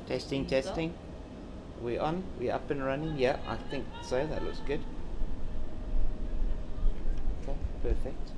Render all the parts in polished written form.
Testing, testing. We on? We up and running? Yeah, I think so. That looks good. Okay, perfect.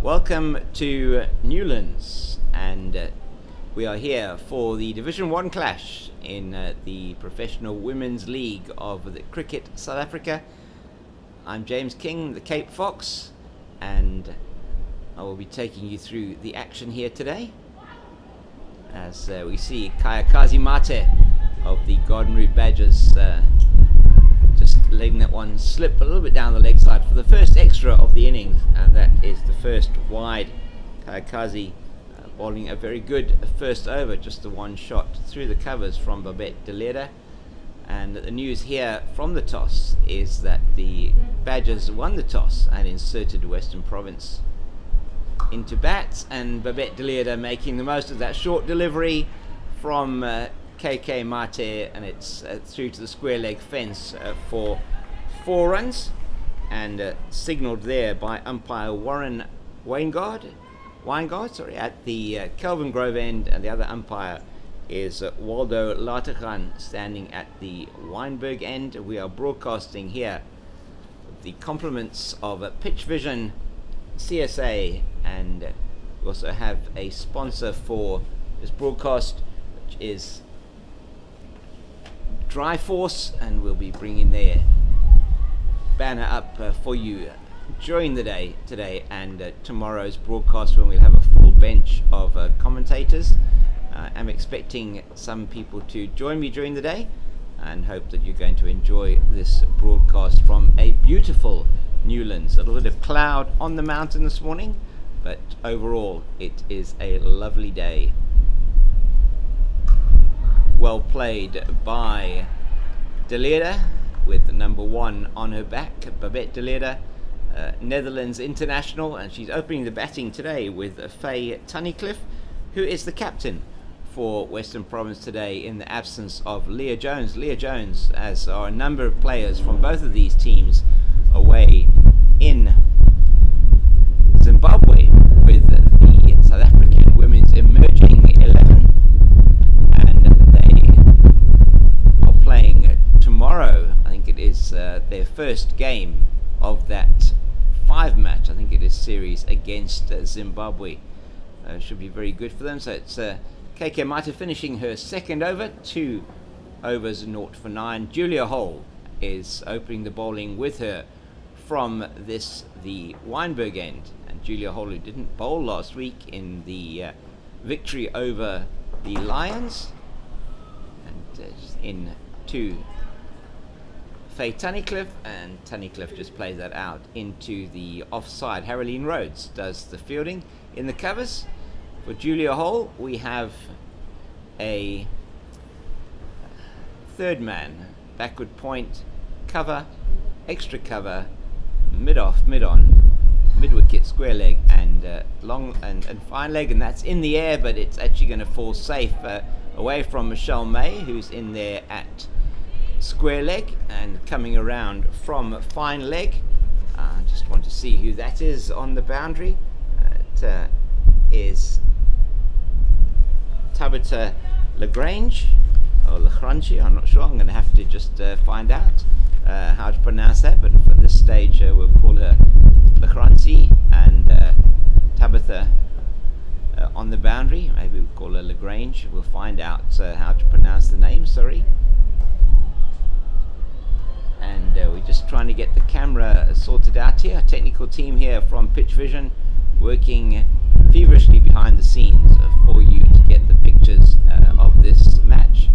Welcome to Newlands, and we are here for the Division 1 clash in the Professional Women's League of the Cricket South Africa. I'm James King, the Cape Fox, and I will be taking you through the action here today. As we see Kayakazi Mate of the Garden Route Badgers just letting that one slip a little bit down the leg side for the first extra of the innings, and that is the first wide. Kayakazi bowling a very good first over, just the one shot through the covers from Babette de Leda. And the news here from the toss is that the Badgers won the toss and inserted Western Province into bat, and Babette de Leda making the most of that short delivery from KK Mate, and it's through to the square leg fence for 4 runs, and signalled there by umpire Warren Weingard at the Kelvin Grove end, and the other umpire is Waldo Latergan standing at the Weinberg end. We are broadcasting here the compliments of Pitch Vision, CSA, and we also have a sponsor for this broadcast, which is Dry Force, and we'll be bringing their banner up for you during the day today and tomorrow's broadcast, when we'll have a full bench of commentators. I'm expecting some people to join me during the day, and hope that you're going to enjoy this broadcast from a beautiful Newlands. A little bit of cloud on the mountain this morning, but overall it is a lovely day. Well played by de Leda with number 1 on her back, Babette de Leda, Netherlands international, and she's opening the batting today with Faye Tunnicliffe, who is the captain for Western Province today in the absence of Leah Jones. Leah Jones, as are a number of players from both of these teams away in Zimbabwe with the South African Women's Emerging 11, and they are playing tomorrow. I think it is their first game of that 5-match, I think it is, series against Zimbabwe. Should be very good for them. So it's KK Mate finishing her second over, 2 overs 0 for 9. Julia Hole is opening the bowling with her from the Weinberg end. And Julia Hall, who didn't bowl last week in the victory over the Lions, and in to Faye Tunnicliffe, and Tunnicliffe just plays that out into the offside. Haroline Rhodes does the fielding in the covers. For Julia Hall, we have a third man, backward point, cover, extra cover, mid-off, mid-on, mid-wicket, square leg, and long and fine leg, and that's in the air, but it's actually going to fall safe away from Michelle May, who's in there at square leg, and coming around from fine leg. I just want to see who that is on the boundary. It is Tabitha Lagrange, or Lagrange, I'm not sure. I'm going to have to just find out how to pronounce that, but for this stage we'll call her Lagrange, and Tabitha on the boundary. Maybe we'll call her Lagrange. We'll find out how to pronounce the name, sorry. And we're just trying to get the camera sorted out here. Technical team here from Pitch Vision working feverishly behind the scenes for you to get the pictures of this match.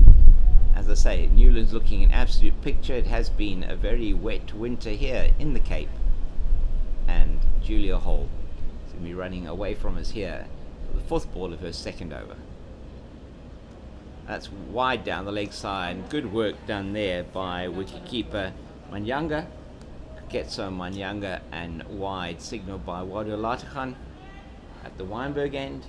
As I say, Newland's looking an absolute picture. It has been a very wet winter here in the Cape, and Julia Hall is going to be running away from us here for the fourth ball of her second over. That's wide down the leg side. Good work done there by wicketkeeper Manyanga. Ketso Manyanga, and wide signal by Wadu Latakhan at the Weinberg end.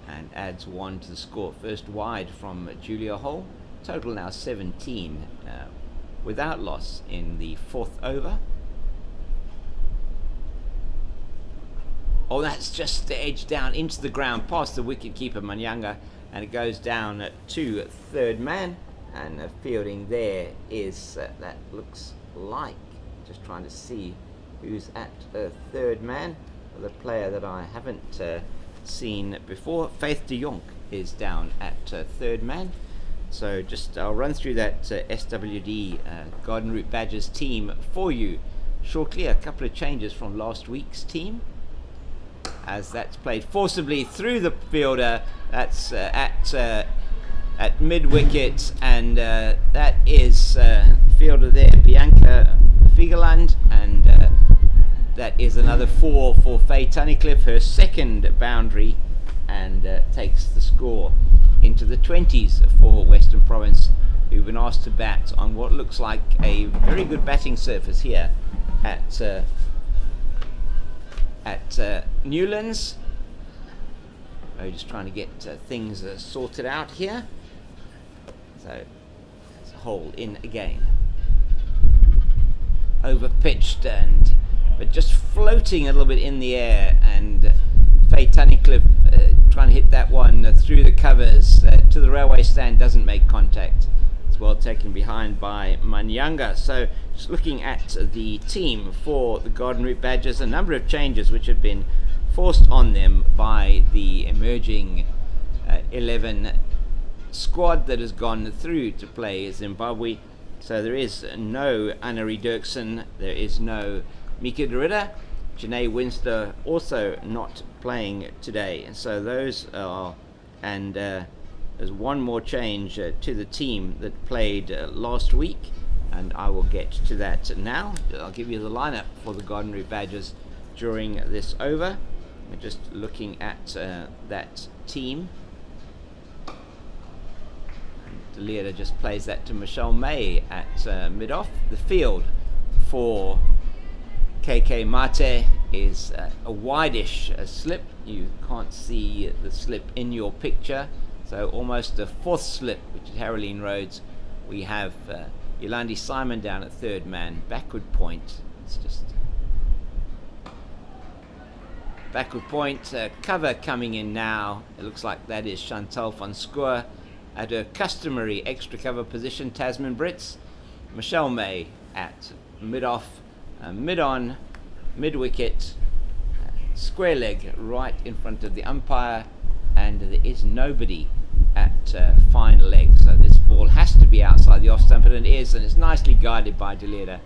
And adds one to the score. First wide from Julia Hall. Total now 17 without loss in the fourth over. Oh, that's just the edge down into the ground past the wicketkeeper Manyanga, and it goes down to third man, and fielding there is that looks like, just trying to see who's at third man, the player that I haven't seen before. Faith de Jonk is down at third man. So just I'll run through that SWD Garden Route Badgers team for you shortly. A couple of changes from last week's team, as that's played forcibly through the fielder. That's at mid wicket, and that is fielder there, Bianca Figeland, and that is another 4 for Faye Tunnicliffe, her second boundary, and takes the score into the 20s for Western Province, who've been asked to bat on what looks like a very good batting surface here at Newlands. We're just trying to get things sorted out here. So it's a hole in again. Over pitched, but just floating a little bit in the air, and Faye Tunnicliffe trying to hit that one through the covers to the railway stand, doesn't make contact. It's well taken behind by Manyanga. So just looking at the team for the Garden Route Badgers, a number of changes which have been forced on them by the emerging 11 squad that has gone through to play Zimbabwe. So there is no Anari Dirksen, there is no Mika Derrida, Janae Winster also not playing today, and so those are, and there's one more change to the team that played last week, and I will get to that now. I'll give you the lineup for the Garden Route Badgers during this over. We're just looking at that team. Leader just plays that to Michelle May at mid-off. The field for KK Mate is a wide-ish slip. You can't see the slip in your picture, so almost a fourth slip, which is Haroline Rhodes. We have Yolandi Simon down at third man. Backward point. It's just backward point. Cover coming in now. It looks like that is Chantal van Schoor. At her customary extra cover position, Tasman Brits. Michelle May at mid-off, mid-on, mid-wicket, square leg right in front of the umpire, and there is nobody at fine leg, so this ball has to be outside the the off stump, and it is, and it's nicely guided by De Leerde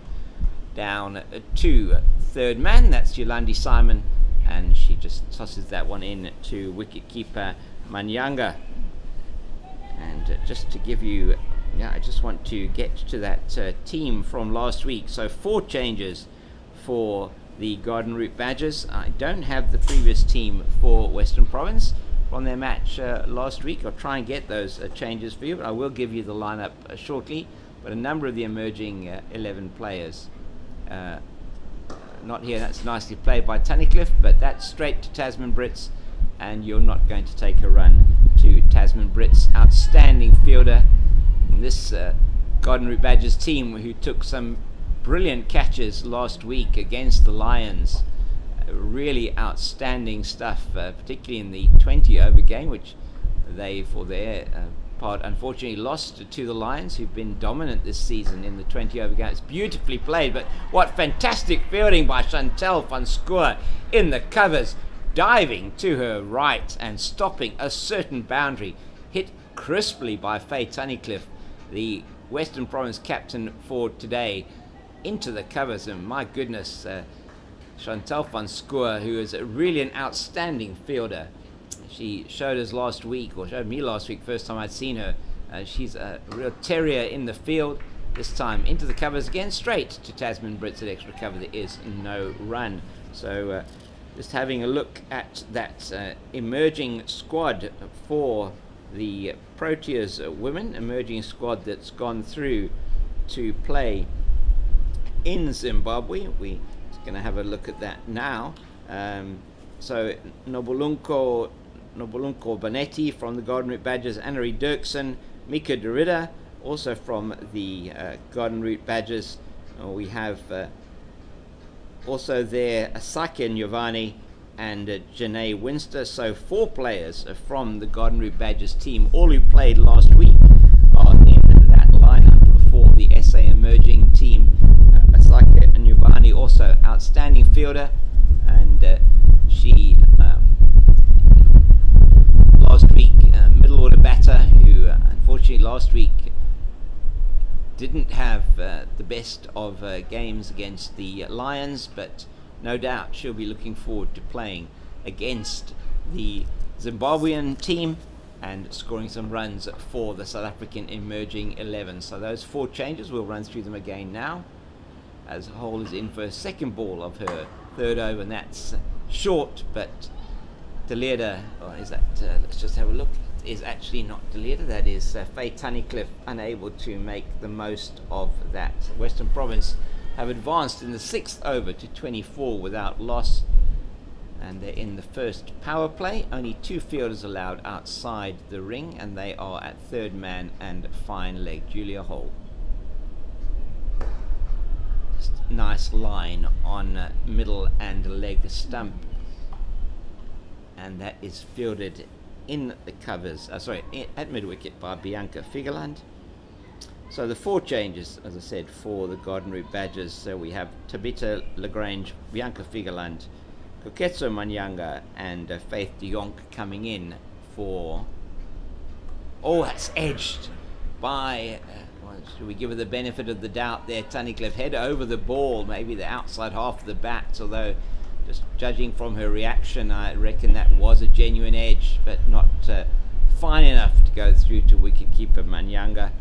down to third man. That's Yolandi Simon, and she just tosses that one in to wicket keeper Manyanga. And just to give you, I just want to get to that team from last week. So 4 changes for the Garden Route Badgers. I don't have the previous team for Western Province from their match last week. I'll try and get those changes for you, but I will give you the lineup shortly. But a number of the emerging 11 players not here. That's nicely played by Tunnicliffe, but that's straight to Tasman Brits, and you're not going to take a run to Tasman Brits. Outstanding fielder. And this Garden Route Badgers team, who took some brilliant catches last week against the Lions. Really outstanding stuff, particularly in the 20 over game, which they, for their part, unfortunately lost to the Lions, who've been dominant this season in the 20 over game. It's beautifully played, but what fantastic fielding by Chantal van Schoor in the covers, diving to her right and stopping a certain boundary, hit crisply by Faye Tunnicliffe, the Western Province captain for today, into the covers. And my goodness, Chantal van Schoor, who is really an outstanding fielder. She showed us last week, or showed me last week, first time I'd seen her. She's a real terrier in the field. This time into the covers again, straight to Tasman Brits at extra cover. There is no run. So just having a look at that emerging squad for the Proteas women, emerging squad that's gone through to play in Zimbabwe. We're going to have a look at that now. So Nobulunko Bonetti from the Garden Route Badgers, Annery Dirksen, Mika Derrida, also from the Garden Route Badgers. We have also there Asake Nyovani and Janae Winster. So 4 players from the Garden Route Badgers team, all who played last week, are in that lineup for the SA emerging team. Asake Nyovani, also outstanding fielder, and she last week middle order batter, who unfortunately last week didn't have the best of games against the Lions, but no doubt she'll be looking forward to playing against the Zimbabwean team and scoring some runs for the South African emerging 11. So those 4 changes, we'll run through them again now, as Hole is in for a second ball of her third over, and that's short, but De Leerde, or is that, let's just have a look, is actually not De Leerde, that is Faye Tunnicliffe, unable to make the most of that. Western Province have advanced in the 6th over to 24 without loss, and they're in the first power play. Only 2 fielders allowed outside the ring, and they are at third man and fine leg. Julia Hole. Just nice line on middle and leg stump, and that is fielded in the covers, at mid wicket by Bianca Figeland. So the 4 changes, as I said, for the Garden Route Badgers. So we have Tabitha Lagrange, Bianca Figeland, Koketso Manyanga, and Faith de Jonk coming in for... Oh, that's edged by... should we give her the benefit of the doubt there? Tunnicliffe head over the ball, maybe the outside half of the bat, although just judging from her reaction, I reckon that was a genuine edge, but not fine enough to go through to wicketkeeper Manyanga.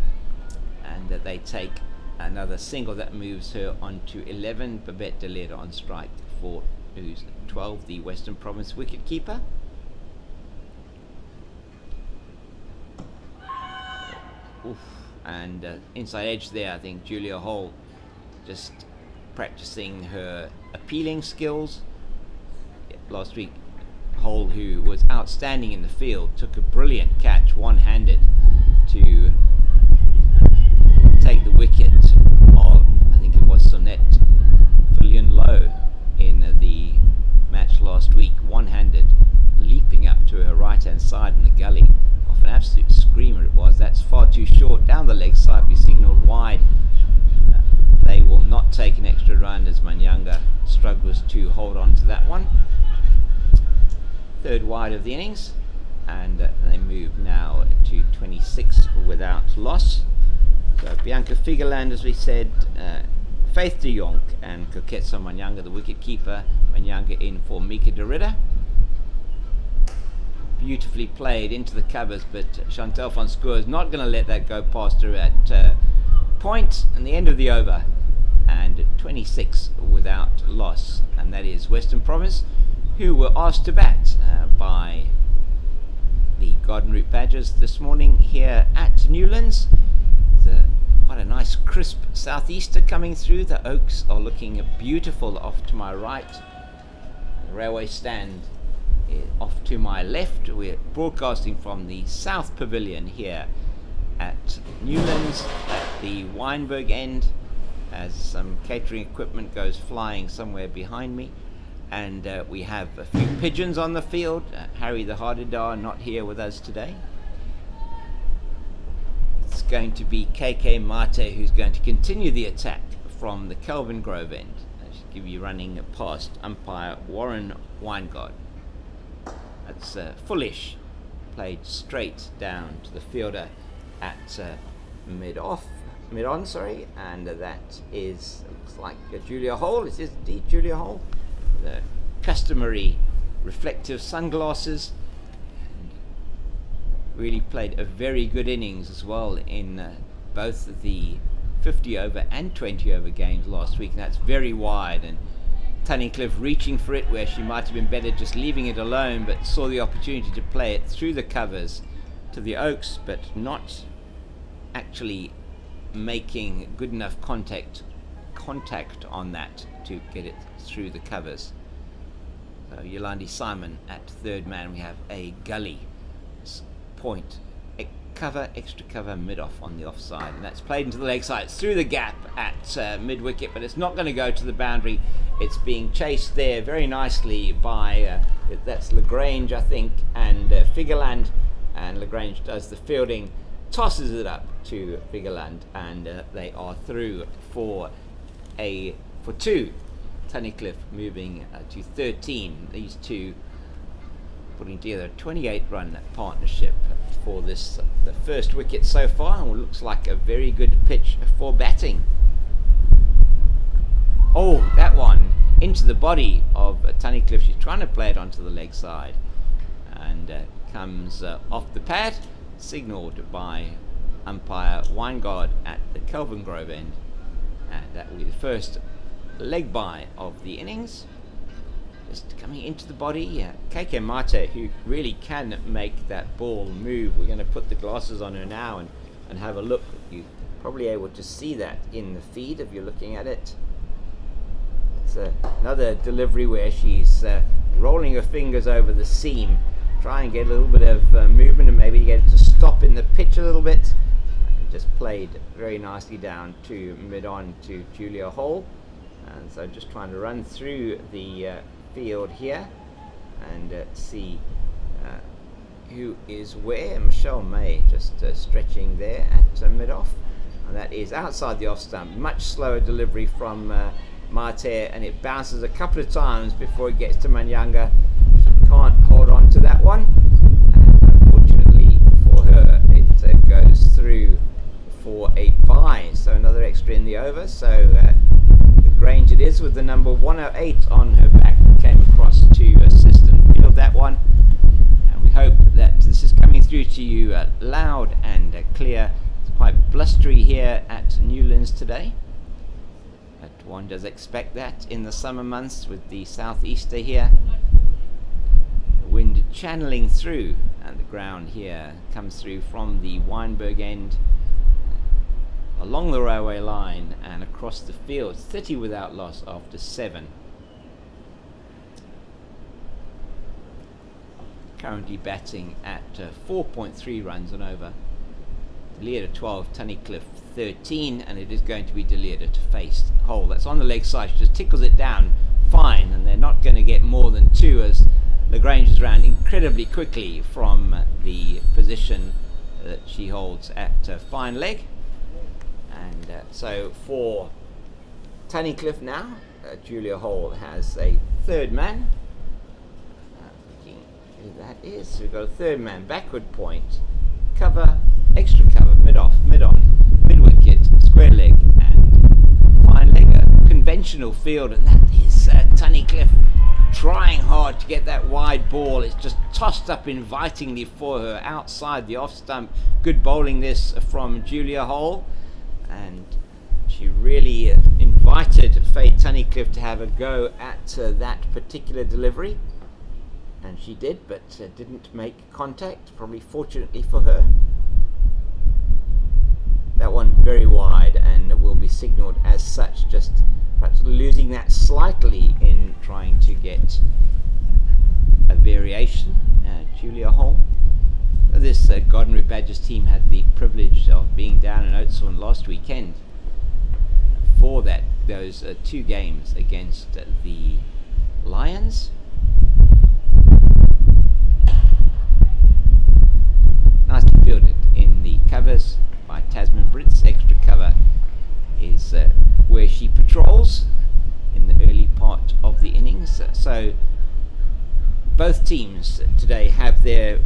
And they take another single that moves her on to 11. Babette De Leerde on strike for who's 12, the Western Province wicketkeeper. Oof. And inside edge there, I think Julia Hole just practicing her appealing skills. Last week, Hole, who was outstanding in the field, took a brilliant catch one-handed to take the wicket of, I think it was Sonette Fillion Low in the match last week, one-handed, leaping up to her right-hand side in the gully. Off an absolute screamer it was. That's far too short. Down the leg side, we signalled wide. They will not take an extra run as Manyanga struggles to hold on to that one. Third wide of the innings, and they move now to 26 without loss. So Bianca Figeland, as we said, Faith de Jonk and Koketsa Manyanga, the wicket keeper. Manyanga in for Mika Derrida. Beautifully played into the covers, but Chantal van Schoor is not going to let that go past her at point and the end of the over, and 26 without loss. And that is Western Province, who were asked to bat by the Garden Route Badgers this morning here at Newlands. Quite a nice crisp southeaster coming through. The oaks are looking beautiful off to my right. The railway stand is off to my left. We're broadcasting from the South Pavilion here at Newlands at the Weinberg end, as some catering equipment goes flying somewhere behind me. And we have a few pigeons on the field. Harry the Hardidar not here with us today. It's going to be KK Mate who's going to continue the attack from the Kelvin Grove end. I should give you running past umpire Warren Weingard. That's Fullish, played straight down to the fielder at mid-on, and that is, looks like Julia Hole. It is indeed Julia Hole. The customary reflective sunglasses. Really played a very good innings as well in both the 50 over and 20 over games last week, and that's very wide, and Tunnicliffe reaching for it where she might have been better just leaving it alone, but saw the opportunity to play it through the covers to the Oaks, but not actually making good enough contact on that to get it through the covers. So Yolandi Simon at third man. We have a gully point, cover, extra cover, mid-off on the offside, and that's played into the leg side. It's through the gap at mid-wicket, but it's not going to go to the boundary. It's being chased there very nicely by, that's Lagrange, I think, and Figeland, and Lagrange does the fielding, tosses it up to Figeland, and they are through for two. Tunnicliffe moving to 13. These two putting together a 28-run partnership for this, the first wicket so far, and looks like a very good pitch for batting. Oh, that one into the body of Tunnicliffe. She's trying to play it onto the leg side, and comes off the pad, signalled by umpire Weingard at the Kelvin Grove end, and that will be the first leg bye of the innings. Just coming into the body, KK Mate, who really can make that ball move. We're going to put the glasses on her now and have a look. You're probably able to see that in the feed if you're looking at it. It's another delivery where she's rolling her fingers over the seam, try and get a little bit of movement and maybe get it to stop in the pitch a little bit. Just played very nicely down to mid-on to Julia Hole. And so just trying to run through the field here and see who is where. Michelle May just stretching there at mid-off, and that is outside the off stump. Much slower delivery from Mate, and it bounces a couple of times before it gets to Manyanga. She can't hold on to that one, and unfortunately for her it goes through for a bye, so another extra in the over. So Grange it is with the number 108 on her back, came across to assist and field that one, and we hope that this is coming through to you loud and clear. It's quite blustery here at Newlands today, but one does expect that in the summer months with the southeaster here. The wind channeling through, and the ground here comes through from the Weinberg end along the railway line and across the field. 30 without loss after 7. Currently batting at 4.3 runs and over. Delieta 12, Tunnicliffe 13, and it is going to be Delieta to face Hole. That's on the leg side. She just tickles it down fine, and they're not going to get more than 2 as Lagrange is round incredibly quickly from the position that she holds at fine leg. And so for Tunnicliffe now, Julia Hole has a third man. Looking who that is. So we've got a third man, backward point, cover, extra cover, mid-off, mid-on, mid-wicket, square leg and fine leg, a conventional field, and that is Tunnicliffe trying hard to get that wide ball. It's just tossed up invitingly for her outside the off stump. Good bowling this from Julia Hole, and she really invited Faye Tunnicliffe to have a go at that particular delivery, and she did, but didn't make contact, probably fortunately for her. That one very wide and will be signalled as such, just perhaps losing that slightly in trying to get a variation. Julia Hall. This Gardenry Badgers team had the privilege of being down in Oatsworn last weekend for those 2 games against the Lions. Nicely fielded in the covers by Tasman Brits. Extra cover is where she patrols in the early part of the innings. So both teams today have their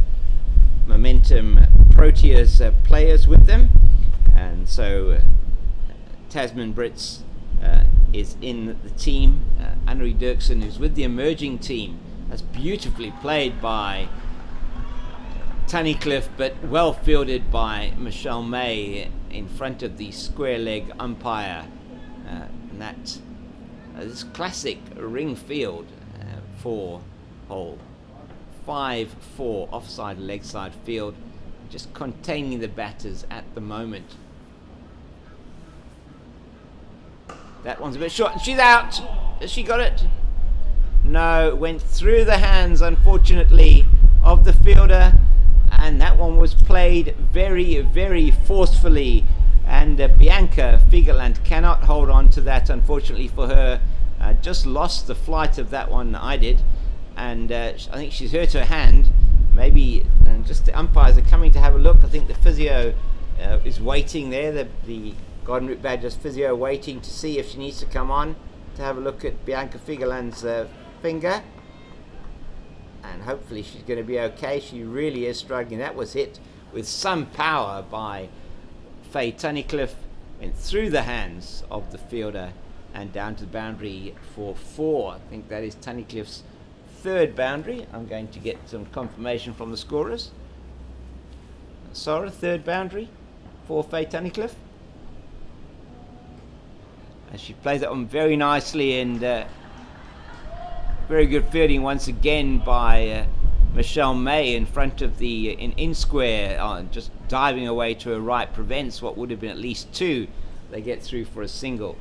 momentum Proteas players with them, and so Tasman Brits is in the team. Annery Dirksen, who's with the emerging team, that's beautifully played by Tunnicliffe, but well fielded by Michelle May in front of the square leg umpire. And that this classic ring field for Hole. 5-4 offside leg side field, just containing the batters at the moment. That one's a bit short, and she's out. Has she got it? No, it went through the hands, unfortunately, of the fielder, and that one was played very, very forcefully, and Bianca Figeland cannot hold on to that, unfortunately for her. Just lost the flight of that one. I did, and I think she's hurt her hand. Maybe just the umpires are coming to have a look. I think the physio is waiting there, the Garden Route Badgers physio waiting to see if she needs to come on to have a look at Bianca Figeland's finger, and hopefully she's going to be okay. She really is struggling. That was hit with some power by Faye Tunnicliffe, went through the hands of the fielder and down to the boundary for 4. I think that is Tunnicliffe's 3rd boundary. I'm going to get some confirmation from the scorers. Sarah, 3rd boundary for Faye Tunnicliffe. And she plays that one very nicely, and very good fielding once again by Michelle May in front of the in square, just diving away to her right, prevents what would have been at least 2. They get through for a single.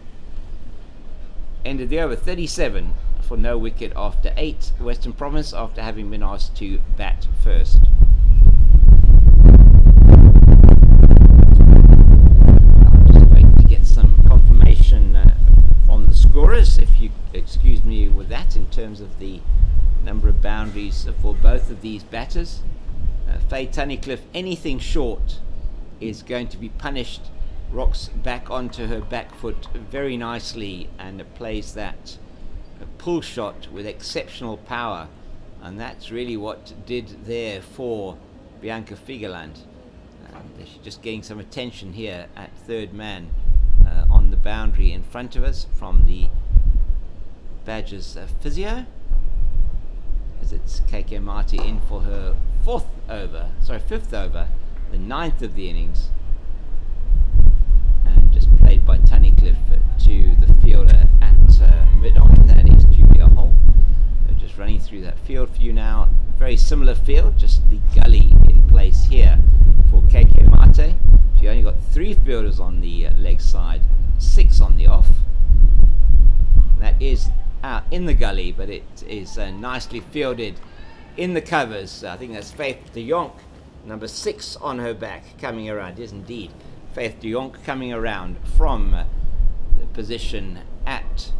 End of the over, 37 for no wicket after 8. Western Province, after having been asked to bat first. Just waiting to get some confirmation from the scorers, if you excuse me with that, in terms of the number of boundaries for both of these batters. Faye Tunnicliffe, anything short is going to be punished. Rocks back onto her back foot very nicely and plays that pull shot with exceptional power, and that's really what did there for Bianca Figeland. She's just getting some attention here at 3rd man on the boundary in front of us from the Badgers physio, as it's KK Marty in for her 5th over, the 9th of the innings, and just played by Tunnicliffe to the fielder at mid-on. That is Julia Hall. They're just running through that field for you now. Very similar field, just the gully in place here for KK Mate. She only got 3 fielders on the leg side, 6 on the off. That is out in the gully, but it is nicely fielded in the covers. I think that's Faith de Jonk, number 6 on her back, coming around. It is indeed Faith de Jonk coming around from the position at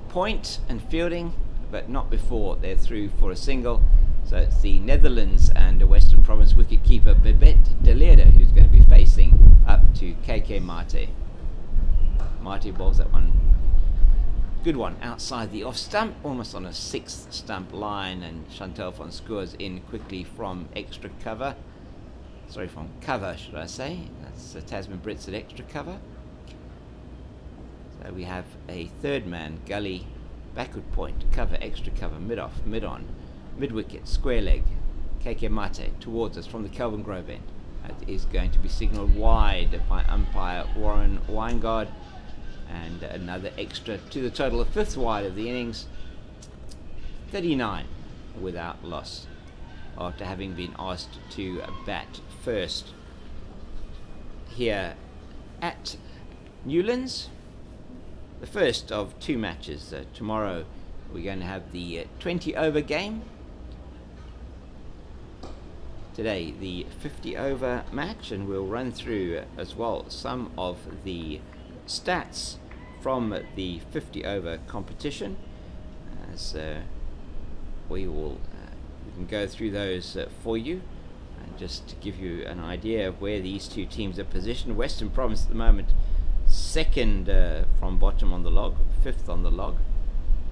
point and fielding, but not before they're through for a single. So it's the Netherlands and the Western Province wicketkeeper Bibette de Leerde who's going to be facing up to KK Mate. Mate bowls that one. Good one outside the off stump, almost on a 6th stump line, and Chantal van Schoors in quickly from extra cover. Sorry, from cover, should I say. That's Tasman Brits at extra cover. So we have a third man, gully, backward point, cover, extra cover, mid off, mid on, mid wicket, square leg, KK Mate towards us from the Kelvin Grove end. That is going to be signalled wide by umpire Warren Weingard, and another extra to the total of 5th wide of the innings. 39 without loss after having been asked to bat first here at Newlands. The first of 2 matches. Tomorrow we're going to have the 20 over game. Today the 50 over match, and we'll run through as well some of the stats from the 50 over competition, as we can go through those for you, and just to give you an idea of where these 2 teams are positioned. Western Province at the moment 2nd from bottom on the log, 5th on the log.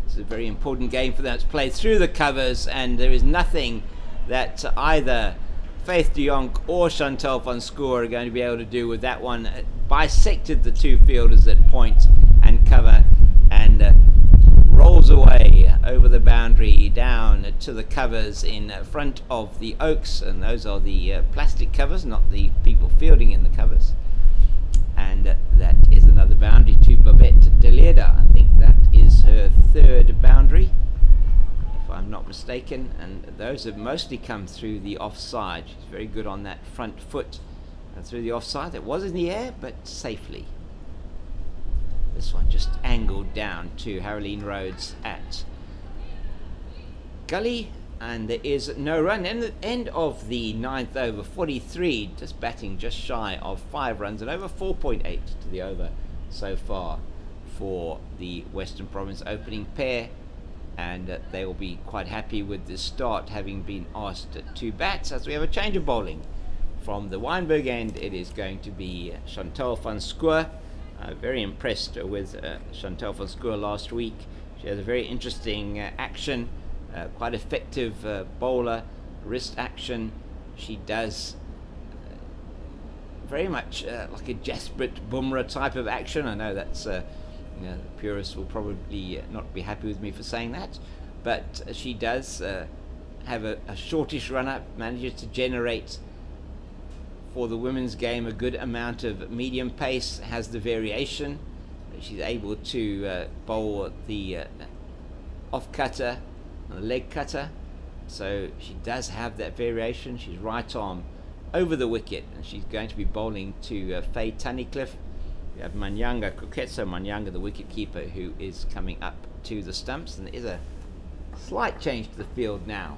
It's a very important game for them. It's played through the covers, and there is nothing that either Faith de Jonk or Chantal van Schoor are going to be able to do with that one. Bisected the 2 fielders at point and cover, and rolls away over the boundary down to the covers in front of the Oaks, and those are the plastic covers, not the people fielding in the covers. And that is another boundary to Babette Deleda. I think that is her 3rd boundary, if I'm not mistaken, and those have mostly come through the offside. She's very good on that front foot through the offside. It was in the air, but safely. This one just angled down to Haroline Rhodes at gully, and there is no run. And the end of the 9th over, 43, just batting just shy of 5 runs, and over 4.8 to the over so far for the Western Province opening pair. And they will be quite happy with this start, having been asked to bat. As we have a change of bowling from the Weinberg end, it is going to be Chantal van Schoor. Very impressed with Chantal van Schoor last week. She has a very interesting action, quite effective bowler, wrist action. She does very much like a Jasprit Bumrah type of action. I know that's the purists will probably not be happy with me for saying that, but she does have a shortish run-up, manages to generate for the women's game a good amount of medium pace, has the variation. She's able to bowl the off cutter and the leg cutter, so she does have that variation. She's right arm over the wicket, and she's going to be bowling to Faye Tunnicliffe. We have Manyanga, Kuketso Manyanga, the wicket keeper, who is coming up to the stumps, and there is a slight change to the field now.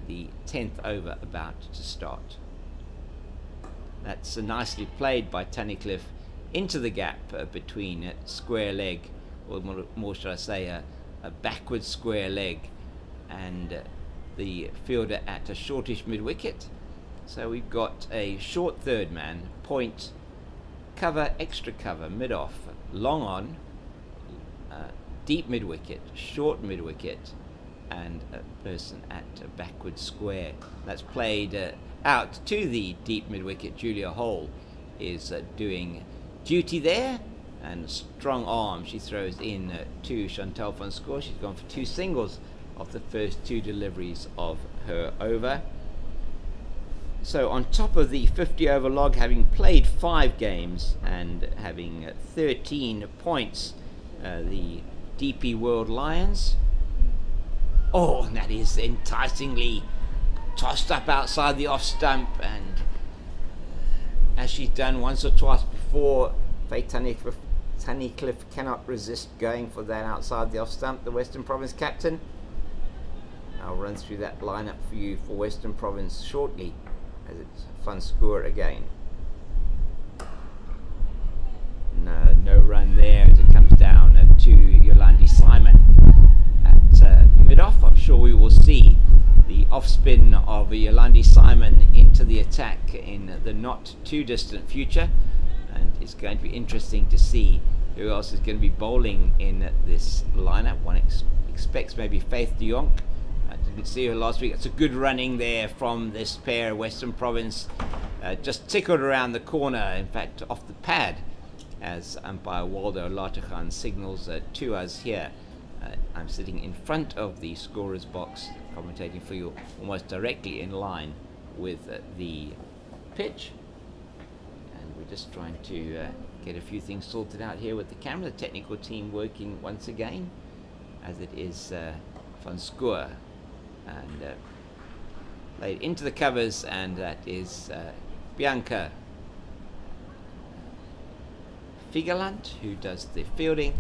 The 10th over about to start. That's nicely played by Tunnicliffe into the gap between square leg, or more should I say a backward square leg, and the fielder at a shortish mid-wicket. So we've got a short third man, point, cover, extra cover, mid-off, long on, deep mid-wicket, short mid-wicket, and a person at a backward square. That's played out to the deep mid-wicket. Julia Hall is doing duty there, and strong arm she throws in to Chantal van Schoor. She's gone for 2 singles of the first 2 deliveries of her over. So on top of the 50 over log, having played 5 games and having 13 points, the DP World Lions, and that is enticingly tossed up outside the off stump, and as she's done once or twice before, Faye Tunnicliffe cannot resist going for that outside the off stump, the Western Province captain. I'll run through that lineup for you for Western Province shortly, as it's Van Schoor again. No run there as it comes down to Yolandi Simon at mid-off. I'm sure we will see the off-spin of Yolandi Simon into the attack in the not too distant future, and it's going to be interesting to see who else is going to be bowling in this lineup. One expects maybe Faith de Jonk. I didn't see her last week. It's a good running there from this pair. Western Province just tickled around the corner, in fact off the pad, as umpire Waldo Lateghan signals to us here. I'm sitting in front of the scorer's box, commentating for you almost directly in line with the pitch. And we're just trying to get a few things sorted out here with the camera. The technical team working once again, as it is van Schoor, and laid into the covers, and that is Bianca Figaland who does the fielding,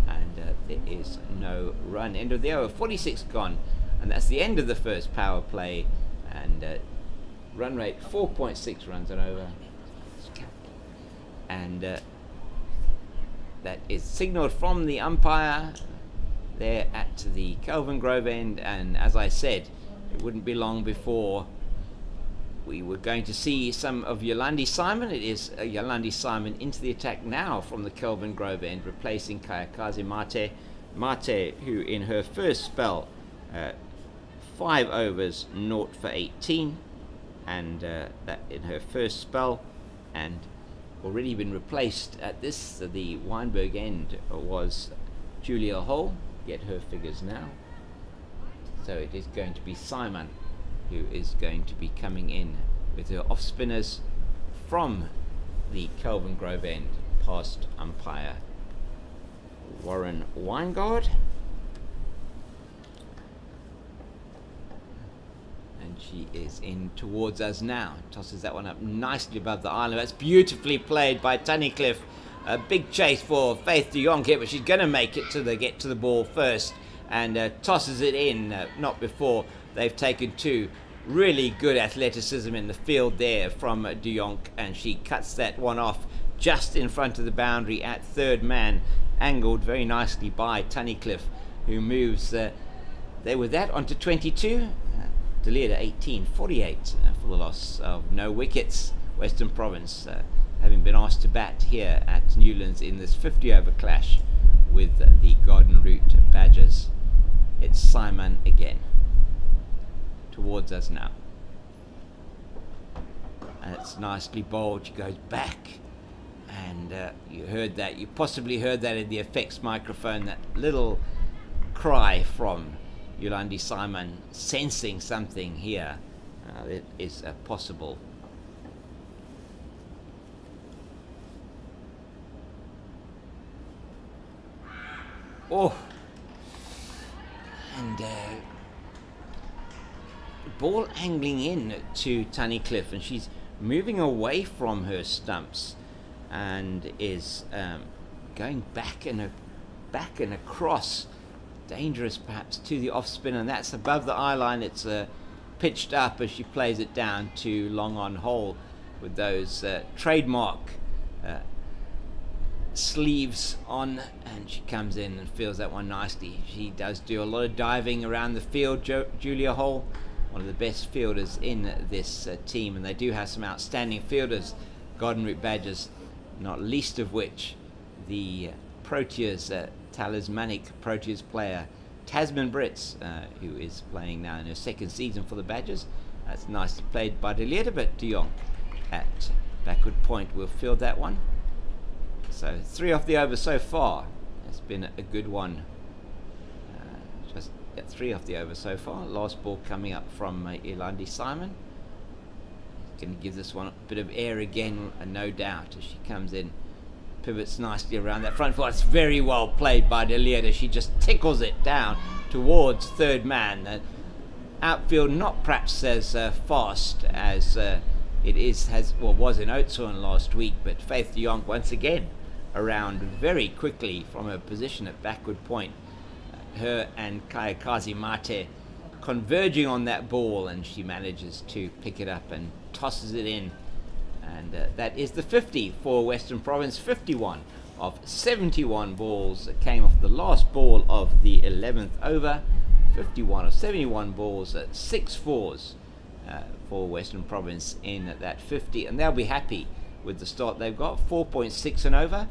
and there is no run. End of the over, 46 gone, and that's the end of the first power play, and run rate 4.6 runs on over, and that is signalled from the umpire there at the Kelvin Grove end. And as I said, it wouldn't be long before we were going to see some of Yolandi Simon. It is Yolandi Simon into the attack now from the Kelvin Grove end, replacing Kayakazi Mate. Mate, who in her first spell, 5 overs, 0 for 18, and that in her first spell, and already been replaced at this, the Weinberg end, was Julia Hall. Get her figures now. So it is going to be Simon who is going to be coming in with her off spinners from the Kelvin Grove end, past umpire Warren Weingard. And she is in towards us now. Tosses that one up nicely above the island. That's beautifully played by Tunnicliffe. A big chase for Faith de Jong here, but she's going to make it to get to the ball first, and tosses it in, not before they've taken two. Really good athleticism in the field there from de Jong, and she cuts that one off just in front of the boundary at third man, angled very nicely by Tunnicliffe, who moves there with that onto 22. Deleda 18, 48 for the loss of no wickets. Western Province having been asked to bat here at Newlands in this 50 over clash with the Garden Route Badgers. It's Simon again towards us now, and it's nicely bowled. She goes back, and you heard that, you possibly heard that in the effects microphone, that little cry from Yolandi Simon, sensing something here. It is possible. Oh, and ball angling in to Tunnicliffe, and she's moving away from her stumps, and is going back and across, dangerous perhaps to the off spin, and that's above the eye line. It's pitched up as she plays it down to long on hole with those trademark sleeves on, and she comes in and feels that one nicely. She does do a lot of diving around the field, Julia Hall, one of the best fielders in this team, and they do have some outstanding fielders, Garden Route Badgers, not least of which the Proteas, talismanic Proteas player Tasman Brits, who is playing now in her second season for the Badgers. That's nicely played by Deleda, but de Jong at backward point will field that one. So 3 off the over so far. It's been a good one. Just 3 off the over so far. Last ball coming up from Yolandi Simon. Going to give this one a bit of air again, no doubt, as she comes in. Pivots nicely around that front foot. It's very well played by Deleda. She just tickles it down towards third man. Outfield not perhaps as fast as it was in Oudtshoorn last week, but Faith de Jong once again around very quickly from her position at backward point. Her and Kayakazi Mate converging on that ball, and she manages to pick it up and tosses it in. And that is the 50 for Western Province. 51 of 71 balls came off the last ball of the 11th over. 51 of 71 balls at 6 fours for Western Province in that 50, and they'll be happy with the start they've got. 4.6 and over.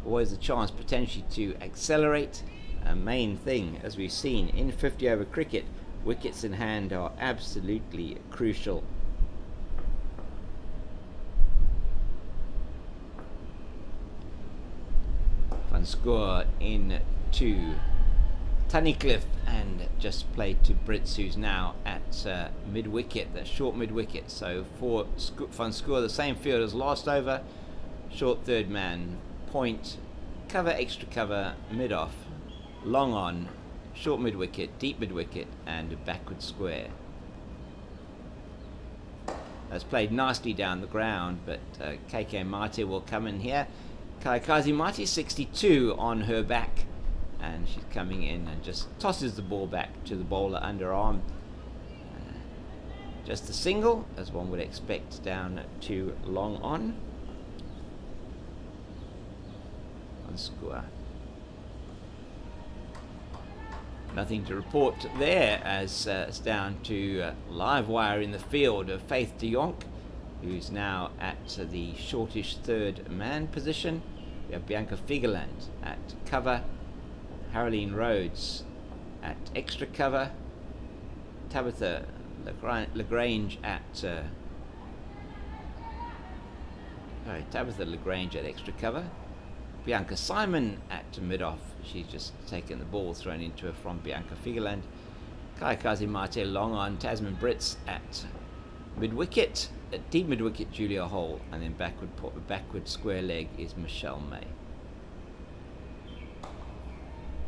Always a chance potentially to accelerate. A main thing, as we've seen in 50 over cricket, wickets in hand are absolutely crucial. Van Score in to Tunnicliffe and just played to Brits, who's now at mid-wicket, the short mid-wicket. So for Van Score, the same field as last over, short third man, point, cover, extra cover, mid-off, long on, short mid-wicket, deep mid-wicket, and backward square. That's played nicely down the ground, but KK Mate will come in here. Kaikazi Mate 62 on her back, and she's coming in and just tosses the ball back to the bowler underarm. Just a single, as one would expect, down to long on. Score. Nothing to report there, as it's down to live wire in the field of Faith de Jonk, who's now at the shortish third man position. We have Bianca Figeland at cover, Haroline Rhodes at extra cover, Tabitha Lagrange at Tabitha Lagrange at extra cover, Bianca Simon at mid-off. She's just taken the ball thrown into her from Bianca Figeland. Kaikazi Mate long on, Tasman Brits at mid-wicket, at deep mid-wicket Julia Hall, and then backward square leg is Michelle May.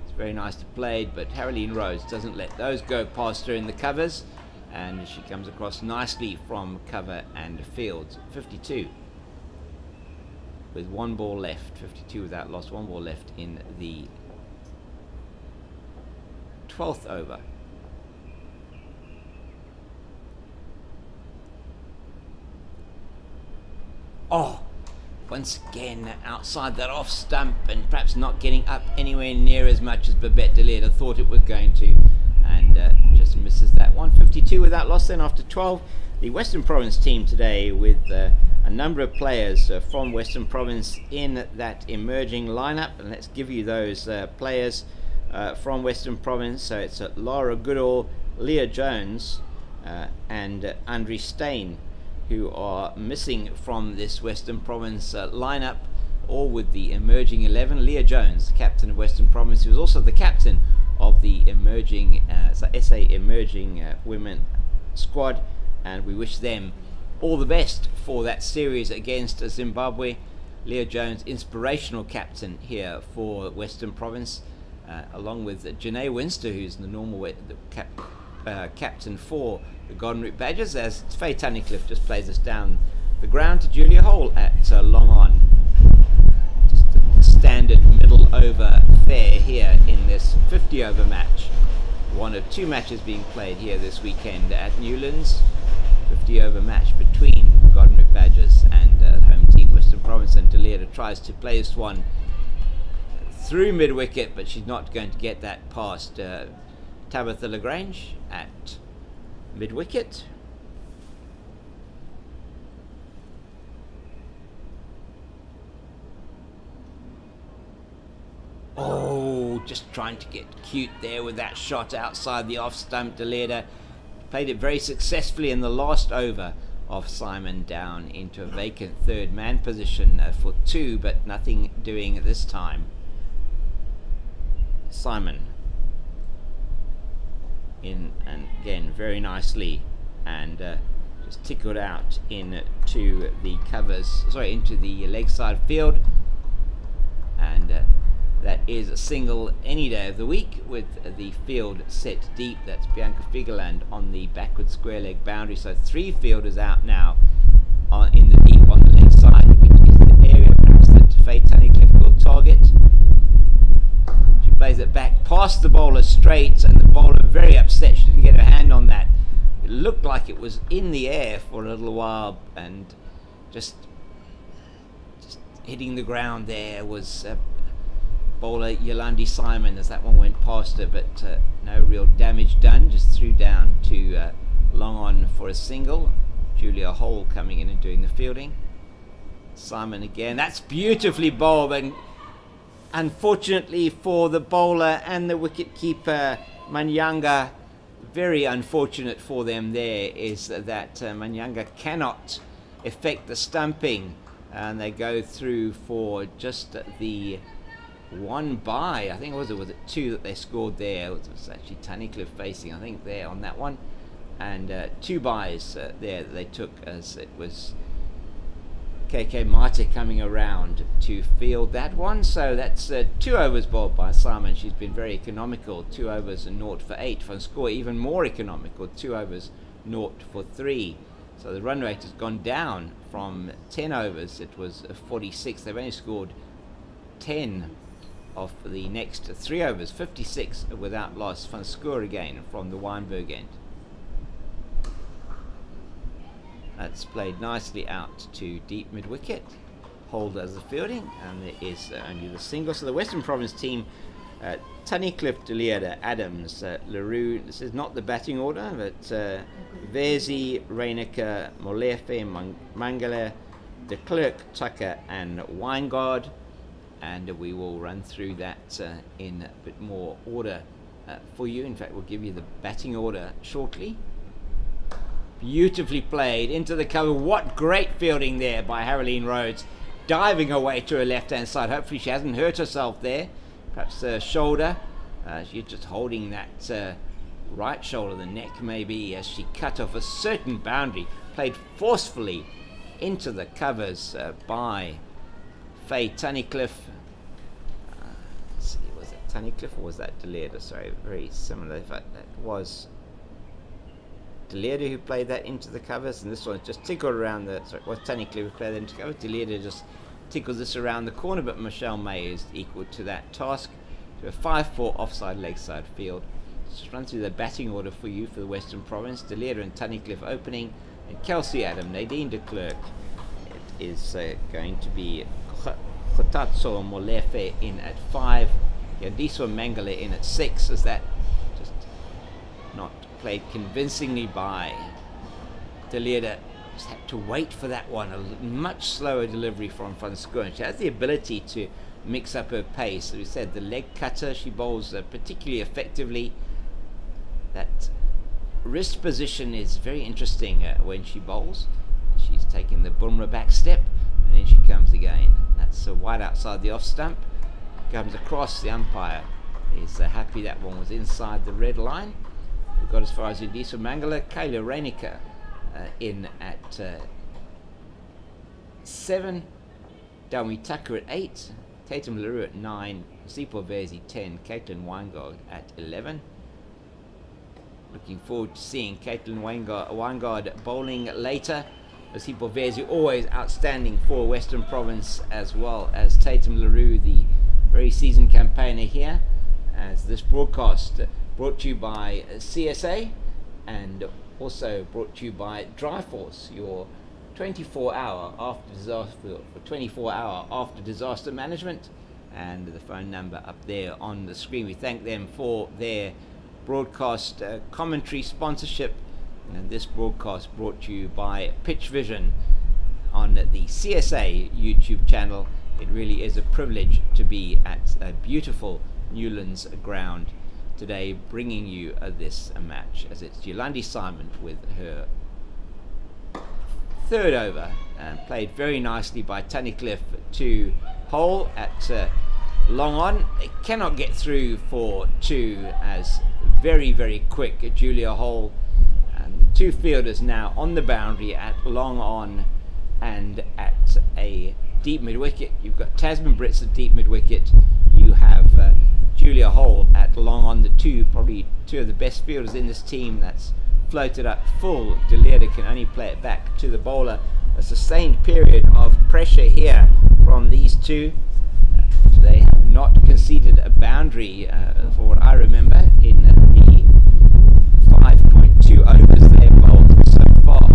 It's very nicely played, but Haroline Rhodes doesn't let those go past her in the covers, and she comes across nicely from cover and field. 52. With one ball left, 52 without loss, one ball left in the 12th over. Oh, once again outside that off stump, and perhaps not getting up anywhere near as much as Babette de Leerde thought it was going to, and just misses that one. 52 without loss then after 12. The Western Province team today with a number of players from Western Province in that emerging lineup, and let's give you those players from Western Province. So it's Laura Goodall, Leah Jones, and Andre Stain, who are missing from this Western Province lineup, all with the emerging 11. Leah Jones, captain of Western Province, who was also the captain of the emerging SA emerging women squad, and we wish them all the best for that series against Zimbabwe. Leah Jones, inspirational captain here for Western Province, along with Janae Winster, who's the normal captain for the Golden Root Badgers, as Faye Tunnicliffe just plays us down the ground to Julia Hall at long on. Just a standard middle over fare here in this 50 over match. One of two matches being played here this weekend at Newlands. 50 over match between Golden Root Badgers and home team Western Province, and de Leerde tries to play this one through mid-wicket, but she's not going to get that past Tabitha Lagrange at mid-wicket. Oh, just trying to get cute there with that shot outside the off stump. De Leerde played it very successfully in the last over of Simon down into a vacant third man position for two, but nothing doing this time. Simon in, and again very nicely, and just tickled out into the covers, into the leg side field, and that is a single any day of the week with the field set deep. That's Bianca Figeland on the backward square leg boundary. So three fielders out now in the deep on the leg side, which is the area perhaps that Faye Tunnicliffe will target. She plays it back past the bowler straight, and the bowler very upset. She didn't get her hand on that. It looked like it was in the air for a little while, and just hitting the ground there was bowler Yolandi Simon, as that one went past her, but no real damage done. Just threw down to long on for a single. Julia Hall coming in and doing the fielding. Simon again, that's beautifully bowled, and unfortunately for the bowler and the wicket keeper Manyanga, very unfortunate for them there, is that Manyanga cannot effect the stumping, and they go through for just the one by, I think was it two that they scored there. It was actually Tunnicliffe facing, I think, there on that one, and two byes there that they took, as it was KK Mate coming around to field that one. So that's 2 overs bowled by Simon. She's been very economical. 2 overs and 0 for 8. Van Score even more economical. 2 overs, 0 for 3. So the run rate has gone down from 10 overs. It was 46. They've only scored 10 of the next 3 overs. 56 without loss. Van Score again from the Weinberg end. That's played nicely out to deep mid-wicket. Hold as the fielding, and there is only the single. So the Western Province team, Tunnicliffe, De Leerde, Adams, LaRue. This is not the batting order, but Verzi, Reiniger, Molefe, Mangala, De Klerk, Tucker, and Weingard. And we will run through that in a bit more order for you. In fact, we'll give you the batting order shortly. Beautifully played into the cover. What great fielding there by Haroline Rhodes, diving away to her left-hand side. Hopefully she hasn't hurt herself there. Perhaps her shoulder. She's just holding that right shoulder, the neck maybe, as she cut off a certain boundary. Played forcefully into the covers by Faye Tunnicliffe. Let's see, was that Tunnicliffe or was that De Leerde? Sorry, very similar. In fact, that was De Leerde who played that into the covers, and this one just tickled around the. Sorry, was Tunnicliffe who played that into the covers? De Leerde just tickles this around the corner, but Michelle May is equal to that task. So a 5-4 offside leg side field. Just run through the batting order for you for the Western Province. De Leerde and Tunnicliffe opening, and Kelsey Adam, Nadine de Klerk. It is going to be Khotatso Molefe in at 5. Yandiswa Mangala in at 6. Is that just not played convincingly by De Leerde? Just had to wait for that one. A much slower delivery from Van Schoon. She has the ability to mix up her pace. As we said, the leg cutter, she bowls particularly effectively. That wrist position is very interesting when she bowls. She's taking the Bumrah back step, and then she comes again. That's wide outside the off stump. Comes across. The umpire is happy that one was inside the red line. We've got as far as Yandiswa Mangala. Kayla Reiniger in at 7. Dalmi Tucker at 8. Tatum LaRue at 9. Sipho Verzi 10. Caitlin Weingard at 11. Looking forward to seeing Caitlin Weingard bowling later. Sipho Verzi always outstanding for Western Province, as well as Tatum LaRue, the very seasoned campaigner here. As this broadcast brought to you by CSA and also brought to you by Dryforce, your 24-hour after disaster management, and the phone number up there on the screen. We thank them for their broadcast commentary sponsorship, and this broadcast brought to you by Pitch Vision on the CSA YouTube channel. It really is a privilege to be at a beautiful Newlands ground today, bringing you this match, as it's Yolandi Simon with her third over, and played very nicely by Tunnicliffe to hole at long on. They cannot get through for 2, as very, very quick Julia Hole, and the 2 fielders now on the boundary at long on and at a deep mid wicket. You've got Tasman Brits at deep mid wicket. You have Julia Hole at long on. The probably two of the best fielders in this team. That's floated up full. De Leerde can only play it back to the bowler. A sustained period of pressure here from these two. They have not conceded a boundary for what I remember in the 5.2 overs they've bowled so far.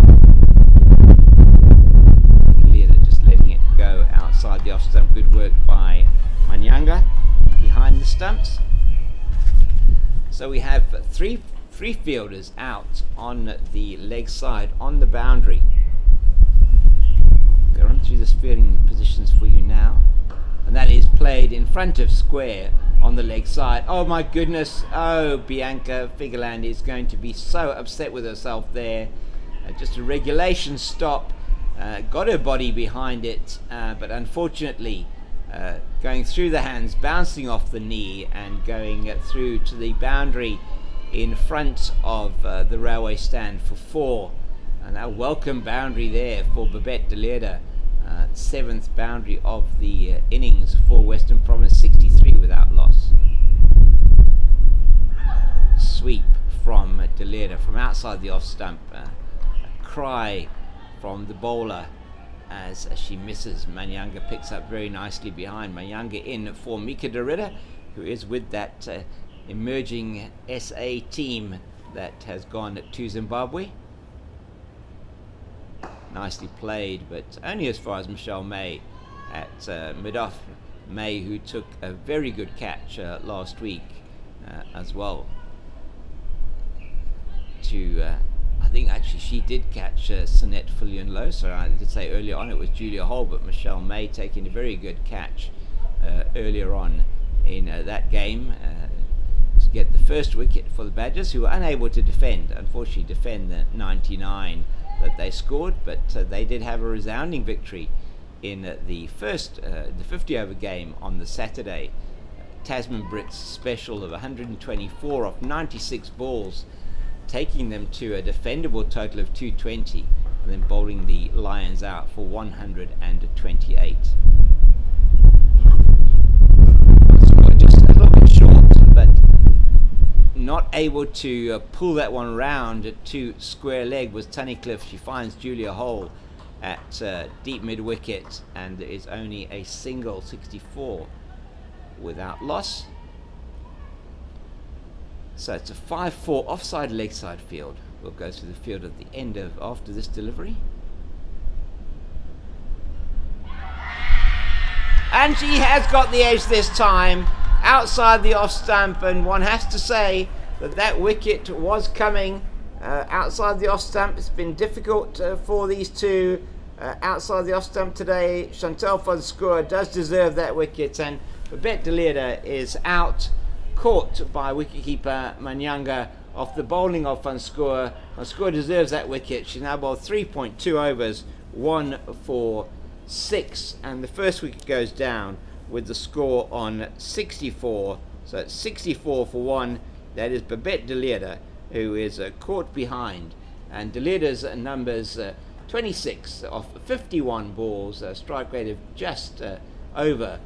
De Leerde just letting it go outside the off stump. Good work by Manyanga behind the stumps. So we have three fielders out on the leg side on the boundary. I'll go run through this fielding positions for you now, and that is played in front of square on the leg side. Oh my goodness, oh, Bianca Figueland is going to be so upset with herself there. Just a regulation stop, got her body behind it, but unfortunately going through the hands, bouncing off the knee and going through to the boundary in front of the railway stand for 4. And a welcome boundary there for Babette de Leerde, 7th boundary of the innings for Western Province, 63 without loss. Sweep from de Leerde from outside the off stump. A cry from the bowler as she misses. Manyanga picks up very nicely behind. Manyanga in for Mika de Ridder, who is with that emerging SA team that has gone to Zimbabwe. Nicely played, but only as far as Michelle May at mid-off. May, who took a very good catch last week as well. I think actually she did catch Sinette Fillion-Low, so I did say earlier on it was Julia Hall, but Michelle May taking a very good catch earlier on in that game to get the first wicket for the Badgers, who were unable to unfortunately defend the 99 that they scored, but they did have a resounding victory in the 50 over game on the Saturday. Tasman Brits special of 124 off 96 balls, taking them to a defendable total of 220, and then bowling the Lions out for 128. Just a little bit short, but not able to pull that one round to square leg was Tunnicliffe. She finds Julia Hole at deep mid wicket, and there is only a single 64 without loss. So it's a 5-4 offside leg side field. We'll go through the field at the end of after this delivery. And she has got the edge this time, outside the off stump, and one has to say that wicket was coming outside the off stump. It's been difficult for these two outside the off stump today. Chantal van Schoor does deserve that wicket, and Babette de Leerde is out, caught by wicketkeeper Manyanga off the bowling of Van Schoor. Van Schoor deserves that wicket. She's now bowled 3.2 overs, 1 for 6, and the first wicket goes down with the score on 64. So it's 64 for 1. That is Babette de Leerde, who is caught behind, and de Leerde's numbers 26 off 51 balls, a strike rate of just over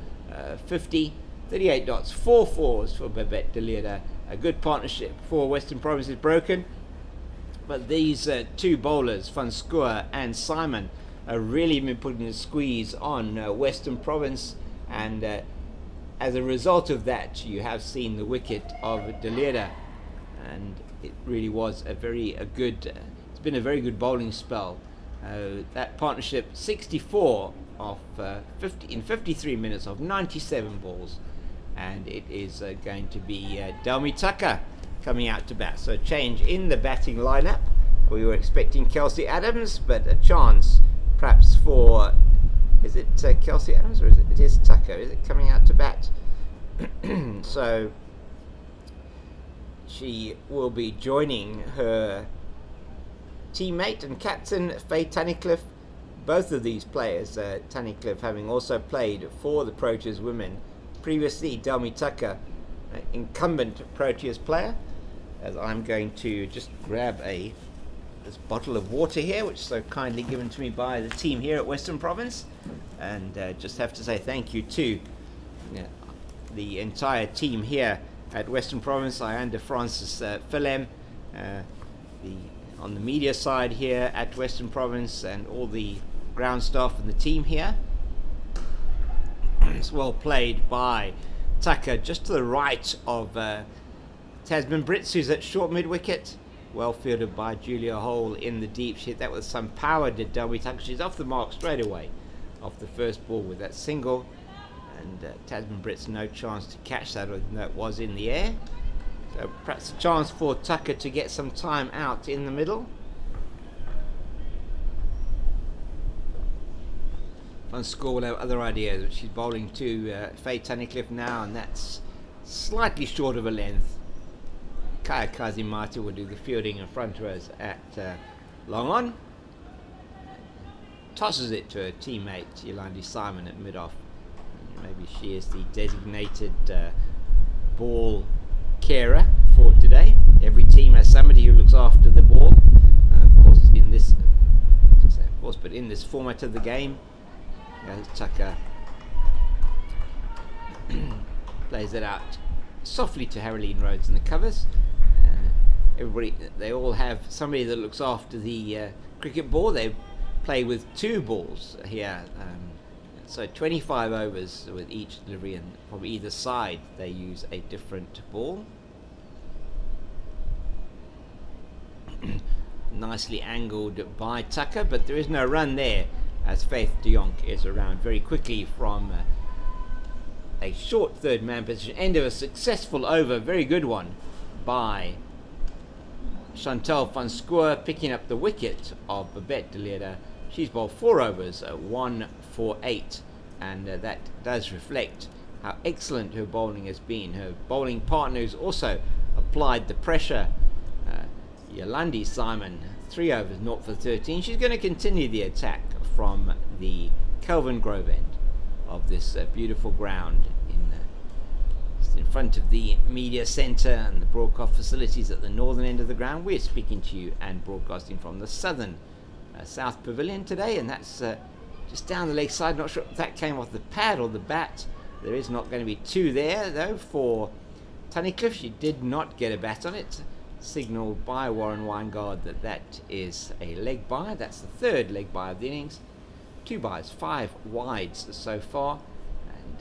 50. 38 dots, 4 fours for Babette de Leerde. A good partnership for Western Province is broken, but these two bowlers, Van Schoor and Simon, are really been putting a squeeze on Western Province, and as a result of that, you have seen the wicket of de Leerde, and it really was a good. It's been a very good bowling spell. That partnership, 64 off 53 minutes of 97 balls. And it is going to be Delmi Tucker coming out to bat. So a change in the batting lineup. We were expecting Kelsey Adams, but a chance perhaps for, is it Kelsey Adams or is it is Tucker? Is it coming out to bat? So she will be joining her teammate and captain Faye Tunnicliffe. Both of these players, Tunnicliffe having also played for the Proteas women previously. Delmi Tucker, incumbent Proteas player. As I'm going to just grab this bottle of water here, which is so kindly given to me by the team here at Western Province, and just have to say thank you to the entire team here at Western Province. I under Francis Philem, on the media side here at Western Province, and all the ground staff and the team here. It's well played by Tucker, just to the right of Tasman Brits, who's at short mid wicket. Well fielded by Julia Hole in the deep. She hit that with some power, did Delmi Tucker. She's off the mark straight away off the first ball with that single, and Tasman Brits no chance to catch that, even though it was in the air. So perhaps a chance for Tucker to get some time out in the middle. Van Schoor will have other ideas, but she's bowling to Faye Tunnicliffe now, and that's slightly short of a length. Kaya Kazimata will do the fielding in front of us at long on. Tosses it to her teammate Yolandi Simon at mid-off, Maybe she is the designated ball carer for today. Every team has somebody who looks after the ball. Of course, in this, but in this format of the game, Tucker plays it out softly to Haroline Rhodes in the covers. They all have somebody that looks after the cricket ball. They play with two balls here, so 25 overs with each delivery, and from either side they use a different ball. Nicely angled by Tucker, but there is no run there as Faith de Jonk is around very quickly from a short third man position. End of a successful over, very good one by Chantal van Schoor, picking up the wicket of Babette de Leerde. She's bowled 4 overs, 1 for 8, and that does reflect how excellent her bowling has been. Her bowling partners also applied the pressure. Yolandi Simon, 3 overs, 0 for 13. She's going to continue the attack from the Kelvin Grove end of this beautiful ground in front of the media centre and the broadcast facilities at the northern end of the ground. We're speaking to you and broadcasting from the southern South Pavilion today, and that's just down the leg side. Not sure if that came off the pad or the bat. There is not going to be 2 there though for Tunnicliffe. She did not get a bat on it. Signalled by Warren Weingard that is a leg bye. That's the 3rd leg bye of the innings. 2 byes, 5 wides so far, and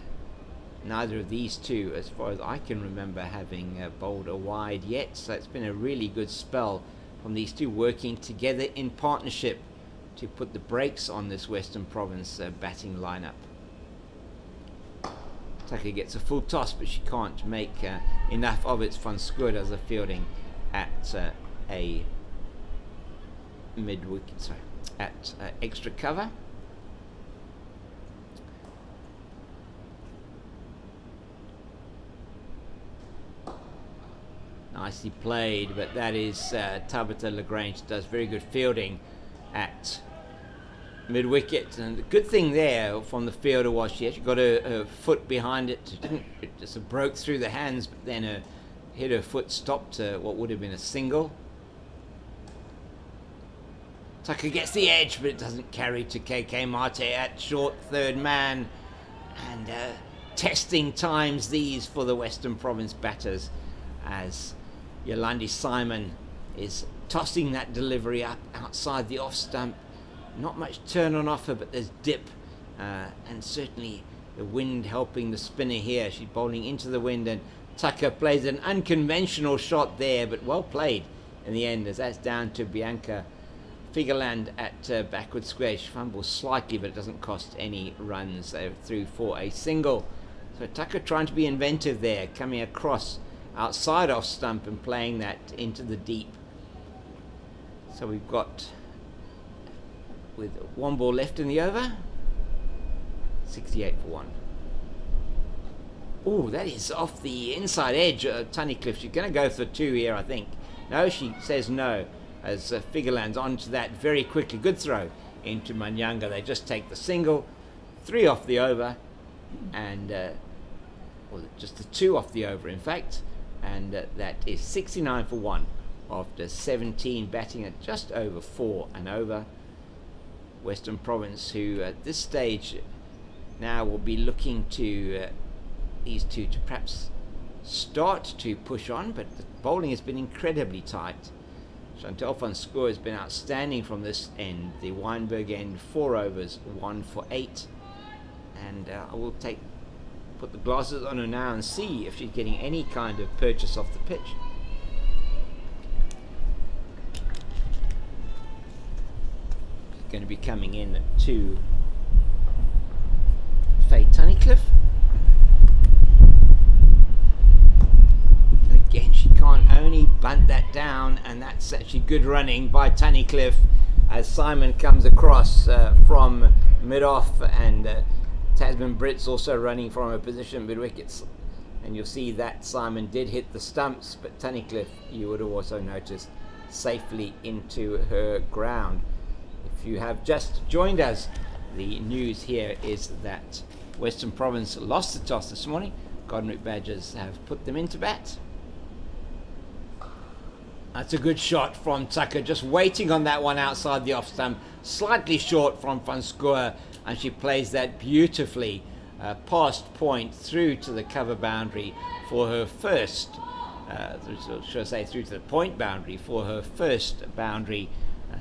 neither of these two, as far as I can remember, having bowled a wide yet. So it's been a really good spell from these two working together in partnership to put the brakes on this Western Province batting lineup. Tucker gets a full toss, but she can't make enough of it. Van Schoor does the fielding at a mid-wicket, sorry, at extra cover. Nicely played, but that is Tabitha Lagrange does very good fielding at mid-wicket, and the good thing there from the fielder was she actually got her foot behind it. It just broke through the hands, but then her foot stopped what would have been a single. Tucker gets the edge, but it doesn't carry to KK Mate at short third man, and testing times these for the Western Province batters as Yolandi Simon is tossing that delivery up outside the off stump. Not much turn on offer, but there's dip, and certainly the wind helping the spinner here. She's bowling into the wind, and Tucker plays an unconventional shot there, but well played in the end, as that's down to Bianca Figerland at backward square. She fumbles slightly, but it doesn't cost any runs. They're through for a single. So Tucker trying to be inventive there, coming across outside off stump and playing that into the deep. So we've got, with 1 ball left in the over, 68 for 1. Oh, that is off the inside edge of Tunnicliffe. She's going to go for 2 here, I think. No, she says no, as Figerland's onto that very quickly. Good throw into Manyanga. They just take the single. 3 off the over, and well, just the 2 off the over, in fact. And that is 69 for 1 after 17, batting at just over 4 and over. Western Province, who at this stage now will be looking to these two to perhaps start to push on, but the bowling has been incredibly tight. Chantal van Schoor has been outstanding from this end. The Weinberg end, 4 overs, 1 for 8. And I will put the glasses on her now and see if she's getting any kind of purchase off the pitch. She's going to be coming in to Faye Tunnicliffe. And again, she can't only bunt that down, and that's actually good running by Tunnicliffe as Simon comes across from mid-off, and Tasman Brits also running from a position mid-wickets. And you'll see that Simon did hit the stumps, but Tunnicliffe, you would have also noticed, safely into her ground. If you have just joined us, the news here is that Western Province lost the toss this morning. Goddenrich Badgers have put them into bat. That's a good shot from Tucker, just waiting on that one outside the off stump, slightly short from Van Schoor, and she plays that beautifully past point through to the cover boundary for her first, should I say through to the point boundary for her first boundary.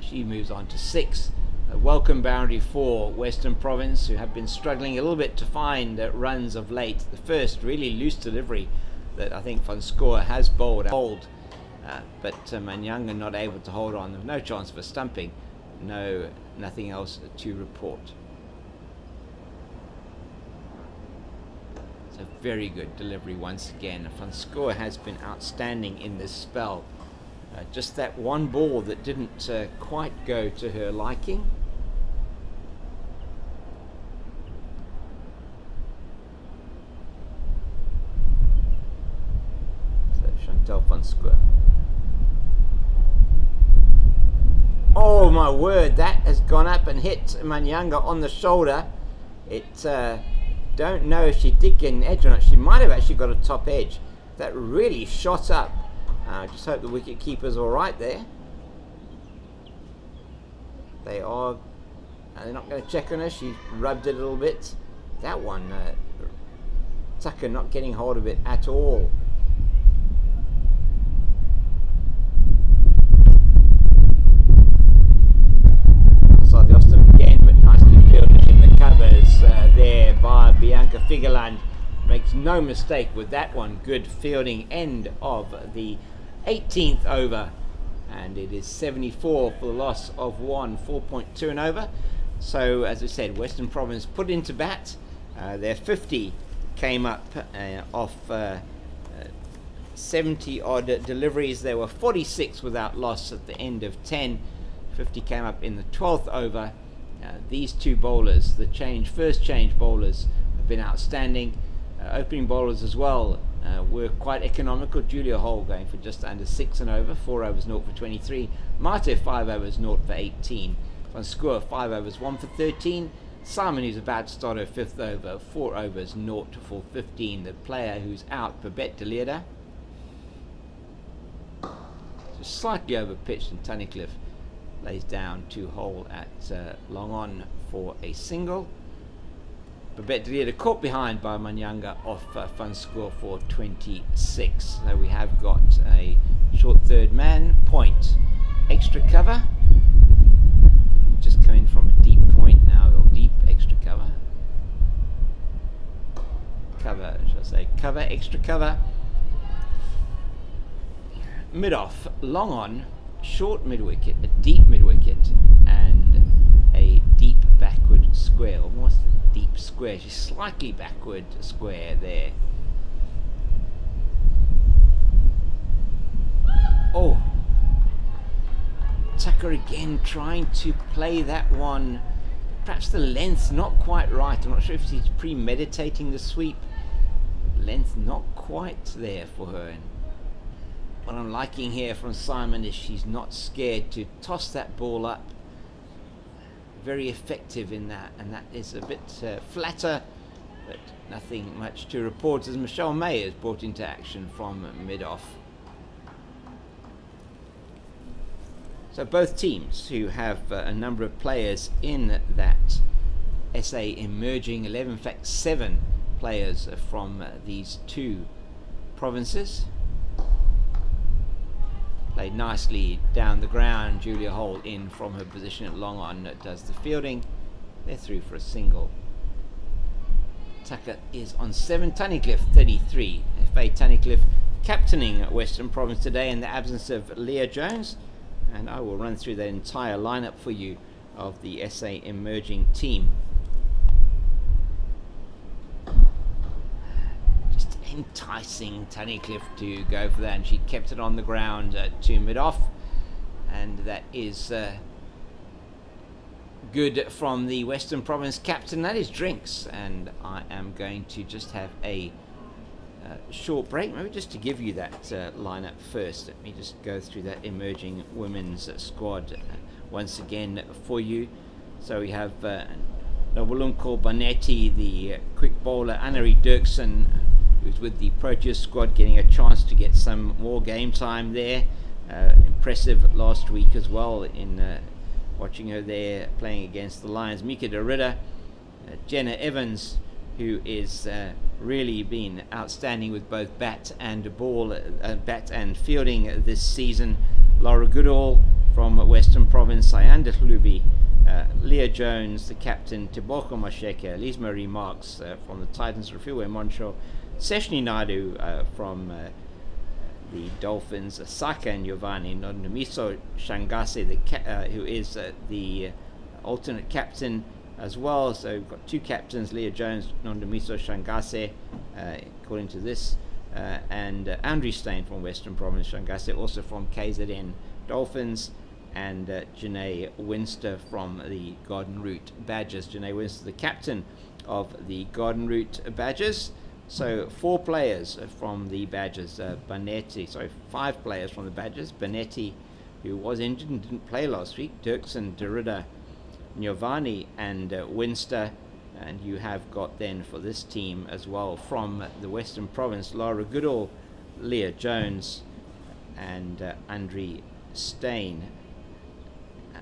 She moves on to 6. A welcome boundary for Western Province, who have been struggling a little bit to find runs of late. The first really loose delivery that I think Van Schoor has bowled, but Manyanga not able to hold on. There was no chance for stumping. Nothing else to report. It's a very good delivery once again. Van Schoor has been outstanding in this spell. Just that one ball that didn't quite go to her liking. So Chantal Van Schoor. Oh my word, that has gone up and hit Manyanga on the shoulder. Don't know if she did get an edge on it. She might have actually got a top edge. That really shot up. Just hope the wicket keeper's all right there. They are. They're not going to check on her. She rubbed it a little bit. That one, Tucker not getting hold of it at all. So the Austin again, but nicely fielded in the covers there by Bianca Figeland. Makes no mistake with that one. Good fielding, end of the 18th over, and it is 74 for the loss of 1, 4.2 and over. So as I said, Western Province put into bat. Their 50 came up off 70 odd deliveries. There were 46 without loss at the end of 10. 50 came up in the 12th over. These two bowlers, the first change bowlers, have been outstanding. Opening bowlers as well were quite economical. Julia Hole going for just under 6 and over, 4 overs 0 for 23. Mate 5 overs 0 for 18. Van Schoor 5 overs 1 for 13. Simon, who's about to start her 5th over, 4 overs 0 for 15. The player who's out, Babette de Leerde, just slightly over pitched, and Tunnicliffe lays down to Hole at long on for a single. Babette de Leerde caught behind by Manyanga off Van Schoor for 26. So we have got a short third man, point, extra cover. Just coming from a deep point now, or deep extra cover. Cover, should I say, cover, extra cover. Mid off, long on, short mid wicket, a deep mid wicket, and a deep backward square, almost a deep square. She's slightly backward square there. Oh, Tucker again trying to play that one. Perhaps the length's not quite right. I'm not sure if she's premeditating the sweep. Length not quite there for her. And what I'm liking here from Simon is she's not scared to toss that ball up. Very effective in that, and that is a bit flatter, but nothing much to report as Michelle May is brought into action from mid-off. So both teams who have a number of players in that SA emerging 11, in fact 7 players from these two provinces. Played nicely down the ground. Julia Hole in from her position at long on does the fielding. They're through for a single. Tucker is on 7. Tunnicliffe 33. Faye Tunnicliffe captaining Western Province today in the absence of Leah Jones. And I will run through that entire lineup for you of the SA emerging team. Just enticing Tunnicliffe to go for that, and she kept it on the ground to mid-off, and that is good from the Western Province captain. That is Drinks, and I am going to just have a short break, maybe just to give you that lineup first. Let me just go through that emerging women's squad once again for you. So we have Nobulunko Bonetti, the quick bowler, Annery Dirksen, who's with the Proteas squad, getting a chance to get some more game time there. Impressive last week as well in watching her there playing against the Lions. Mika Derrida, Jenna Evans, who is really been outstanding with both bat and bat and fielding this season. Laura Goodall from Western Province, Sayanda Hlubi, Leah Jones, the captain, Tiboko Masheke, Lise Marie Marks from the Titans, Rafiwe Moncho, Seshni Naidu from the Dolphins, Saka and Giovanni, Nondumiso Shangase, who is the alternate captain as well. So we've got two captains, Leah Jones, Nondumiso Shangase, according to this, and Andrew Stein from Western Province, Shangase also from KZN Dolphins, and Janae Winster from the Garden Route Badgers. Janae Winster, the captain of the Garden Route Badgers. So 4 players from the Badgers. Five players from the Badgers. Bonetti, who was injured and didn't play last week. Dirksen, Derrida, Giovanni, and Winster. And you have got then for this team as well from the Western Province, Laura Goodall, Leah Jones, and Andre Stein.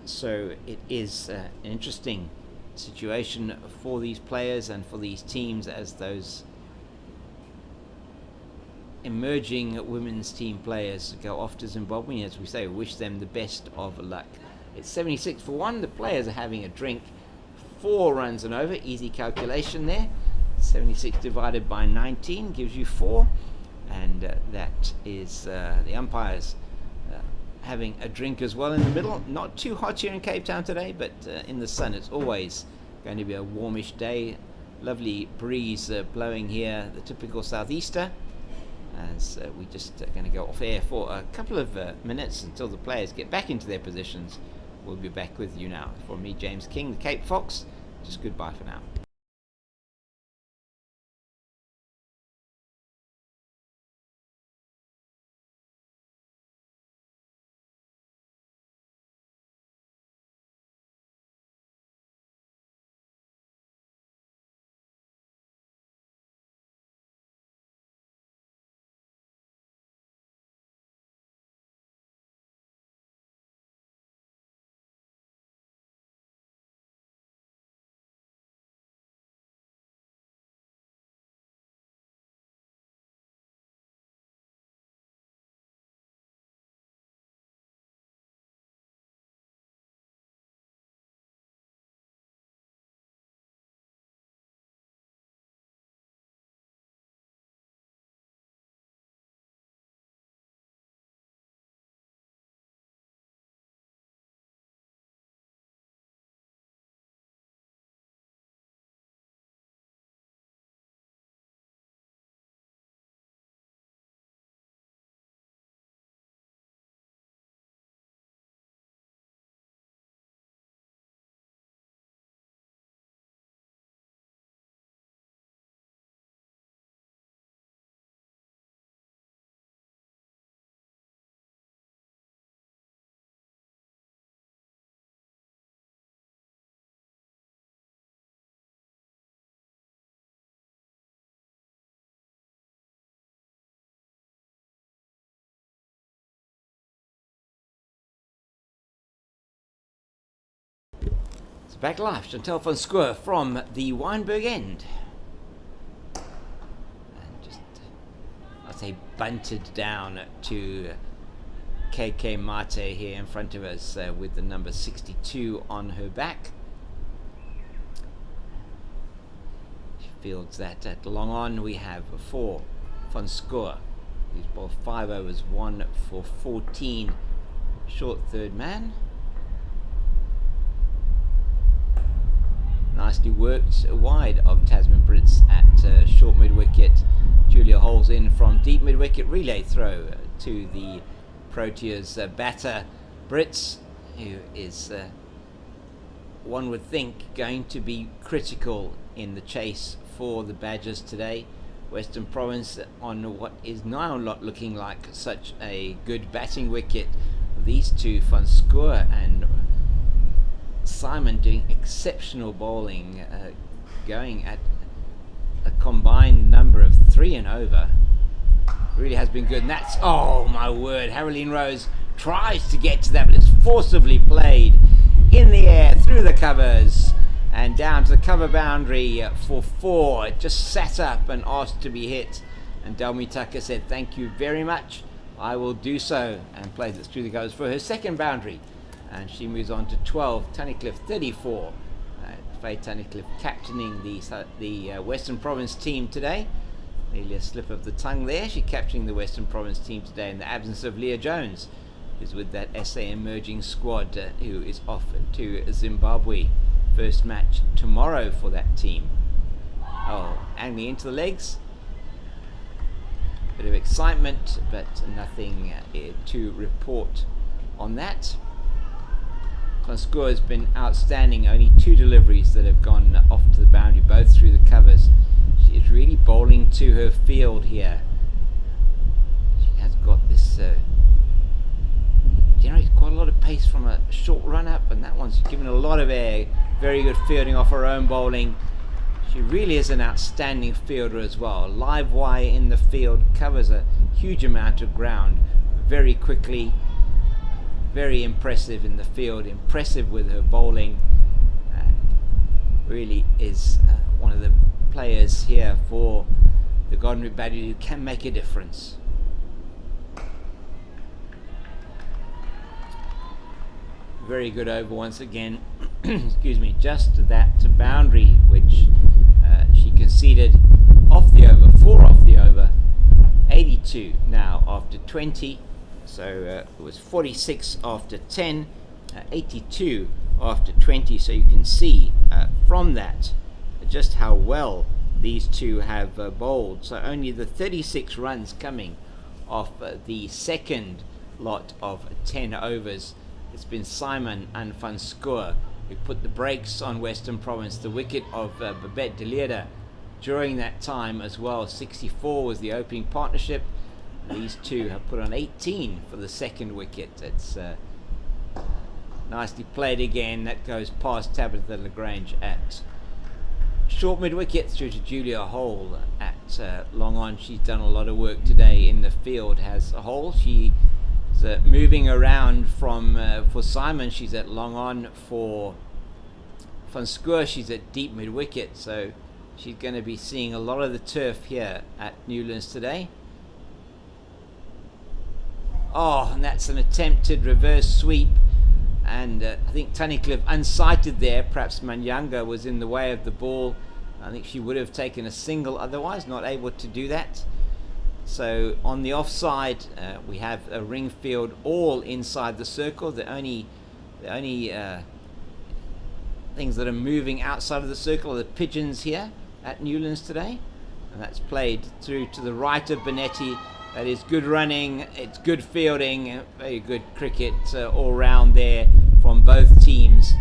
So it is an interesting situation for these players and for these teams, as those emerging women's team players go off to Zimbabwe. As we say, wish them the best of luck. It's 76 for 1. The players are having a drink. 4 runs and over. Easy calculation there. 76 divided by 19 gives you 4. And that is the umpires having a drink as well in the middle. Not too hot here in Cape Town today, but in the sun it's always going to be a warmish day. Lovely breeze blowing here, the typical southeaster, as we just going to go off air for a couple of minutes until the players get back into their positions. We'll be back with you now. For me, James King, the Cape Fox, just goodbye for now. Back live, Chantal van Schoor from the Wynberg end. And just, I'd say, bunted down to KK Mate here in front of us with the number 62 on her back. She fields that at long on. We have 4 van Schoor. He's bowled 5 overs, 1 for 14. Short third man. Nicely worked wide of Tasman Brits at short mid-wicket. Julia Holes in from deep mid-wicket, relay throw to the Proteas batter Brits, who is, one would think, going to be critical in the chase for the Badgers today. Western Province on what is now not looking like such a good batting wicket. These two, van Schoor and Simon doing exceptional bowling, going at a combined number of 3 and over. Really has been good. And that's, oh my word, Haroline Rose tries to get to that, but it's forcibly played in the air through the covers and down to the cover boundary for 4. It just sat up and asked to be hit, and Delmi Tucker said thank you very much, I will do so, and plays it through the covers for her second boundary, and she moves on to 12. Tunnicliffe 34. Faye Tunnicliffe captaining the Western Province team today. Nearly a slip of the tongue there. She's capturing the Western Province team today in the absence of Leah Jones, who's with that SA emerging squad, who is off to Zimbabwe. First match tomorrow for that team. Oh, angling into the legs. Bit of excitement, but nothing to report on that. Francois has been outstanding. Only 2 deliveries that have gone off to the boundary, both through the covers. She is really bowling to her field here. She has got this generates quite a lot of pace from a short run up, and that one's given a lot of air. Very good fielding off her own bowling. She really is an outstanding fielder as well. Live wire in the field, covers a huge amount of ground very quickly. Very impressive in the field, impressive with her bowling, and really is one of the players here for the Garden Route Badgers who can make a difference. Very good over once again. Excuse me, just that boundary which she conceded off the over, 4 off the over, 82 now after 20. So it was 46 after 10, 82 after 20. So you can see from that just how well these two have bowled. So only the 36 runs coming off the second lot of 10 overs. It's been Simon and Van Schoor who put the brakes on Western Province. The wicket of Babette de Leerde during that time as well. 64 was the opening partnership. These two have put on 18 for the second wicket. It's nicely played again. That goes past Tabitha Lagrange at short mid-wicket through to Julia Hole at long on. She's done a lot of work today in the field, has Hole. She's moving around from for Simon. She's at long on. For Van Schoor, she's at deep mid-wicket. So she's going to be seeing a lot of the turf here at Newlands today. Oh, and that's an attempted reverse sweep, and I think Tunnicliffe unsighted there. Perhaps Manyanga was in the way of the ball. I think she would have taken a single otherwise, not able to do that. So on the offside, we have a ring field all inside the circle. The only things that are moving outside of the circle are the pigeons here at Newlands today, and that's played through to the right of Benetti. That is good running, it's good fielding, very good cricket all round there from both teams.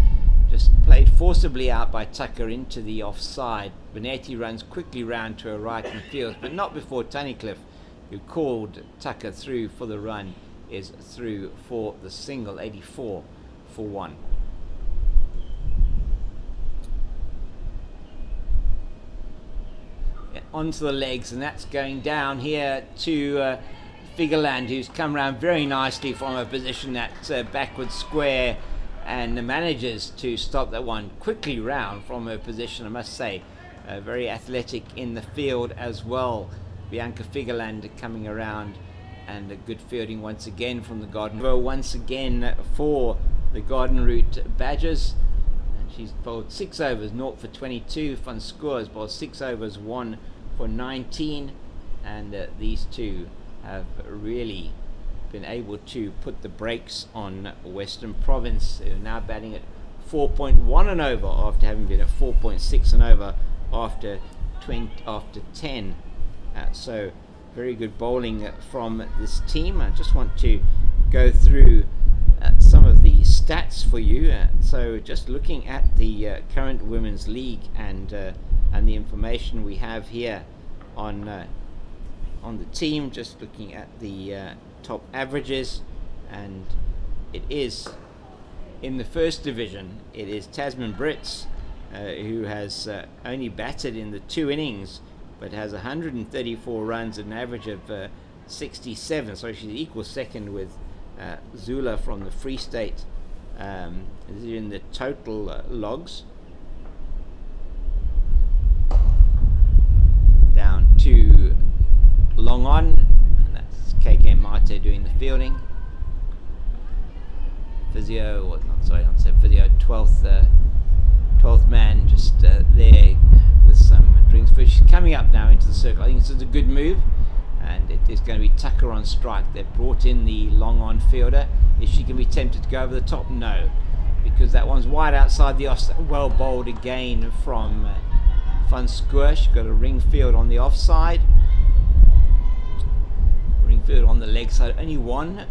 Just played forcibly out by Tucker into the offside. Benetti runs quickly round to her right and fields, but not before Tunnicliffe, who called Tucker through for the run, is through for the single. 84 for 1. Onto the legs, and that's going down here to Figureland, who's come around very nicely from a position at backward square and manages to stop that one quickly round from her position. I must say, very athletic in the field as well. Bianca Figureland coming around, and a good fielding once again from the Garden. Once again for the Garden Route Badgers. She's bowled 6 overs, 0 for 22. Van Schoor has bowled 6 overs, 1 for 19, and these two have really been able to put the brakes on Western Province, who are now batting at 4.1 and over after having been at 4.6 and over after 10. So very good bowling from this team. I just want to go through some of the stats for you. So just looking at the current Women's League and the information we have here on the team, just looking at the top averages, and it is in the first division, it is Tasman Brits, who has only batted in the 2 innings, but has 134 runs at an average of 67. So she's equal second with Zula from the Free State. In the total logs. Down to long on, and that's KK Mate doing the fielding. Physio, or not, sorry, not say physio, 12th man just there with some drinks. But she's coming up now into the circle. I think this is a good move, and it is going to be Tucker on strike. They've brought in the long on fielder. Is she going to be tempted to go over the top? No, because that one's wide outside the off. Well bowled again from Van Squir. She's got a ring field on the offside. Ring field on the leg side. Only one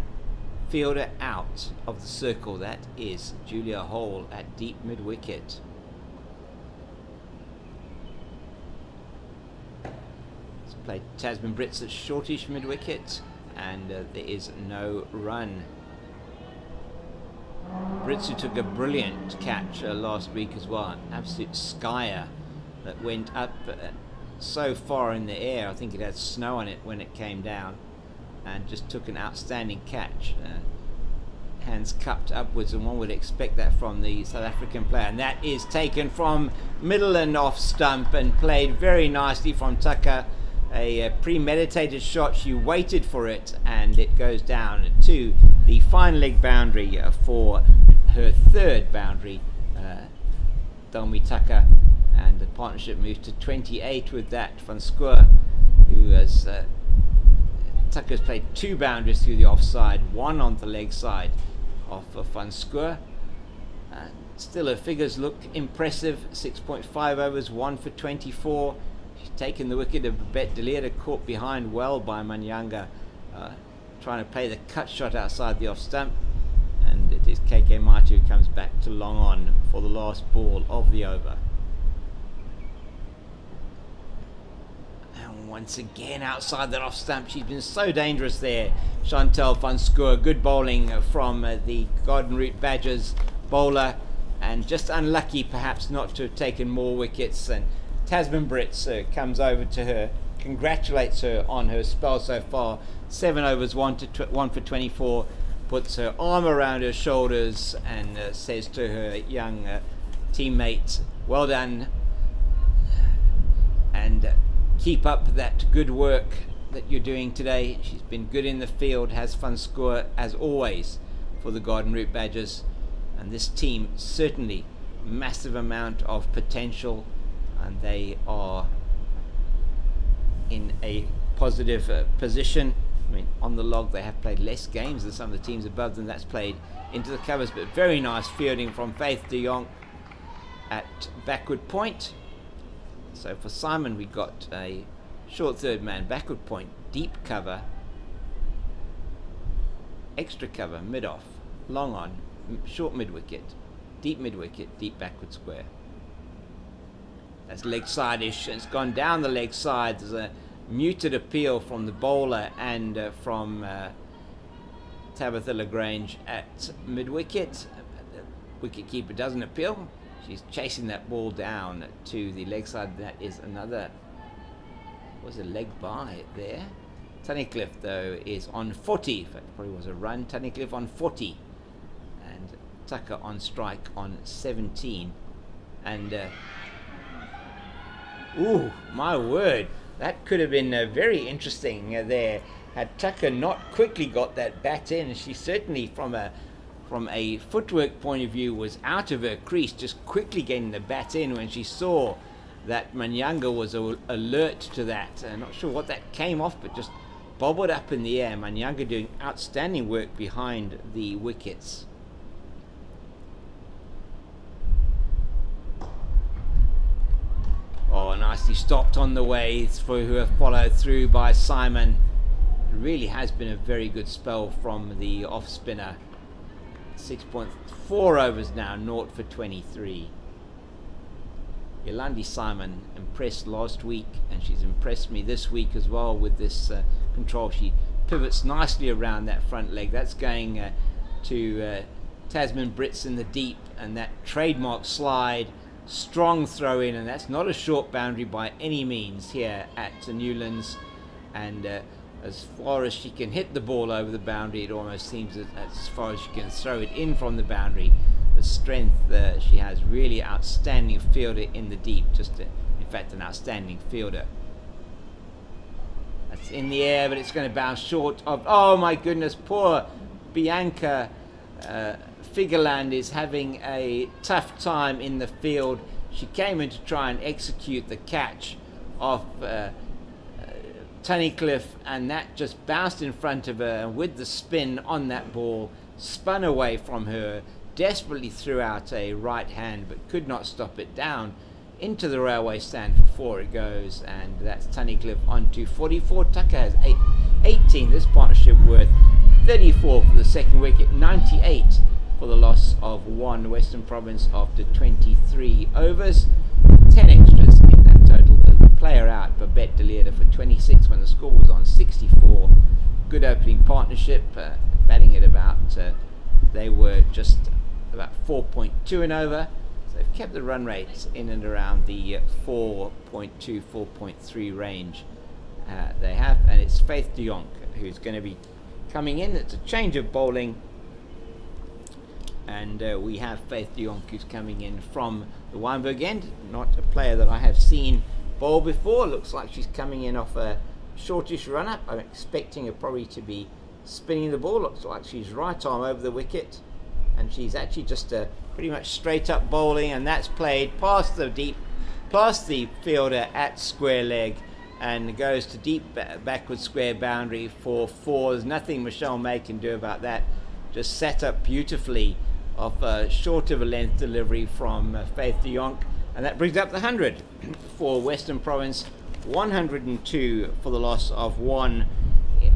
fielder out of the circle. That is Julia Hole at deep mid wicket. Let's play Tasman Brits at shortish mid wicket, and there is no run. Brits, who took a brilliant catch last week as well, an absolute skyer that went up so far in the air. I think it had snow on it when it came down, and just took an outstanding catch. Hands cupped upwards, and one would expect that from the South African player. And that is taken from middle and off stump and played very nicely from Tucker. A premeditated shot. She waited for it, and it goes down to the fine leg boundary for her third boundary. Dalmi Tucker, and the partnership moves to 28 with that. Van Squir, who has Tucker's played 2 boundaries through the offside, 1 on the leg side of Van Squir. Still, her figures look impressive. 6.5 overs, 1 for 24. She's taken the wicket of Babette Delira, caught behind well by Manyanga, trying to play the cut shot outside the off stump. And it is KK Mate who comes back to long on for the last ball of the over. And once again outside that off stump, she's been so dangerous there. Chantal Van Squir, good bowling from the Garden Route Badgers bowler, and just unlucky perhaps not to have taken more wickets. And Tasman Brits comes over to her, congratulates her on her spell so far. 7 overs, 1 for 24. Puts her arm around her shoulders and says to her young teammate, well done, and keep up that good work that you're doing today. She's been good in the field, has Van Squir as always for the Garden Route Badgers, and this team certainly massive amount of potential, and they are in a positive position. I mean, on the log they have played less games than some of the teams above them. That's played into the covers, but very nice fielding from Faith de Jong at backward point. So for Simon, we got a short third man, backward point, deep cover, extra cover, mid off, long on, short mid wicket, deep backward square. That's leg side-ish, and it's gone down the leg side. There's a muted appeal from the bowler and from Tabitha Lagrange at mid-wicket. The wicket-keeper doesn't appeal. She's chasing that ball down to the leg side. That is another, was a leg by there. Tunnicliffe, though, is on 40. In fact, probably was a run. Tunnicliffe on 40. And Tucker on strike on 17. And, ooh, my word. That could have been very interesting there had Tucker not quickly got that bat in. She certainly, from a footwork point of view, was out of her crease, just quickly getting the bat in when she saw that Manyanga was alert to that. Not sure what that came off, but just bobbled up in the air. Manyanga doing outstanding work behind the wickets. Oh, nicely stopped on the way for who have followed through by Simon. It really has been a very good spell from the off spinner. 6.4 overs now, 0 for 23. Yolandi Simon impressed last week, and she's impressed me this week as well with this control. She pivots nicely around that front leg. That's going to Tasman Brits in the deep, and that trademark slide, strong throw in, and that's not a short boundary by any means here at Newlands. And as far as she can hit the ball over the boundary, it almost seems that as far as she can throw it in from the boundary, the strength she has. Really outstanding fielder in the deep, in fact an outstanding fielder. That's in the air, but it's going to bounce short of, oh my goodness, poor Bianca Figureland is having a tough time in the field. She came in to try and execute the catch of Tunnicliffe, and that just bounced in front of her, and with the spin on that ball, spun away from her, desperately threw out a right hand, but could not stop it. Down into the railway stand for 4 it goes, and that's Tunnicliffe on to 44. Tucker has 18. This partnership worth 34 for the second wicket, 98 for the loss of 1. Western Province after 23 overs, 10 extras in that total. The player out, Babette de Leerde, for 26 when the score was on 64. Good opening partnership, batting at about, they were just about 4.2 and over. So they've kept the run rates in and around the 4.2, 4.3 range. They have, and it's Faith de Jonk who's going to be coming in. It's a change of bowling, and we have Faith de Jonk who's coming in from the Wynberg end. Not a player that I have seen bowl before. Looks like she's coming in off a shortish run up. I'm expecting her probably to be spinning the ball. Looks like she's right arm over the wicket, and she's actually just pretty much straight up bowling, and that's played past the fielder at square leg, and goes to deep backward square boundary for 4. There's nothing Michelle May can do about that. Just set up beautifully off a short of a length delivery from Faith de Jonk, and that brings up the 100 for Western Province. 102 for the loss of 1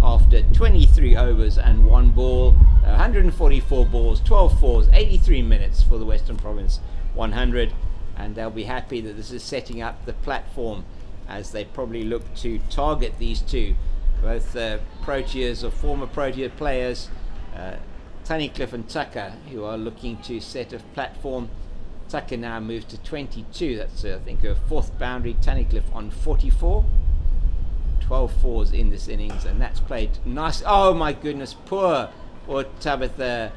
after 23 overs and 1 ball. 144 balls, 12 fours, 83 minutes for the Western Province 100, and they'll be happy that this is setting up the platform as they probably look to target these two, both Proteas or former Protea players, Tunnicliffe and Tucker, who are looking to set a platform. Tucker now moves to 22. That's I think her 4th boundary. Tunnicliffe on 44. 12 fours in this innings, and that's played nice. Oh my goodness, poor Tabitha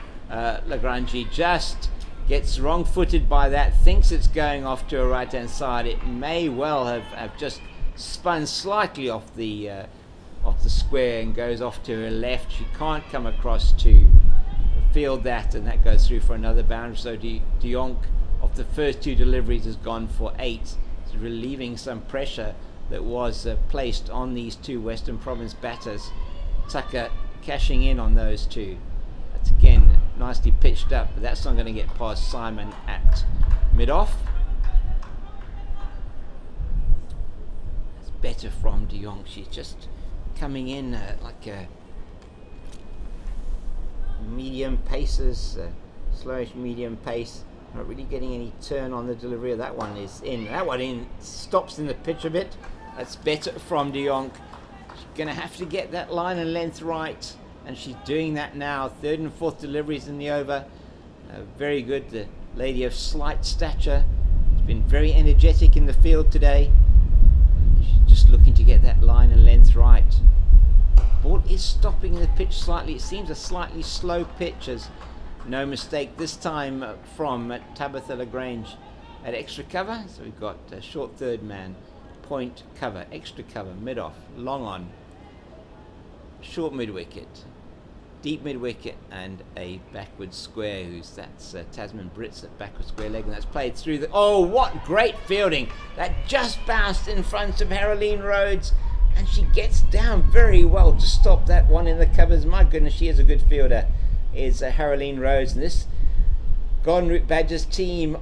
Lagrange just gets wrong-footed by that, thinks it's going off to her right-hand side. It may well have just spun slightly off the square and goes off to her left. She can't come across to field that, and that goes through for another boundary. So de Jonk, of the first 2 deliveries, has gone for 8. It's relieving some pressure that was placed on these 2 Western Province batters. Tucker cashing in on those 2. That's again nicely pitched up, but that's not going to get past Simon at mid-off. That's better from de Jonk. She's just coming in like a medium paces, slowish medium pace. Not really getting any turn on the delivery. That one is in. That one in, stops in the pitch a bit. That's better from de Jonk. She's going to have to get that line and length right, and she's doing that now. 3rd and 4th deliveries in the over. Very good. The lady of slight stature. She's been very energetic in the field today. She's just looking to get that line and length right. Ball is stopping in the pitch slightly. It seems a slightly slow pitch, as no mistake this time from Tabitha Lagrange at extra cover. So we've got a short 3rd man, point cover, extra cover, mid-off, long on, short mid-wicket, deep mid-wicket, and a backward square. That's Tasman Brits at backward square leg, and that's played through the... Oh, what great fielding! That just bounced in front of Haroline Rhodes, and she gets down very well to stop that one in the covers. My goodness, she is a good fielder, is Haroline Rhodes. And this Golden Route Badgers team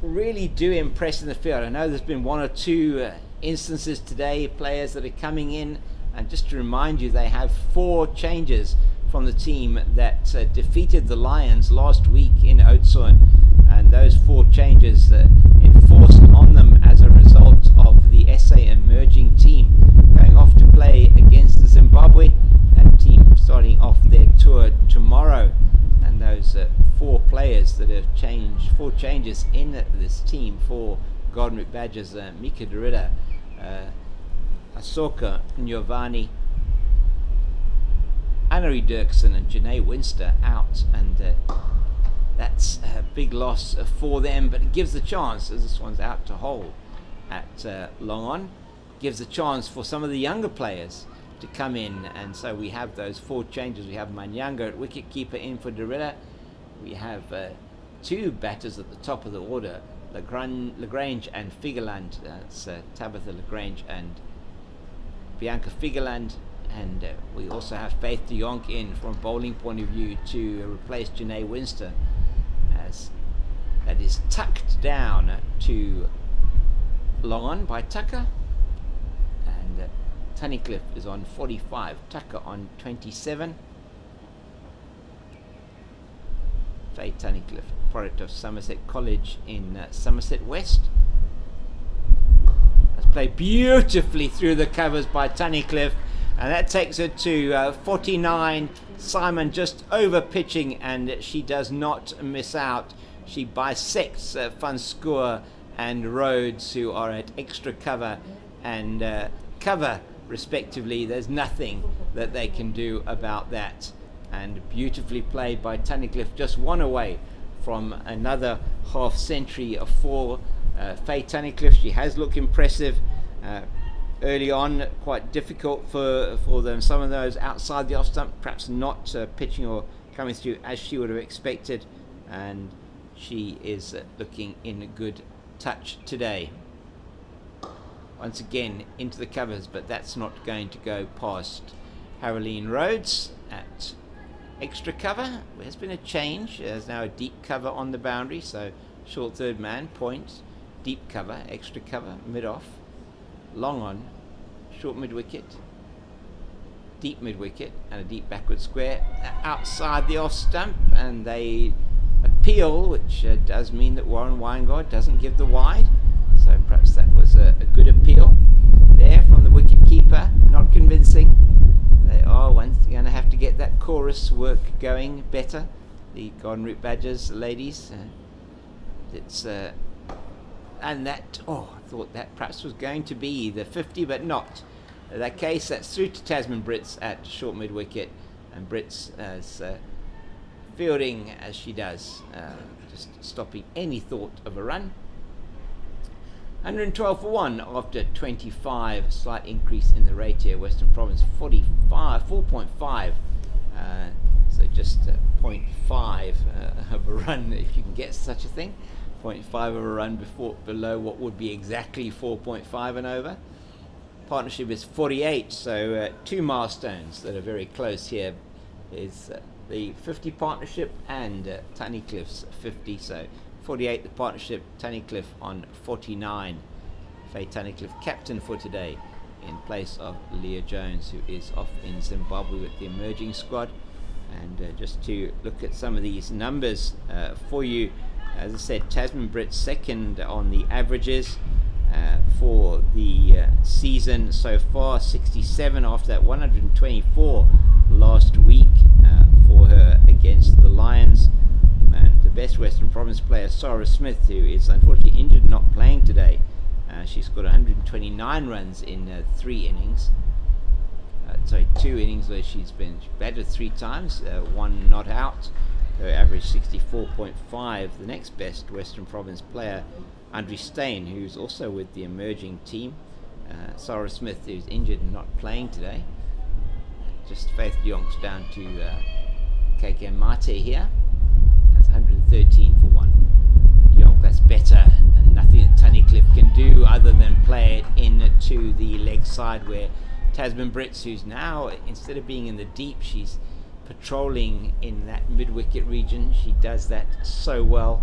really do impress in the field. I know there's been 1 or 2 instances today, players that are coming in, and just to remind you, they have 4 changes from the team that defeated the Lions last week in Oudtshoorn, and those 4 changes enforced on them as a result of the SA emerging team going off to play against the Zimbabwe. That team starting off their tour tomorrow, and those changes in this team for Golden Root Badgers. Mika Derrida, Asoka Nyovani, Annery Dirksen and Janae Winster out, and that's a big loss for them, but it gives the chance, as this one's out to hole at long on, gives a chance for some of the younger players to come in. And so we have those 4 changes. We have Manyanga at wicket keeper in for Derrida. We have 2 batters at the top of the order, Lagrange and Figeland. That's Tabitha Lagrange and Bianca Figeland. And we also have Faith de Jonk in from a bowling point of view to replace Janae Winster, as that is tucked down to long on by Tucker. And Tunnicliffe is on 45, Tucker on 27. Faye Tunnicliffe, product of Somerset College in Somerset West. That's played beautifully through the covers by Tunnicliffe, and that takes her to 49. Simon just over pitching, and she does not miss out. She bisects Van Schoor and Rhodes, who are at extra cover and cover respectively. There's nothing that they can do about that. And beautifully played by Tunnicliffe, just one away from another half century for Faye Tunnicliffe. She has looked impressive early on, quite difficult for them. Some of those outside the off stump, perhaps not pitching or coming through as she would have expected, and she is looking in a good touch today. Once again into the covers, but that's not going to go past Haroline Rhodes at extra cover. There's been a change. There's now a deep cover on the boundary, so short third man, point, deep cover, extra cover, mid off, long on, short mid wicket, deep mid wicket, and a deep backward square outside the off stump, and they appeal, which does mean that Warren Weingard doesn't give the wide, so perhaps that was a good appeal there from the wicket keeper. Not convincing. They are going to have to get that chorus work going better, the Golden Root Badgers ladies. And that, I thought that perhaps was going to be the 50, but not. In that case, that's through to Tasman Brits at short mid wicket, and Brits as fielding as she does, just stopping any thought of a run. 112 for 1 after 25, slight increase in the rate here. Western Province 4.5, so just 0.5 of a run, if you can get such a thing. 0.5 of a run below what would be exactly 4.5 and over. Partnership is 48, so 2 milestones that are very close here is the 50 partnership and Tunnicliffe's 50, so 48 the partnership, Tunnicliffe on 49. Faye Tunnicliffe captain for today in place of Leah Jones, who is off in Zimbabwe with the emerging squad. And just to look at some of these numbers for you, as I said, Tasman Brits second on the averages for the season so far, 67 after that 124 last week for her against the Lions. And the best Western Province player, Sarah Smith, who is unfortunately injured and not playing today. She's got 129 runs in 3 innings. 2 innings where she's been batted 3 times, 1 not out. Her average 64.5. The next best Western Province player, Andre Steyn, who's also with the emerging team. Sarah Smith, who's injured and not playing today. Just Faith Yonk's down to KK Mate here. That's 113 for 1. Yonk, that's better, and nothing that Tunnicliffe can do other than play it into the leg side, where Tasman Brits, who's now, instead of being in the deep, she's patrolling in that mid-wicket region. She does that so well.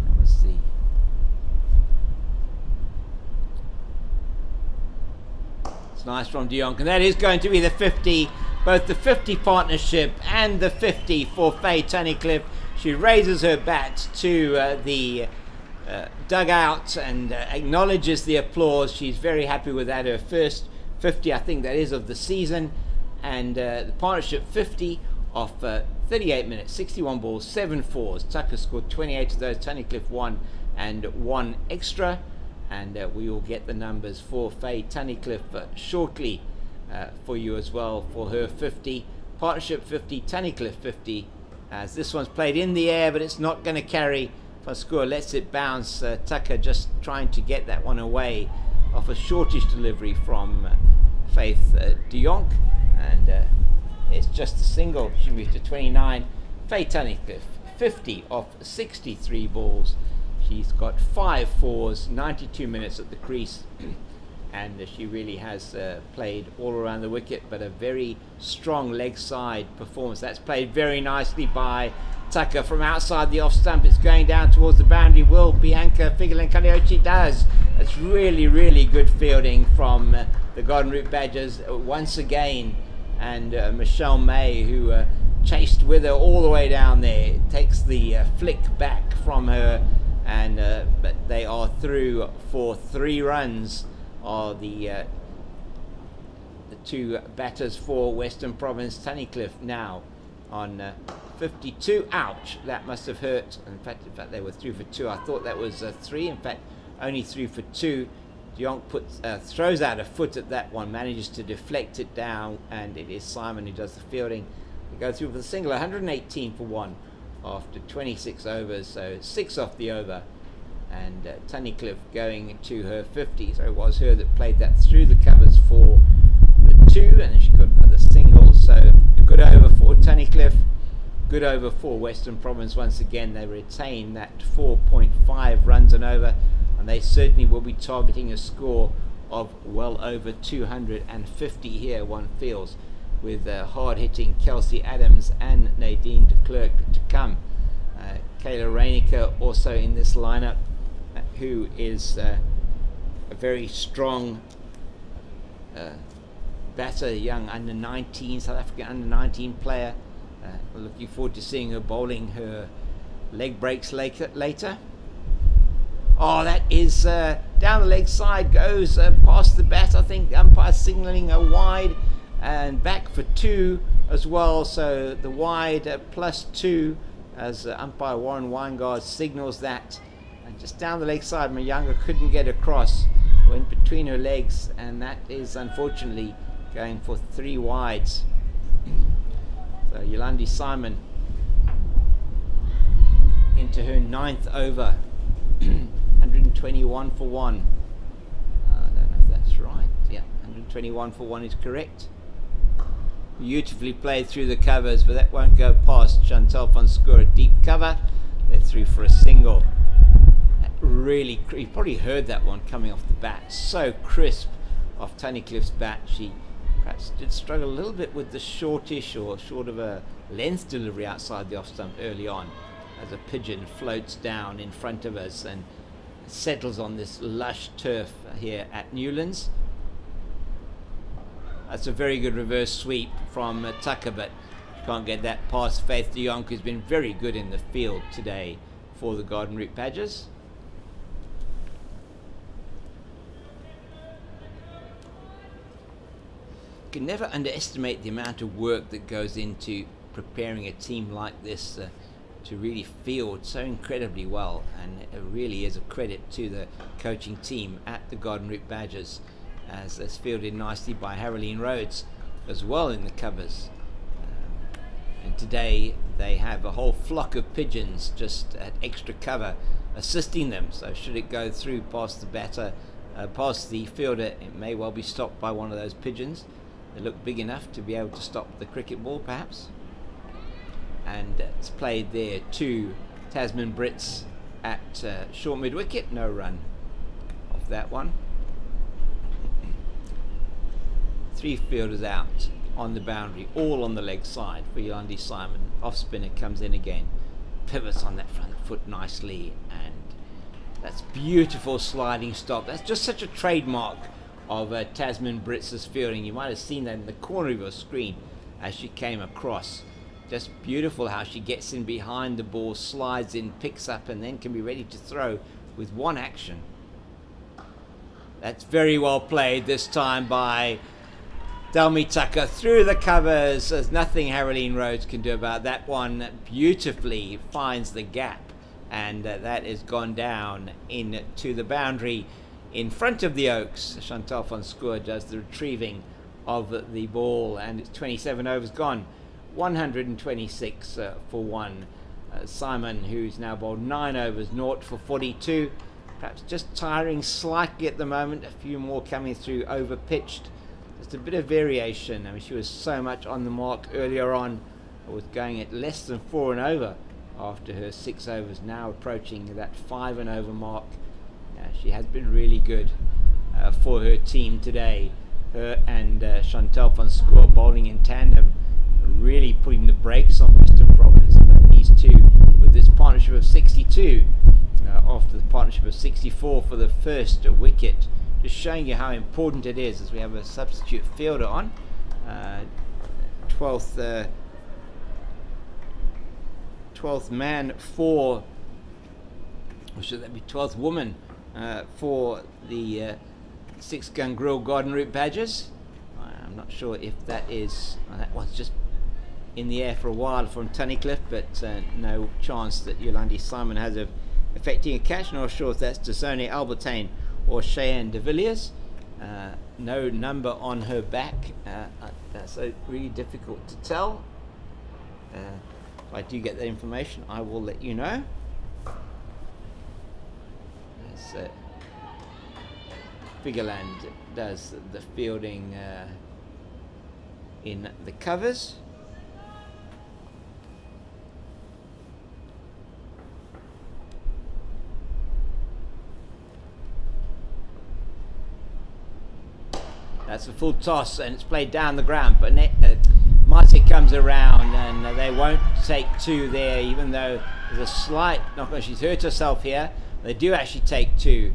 That was the it's nice from De Jonk, and that is going to be the 50, both the 50 partnership and the 50 for Faye Tunnicliffe. She raises her bat to the dugout and acknowledges the applause. She's very happy with that. Her first 50, I think that is, of the season. And the partnership 50 off 38 minutes, 61 balls, 7 fours. Tucker scored 28 of those. Tunnicliffe 1 and 1 extra. And we will get the numbers for Faye Tunnicliffe shortly for you as well, for her 50. Partnership 50, Tunnicliffe 50. As this one's played in the air, but it's not going to carry. Pascour lets it bounce. Tucker just trying to get that one away off a shortish delivery from Faith de Jonk. And it's just a single. She moved to 29. Faye Tunnicliffe, 50 off 63 balls. She's got 5 fours, 92 minutes at the crease. And she really has played all around the wicket, but a very strong leg side performance. That's played very nicely by Tucker from outside the off stump. It's going down towards the boundary. Will Bianca Figueroa does. That's really, really good fielding from the Garden Route Badgers once again. And Michelle May, who chased with her all the way down there, takes the flick back from her. And but they are through for 3 runs. Are the 2 batters for Western Province. Tunnicliffe now on 52. Ouch, that must have hurt. In fact, they were through for 2. I thought that was 3. In fact, only through for 2. de Jonk throws out a foot at that one, manages to deflect it down, and it is Simon who does the fielding. They go through for the single, 118 for 1 after 26 overs, so 6 off the over. And Tunnicliffe going to her 50. So it was her that played that through the covers for the 2, and she got another single. So a good over for Tunnicliffe, good over for Western Province. Once again, they retain that 4.5 runs and over, and they certainly will be targeting a score of well over 250 here, one feels, with hard-hitting Kelsey Adams and Nadine de Klerk to come. Kayla Reinecker also in this lineup, who is a very strong batter, young under 19, South African under 19 player. Looking forward to seeing her bowling her leg breaks later. Oh, that is down the leg side, goes past the bat. I think the umpire signalling a wide, and back for 2 as well. So the wide +2 as umpire Warren Weingard signals that. And just down the leg side, Mayanga couldn't get across, went between her legs, and that is unfortunately going for 3 wides. So Yolandi Simon into her 9th over, 121 for 1. I don't know if that's right. Yeah, 121 for 1 is correct. Beautifully played through the covers, but that won't go past Chantal van Schoor. Deep cover. They're through for a single. Really, you probably heard that one coming off the bat. So crisp off Tunnicliffe's bat. She perhaps did struggle a little bit with the shortish or short of a length delivery outside the off stump early on, as a pigeon floats down in front of us and settles on this lush turf here at Newlands. That's a very good reverse sweep from Tucker, but you can't get that past Faith de Jonk, who's been very good in the field today for the Garden Route Badgers. You can never underestimate the amount of work that goes into preparing a team like this to really field so incredibly well, and it really is a credit to the coaching team at the Garden Route Badgers, as that's fielded nicely by Haroline Rhodes as well in the covers. And today they have a whole flock of pigeons just at extra cover assisting them, so should it go through past the batter, past the fielder, it may well be stopped by one of those pigeons. They look big enough to be able to stop the cricket ball perhaps. And it's played there to Tasman Brits at short mid wicket. No run off that one. 3 fielders out on the boundary, all on the leg side for Yolandi Simon. Off spinner comes in again, pivots on that front foot nicely, and that's beautiful sliding stop. That's just such a trademark of Tasman Brits' fielding. You might have seen that in the corner of your screen as she came across. Just beautiful how she gets in behind the ball, slides in, picks up, and then can be ready to throw with one action. That's very well played this time by Delmi Tucker through the covers. There's nothing Haroline Rhodes can do about that one. Beautifully finds the gap, and that has gone down into the boundary in front of the Oaks. Chantal van Schoor does the retrieving of the ball, and it's 27 overs gone. 126 for one. Simon, who's now bowled 9 overs, 0 for 42. Perhaps just tiring slightly at the moment. A few more coming through over pitched. Just a bit of variation. I mean, she was so much on the mark earlier on. Was going at less than 4 and over after her 6 overs. Now approaching that 5 and over mark. She has been really good for her team today. Her and Chantal van Schoor bowling in tandem, really putting the brakes on Western Province. These two, with this partnership of 62, after the partnership of 64 for the first wicket, just showing you how important it is as we have a substitute fielder on. 12th man for, or should that be 12th woman for the 6-gun grill Garden Route Badgers. I'm not sure if that is, that was just in the air for a while from Tunnicliffe, but no chance that Yolandi Simon has of effecting a catch. Not sure if that's Dasone Albertine or Cheyenne de Villiers. No number on her back, so really difficult to tell. If I do get that information, I will let you know. Figureland does the fielding in the covers. That's a full toss, and it's played down the ground, but Marty comes around, and they won't take 2 there, even though there's a slight knock. She's hurt herself here. They do actually take 2.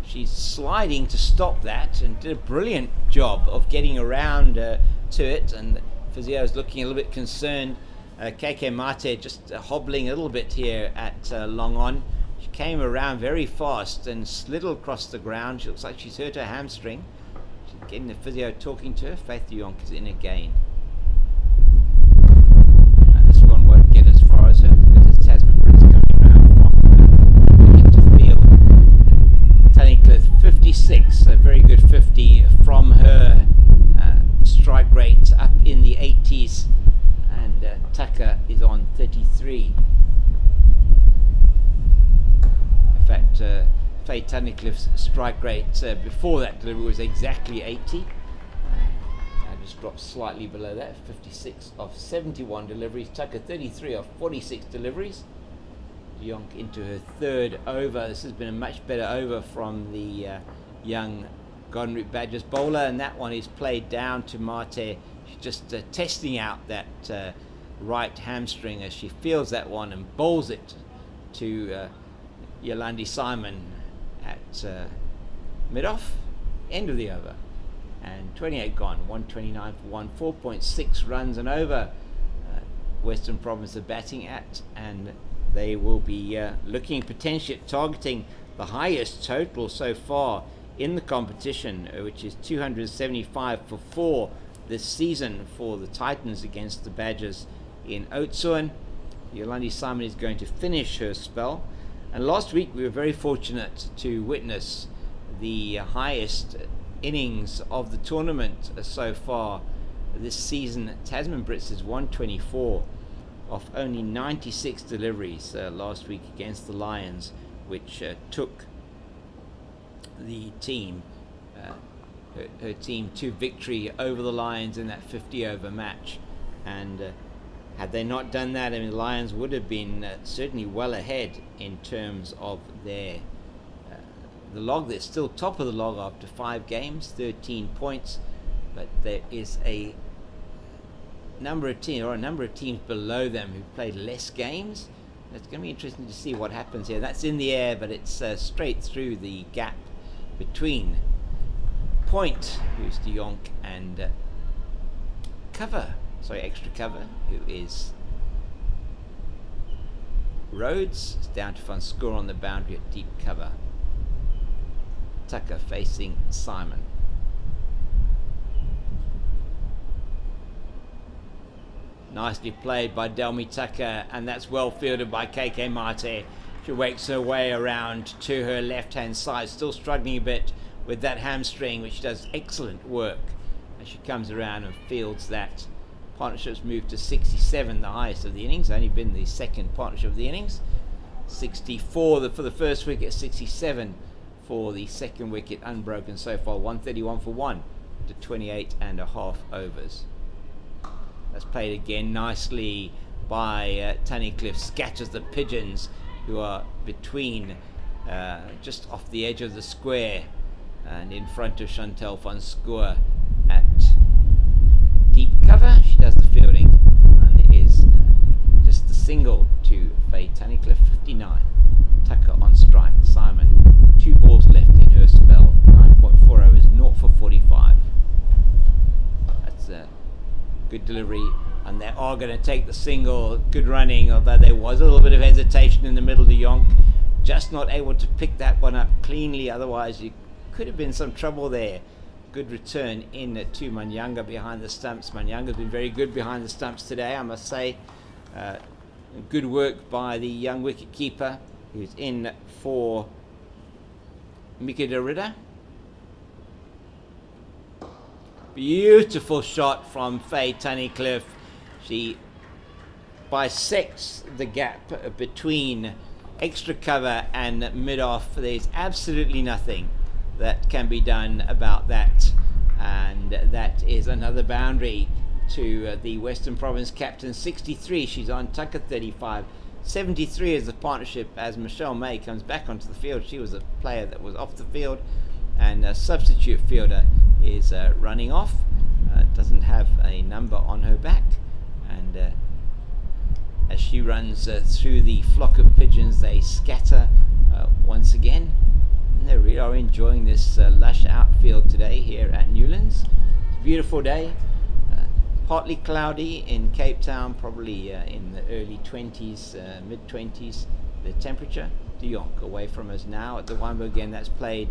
She's sliding to stop that, and did a brilliant job of getting around to it, and the physio is looking a little bit concerned. KK Mate just hobbling a little bit here at long on. She came around very fast and slid across the ground. She looks like she's hurt her hamstring. She's getting the physio talking to her. Faith Yonk is in again. And this one won't get as far as her because it's Tasman Brits coming around from wicket to field. Tunnicliffe 56, a very good 50 from her. Strike rate up in the 80s, and Tucker is on 33. In fact, Faye Tunnicliffe's strike rate before that delivery was exactly 80. I just dropped slightly below that, 56 of 71 deliveries. Tucker 33 of 46 deliveries. Yonk into her 3rd over. This has been a much better over from the young Garden Route Badgers bowler, and that one is played down to Mate. She's just testing out that right hamstring as she feels that one and bowls it to Yolandi Simon at mid-off, end of the over. And 28 gone, 129 for 1, 4.6 runs and over. Western Province are batting at, and they will be looking potentially at targeting the highest total so far in the competition, which is 275 for 4 this season for the Titans against the Badgers in Oudtshoorn. Yolandi Simon is going to finish her spell. And last week we were very fortunate to witness the highest innings of the tournament so far this season. Tasman Brits is 124 off only 96 deliveries last week against the Lions, which took the team, her team to victory over the Lions in that 50 over match. And had they not done that, I mean, the Lions would have been certainly well ahead in terms of their the log. They're still top of the log after 5 games, 13 points, but there is a number of teams below them who've played less games. It's going to be interesting to see what happens here. That's in the air, but it's straight through the gap between Point, who's De Jonk, and extra cover, who is Rhodes. It's down to Van Schoor on the boundary at deep cover. Tucker facing Simon. Nicely played by Delmi Tucker, and that's well fielded by KK Mate. She wakes her way around to her left-hand side, still struggling a bit with that hamstring, which does excellent work as she comes around and fields that. Partnership's moved to 67, the highest of the innings, only been the second partnership of the innings. 64 for the first wicket, 67 for the second wicket, unbroken so far. 131 for 1 to 28 and a half overs. That's played again nicely by Tunnicliffe. Scatters the pigeons who are between, just off the edge of the square and in front of Chantal van Schoor at deep cover. She does the fielding and it is just the single to Faye Tunnicliffe. 59. Tucker on strike. Simon, 2 balls left in her spell. 9.4 overs, 0 for 45. That's a good delivery, and they are going to take the single. Good running, although there was a little bit of hesitation in the middle. De Jonk just not able to pick that one up cleanly, otherwise you could have been some trouble there. Good return in to Manyanga behind the stumps. Manyanga's been very good behind the stumps today, I must say. Good work by the young wicket keeper, who's in for Mikidorida. Beautiful shot from Faye Tunnicliffe. She bisects the gap between extra cover and mid-off. There's absolutely nothing that can be done about that, and that is another boundary to the Western Province captain. 63, she's on. Tucker 35. 73 is the partnership as Michelle May comes back onto the field. She was a player that was off the field, and a substitute fielder is running off. Doesn't have a number on her back, and as she runs through the flock of pigeons, they scatter once again. And they really are enjoying this lush outfield today here at Newlands. It's a beautiful day. Partly cloudy in Cape Town, probably in the early 20s, mid 20s, the temperature. De Jonk away from us now at the Wambo again. That's played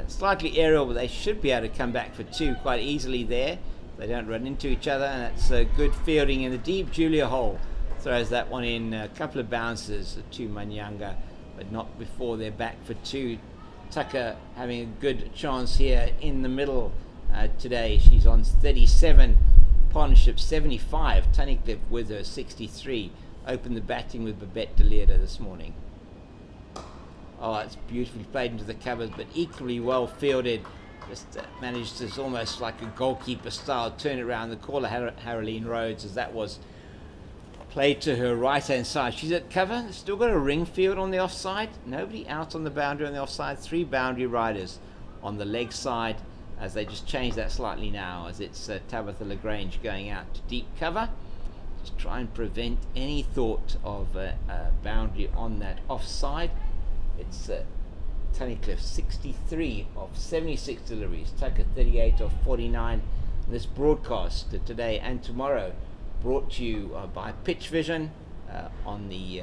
slightly aerial, but they should be able to come back for 2 quite easily there. They don't run into each other, and that's good fielding in the deep. Julia Hole throws that one in, a couple of bounces to Manyanga, but not before they're back for 2. Tucker having a good chance here in the middle today. She's on 37. Partnership 75. Tunnicliffe with her 63. Opened the batting with Babette de Leerde this morning. Oh, it's beautifully played into the covers, but equally well fielded. Just managed to, almost like a goalkeeper style, turn it around the caller, Haroline Rhodes, as that was played to her right hand side. She's at cover. Still got a ring field on the offside. Nobody out on the boundary on the offside. 3 boundary riders on the leg side, as they just change that slightly now, as it's Tabitha Lagrange going out to deep cover. Just try and prevent any thought of a boundary on that offside. It's Tunnicliffe 63 of 76 deliveries, Tucker 38 of 49. This broadcast today and tomorrow brought to you by Pitch Vision on the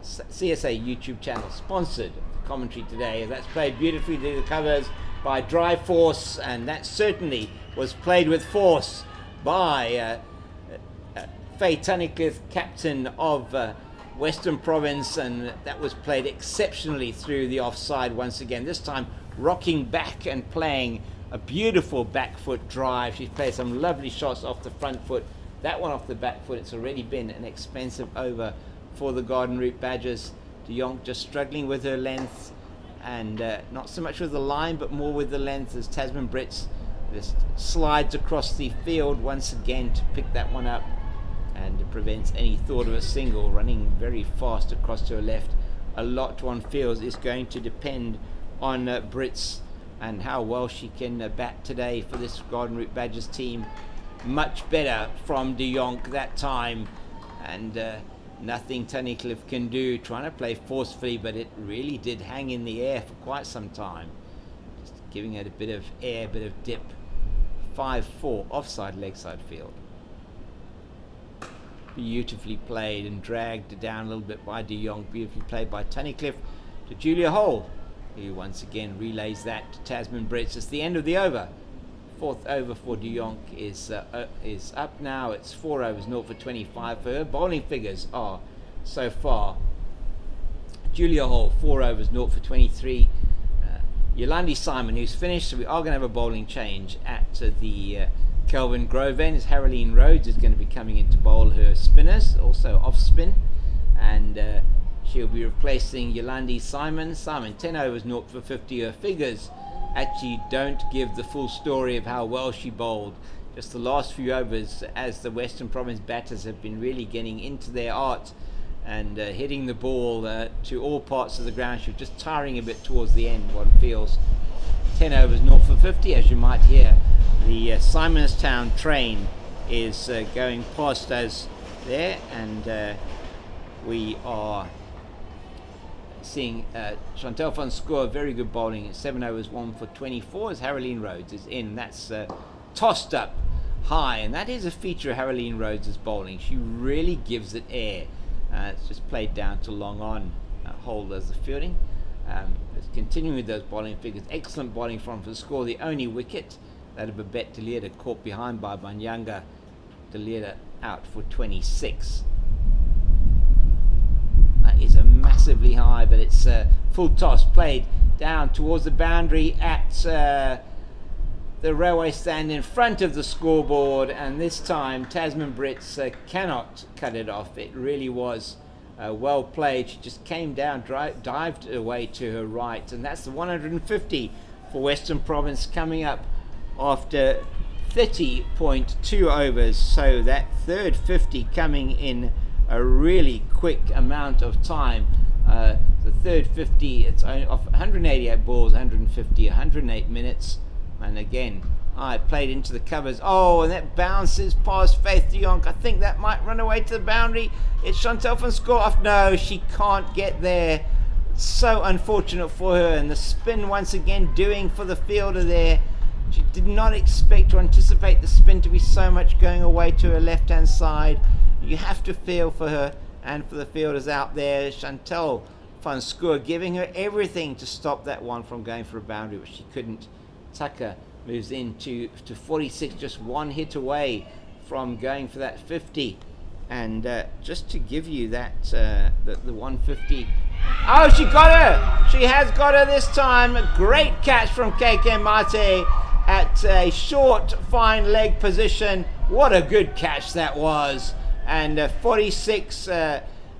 CSA YouTube channel, sponsored the commentary today. That's played beautifully through the covers by Drive Force, and that certainly was played with force by Faye Tunnicliffe, captain of Western Province, and that was played exceptionally through the offside once again, this time rocking back and playing a beautiful back foot drive. She's played some lovely shots off the front foot. That one off the back foot, it's already been an expensive over for the Garden Route Badgers. De Jonk just struggling with her length, and not so much with the line but more with the length, as Tasman Brits just slides across the field once again to pick that one up, and prevents any thought of a single. Running very fast across to her left. A lot, one feels, is going to depend on Brits and how well she can bat today for this Garden Route Badgers team. Much better from De Jonk that time, and nothing Tunnicliffe can do, trying to play forcefully, but it really did hang in the air for quite some time. Just giving it a bit of air, a bit of dip. 5-4, offside leg side field. Beautifully played and dragged down a little bit by De Jonk. Beautifully played by Tunnicliffe to Julia Hole, who once again relays that to Tasman Brits. It's the end of the over. fourth over for De Jonk is up now. It's 4 overs, 0 for 25 for her. Bowling figures are so far: Julia Hall, 4 overs, 0 for 23. Yolandi Simon, who's finished, so we are going to have a bowling change at the Kelvin Grove end, as Haroline Rhodes is going to be coming in to bowl her spinners, also off spin, and she'll be replacing Yolandi Simon. Simon, 10 overs, 0 for 50. Her figures actually don't give the full story of how well she bowled. Just the last few overs, as the Western Province batters have been really getting into their art and hitting the ball to all parts of the ground. She was just tiring a bit towards the end, one feels. 10 overs, 0 for 50, as you might hear. The Simonstown train is going past us there, and we are seeing Chantal van Schoor, very good bowling at 7 overs, 1 for 24, as Haroline Rhodes is in. That's tossed up high, and that is a feature of Haroline Rhodes' bowling. She really gives it air. It's just played down to long on. Hold as the fielding. It's continuing with those bowling figures. Excellent bowling from van Schoor. The only wicket, that of Babette de Leerde, caught behind by Banyanga. De Leerde out for 26. That is a massively high, but it's full toss, played down towards the boundary at the railway stand in front of the scoreboard, and this time Tasman Brits cannot cut it off. It really was well played. She just came down, dived away to her right, and that's the 150 for Western Province coming up after 30.2 overs. So that third 50 coming in a really quick amount of time. The third 50, it's only off 188 balls, 108 minutes. And again, I played into the covers. Oh, and that bounces past Faith de Jonk. I think that might run away to the boundary. It's Chantal van Schoor off. No, she can't get there. So unfortunate for her. And the spin once again doing for the fielder there. She did not expect to anticipate the spin to be so much going away to her left-hand side. You have to feel for her and for the fielders out there. Chantal van Schoor giving her everything to stop that one from going for a boundary, which she couldn't. Tucker moves in to 46, just one hit away from going for that 50. And just to give you that, the 150. Oh, she got her! She has got her this time. A great catch from KK Mate at a short, fine leg position. What a good catch that was. And 46,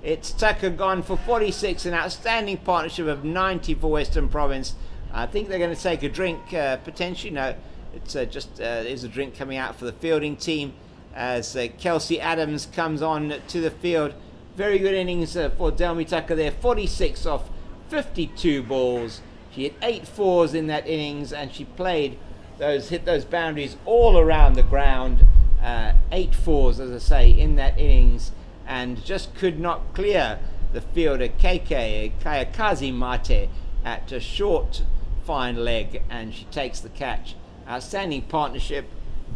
it's Tucker gone for 46. An outstanding partnership of 90 for Western Province. I think they're going to take a drink, potentially. No, it's there's a drink coming out for the fielding team as Kelsey Adams comes on to the field. Very good innings for Delmi Tucker there. 46 off 52 balls. She hit 8 fours in that innings, and she hit those boundaries all around the ground. 8 fours, as I say, in that innings, and just could not clear the fielder KK Kayakazi Mate at a short, fine leg, and she takes the catch. Outstanding partnership,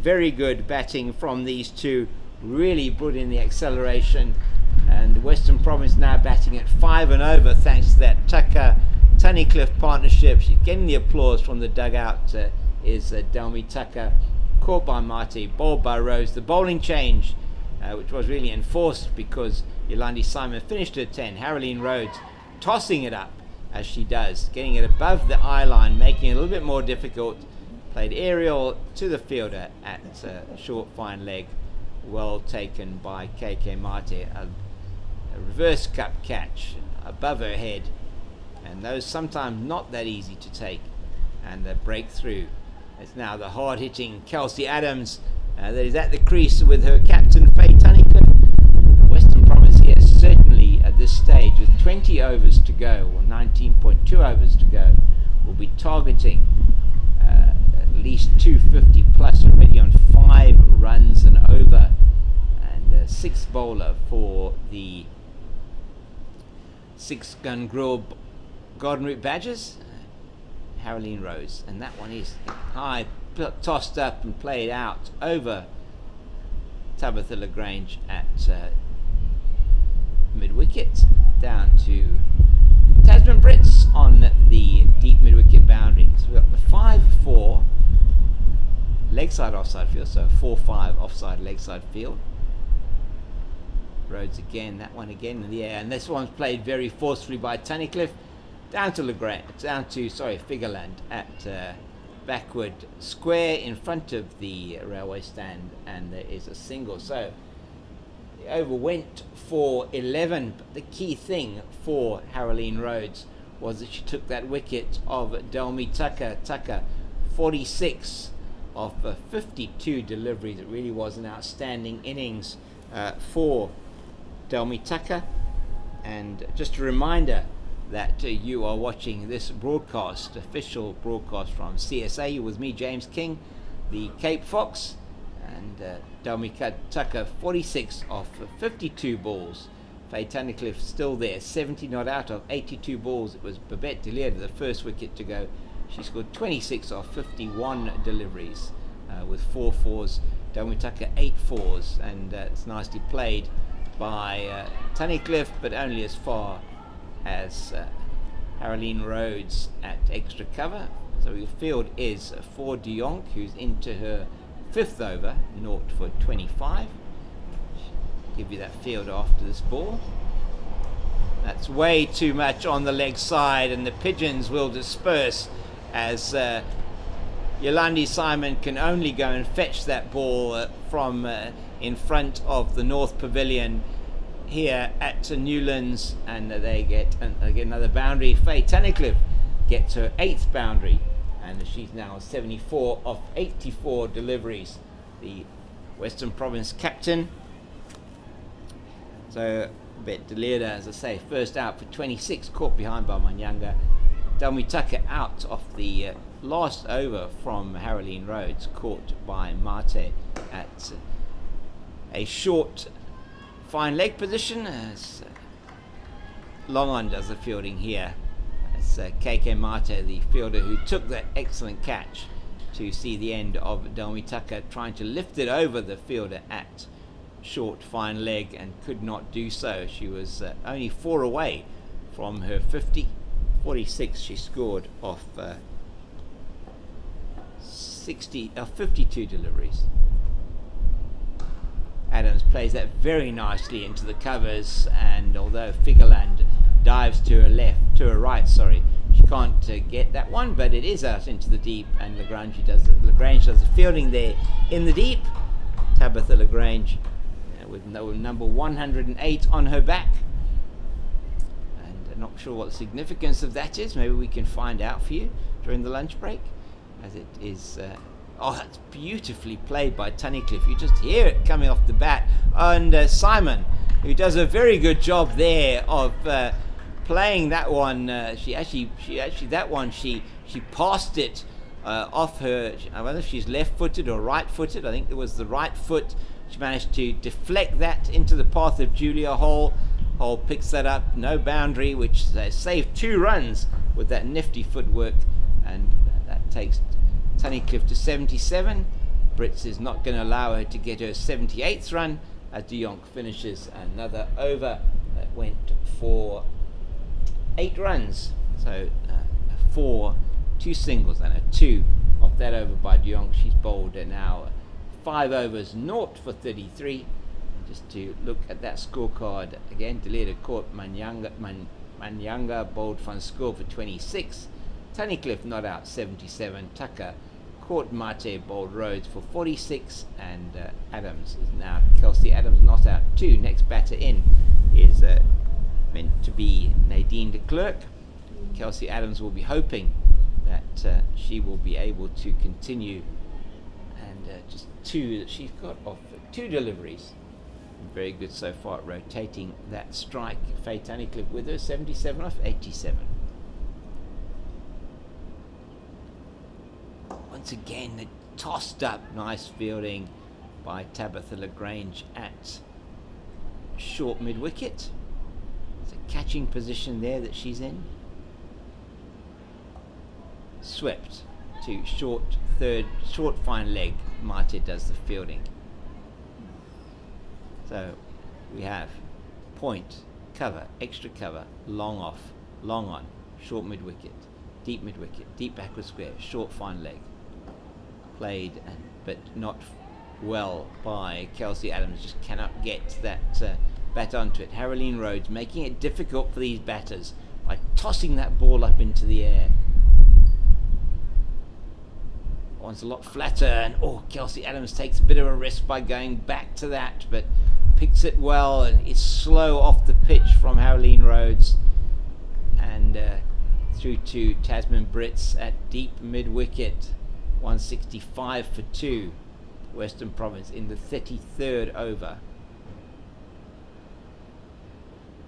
very good batting from these two, really put in the acceleration, and Western Province now batting at 5 and over thanks to that Tucker Tunnicliffe partnership. She's getting the applause from the dugout. Is Delmi Tucker, caught by Marty, bowled by Rose. The bowling change, which was really enforced because Yolandi Simon finished at 10. Haroline Rhodes tossing it up as she does, getting it above the eye line, making it a little bit more difficult. Played aerial to the fielder at short, fine leg. Well taken by KK Mate. A reverse cup catch above her head, and those sometimes not that easy to take, and the breakthrough. It's now the hard-hitting Kelsey Adams that is at the crease with her captain Faye Tunnicliffe. Western Province here certainly at this stage with 20 overs to go, or 19.2 overs to go, will be targeting at least 250 plus, already on 5 runs and over, and a 6th bowler for the 6-gun grill Garden Route Badgers, Haroline Rose, and that one is high, tossed up and played out over Tabitha Lagrange at mid-wicket, down to Tasman Brits on the deep mid-wicket boundary. So we've got the 5-4 leg leg side offside field, so 4-5 offside leg side field. Rhodes again, that one again in the air, and this one's played very forcefully by Tunnicliffe down to Figureland at backward square in front of the railway stand, and there is a single. So the over went for 11, but the key thing for Haroline Rhodes was that she took that wicket of Delmi Tucker. 46 of 52 deliveries. It really was an outstanding innings for Delmi Tucker. And just a reminder that you are watching this broadcast, official broadcast from CSA with me, James King, the Cape Fox, and Delmi Tucker, 46 of 52 balls. Faye Tunnicliffe still there, 70 not out of 82 balls. It was Babette de Leer, the first wicket to go. She scored 26 of 51 deliveries with 4 fours. Delmi Tucker 8 fours, and it's nicely played by Tunnicliffe, but only as far as Haroline Rhodes at extra cover. So the field is for de Jonk, who's into her 5th over, 0 for 25. Give you that field after this ball. That's way too much on the leg side, and the pigeons will disperse as Yolandi Simon can only go and fetch that ball from in front of the North Pavilion here at Newlands, and they get another boundary. Faye Tunnicliffe gets her 8th boundary, and she's now 74 of 84 deliveries, the Western Province captain. So Bet Deleda, as I say, first out for 26, caught behind by Manyanga. Delmi Tucker out of the last over from Haroline Rhodes, caught by Mate at a short fine leg position, as Long On does the fielding here. It's KK Mate, the fielder who took that excellent catch to see the end of Delmi Tucker, trying to lift it over the fielder at short fine leg and could not do so. She was only 4 away from her 50. 46 she scored off 52 deliveries. Adams plays that very nicely into the covers, and although Figureland dives to her right, she can't get that one, but it is out into the deep, and Lagrange does the fielding there in the deep. Tabitha Lagrange with number 108 on her back, and I'm not sure what the significance of that is. Maybe we can find out for you during the lunch break, as it is that's beautifully played by Tunnicliffe. You just hear it coming off the bat, and Simon, who does a very good job there of playing that one. She passed it off her. I wonder if she's left-footed or right-footed. I think it was the right foot. She managed to deflect that into the path of Julia Hall. Hall picks that up, no boundary, which saved 2 runs with that nifty footwork, and that takes Tunnicliffe to 77. Brits is not going to allow her to get her 78th run, as de Jonk finishes another over that went for 8 runs. So 4, 2 singles and a 2 off that over by de Jonk. She's bowled now 5 overs, 0 for 33. Just to look at that scorecard again, Deleda caught Manyanga bowled Van School for 26. Tunnicliffe not out, 77. Tucker caught Mate, bowled Rhodes for 46, and Adams is now Kelsey Adams not out 2. Next batter in is meant to be Nadine de Klerk. Kelsey Adams will be hoping that she will be able to continue, and just 2 that she's got off 2 deliveries. Very good so far at rotating that strike. Faye Tunnicliffe with her 77 off 87. Once again, the tossed up nice fielding by Tabitha Lagrange at short mid wicket. It's a catching position there that she's in. Swept to short fine leg. Mate does the fielding. So we have point, cover, extra cover, long off, long on, short mid wicket, deep backward square, short fine leg. Played and but not well by Kelsey Adams. Just cannot get that bat onto it. Haroline Rhodes making it difficult for these batters by tossing that ball up into the air. One's a lot flatter, and Kelsey Adams takes a bit of a risk by going back to that, but picks it well, and it's slow off the pitch from Haroline Rhodes, and through to Tasman Brits at deep mid-wicket. 165 for 2, Western Province in the 33rd over.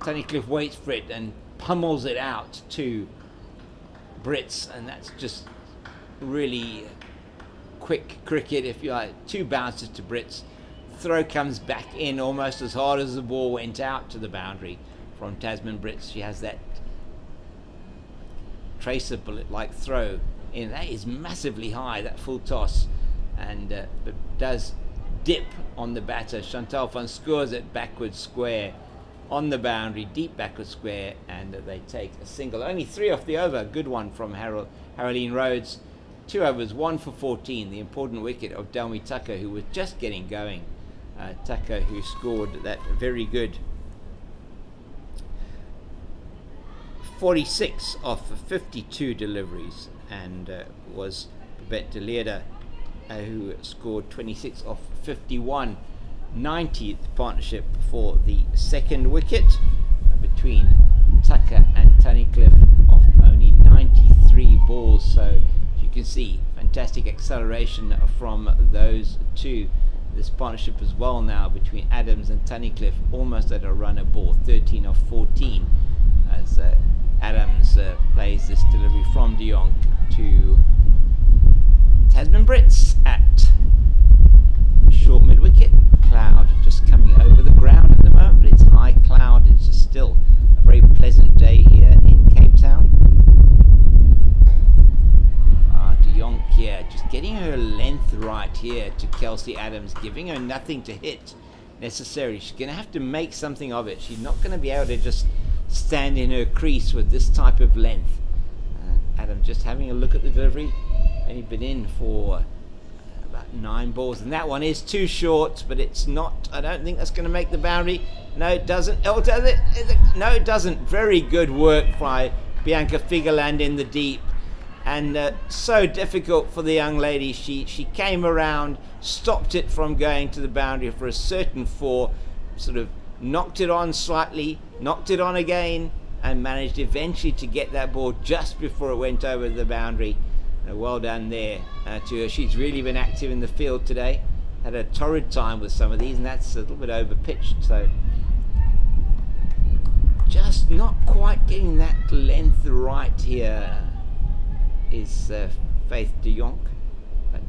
Tunnicliffe waits for it and pummels it out to Brits, and that's just really quick cricket, if you like. 2 bounces to Brits. Throw comes back in almost as hard as the ball went out to the boundary from Tasman Brits. She has that tracer bullet-like throw in. That is massively high, that full toss, and but does dip on the batter. Chantal van scores it backward square on the boundary, deep backward square, and they take a single. Only 3 off the over. Good one from Haroline Rhodes. 2 overs, 1 for 14. The important wicket of Delmi Tucker, who was just getting going. Tucker, who scored that very good 46 off 52 deliveries, and was Babette de Leerde, who scored 26 off 51. 90th partnership for the second wicket between Tucker and Tunnicliffe off only 93 balls. So you can see fantastic acceleration from those two. This partnership as well now between Adams and Tunnicliffe, almost at a runner ball, 13 off 14, as Adams plays this delivery from De Jong to Tasman Brits at short mid-wicket. Cloud just coming over the ground at the moment, but it's high cloud. It's just still a very pleasant day here in Cape Town. De Jong here, just getting her length right here to Kelsey Adams, giving her nothing to hit necessarily. She's going to have to make something of it. She's not going to be able to just stand in her crease with this type of length. Adams just having a look at the delivery. Only been in for about 9 balls, and that one is too short, but it's not. I don't think that's going to make the boundary. No, it doesn't. Oh, does it? No, it doesn't. Very good work by Bianca Figerland in the deep. And so difficult for the young lady. She came around, stopped it from going to the boundary for a certain 4, sort of knocked it on slightly, knocked it on again, and managed eventually to get that ball just before it went over the boundary. Well done there to her. She's really been active in the field today. Had a torrid time with some of these, and that's a little bit over pitched. So just not quite getting that length right here is Faith de Jong, but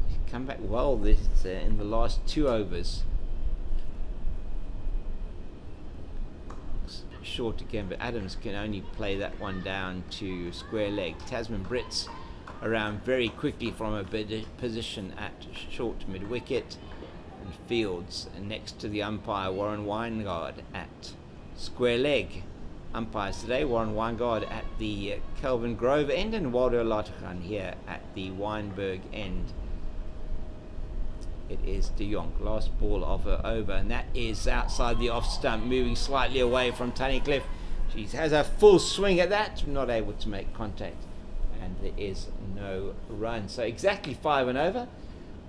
she's come back well this in the last 2 overs. Short again, but Adams can only play that one down to square leg. Tasman Brits around very quickly from a position at short mid wicket, and Fields next to the umpire Warren Weingard at square leg. Umpires today, Warren Weingard at the Kelvin Grove end, and Waldo Latachan here at the Weinberg end. It is De Jong, last ball of her over, and that is outside the off stump, moving slightly away from Tunnicliffe. She has a full swing at that, not able to make contact, and there is no run. So exactly 5 and over,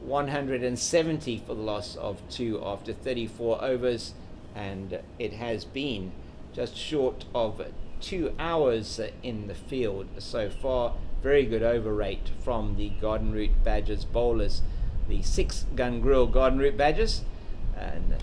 170 for the loss of 2 after 34 overs, and it has been just short of 2 hours in the field so far. Very good over rate from the Garden Route Badgers bowlers, the 6 Gun Grill Garden Route Badgers, and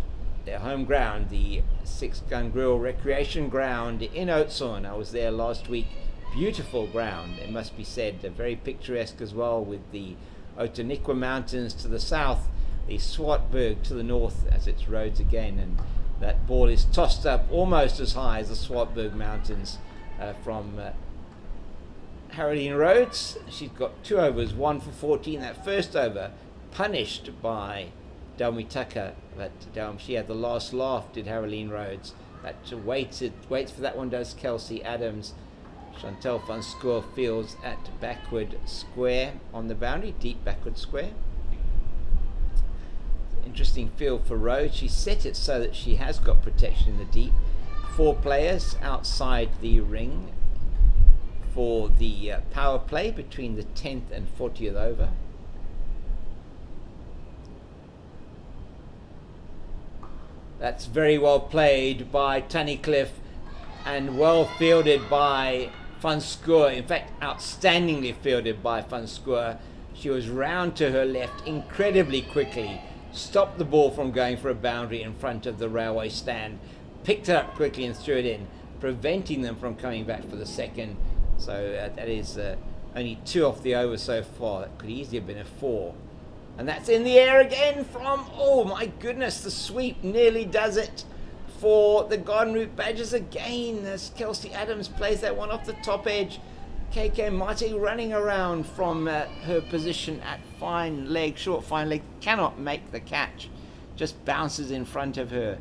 their home ground, the 6 Gun Grill Recreation Ground in Oudtshoorn. I was there last week. Beautiful ground, it must be said. Very picturesque as well, with the Outeniqua Mountains to the south, the Swartberg to the north as its roads again, and that ball is tossed up almost as high as the Swartberg Mountains from Haroline Rhodes. She's got 2 overs, 1 for 14. That first over punished by Delmi Tucker, but she had the last laugh, did Haroline Rhodes. That waits for that one, does Kelsey Adams. Chantal van Schoor Fields at backward square on the boundary, deep backward square. interesting field for Rhodes. She set it so that she has got protection in the deep. 4 players outside the ring for the power play between the 10th and 40th over. That's very well played by Tunnicliffe and well fielded by Van Schoor. In fact, outstandingly fielded by Van Schoor. She was round to her left incredibly quickly, stopped the ball from going for a boundary in front of the railway stand, picked it up quickly and threw it in, preventing them from coming back for the second. So that is only 2 off the over so far. That could easily have been a 4. And that's in the air again from, oh my goodness, the sweep nearly does it for the Garden Route Badgers again, as Kelsey Adams plays that one off the top edge. KK Mate running around from her position at fine leg, short fine leg, cannot make the catch, just bounces in front of her.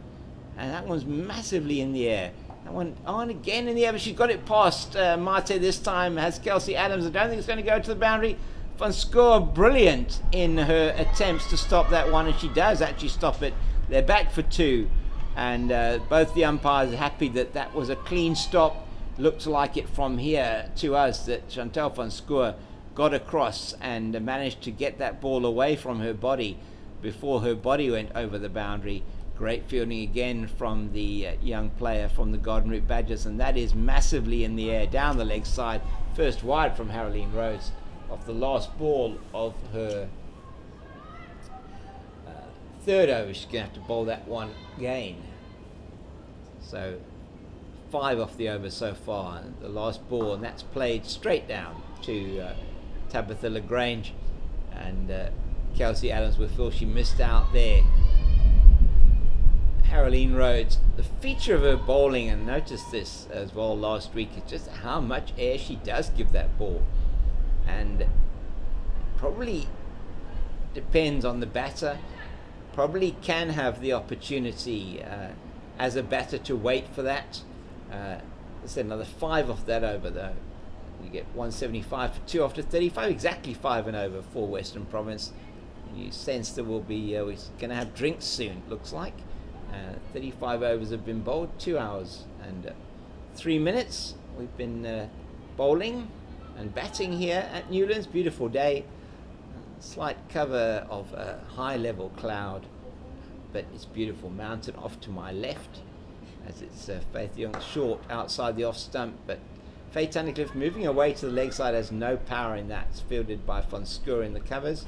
And that one's massively in the air. That one on again in the air, but she's got it past Mate this time, has Kelsey Adams. I don't think it's going to go to the boundary. Van Schoor brilliant in her attempts to stop that one, and she does actually stop it. They're back for 2, and both the umpires are happy that that was a clean stop. Looks like it from here to us that Chantal Van Schoor got across and managed to get that ball away from her body before her body went over the boundary. Great fielding again from the young player from the Garden Route Badgers, and that is massively in the air down the leg side, first wide from Haroline Rhodes off the last ball of her 3rd over. She's going to have to bowl that one again. So 5 off the over so far, the last ball, and that's played straight down to Tabitha Lagrange, and Kelsey Adams will feel she missed out there. Haroline Rhodes, the feature of her bowling, and noticed this as well last week, is just how much air she does give that ball, and probably depends on the batter. Probably can have the opportunity as a batter to wait for that. Let's say another 5 off that over though. You get 175 for 2 after 35, exactly 5 and over for Western Province. And you sense there will be, we're going to have drinks soon, it looks like. 35 overs have been bowled, 2 hours and 3 minutes. We've been bowling and batting here at Newlands. Beautiful day. Slight cover of a high level cloud, but it's beautiful. Mountain off to my left as it's Faith Young short outside the off stump, but Faye Tunnicliffe moving away to the leg side has no power in that. It's fielded by Van Schoor in the covers,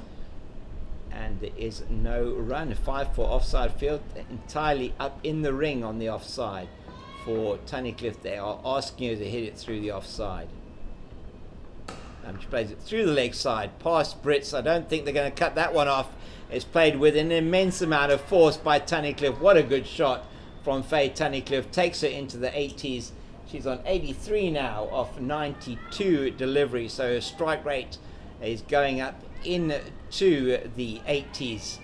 and there is no run. 5 for offside field, entirely up in the ring on the offside for Tunnicliffe. They are asking her to hit it through the offside. She plays it through the leg side past Brits. I don't think they're going to cut that one off. It's played with an immense amount of force by Tunnicliffe. What a good shot from Faye Tunnicliffe. Takes her into the 80s. She's on 83 now off 92 deliveries, so her strike rate is going up into the 80s.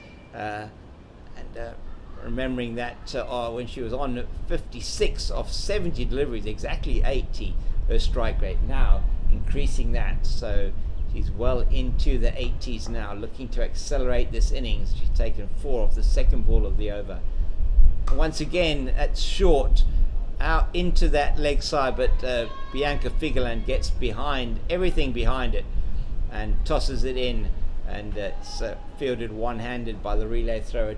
Remembering that when she was on 56 off 70 deliveries, exactly 80 her strike rate. Now increasing that, so she's well into the 80s now, looking to accelerate this innings. She's taken 4 off the second ball of the over. Once again, it's short out into that leg side, but Bianca Figeland gets behind everything behind it and tosses it in, and it's fielded one-handed by the relay thrower,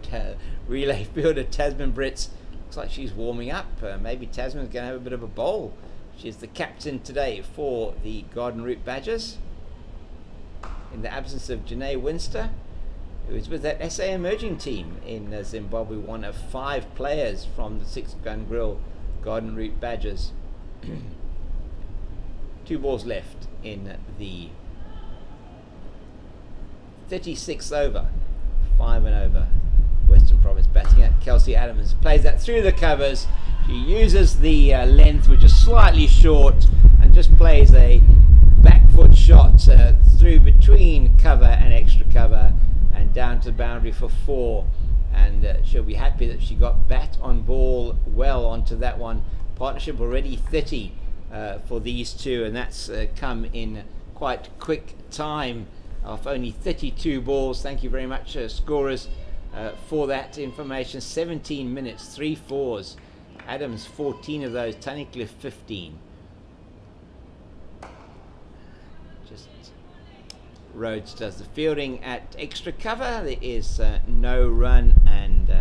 relay fielder Tasman Brits. Looks like she's warming up. Maybe Tasman's going to have a bit of a bowl. She's the captain today for the Garden Route Badgers, in the absence of Janae Winster, who is with that SA emerging team in Zimbabwe, one of 5 players from the 6-gun grill Garden Route Badgers. 2 balls left in the 36th over, 5 and over. Western Province batting at Kelsey Adams, plays that through the covers. She uses the length, which is slightly short, and just plays a back foot shot through between cover and extra cover and down to the boundary for 4. And she'll be happy that she got bat on ball well onto that one. Partnership already 30 for these two, and that's come in quite quick time of only 32 balls. Thank you very much, scorers. for that information. 17 minutes, 3 fours. Adams 14 of those, Tunnicliffe 15. Just Rhodes does the fielding at extra cover. There is no run, and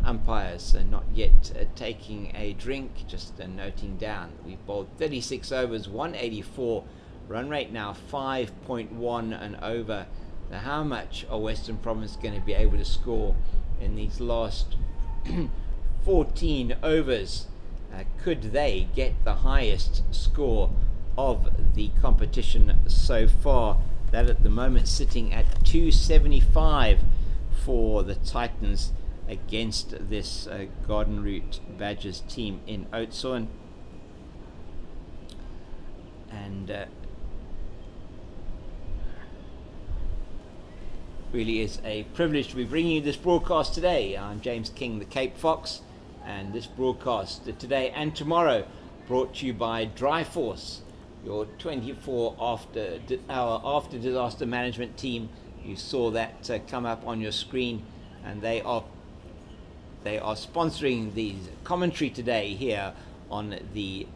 umpires are not yet taking a drink, just noting down. We've bowled 36 overs, 184. Run rate now 5.1 and over. Now, how much are Western Province going to be able to score in these last 14 overs? Could they get the highest score of the competition so far? That at the moment sitting at 275 for the Titans against this Garden Route Badgers team in Oudtshoorn. And really is a privilege to be bringing you this broadcast today. I'm James King, the Cape Fox, and this broadcast today and tomorrow brought to you by Dryforce, your 24-hour after disaster management team. You saw that come up on your screen, and they are sponsoring the commentary today here on the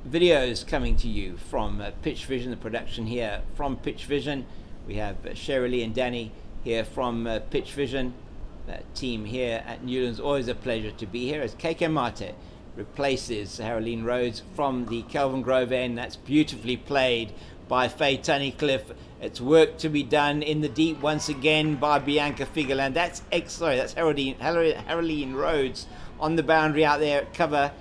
videos coming to you from Pitch Vision, the production here from Pitch Vision. We have Shirley and Danny here from Pitch Vision, team here at Newlands. Always a pleasure to be here as KK Mate replaces Haroline Rhodes from the Kelvin Grove end. That's beautifully played by Faye Tunnicliffe. It's work to be done in the deep once again by Bianca Figeland. That's Haroline Rhodes on the boundary out there at cover,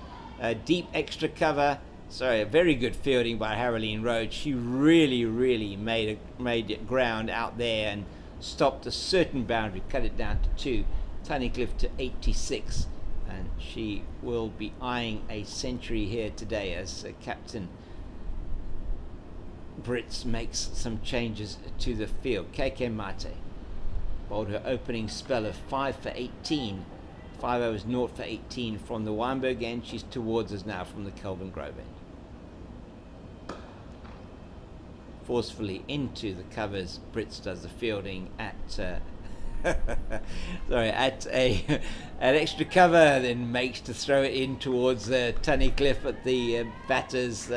deep extra cover. Sorry, a very good fielding by Haroline Rhodes. She really made ground out there and stopped a certain boundary, cut it down to 2. Tunnicliffe to 86, and she will be eyeing a century here today as Captain Brits makes some changes to the field. KK Mate bowled her opening spell of 5 for 18. 5 overs, 0 for 18 from the Weinberg end. She's towards us now from the Kelvin Grove end. Forcefully into the covers, Brits does the fielding at at extra cover, then makes to throw it in towards Tunnicliffe at the batters.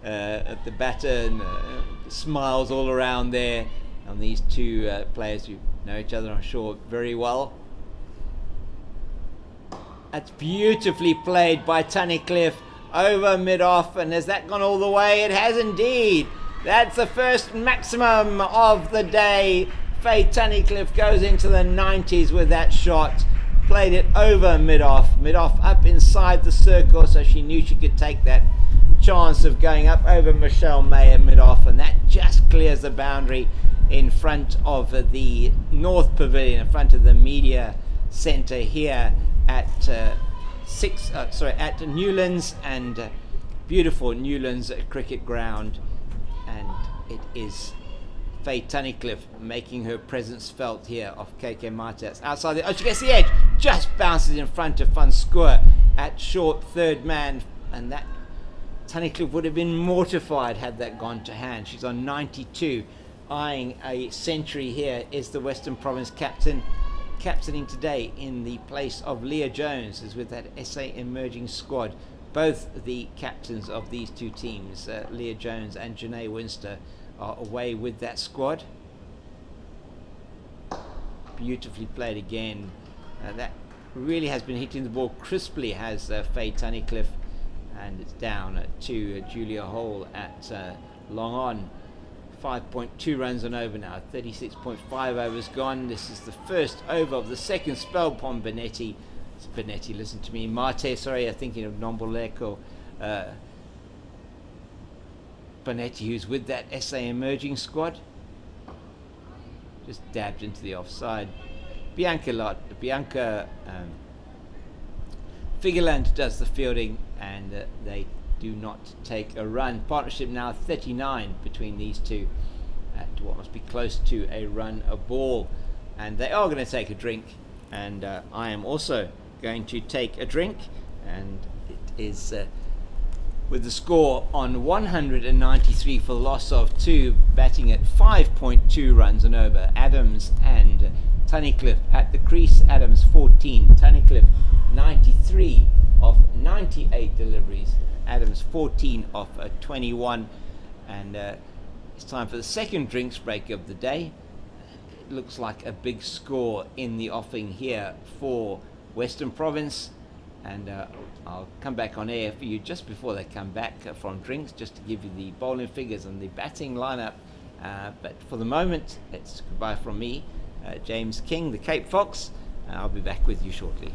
At the batter, and smiles all around there on these two players who know each other, I'm sure, very well. That's beautifully played by Tunnicliffe over mid-off, and has that gone all the way? It has indeed. That's the first maximum of the day. Faye Tunnicliffe goes into the 90s with that shot. Played it over mid-off up inside the circle, so she knew she could take that chance of going up over Michelle Mayer mid-off, and that just clears the boundary in front of the North Pavilion, in front of the media centre here at at Newlands, and beautiful Newlands cricket ground. And it is Faye Tunnicliffe making her presence felt here off KK Mate. Outside the, she gets the edge, just bounces in front of Van Schoor at short third man, and that Tunnicliffe would have been mortified had that gone to hand. She's on 92, eyeing a century here. Is the Western Province captaining today in the place of Leah Jones, is with that SA emerging squad. Both the captains of these two teams, Leah Jones and Janae Winster, are away with that squad. Beautifully played again. That really has been hitting the ball crisply, has Faye Tunnicliffe, and it's down to Julia Hall at long on. 5.2 runs on over now, 36.5 overs gone. This is the first over of the second spell upon Benetti. It's Benetti, listen to me. Mate, sorry, I'm thinking of Nomboleko. Benetti, who's with that SA emerging squad. Just dabbed into the offside. Bianca Figeland does the fielding, and they do not take a run. Partnership now 39 between these two at what must be close to a run a ball, and they are going to take a drink, and I am also going to take a drink, and it is with the score on 193 for the loss of 2, batting at 5.2 runs an over. Adams and Tunnicliffe at the crease. Adams 14, Tunnicliffe 93 off 98 deliveries. Adams 14 off 21, and it's time for the second drinks break of the day. It looks like a big score in the offing here for Western Province, and I'll come back on air for you just before they come back from drinks, just to give you the bowling figures and the batting lineup. But for the moment, it's goodbye from me, James King, the Cape Fox. I'll be back with you shortly.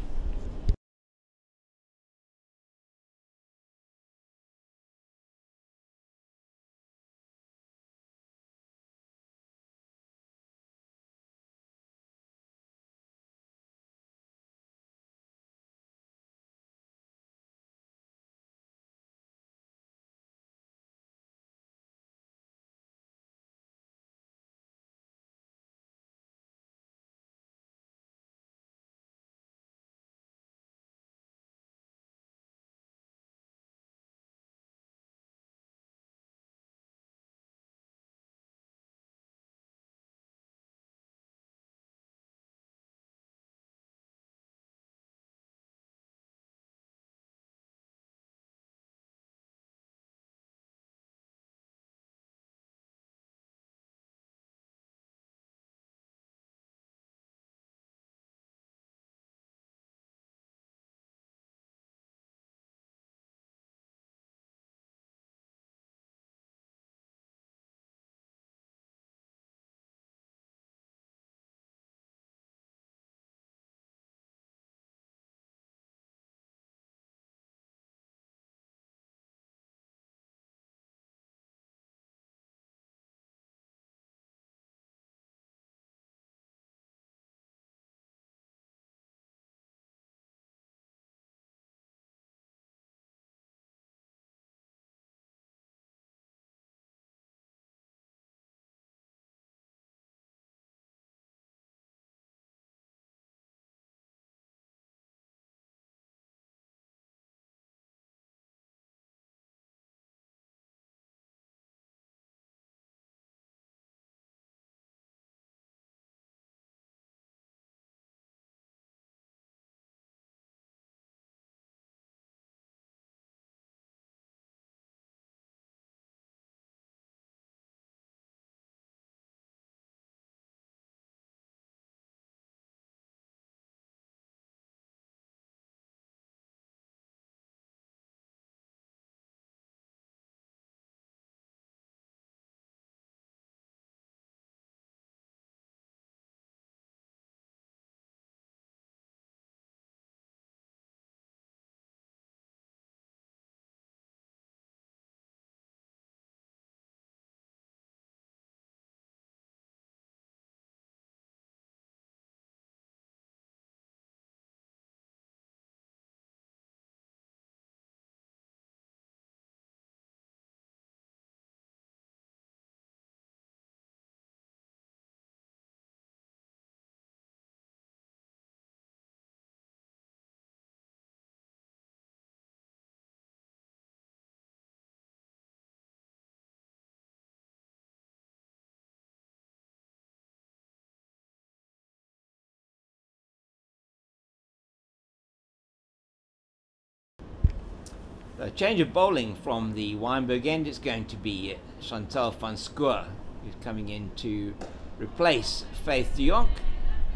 A change of bowling from the Wynberg end. It's going to be Chantal van Schoor, who's coming in to replace Faith de Jonk,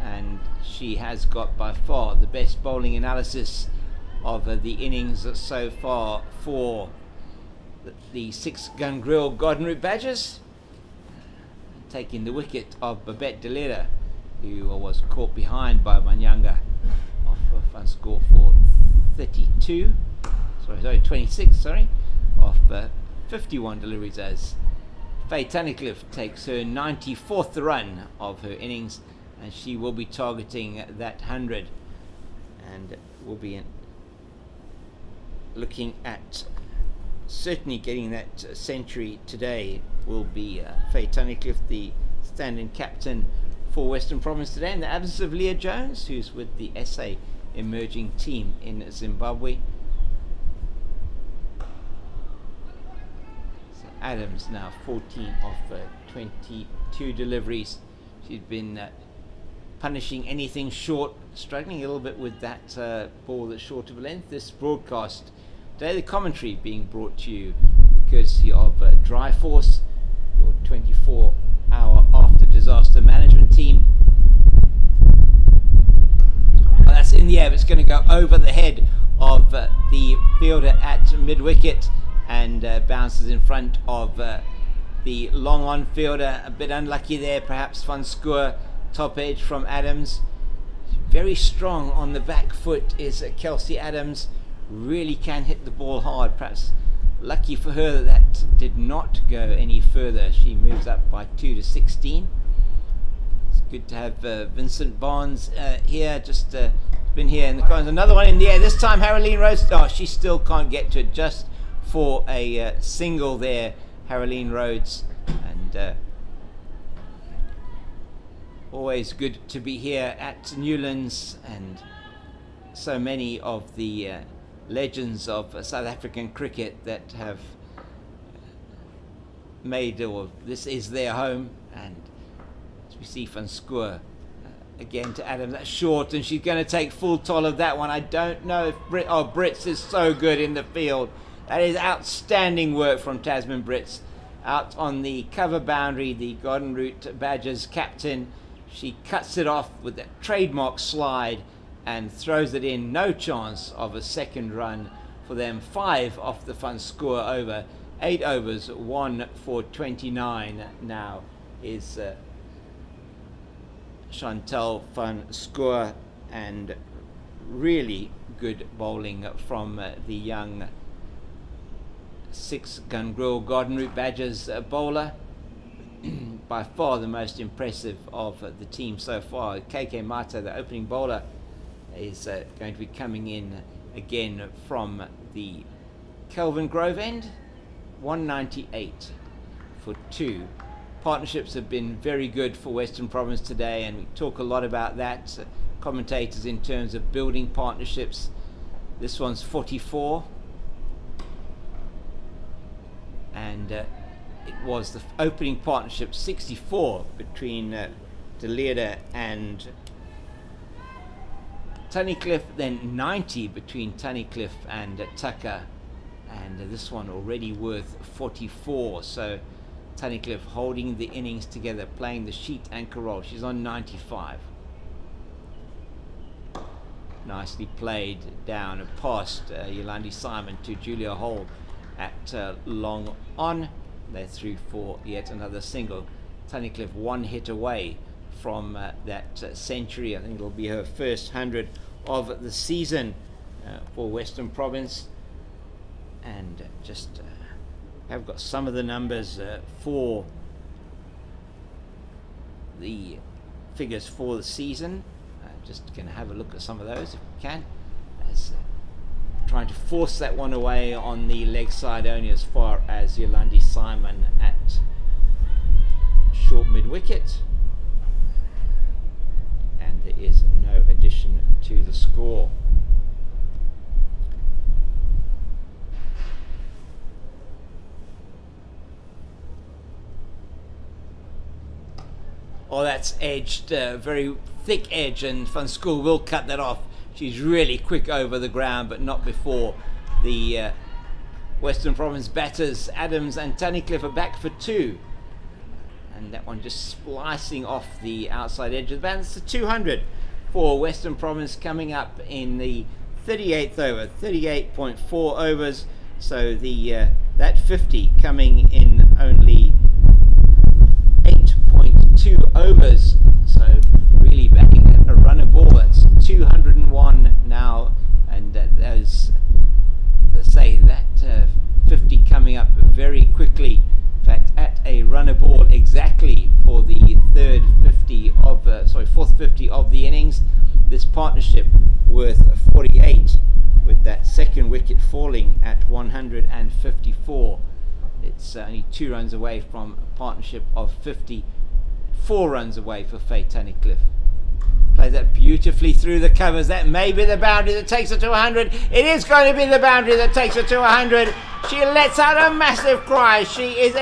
and she has got by far the best bowling analysis of the innings so far for the 6-gun grill Garden Route Badgers, taking the wicket of Babette Delera, who was caught behind by Manyanga off van Schoor for 26 off 51 deliveries, as Faye Tunnicliffe takes her 94th run of her innings, and she will be targeting that 100, and will be looking at certainly getting that century today. Will be Faye Tunnicliffe, the stand-in captain for Western Province today, in the absence of Leah Jones, who's with the SA emerging team in Zimbabwe. Adams, now 14 of 22 deliveries. She's been punishing anything short, struggling a little bit with that ball that's short of length. This broadcast today, the commentary being brought to you courtesy of Dry Force, your 24-hour after disaster management team. Well, that's in the air, but it's going to go over the head of the fielder at mid-wicket and bounces in front of the long-on fielder. A bit unlucky there, perhaps. Van Schoor, top edge from Adams. Very strong on the back foot is Kelsey Adams. Really can hit the ball hard. Perhaps lucky for her that did not go any further. She moves up by 2 to 16. It's good to have Vincent Barnes here. Just been here in the corners. Another one in the air. This time Haroline Rhodes. Oh, she still can't get to it. Just for a single there, Haroline Rhodes. And always good to be here at Newlands, and so many of the legends of South African cricket that have made, or this is their home. And as we see Van Schoor again to Adams, that's short, and she's going to take full toll of that one. I don't know if Brits is so good in the field. That is outstanding work from Tasman Brits out on the cover boundary. The Garden Route Badgers captain, she cuts it off with that trademark slide and throws it in. No chance of a second run for them. 5 off the Van Schoor over. 8 overs, 1 for 29 now is Chantal Van Schoor, and really good bowling from the young 6-gun grill Garden Route Badgers bowler. By far the most impressive of the team so far. KK Mata, the opening bowler, is going to be coming in again from the Kelvin Grove end. 198 for 2. Partnerships have been very good for Western Province today, and we talk a lot about that. Commentators in terms of building partnerships. This one's 44. And it was the opening partnership 64 between De Leerde and Tunnicliffe, then 90 between Tunnicliffe and Tucker, and this one already worth 44. So Tunnicliffe holding the innings together, playing the sheet anchor role. She's on 95. Nicely played down past Yolandi Simon to Julia Hall at long on. They're through for yet another single. Tunnicliffe 1 hit away from that century. I think it'll be her first 100 of the season for Western Province. And just have got some of the numbers for the figures for the season. Just going to have a look at some of those if we can. As trying to force that one away on the leg side only as far as Yolandi Simon at short mid-wicket. And there is no addition to the score. Oh, that's edged, very thick edge, and Van Schoor will cut that off. She's really quick over the ground, but not before the Western Province batters. Adams and Tunnicliffe are back for 2. And that one just splicing off the outside edge of the bat. It's a 200 for Western Province coming up in the 38th over, 38.4 overs. So the that 50 coming in only 8.2 overs. So really batting at a runner ball. That's 201 now, and those say that 50 coming up very quickly. In fact, at a runner ball exactly for the fourth 50 of the innings. This partnership worth 48, with that second wicket falling at 154. It's only 2 runs away from a partnership of 50. 4 runs away for Faye Tunnicliffe. Plays that beautifully through the covers. That may be the boundary that takes her to 100. It is going to be the boundary that takes her to 100. She lets out a massive cry. She is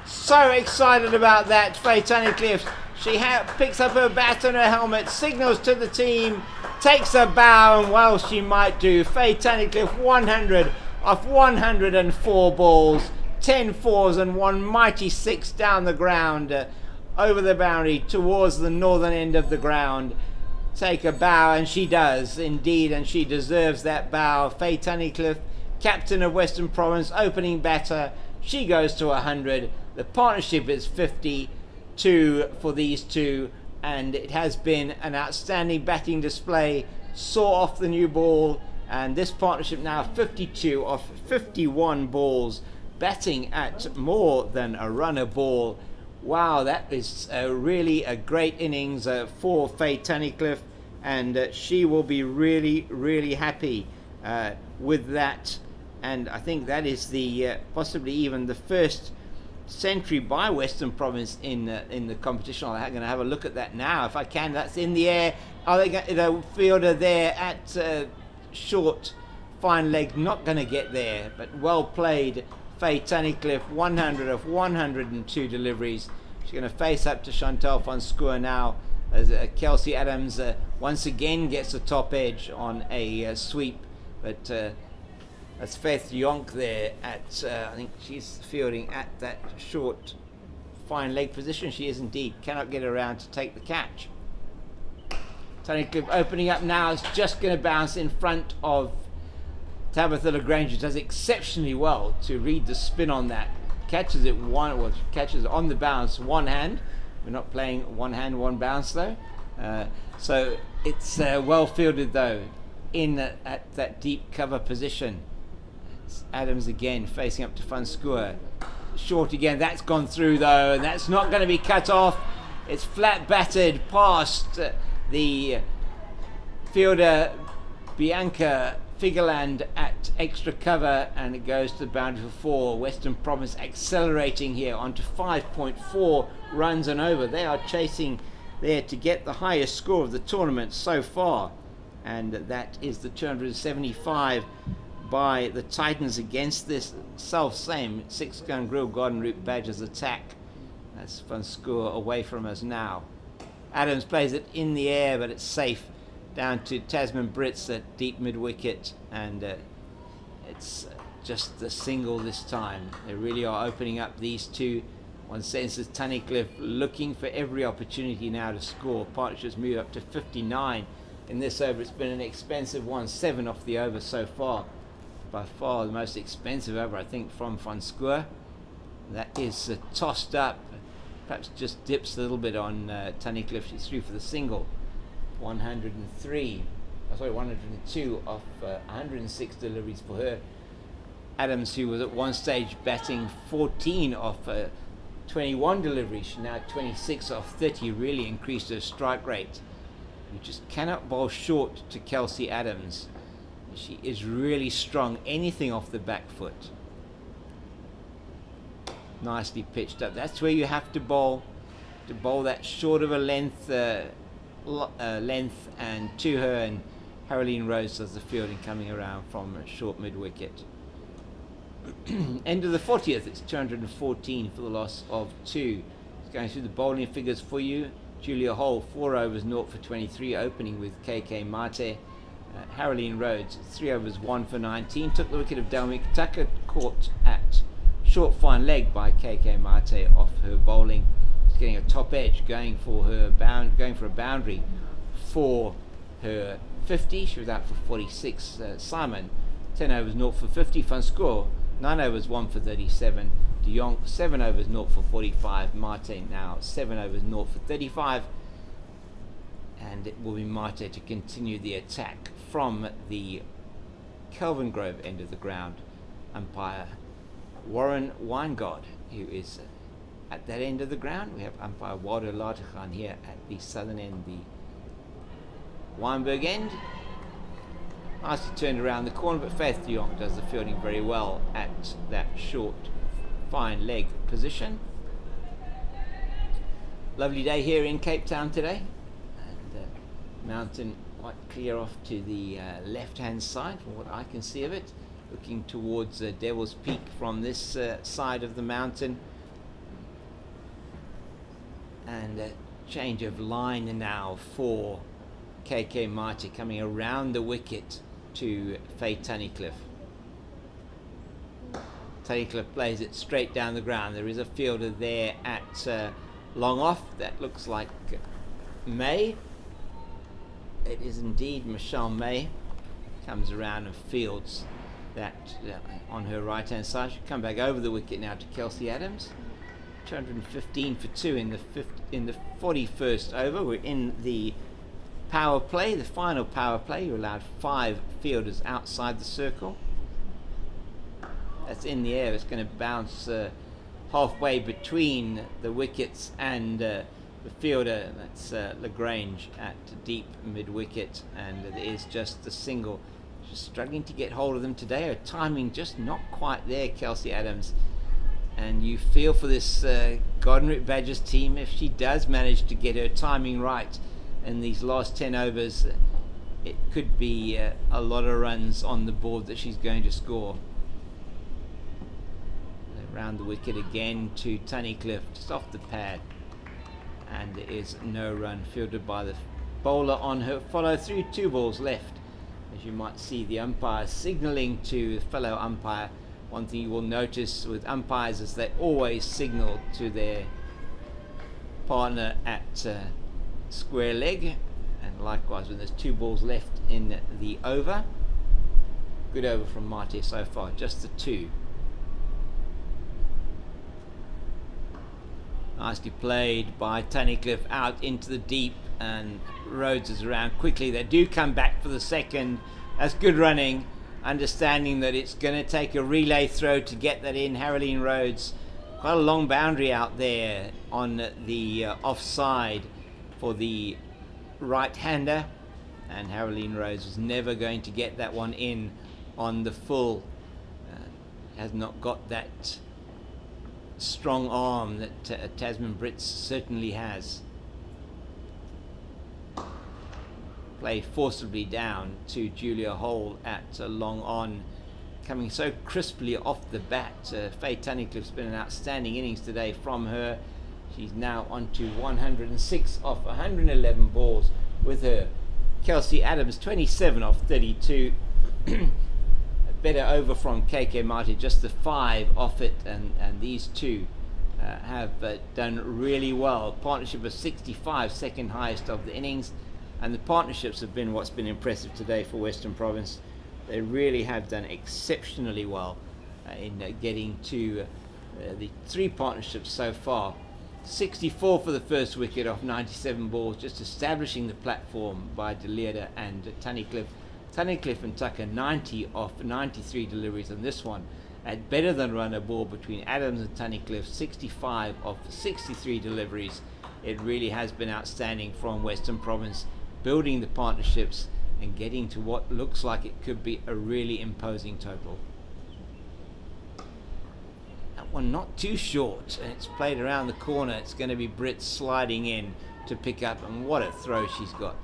so excited about that. Faye Tunnicliffe. She picks up her bat and her helmet, signals to the team, takes a bow, and well, she might do. Faye Tunnicliffe 100 off 104 balls, 10 fours and one mighty 6 down the ground, over the boundary towards the northern end of the ground. Take a bow, and she does indeed, and she deserves that bow. Faye Tunnicliffe, captain of Western Province, opening batter. She goes to 100. The partnership is 52 for these two, and it has been an outstanding batting display. Saw off the new ball, and this partnership now 52 off 51 balls, batting at more than a run a ball. Wow, that is really a great innings for Faye Tunnicliffe, and she will be really, really happy with that. And I think that is the possibly even the first century by Western Province in the competition. I'm going to have a look at that now if I can. That's in the air. Are they the fielder there at short, fine leg? Not going to get there, but well played. Faye Tunnicliffe, 100 of 102 deliveries. She's going to face up to Chantal van Schoor now as Kelsey Adams once again gets the top edge on a sweep. But that's Faith Yonk there at, I think she's fielding at that short, fine leg position. She is indeed. Cannot get around to take the catch. Tunnicliffe opening up now. Is just going to bounce in front of Tabitha Lagrange, who does exceptionally well to read the spin on that. Catches it catches on the bounce one hand. We're not playing one hand, one bounce though. So it's well fielded though in at that deep cover position. It's Adams again facing up to Van Schoor. Short again. That's gone through though, and that's not going to be cut off. It's flat batted past the fielder Bianca Figerland at extra cover, and it goes to the boundary for 4. Western Province accelerating here onto 5.4 runs and over. They are chasing there to get the highest score of the tournament so far, and that is the 275 by the Titans against this self-same 6-gun Grill Garden Route Badgers attack. That's Van Schoor away from us now. Adams plays it in the air, but it's safe down to Tasman Brits at deep mid-wicket, and it's just the single this time. They really are opening up these two. One senses Tunnicliffe looking for every opportunity now to score. Partnerships move up to 59 in this over. It's been an expensive one, 7 off the over so far. By far the most expensive over, I think, from Van Schoor. That is tossed up, perhaps just dips a little bit on Tunnicliffe. She's through for the single. 102 off 106 deliveries for her. Adams, who was at one stage batting 14 off 21 deliveries, she's now 26 off 30, really increased her strike rate. You just cannot bowl short to Kelsey Adams. She is really strong, anything off the back foot. Nicely pitched up. That's where you have to bowl that short of a length and to her, and Haroline Rose does the fielding coming around from short mid-wicket. End of the 40th, it's 214 for the loss of 2. It's going through the bowling figures for you. Julia Hole, 4 overs, 0 for 23, opening with KK Mate. Haroline Rhodes, 3 overs, 1 for 19, took the wicket of Delmic Tucker, caught at short fine leg by KK Mate off her bowling. She's getting a top edge, going for a boundary for her 50. She was out for 46. Simon, 10 overs, 0 for 50. Van Schoor, 9 overs, 1 for 37. De Jong, 7 overs, 0 for 45. Martin now 7 overs, 0 for 35. And it will be Mate to continue the attack from the Kelvin Grove end of the ground. Umpire Warren Weingard, who is at that end of the ground. We have umpire Waldo Latergan here at the southern end, the Weinberg end. Nicely turned around the corner, but Faith de Jong does the fielding very well at that short, fine leg position. Lovely day here in Cape Town today. Mountain quite clear off to the left-hand side from what I can see of it, looking towards Devil's Peak from this side of the mountain. And a change of line now for KK Marty, coming around the wicket to Faye Tunnicliffe. Tunnicliffe plays it straight down the ground. There is a fielder there at long off. That looks like May. It is indeed Michelle May. Comes around and fields that on her right hand side. She'll come back over the wicket now to Kelsey Adams. 215 for 2 in the 41st over. We're in the power play, the final power play. You're allowed 5 fielders outside the circle. That's in the air. It's going to bounce halfway between the wickets and the fielder. That's Lagrange at deep mid wicket, and it is just the single. She's struggling to get hold of them today. Her timing just not quite there, Kelsey Adams. And you feel for this Garden Badgers team, if she does manage to get her timing right in these last 10 overs, it could be a lot of runs on the board that she's going to score. Around the wicket again to Tunnicliffe, just off the pad. And there is no run, fielded by the bowler on her follow through, 2 balls left. As you might see the umpire signalling to the fellow umpire. One thing you will notice with umpires is they always signal to their partner at square leg, and likewise when there's 2 balls left in the over. Good over from Marty so far, just the 2. Nicely played by Tunnicliffe out into the deep, and Rhodes is around quickly. They do come back for the second. That's good running, understanding that it's going to take a relay throw to get that in. Haroline Rhodes, quite a long boundary out there on the offside for the right-hander, and Haroline Rhodes was never going to get that one in on the full. Has not got that strong arm that Tasman Brits certainly has. Played forcibly down to Julia Hole at long on, coming so crisply off the bat. Faye Tunnicliffe's been an outstanding innings today from her. She's now on to 106 off 111 balls with her. Kelsey Adams 27 off 32. Better over from KK Marty, just the 5 off it, and these two have done really well. Partnership of 65, second highest of the innings, and the partnerships have been what's been impressive today for Western Province. They really have done exceptionally well in getting to the 3 partnerships so far. 64 for the first wicket off 97 balls, just establishing the platform by De Leerde and Tunnicliffe. Tunnicliffe and Tucker 90 off 93 deliveries on this one. At better than run a ball between Adams and Tunnicliffe, 65 off 63 deliveries. It really has been outstanding from Western Province, building the partnerships and getting to what looks like it could be a really imposing total. That one not too short, and it's played around the corner. It's going to be Britt sliding in to pick up, and what a throw she's got.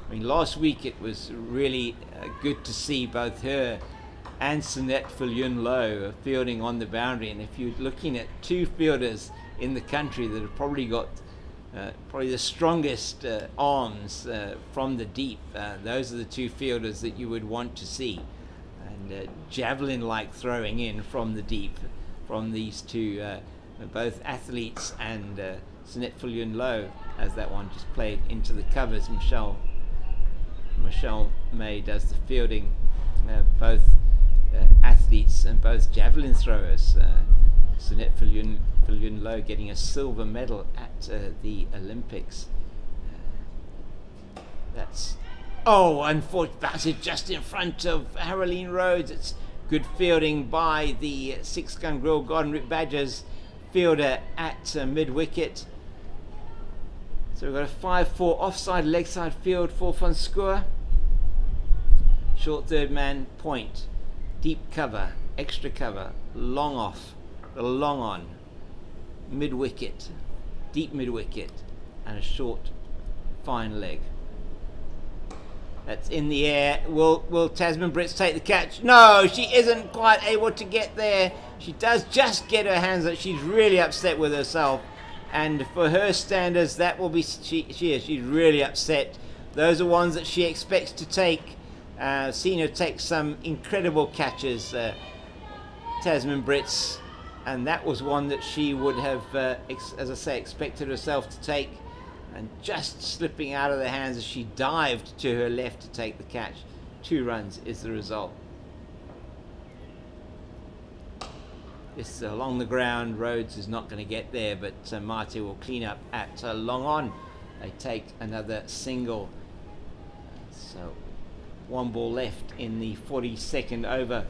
I mean, last week it was really good to see both her and Sinette Fillion Low fielding on the boundary. And if you're looking at 2 fielders in the country that have probably got probably the strongest arms from the deep, those are the 2 fielders that you would want to see. And javelin-like throwing in from the deep from these 2, both athletes, and Sinette Fillion Low, as that one just played into the covers. Michelle May does the fielding, both athletes and both javelin throwers. Sinette Fillion Low getting a silver medal at the Olympics. That's unfortunate, bounced just in front of Haroline Rhodes. It's good fielding by the 6-gun Grill Garden Badgers fielder at mid wicket. So we've got a 5-4 offside leg side field for Van Schoor. Short third man point, deep cover, extra cover, long off, long on, mid wicket, deep mid wicket, and a short fine leg. That's in the air. Will Tasman Brits take the catch? No, she isn't quite able to get there. She does just get her hands up. She's really upset with herself. And for her standards, that will be she's really upset. Those are ones that she expects to take. Seen her take some incredible catches, Tasman Brits, and that was one that she would have, as I say, expected herself to take, and just slipping out of the hands as she dived to her left to take the catch. 2 runs is the result. This along the ground, Rhodes is not going to get there, but Mate will clean up at long on. They take another single. So 1 ball left in the 42nd over.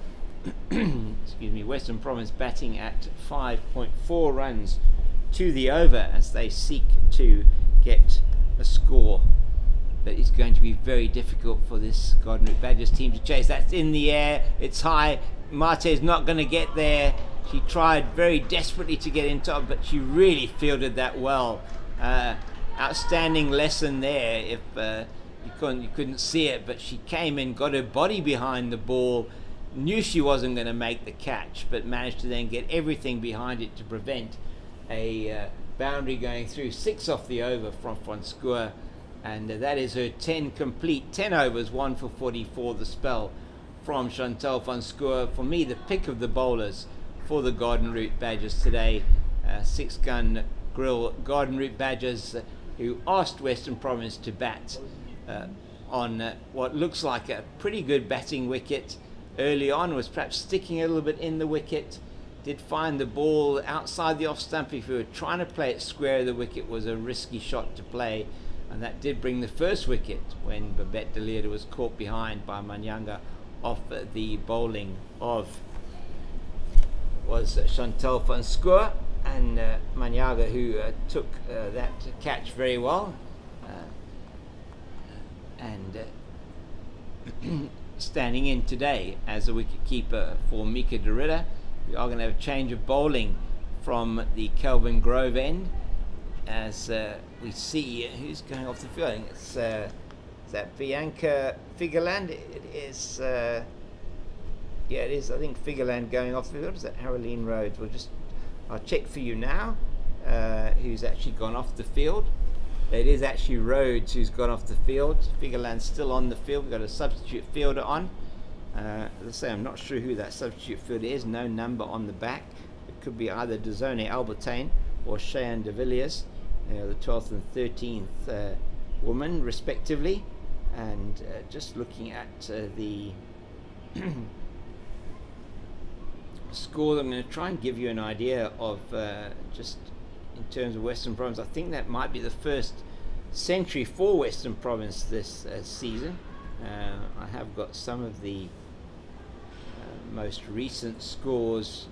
Excuse me. Western Province batting at 5.4 runs to the over as they seek to get a score that is going to be very difficult for this Garden Route Badgers team to chase. That's in the air. It's high. Mate is not going to get there. She tried very desperately to get in top, but she really fielded that well. Outstanding lesson there. If you couldn't see it, but she came in, got her body behind the ball, knew she wasn't going to make the catch, but managed to then get everything behind it to prevent a boundary going through. 6 off the over from Van Schoor, and that is her 10 complete. 10 overs, 1 for 44 the spell from Chantal Van Schoor. For me, the pick of the bowlers for the Garden Route Badgers today. 6-gun grill Garden Route Badgers who asked Western Province to bat on what looks like a pretty good batting wicket. Early on was perhaps sticking a little bit in the wicket. Did find the ball outside the off stump. If you were trying to play it square, the wicket was a risky shot to play, and that did bring the first wicket when Babette de Leerde was caught behind by Manyanga off the bowling of was Chantal Van Schoor, and Manyanga, who took that catch very well, and standing in today as a wicket-keeper for Mika de Ridder. We are going to have a change of bowling from the Kelvin Grove end as we see who's going off the field. I think it's is that Bianca Figerland? It is. Yeah, it is. I think Figerland going off the field. Is that Haroline Rhodes? I'll check for you now. Who's actually gone off the field? It is actually Rhodes who's gone off the field. Figerland's still on the field. We've got a substitute fielder on. As I say, I'm not sure who that substitute fielder is. No number on the back. It could be either Dezone Albertine or Cheyenne de Villiers, the 12th and 13th woman, respectively. And just looking at the score, I'm going to try and give you an idea of just in terms of Western Province. I think that might be the first century for Western Province this season. I have got some of the most recent scores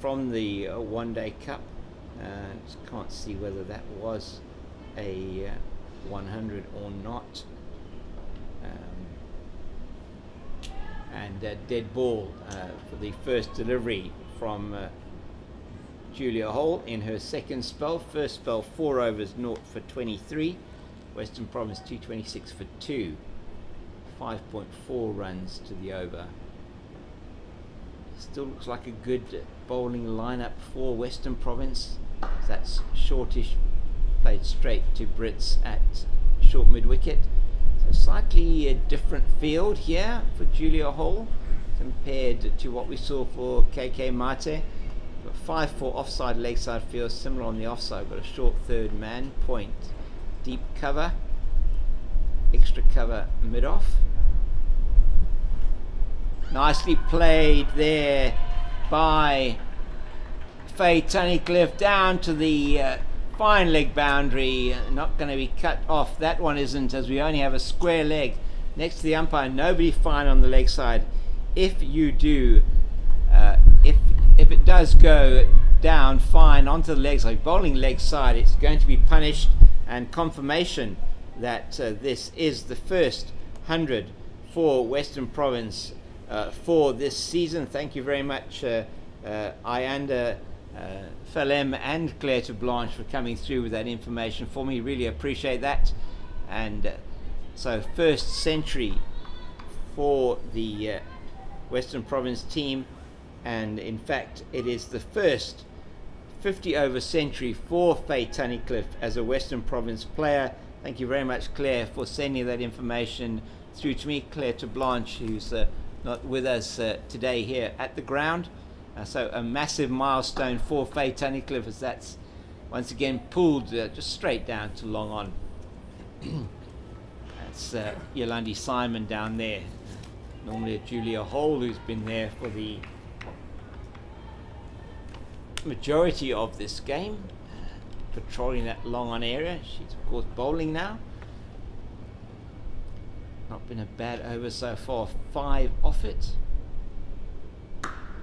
from the One-Day Cup. Just can't see whether that was a 100 or not. And dead ball for the first delivery from Julia Hole in her second spell. First spell 4 overs, 0 for 23. Western Province 226 for 2. 5.4 runs to the over. Still looks like a good bowling lineup for Western Province. That's Shortish played straight to Brits at short mid wicket. So slightly a different field here for Julia Hall compared to what we saw for KK Mate. Got 5 for offside leg side field, similar on the offside. Got a short third man, point, deep cover, extra cover mid off. Nicely played there by Faye Tunnicliffe down to the fine leg boundary. Not going to be cut off. That one isn't, as we only have a square leg next to the umpire. Nobody fine on the leg side. If you do, if it does go down fine onto the leg side, bowling leg side, it's going to be punished, and confirmation that this is the first 100 for Western Province for this season. Thank you very much, Ayanda, Falem and Claire to Blanche for coming through with that information for me. Really appreciate that. And So first century for the Western Province team, and in fact it is the first 50 over century for Faye Tunnicliffe as a Western Province player. Thank you very much, Claire, for sending that information through to me. Claire to Blanche, who's not with us today here at the ground. So a massive milestone for Faye Tunnicliffe, as that's once again pulled just straight down to long on. That's Yolandi Simon down there. Normally a Julia Hole, who's been there for the majority of this game, patrolling that long on area. She's of course bowling now. Not been a bad over so far, 5 off it.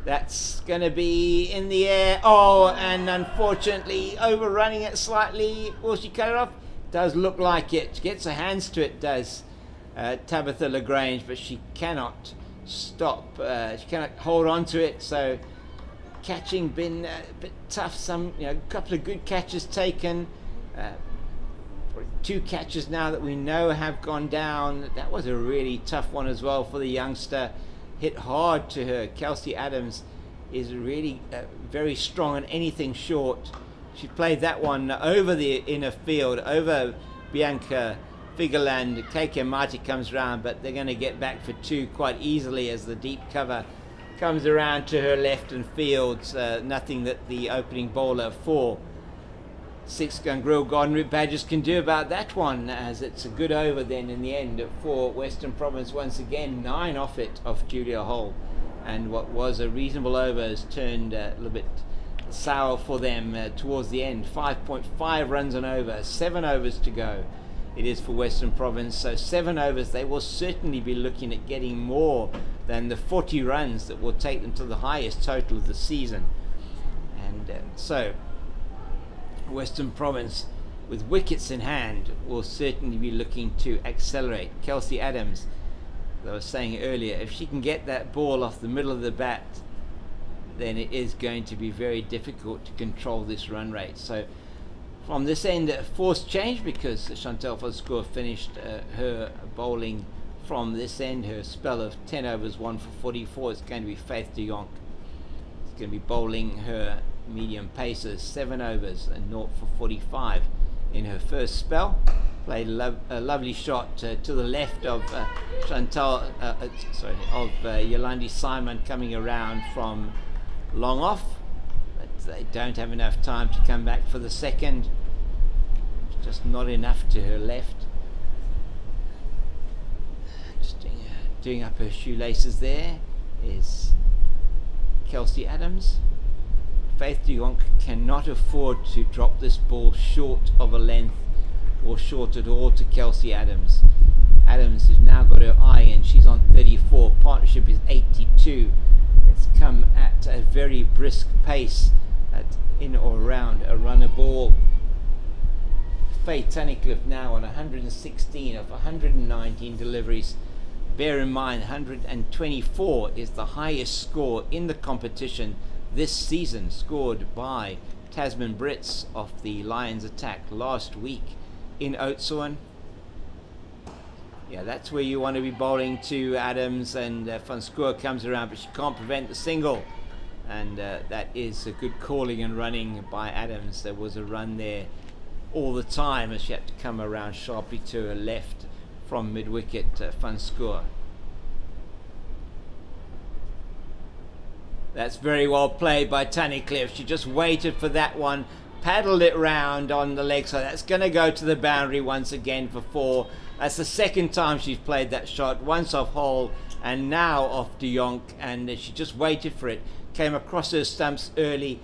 That's going to be in the air. Oh, and unfortunately overrunning it slightly. Will she cut it off? Does look like it. She gets her hands to it, does Tabitha Lagrange, but she cannot stop. She cannot hold on to it. So catching been a bit tough. A couple of good catches taken. 2 catches now that we know have gone down. That was a really tough one as well for the youngster. Hit hard to her. Kelsey Adams is really very strong on anything short. She played that one over the inner field, over Bianca Figerland. KK Marty comes around, but they're going to get back for 2 quite easily as the deep cover comes around to her left and fields. Nothing that the opening bowler for 6-gun Grill Garden Route Badgers can do about that one, as it's a good over then in the end for Western Province. Once again, 9 off it of Julia Hole, and what was a reasonable over has turned a little bit sour for them towards the end. 5.5 runs on over, 7 overs to go it is for Western Province. So 7 overs, they will certainly be looking at getting more than the 40 runs that will take them to the highest total of the season. And so Western Province, with wickets in hand, will certainly be looking to accelerate. Kelsey Adams, as I was saying earlier, if she can get that ball off the middle of the bat, then it is going to be very difficult to control this run rate. So from this end, a forced change, because Chantal Foscour finished her bowling from this end. Her spell of 10 overs, 1 for 44. It's going to be Faith de Jonk. It's going to be bowling her medium pacers, 7 overs and 0 for 45 in her first spell. Played a lovely shot to the left of Yolandi Simon coming around from long off, but they don't have enough time to come back for the second. Just not enough to her left. Just doing up her shoelaces there is Kelsey Adams. Faith de Jonk cannot afford to drop this ball short of a length or short at all to Kelsey Adams. Adams has now got her eye in. She's on 34. Partnership is 82. It's come at a very brisk pace at in or around a run a ball. Faye Tunnicliffe now on 116 of 119 deliveries. Bear in mind, 124 is the highest score in the competition this season, scored by Tasman Brits off the Lions attack last week in Oudtshoorn. Yeah, that's where you want to be bowling to Adams, and Van Schoor comes around, but she can't prevent the single. And that is a good calling and running by Adams. There was a run there all the time as she had to come around sharply to her left from mid-wicket, Van Schoor. That's very well played by Tunnicliffe. She just waited for that one, paddled it round on the leg side. That's going to go to the boundary once again for 4. That's the second time she's played that shot, once off Hole and now off de Jonk, and she just waited for it. Came across her stumps early,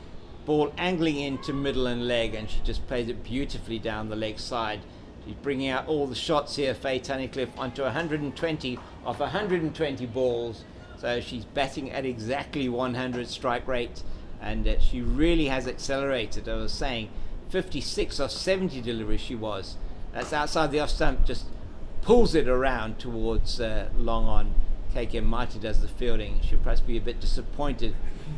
ball angling into middle and leg, and she just plays it beautifully down the leg side. She's bringing out all the shots here, Faye Tunnicliffe, onto 120 off 120 balls. So she's batting at exactly 100 strike rate, and she really has accelerated. I was saying 56 off 70 deliveries she was. That's outside the off stump, just pulls it around towards long on. KK Mighty does the fielding. She'll perhaps be a bit disappointed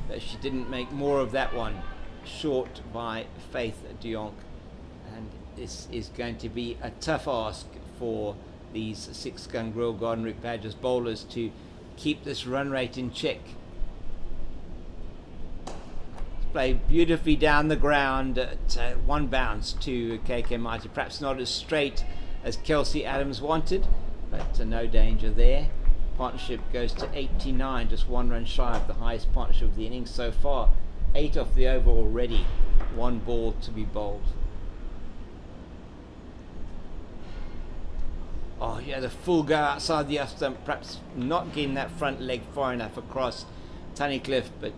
that she didn't make more of that one, short by Faith de Jonk. And this is going to be a tough ask for these 6-gun Grill Garden Route Badgers bowlers to keep this run rate in check. Played beautifully down the ground at one bounce to KK Mighty. Perhaps not as straight as Kelsey Adams wanted, but no danger there. Partnership goes to 89, just 1 run shy of the highest partnership of the innings so far. 8 off the over already, 1 ball to be bowled. Oh yeah, the full go outside the off stump, perhaps not getting that front leg far enough across Tunnicliffe, but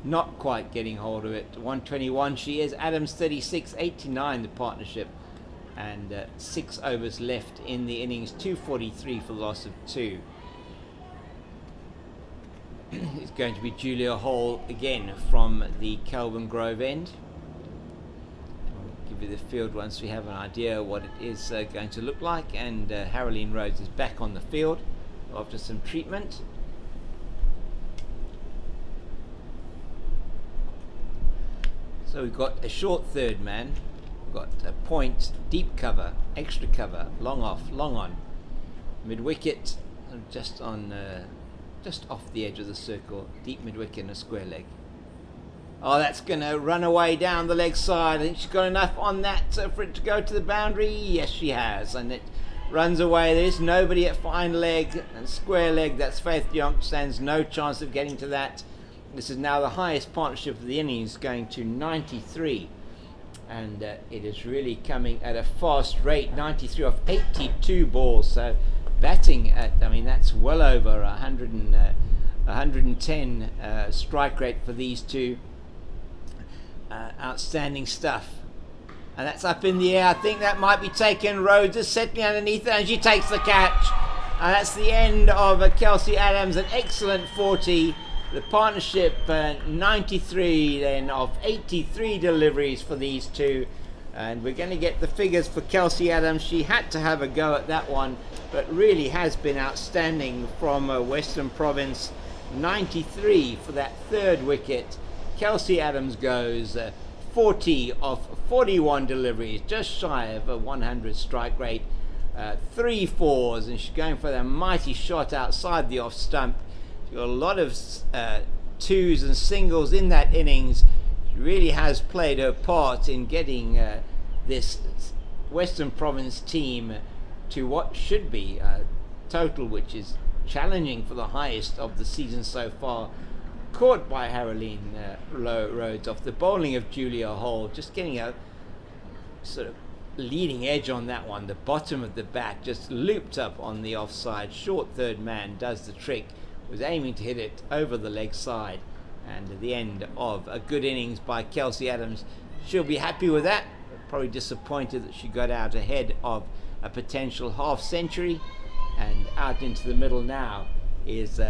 not quite getting hold of it. 121 she is. Adams 36, 89 the partnership, and 6 overs left in the innings. 243 for the loss of 2. It's going to be Julia Hall again from the Kelvin Grove end. I'll give you the field once we have an idea what it is going to look like. And Haroline Rhodes is back on the field after some treatment. So we've got a short third man, we've got a point, deep cover, extra cover, long off, long on, mid wicket, just off the edge of the circle, deep mid wicket and a square leg. Oh, that's going to run away down the leg side. I think she's got enough on that for it to go to the boundary. Yes, she has, and it runs away. There's nobody at fine leg and square leg. That's Faith Young. Stands no chance of getting to that. This is now the highest partnership of the innings, going to 93, and it is really coming at a fast rate. 93 off 82 balls, so batting at, I mean, that's well over 110 strike rate for these two. Outstanding stuff. And that's up in the air. I think that might be taken. Rhodes is settling underneath it, and she takes the catch. And that's the end of Kelsey Adams, an excellent 40. The partnership 93 then of 83 deliveries for these two, and we're going to get the figures for Kelsey Adams. She had to have a go at that one, but really has been outstanding from Western Province. 93 for that third wicket. Kelsey Adams goes 40 of 41 deliveries, just shy of a 100 strike rate, 3 fours, and she's going for that mighty shot outside the off stump. She's got a lot of twos and singles in that innings. She really has played her part in getting this Western Province team to what should be a total which is challenging for the highest of the season so far. Caught by Haroline Rhodes off the bowling of Julia Hall, just getting a sort of leading edge on that one. The bottom of the bat just looped up on the offside. Short third man does the trick. Was aiming to hit it over the leg side, and at the end of a good innings by Kelsey Adams. She'll be happy with that, probably disappointed that she got out ahead of a potential half century. And out into the middle now is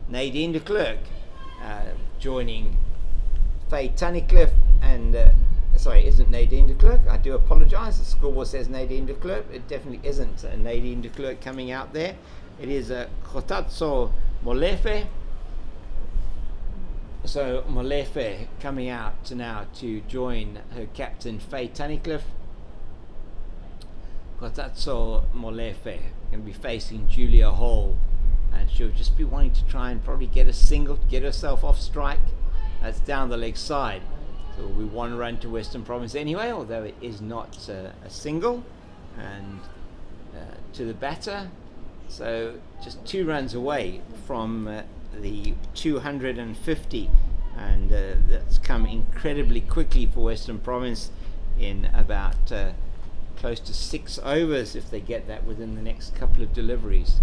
Nadine de Klerk joining Faye Tunnicliffe, and sorry, isn't Nadine de Klerk, I do apologise, the scoreboard says Nadine de Klerk, it definitely isn't Nadine de Klerk coming out there. It is Kotatso Molefe. So Molefe coming out now to join her captain Faye Tunnicliffe. Kotatso Molefe going to be facing Julia Hall, and she'll just be wanting to try and probably get a single to get herself off strike. That's down the leg side. So it will be 1 run to Western Province anyway, although it is not a single. And to the batter. So just 2 runs away from the 250, and that's come incredibly quickly for Western Province in about close to 6 overs if they get that within the next couple of deliveries.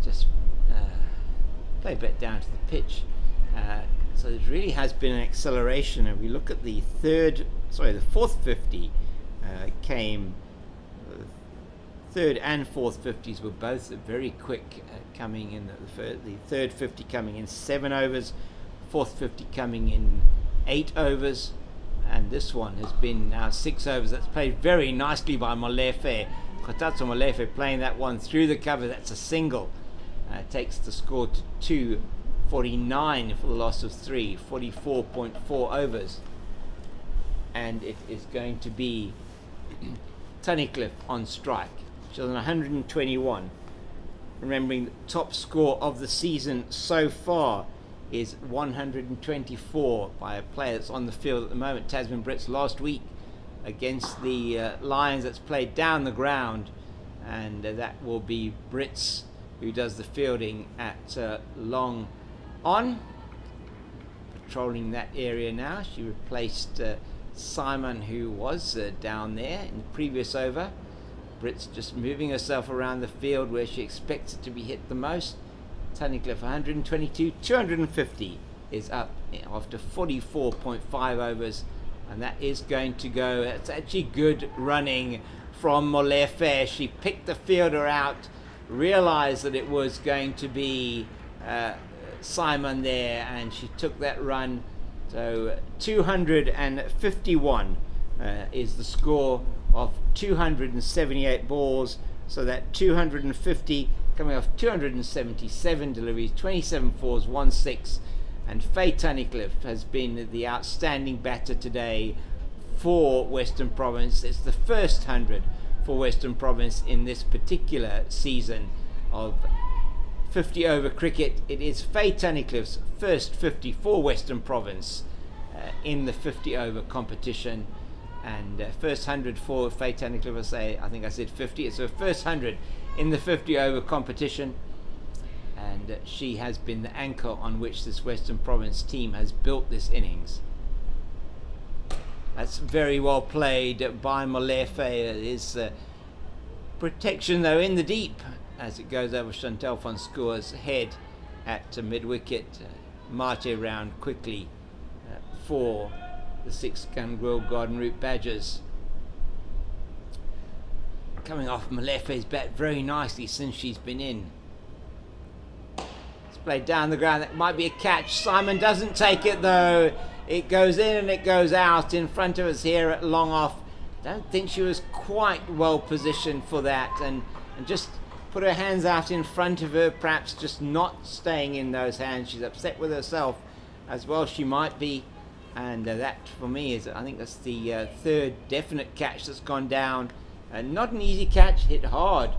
Just play back down to the pitch. So it really has been an acceleration, and we look at the fourth 50 came. Third and fourth 50s were both very quick coming in. The third 50 coming in 7 overs, fourth 50 coming in 8 overs, and this one has been now 6 overs. That's played very nicely by Molefe. Kotatsu Molefe playing that one through the cover. That's a single. Takes the score to 249 for the loss of 3, 44.4 overs. And it is going to be Tunnicliffe on strike. She's on 121. Remembering the top score of the season so far is 124 by a player that's on the field at the moment. Tasman Brits last week against the Lions, that's played down the ground, and that will be Brits who does the fielding at long on. Patrolling that area now. She replaced Simon, who was down there in the previous over. Brits just moving herself around the field where she expects it to be hit the most. Tunnicliffe 122, 250 is up after 44.5 overs, and that is going to go. It's actually good running from Molefe. She picked the fielder out, realized that it was going to be Simon there, and she took that run. So 251 is the score of 278 balls. So that 250 coming off 277 deliveries, 27 fours, 1 6, and Faye Tunnicliffe has been the outstanding batter today for Western Province. It's the first 100 for Western Province in this particular season of 50 over cricket. It is Faye Tunnicliffe's first 50 for Western Province in the 50 over competition, and first 100 for Faye Tunnicliffe. I think I said 50. It's her first 100 in the 50 over competition, and she has been the anchor on which this Western Province team has built this innings. That's very well played by Molefe. It is protection though in the deep as it goes over Chantal van Schoor's head at mid-wicket. Mate round quickly for the 6-gun Royal Garden Route Badgers. Coming off Molefe's bat very nicely since she's been in. It's played down the ground. That might be a catch. Simon doesn't take it though. It goes in and it goes out in front of us here at long off. Don't think she was quite well positioned for that, and just put her hands out in front of her, perhaps just not staying in those hands. She's upset with herself as well, she might be, and that for me is, I think that's the third definite catch that's gone down. Not an easy catch, hit hard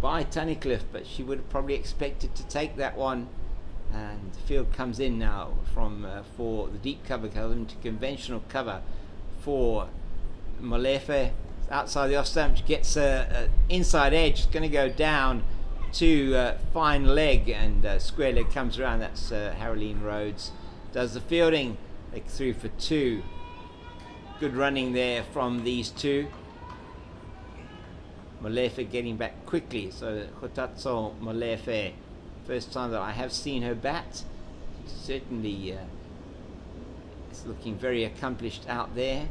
by Tunnicliffe, but she would have probably expected to take that one. And the field comes in now from for the deep cover, into conventional cover for Molefe. Outside the off stump, she gets a inside edge. It's going to go down to fine leg, and square leg comes around. That's Haroline Rhodes does the fielding. They through for 2. Good running there from these two. Molefe getting back quickly. So Khotatso Molefe, first time that I have seen her bat. Certainly is looking very accomplished out there.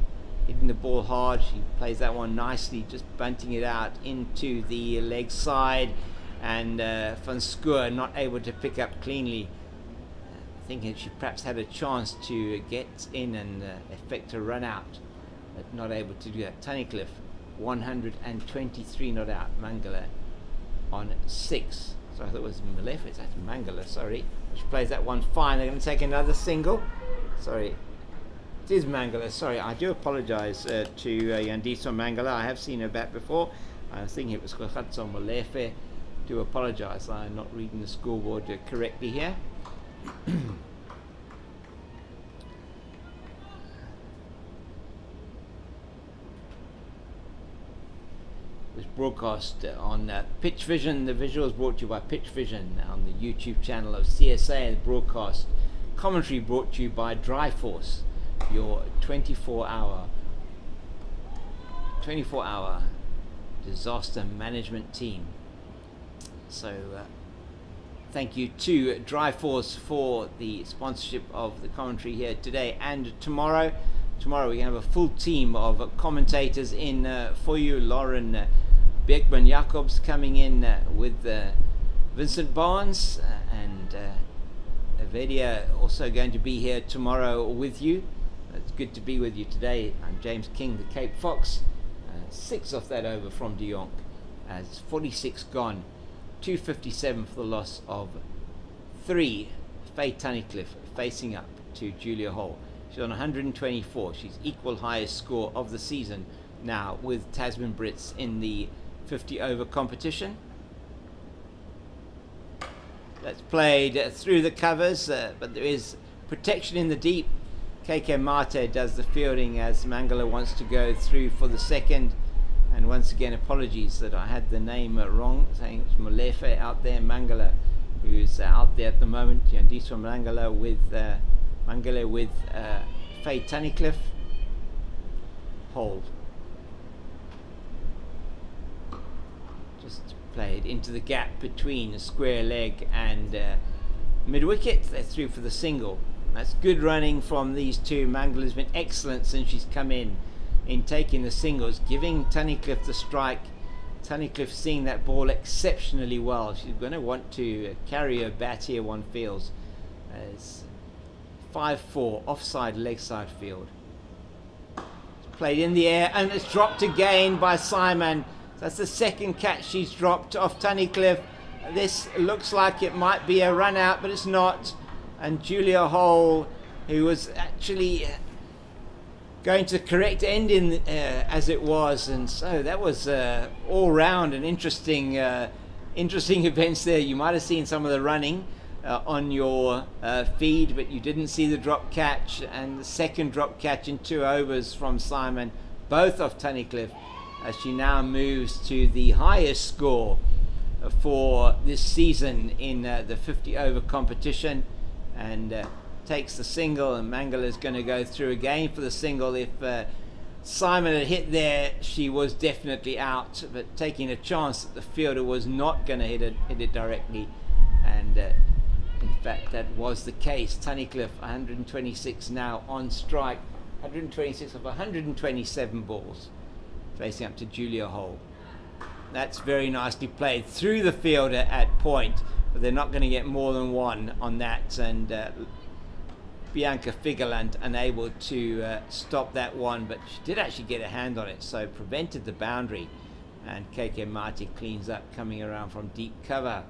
Hitting the ball hard. She plays that one nicely, just bunting it out into the leg side, and Van Schoor not able to pick up cleanly. Thinking she perhaps had a chance to get in and effect a run out, but not able to do that. Tunnicliffe 123 not out. Mangala on 6. So I thought it was Molefe. That's Mangala, sorry. She plays that one fine. They're going to take another single. Sorry. It is Mangala. Sorry, I do apologise to Yandiso Mangala. I have seen her bat before. I was thinking it was Khotatso Molefe. Do apologise. I'm not reading the scoreboard correctly here. Was broadcast on Pitch Vision. The visuals brought to you by Pitch Vision on the YouTube channel of CSA. The broadcast commentary brought to you by Dry Force, your 24-hour disaster management team. So thank you to Dry Force for the sponsorship of the commentary here today and tomorrow. Tomorrow we have a full team of commentators in for you. Lauren Beckman Jacobs coming in with Vincent Barnes, and Avedia also going to be here tomorrow with you. It's good to be with you today. I'm James King, the Cape Fox. 6 off that over from De Jonk as 46 gone. 257 for the loss of 3. Faye Tunnicliffe facing up to Julia Hall. She's on 124. She's equal highest score of the season, now with Tasman Brits in the 50 over competition. That's played through the covers, but there is protection in the deep. KK Mate does the fielding as Mangala wants to go through for the second. And once again, apologies that I had the name wrong, saying it's Molefe out there, Mangala, who's out there at the moment. Yandiswa Mangala with Faye Tunnicliffe. Hold. Just played into the gap between a square leg and mid wicket. They're through for the single. That's good running from these two. Mangala's been excellent since she's come in taking the singles, giving Tunnicliffe the strike. Tunnicliffe seeing that ball exceptionally well. She's going to want to carry her bat here, one feels. It's 5-4, offside, leg side field. It's played in the air and it's dropped again by Simon. That's the second catch she's dropped off Tunnicliffe. This looks like it might be a run out, but it's not. And Julia Hole, who was actually going to the correct end in as it was, and so that was all round an interesting events there. You might have seen some of the running on your feed, but you didn't see the drop catch, and the second drop catch in 2 overs from Simon, both off Tunnicliffe, as she now moves to the highest score for this season in the 50 over competition, and takes the single. And Mangala is going to go through again for the single. If Simon had hit there, she was definitely out, but taking a chance that the fielder was not going to hit it directly, and in fact that was the case. Tunnicliffe 126 now on strike, 126 of 127 balls, facing up to Julia Hole. That's very nicely played through the fielder at point, but they're not going to get more than one on that, and Bianca Figeland unable to stop that one, but she did actually get a hand on it, so prevented the boundary, and KK Mate cleans up, coming around from deep cover.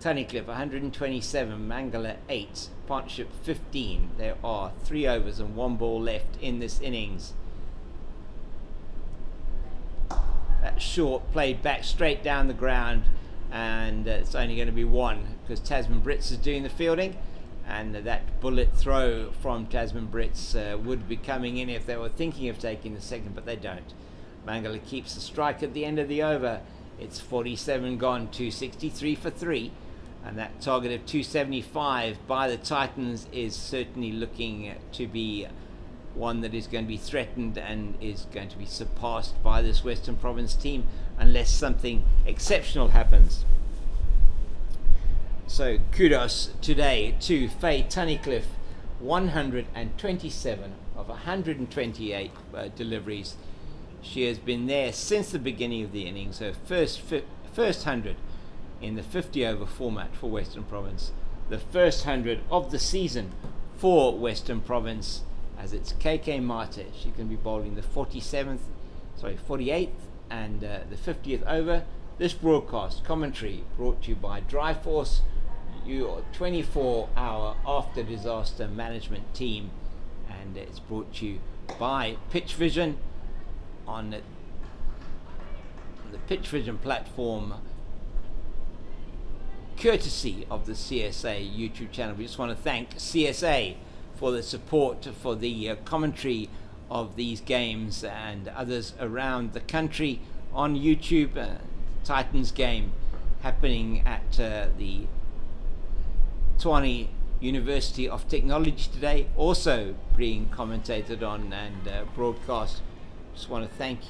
Tunnicliffe 127, Mangala 8, partnership 15. There are 3 overs and 1 ball left in this innings. That short played back straight down the ground, and it's only going to be 1 because Tasman Brits is doing the fielding, and that bullet throw from Tasman Brits would be coming in if they were thinking of taking the second, but they don't. Mangala keeps the strike at the end of the over. It's 47 gone, 263 for 3, and that target of 275 by the Titans is certainly looking to be one that is going to be threatened and is going to be surpassed by this Western Province team unless something exceptional happens. So kudos today to Faye Tunnicliffe, 127 of 128 deliveries. She has been there since the beginning of the innings, her first 100 in the 50 over format for Western Province, the first 100 of the season for Western Province, as it's KK Mate. She can be bowling the 48th and the 50th over. This broadcast commentary brought to you by Dryforce, your 24-hour after disaster management team, and it's brought to you by Pitch Vision on the Pitch Vision platform, courtesy of the CSA YouTube channel. We just want to thank CSA for the support for the commentary of these games and others around the country on YouTube. Titans game happening at the Tshwane University of Technology today, also being commentated on and broadcast. Just want to thank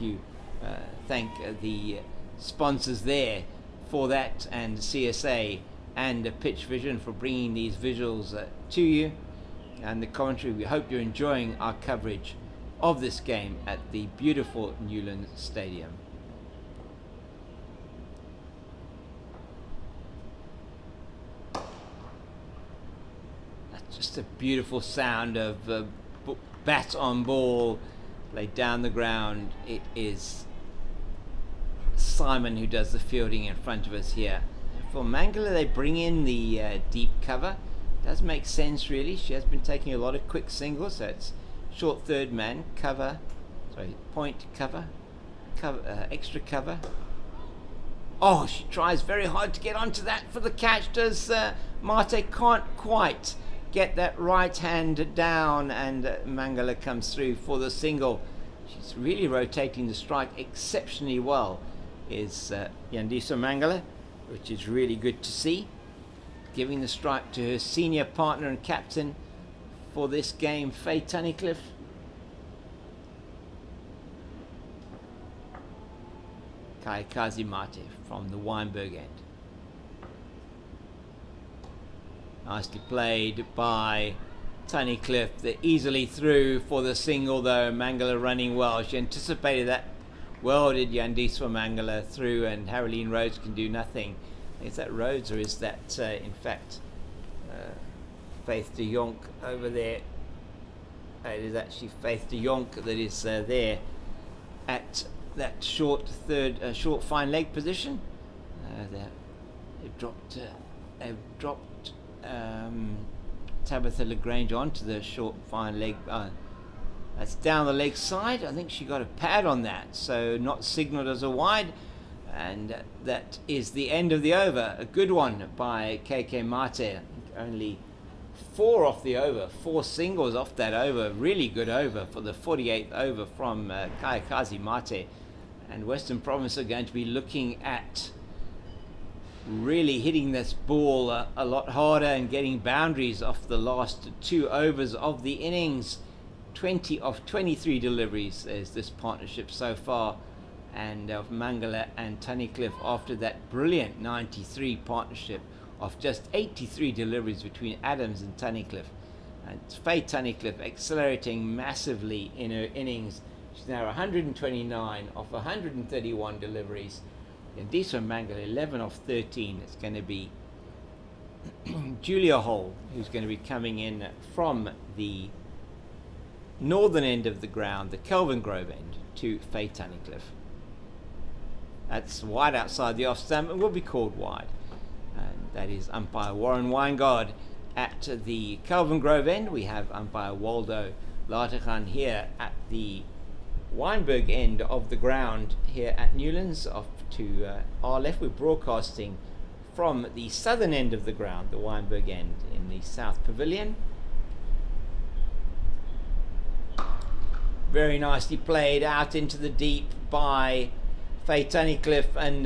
the sponsors there for that, and CSA and Pitch Vision for bringing these visuals to you and the commentary. We hope you're enjoying our coverage of this game at the beautiful Newlands Stadium. That's just a beautiful sound of bat on ball laid down the ground. It is Simon who does the fielding in front of us here. For Mangala, they bring in the deep cover. Does make sense really. She has been taking a lot of quick singles, so it's short third man cover, So point cover, extra cover. Oh, she tries very hard to get onto that for the catch. Does Mate can't quite get that right hand down, and Mangala comes through for the single. She's really rotating the strike exceptionally well, is Yandisa Mangala, which is really good to see. Giving the strike to her senior partner and captain for this game, Faye Tunnicliffe. Kaikazi Mate from the Weinberg end. Nicely played by Tunnicliffe. They're easily through for the single though. Mangala running well. She anticipated that well, did Yandiswa Mangala through, and Haroline Rhodes can do nothing. Is that Rhodes, or is that in fact Faith de Jonk over there? It is actually Faith de Jonk that is there at that short fine leg position. They've dropped Tabitha Lagrange onto the short fine leg. That's down the leg side. I think she got a pad on that, so not signalled as a wide. And that is the end of the over. A good one by KK Mate. Only 4 off the over, 4 singles off that over. Really good over for the 48th over from Kaikazi Mate. And Western Province are going to be looking at really hitting this ball a lot harder and getting boundaries off the last 2 overs of the innings. 20 of 23 deliveries is this partnership so far, and of Mangala and Tunnicliffe after that brilliant 93 partnership of just 83 deliveries between Adams and Tunnicliffe. And Faye Tunnicliffe accelerating massively in her innings. She's now 129 of 131 deliveries. And Disa Mangala 11 of 13. It's going to be Julia Hall who's going to be coming in from the northern end of the ground, the Kelvin Grove end, to Faye Tunnicliffe. That's wide outside the off stump and will be called wide. And that is umpire Warren Weingard. At the Kelvin Grove end, we have umpire Waldo Lateghan here at the Weinberg end of the ground here at Newlands. Off to our left, we're broadcasting from the southern end of the ground, the Weinberg end in the South Pavilion. Very nicely played out into the deep by Faye Tunnicliffe, and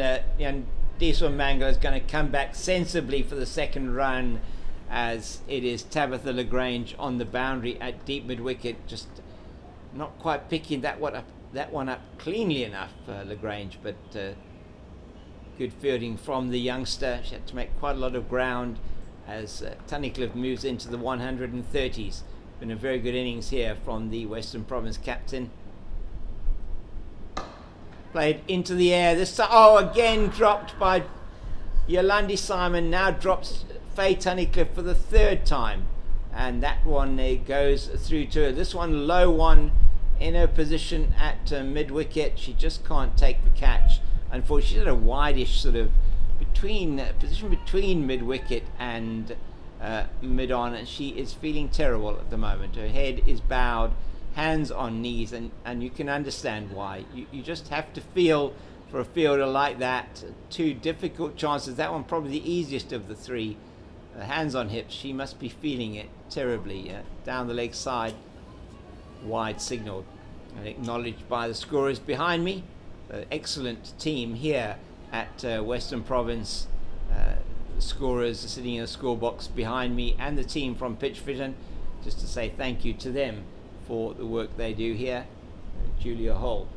Diswa Mangala is going to come back sensibly for the second run, as it is Tabitha Lagrange on the boundary at deep mid wicket, just not quite picking that one up cleanly enough, Lagrange, but good fielding from the youngster. She had to make quite a lot of ground as Tunnicliffe moves into the 130s. Been a very good innings here from the Western Province captain. Played into the air. This again dropped by Yolandi Simon. Now drops Faye Tunnicliffe for the 3rd time, and that one goes through to her. This one low one in her position at mid wicket. She just can't take the catch. Unfortunately, she's at a wideish sort of position between mid wicket and mid on, and she is feeling terrible at the moment. Her head is bowed, hands on knees, and you can understand why. You just have to feel for a fielder like that. 2 difficult chances. That one probably the easiest of the 3. Hands on hips. She must be feeling it terribly. Down the leg side, wide signalled and acknowledged by the scorers behind me. Excellent team here at Western Province. Scorers are sitting in the scorebox behind me, and the team from Pitch Vision, just to say thank you to them for the work they do here. Julia Hall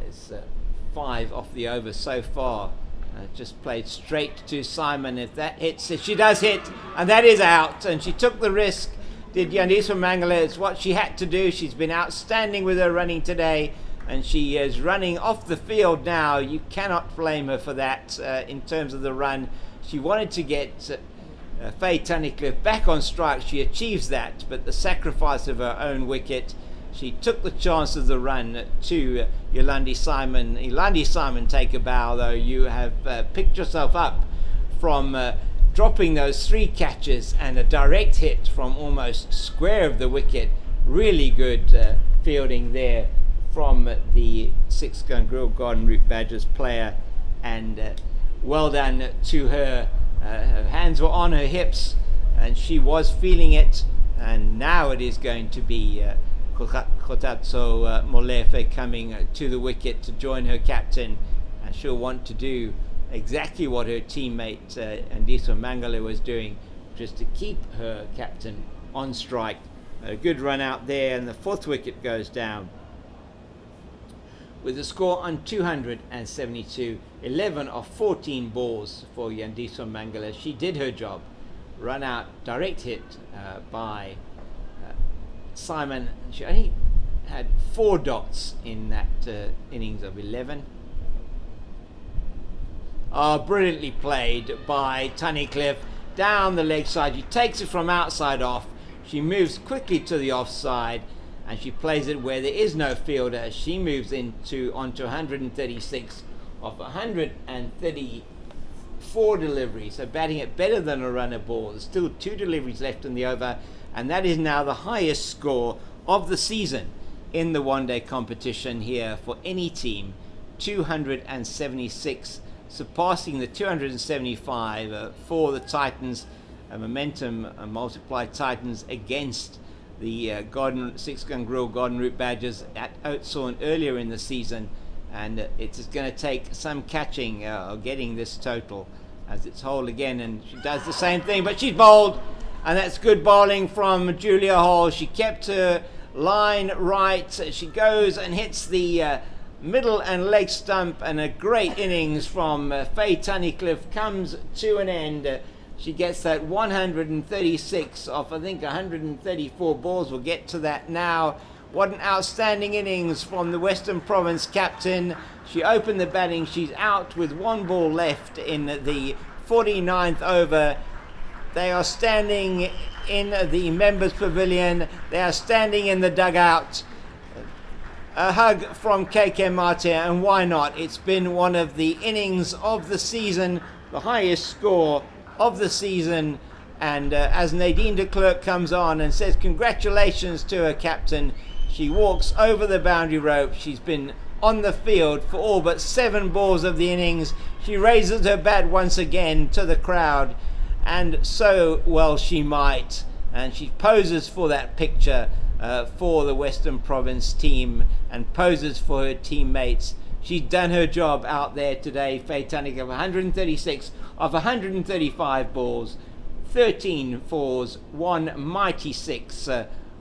is 5 off the over so far. Just played straight to Simon. If that hits, she does hit, and that is out, and she took the risk. Did Yandiswa Mangala. It's what she had to do. She's been outstanding with her running today, and she is running off the field now. You cannot blame her for that in terms of the run. She wanted to get Faye Tunnicliffe back on strike. She achieves that, but the sacrifice of her own wicket, she took the chance of the run to Yolandi Simon. Yolandi Simon, take a bow, though. You have picked yourself up from dropping those 3 catches and a direct hit from almost square of the wicket. Really good fielding there from the Six Gun Grill Garden Route Badgers player, and well done to her. Her hands were on her hips and she was feeling it, and now it is going to be Kotatso Molefe coming to the wicket to join her captain, and she'll want to do exactly what her teammate Andiso Mangala was doing, just to keep her captain on strike. A good run out there, and the fourth wicket goes down with a score on 272. 11 of 14 balls for Yandiso Mangala. She did her job. Run out, direct hit by Simon. She only had 4 dots in that innings of 11. Brilliantly played by Tunnicliffe down the leg side. She takes it from outside off. She moves quickly to the offside, and she plays it where there is no fielder. She moves onto 136 of 134 deliveries, so batting it better than a runner ball. There's still 2 deliveries left in the over, and that is now the highest score of the season in the one-day competition here for any team. 276, surpassing the 275 for the Titans. Momentum multiplied Titans against the Six Gun Grill Garden Route Badgers at Oatsthorn earlier in the season, and it's going to take some catching getting this total, as it's whole again, and she does the same thing, but she's bowled, and that's good bowling from Julia Hall. She kept her line right. She goes and hits the middle and leg stump, and a great innings from Faye Tunnicliffe comes to an end. She gets that 136 off, I think, 134 balls. We'll get to that now. What an outstanding innings from the Western Province captain. She opened the batting. She's out with 1 ball left in the 49th over. They are standing in the members' pavilion. They are standing in the dugout. A hug from KK Mate, and why not? It's been one of the innings of the season, the highest score of the season, and as Nadine de Klerk comes on and says congratulations to her captain, she walks over the boundary rope. She's been on the field for all but 7 balls of the innings. She raises her bat once again to the crowd, and so well she might, and she poses for that picture for the Western Province team and poses for her teammates. She's done her job out there today. Faye Tunnicliffe, 136 of 135 balls, 13 fours, 1 mighty 6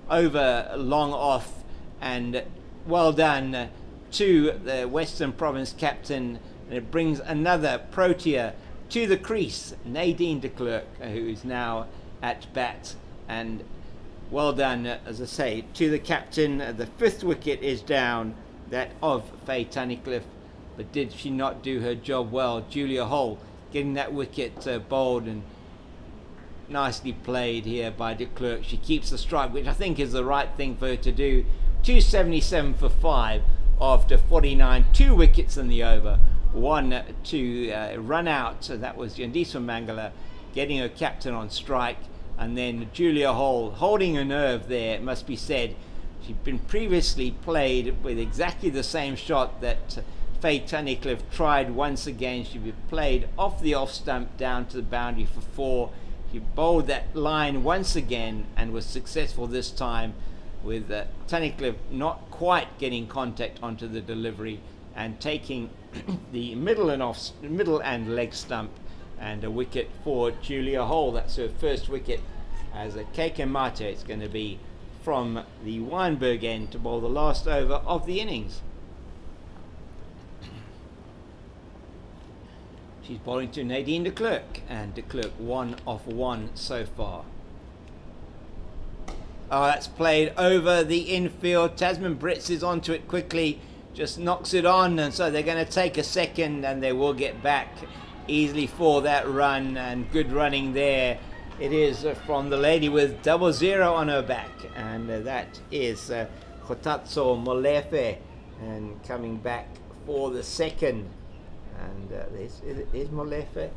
over long off, and well done to the Western Province captain. And it brings another Protea to the crease, Nadine de Klerk, who is now at bat, and well done, as I say, to the captain. The 5th wicket is down, that of Faye Tunnicliffe, but did she not do her job well? Julia Hall getting that wicket bowled, and nicely played here by de Klerk. She keeps the strike, which I think is the right thing for her to do. 277 for 5 after 49, 2 wickets in the over, 1 to run out. So that was Yandiso Mangala getting her captain on strike, and then Julia Hall holding her nerve there, it must be said. She'd been previously played with exactly the same shot that Faye Tunnicliffe tried once again. She'd be played off the off stump down to the boundary for 4. She bowled that line once again and was successful this time, with Tunnicliffe not quite getting contact onto the delivery and taking the middle and leg stump, and a wicket for Julia Hall. That's her first wicket as a KK Mate. It's going to be from the Weinberg end to bowl the last over of the innings. She's bowling to Nadine de Klerk, and de Klerk 1 off 1 so far. That's played over the infield. Tasman Brits is onto it quickly, just knocks it on, and so they're going to take a second, and they will get back easily for that run, and good running there. It is from the lady with 00 on her back, and that is Kotatso Molefe, and coming back for the second. And is Molefe.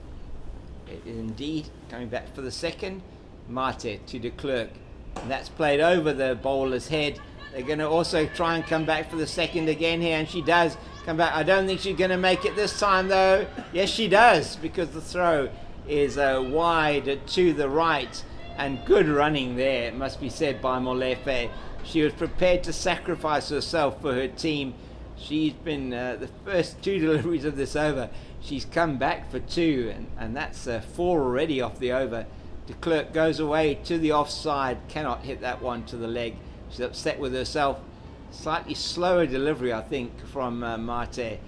It is indeed coming back for the second. Mate to de Klerk. And that's played over the bowler's head, They're going to also try and come back for the second again here, and she does come back. I don't think she's going to make it this time, though. Yes, she does, because the throw is wide to the right, and good running there, it must be said, by Molefe. She was prepared to sacrifice herself for her team. She's been the first 2 deliveries of this over. She's come back for 2, and that's 4 already off the over. De Klerk goes away to the offside, cannot hit that one to the leg. She's upset with herself. Slightly slower delivery, I think, from Mate.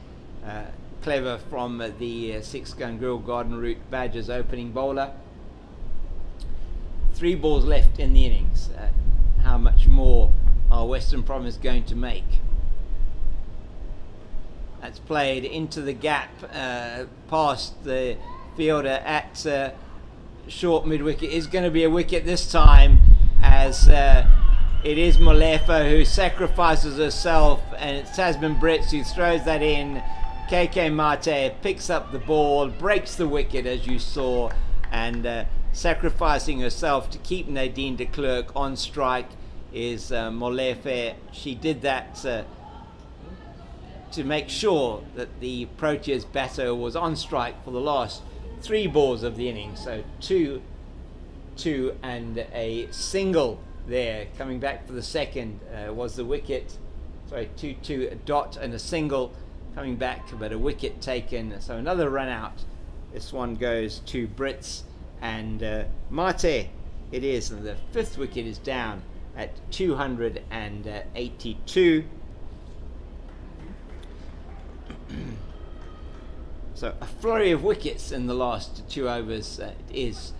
Clever from the 6-gun Grill Garden Route Badgers opening bowler. 3 balls left in the innings. How much more are Western Province going to make? That's played into the gap, past the fielder at short mid-wicket. Is going to be a wicket this time, as it is Molefe who sacrifices herself, and it's Tasman Brits who throws that in. KK Mate picks up the ball, breaks the wicket as you saw, and sacrificing herself to keep Nadine de Klerk on strike is Molefe. She did that to make sure that the Proteas batter was on strike for the last 3 balls of the innings. So 2, and a single there. Coming back for the second was the wicket. Sorry, 2, a dot and a single coming back, but a wicket taken. So another run out. This one goes to Brits and Mate. It is, and the 5th wicket is down at 282. So a flurry of wickets in the last 2 overs. It is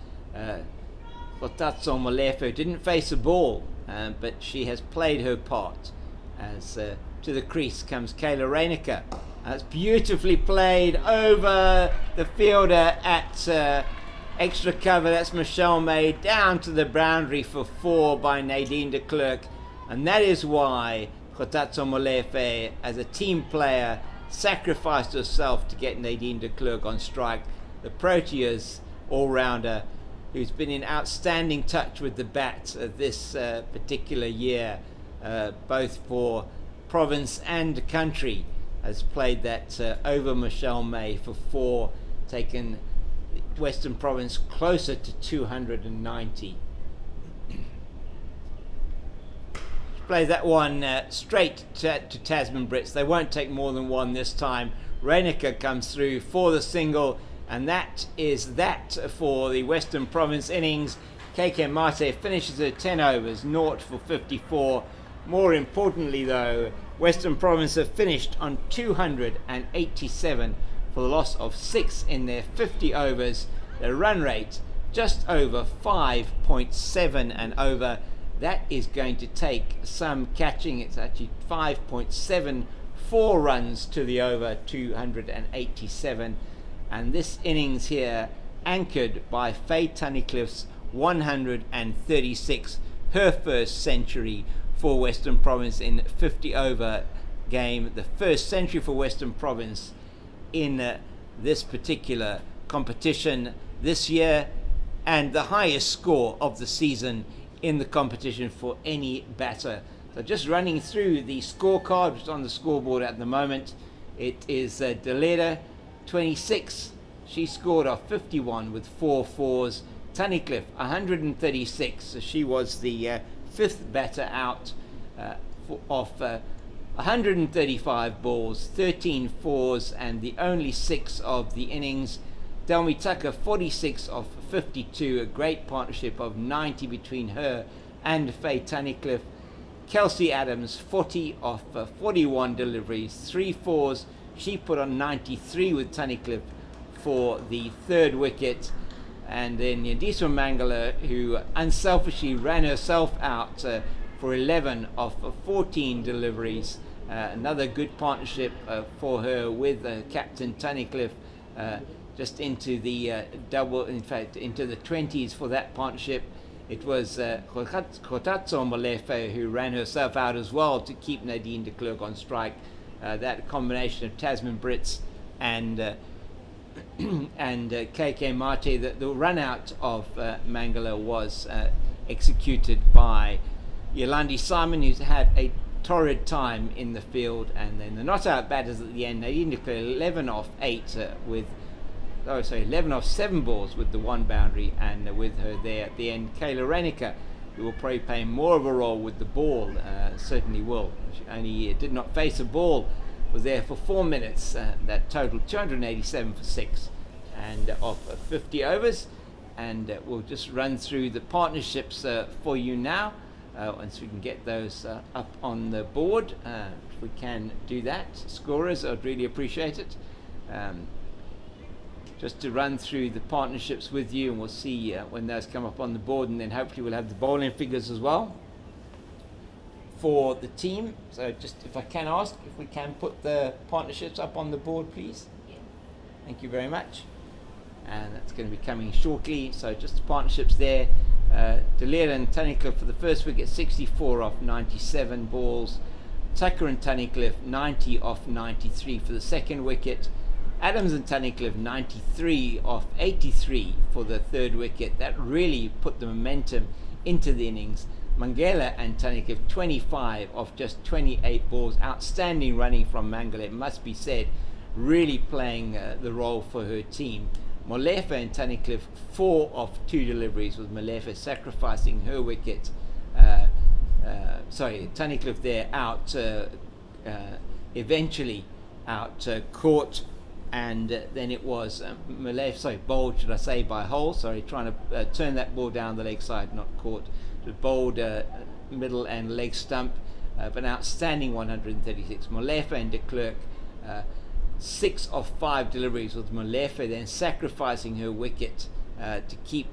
Kotatso Molefe didn't face a ball, but she has played her part. As to the crease comes Kayla Reinecker. That's beautifully played over the fielder at extra cover. That's Michelle May, down to the boundary for 4 by Nadine de Klerk. And that is why Kotatso Molefe, as a team player, sacrificed herself to get Nadine de Klerk on strike. The Proteas all-rounder, who's been in outstanding touch with the bat this particular year, both for province and country, has played that over Michelle May for 4, taken Western Province closer to 290. Play that one straight to Tasman Brits. They won't take more than 1 this time. Reinecker comes through for the single, and that is that for the Western Province innings. KK Mate finishes her 10 overs, 0 for 54. More importantly, though, Western Province have finished on 287 for the loss of 6 in their 50 overs. Their run rate just over 5.7 and over. That is going to take some catching. It's actually 5.74 runs to the over, 287. And this innings here anchored by Faye Tunnicliffe's 136, her first century for Western Province in 50 over game. The first century for Western Province in this particular competition this year, and the highest score of the season in the competition for any batter. So just running through the scorecard, which is on the scoreboard at the moment, it is Deleda, 26. She scored off 51 with 4 fours. Tunnicliffe, 136. So she was the 5th batter out off 135 balls, 13 fours, and the only 6 of the innings. Delmi Tucker, 46 of 52, a great partnership of 90 between her and Faye Tunnicliffe. Kelsey Adams, 40 of 41 deliveries, 3 fours. She put on 93 with Tunnicliffe for the 3rd wicket. And then Yandiswa Mangala, who unselfishly ran herself out for 11 of 14 deliveries. Another good partnership for her with Captain Tunnicliffe. Just into the double, in fact, into the 20s for that partnership. It was Kotatso Molefe who ran herself out as well to keep Nadine de Klerk on strike. That combination of Tasman Brits and KK Mate, the run out of Mangala was executed by Yolandi Simon, who's had a torrid time in the field, and then the not out batters at the end. Nadine declared 11 off 8 with 11 off 7 balls with the one boundary, and with her there at the end, Kayla Renica, who will probably play more of a role with the ball, certainly will. She only did not face a ball, was there for 4 minutes, that totaled 287 for 6 and off 50 overs. And we'll just run through the partnerships for you now. Once we can get those up on the board, if we can do that. Scorers, I'd really appreciate it. Just to run through the partnerships with you, and we'll see when those come up on the board, and then hopefully we'll have the bowling figures as well for the team. So just if I can ask, if we can put the partnerships up on the board, please. Yeah. Thank you very much. And that's going to be coming shortly. So just the partnerships there. Delia and Tunnicliffe for the first wicket, 64 off 97 balls. Tucker and Tunnicliffe, 90 off 93 for the second wicket. Adams and Tunnicliffe, 93 off 83 for the third wicket. That really put the momentum into the innings. Mangala and Tunnicliffe, 25 off just 28 balls. Outstanding running from Mangala, it must be said. Really playing the role for her team. Molefe and Tunnicliffe, 4 off 2 deliveries, with Molefe sacrificing her wicket. Tunnicliffe there out, eventually out caught, and then it was Molefe, bowled, should I say, by Hole. Trying to turn that ball down the leg side, not caught. It bowled middle and leg stump, but an outstanding 136. Molefe and de Klerk, 6 of 5 deliveries, with Molefe then sacrificing her wicket to keep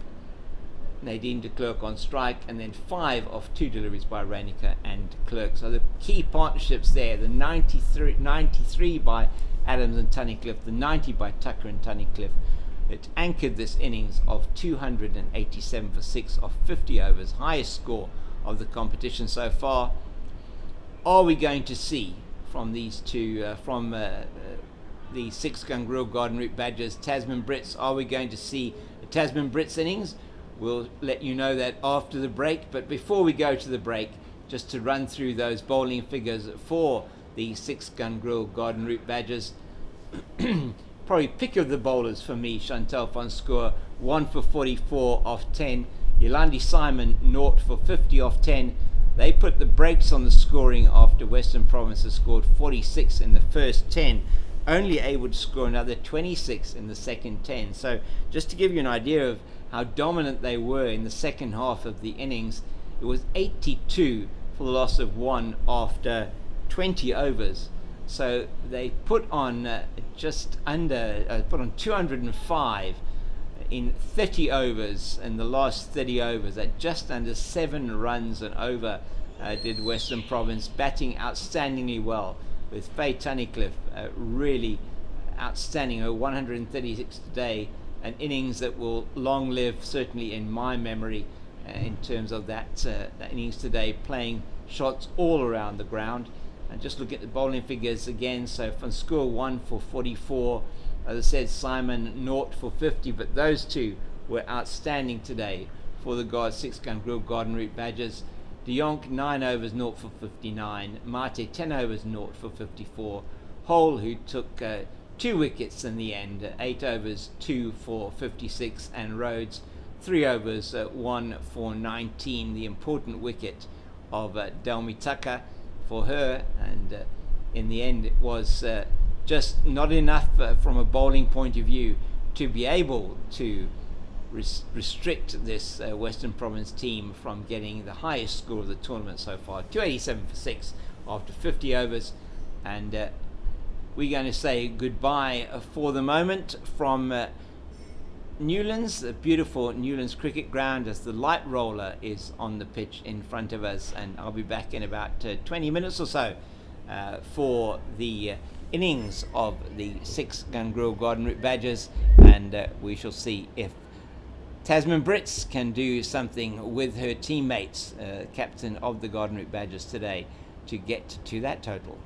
Nadine de Klerk on strike, and then 5 of 2 deliveries by Renica and de Klerk. So the key partnerships there, the 93 by Adams and Tunnicliffe, the 90 by Tucker and Tunnicliffe. It anchored this innings of 287 for 6 of 50 overs, highest score of the competition so far. Are we going to see from these two, from the 6 Gungrel Garden Route Badgers, Tasman Brits, are we going to see a Tasman Brits innings? We'll let you know that after the break. But before we go to the break, just to run through those bowling figures for the 6 Gungrel Garden Route Badgers. Probably pick of the bowlers for me, Chantal van Schoor, 1 for 44 off 10. Yolandi Simon, 0 for 50 off 10. They put the brakes on the scoring after Western Province has scored 46 in the first 10, only able to score another 26 in the second 10. So just to give you an idea of how dominant they were in the second half of the innings, it was 82 for the loss of 1 after 20 overs. So they put on put on 205 in 30 overs, in the last 30 overs, at just under 7 runs an over. Did Western Province, batting outstandingly well, with Faye Tunnicliffe really outstanding, her 136 today, an innings that will long live, certainly in my memory, in terms of that innings today, playing shots all around the ground. And just look at the bowling figures again. So Van Schoor, 1 for 44. As I said, Simon, 0 for 50. But those two were outstanding today for the 6 Gungrel Garden Route Badgers. De Jonk, 9 overs, 0 for 59. Mate, 10 overs, 0 for 54. Hole, who took 2 wickets in the end, 8 overs, 2 for 56. And Rhodes, 3 overs, 1 for 19. The important wicket of Delmi Tucker for her, and in the end it was just not enough from a bowling point of view to be able to restrict this Western Province team from getting the highest score of the tournament so far, 287 for 6 after 50 overs. And we're going to say goodbye for the moment from Newlands, the beautiful Newlands cricket ground, as the light roller is on the pitch in front of us, and I'll be back in about 20 minutes or so for the innings of the 6 Gungrel Garden Route Badgers, and we shall see if Tasman Brits can do something with her teammates, captain of the Garden Route Badgers today, to get to that total.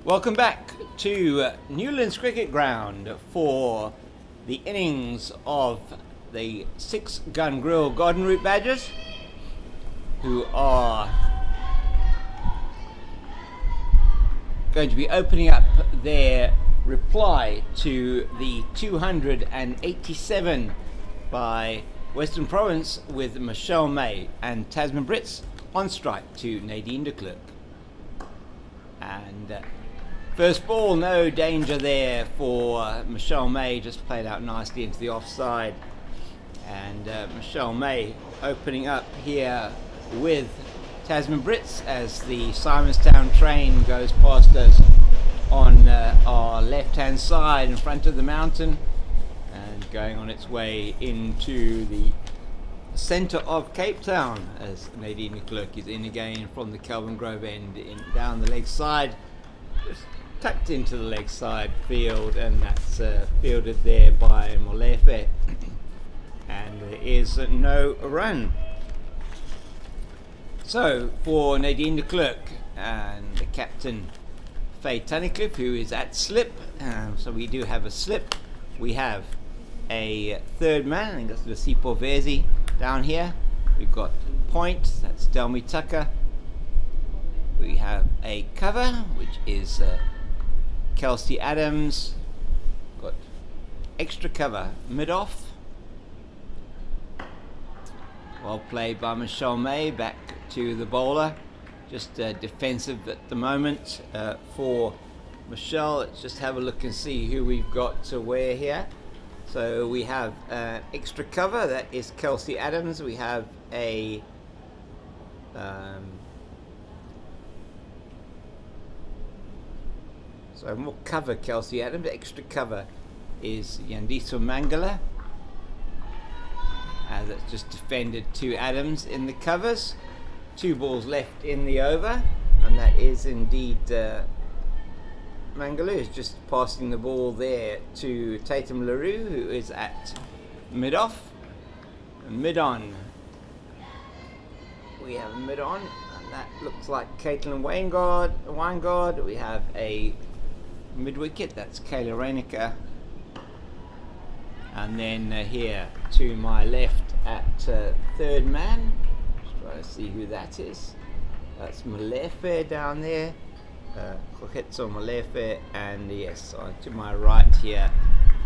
Welcome back to Newlands Cricket Ground for the innings of the 6-gun grill Garden Route Badgers, who are going to be opening up their reply to the 287 by Western Province, with Michelle May and Tasman Brits on strike to Nadine de Klerk. And first ball, no danger there for Michelle May, just played out nicely into the offside. And Michelle May opening up here with Tasman Brits as the Simonstown train goes past us on our left hand side in front of the mountain and going on its way into the centre of Cape Town as Nadine de Klerk is in again from the Kelvin Grove end, down the leg side, just tucked into the leg side field, and that's fielded there by Molefe, and there is no run. So for Nadine de Klerk and the captain Faye Tunnicliffe, who is at slip, so we do have a slip. We have a third man, I think that's Lasipo Vezi down here. We've got point, that's Delmi Tucker. We have a cover, which is Kelsey Adams. Got extra cover mid-off. Well played by Michelle May, back to the bowler. Just defensive at the moment for Michelle. Let's just have a look and see who we've got to wear here. So we have extra cover, that is Kelsey Adams. We have a so more cover Kelsey Adams. Extra cover is Yandiso Mangala. That's just defended to Adams in the covers. 2 balls left in the over, and that is indeed Mangaloo is just passing the ball there to Tatum LaRue, who is at mid-off. Mid-on. We have mid-on, and that looks like Caitlin Weingard. We have a mid-wicket, that's Kayla Reinecker. And then here to my left at third man, just trying to see who that is. That's Molefe down there. Koketso Molefe, and yes, to my right here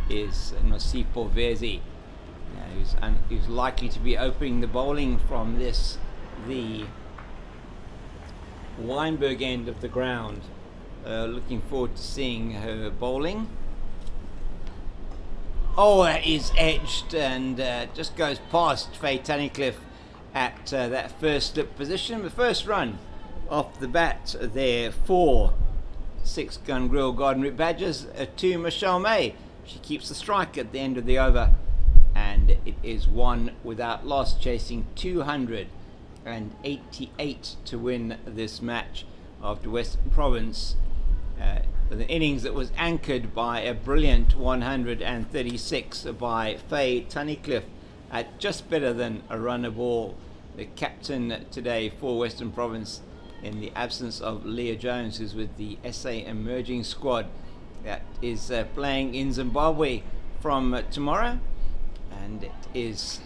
is Nosipo Vezi, who's likely to be opening the bowling from the Weinberg end of the ground. Looking forward to seeing her bowling. Oh, that is edged and just goes past Faye Tunnicliffe at that first slip position. The first run off the bat there for 6-gun grill Garden Route Badgers to Michelle May. She keeps the strike at the end of the over, and it is one without loss, chasing 288 to win this match after Western Province, with an innings that was anchored by a brilliant 136 by Faye Tunnicliffe at just better than a runner ball. The captain today for Western Province, in the absence of Leah Jones, who's with the SA emerging squad that is playing in Zimbabwe from tomorrow. And it is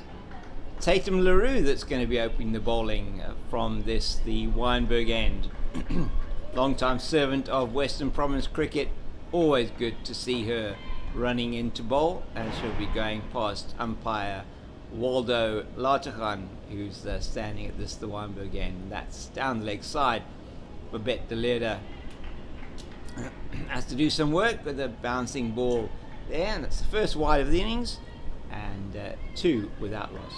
Tatum LaRue that's going to be opening the bowling from the Weinberg end. Long-time servant of Western Province cricket, always good to see her running into bowl, and she'll be going past umpire Waldo Lartachan, who's standing at the Weinberg end. That's down the leg side. Babette de Leerder has to do some work with a bouncing ball there, and that's the first wide of the innings, and 2 without loss.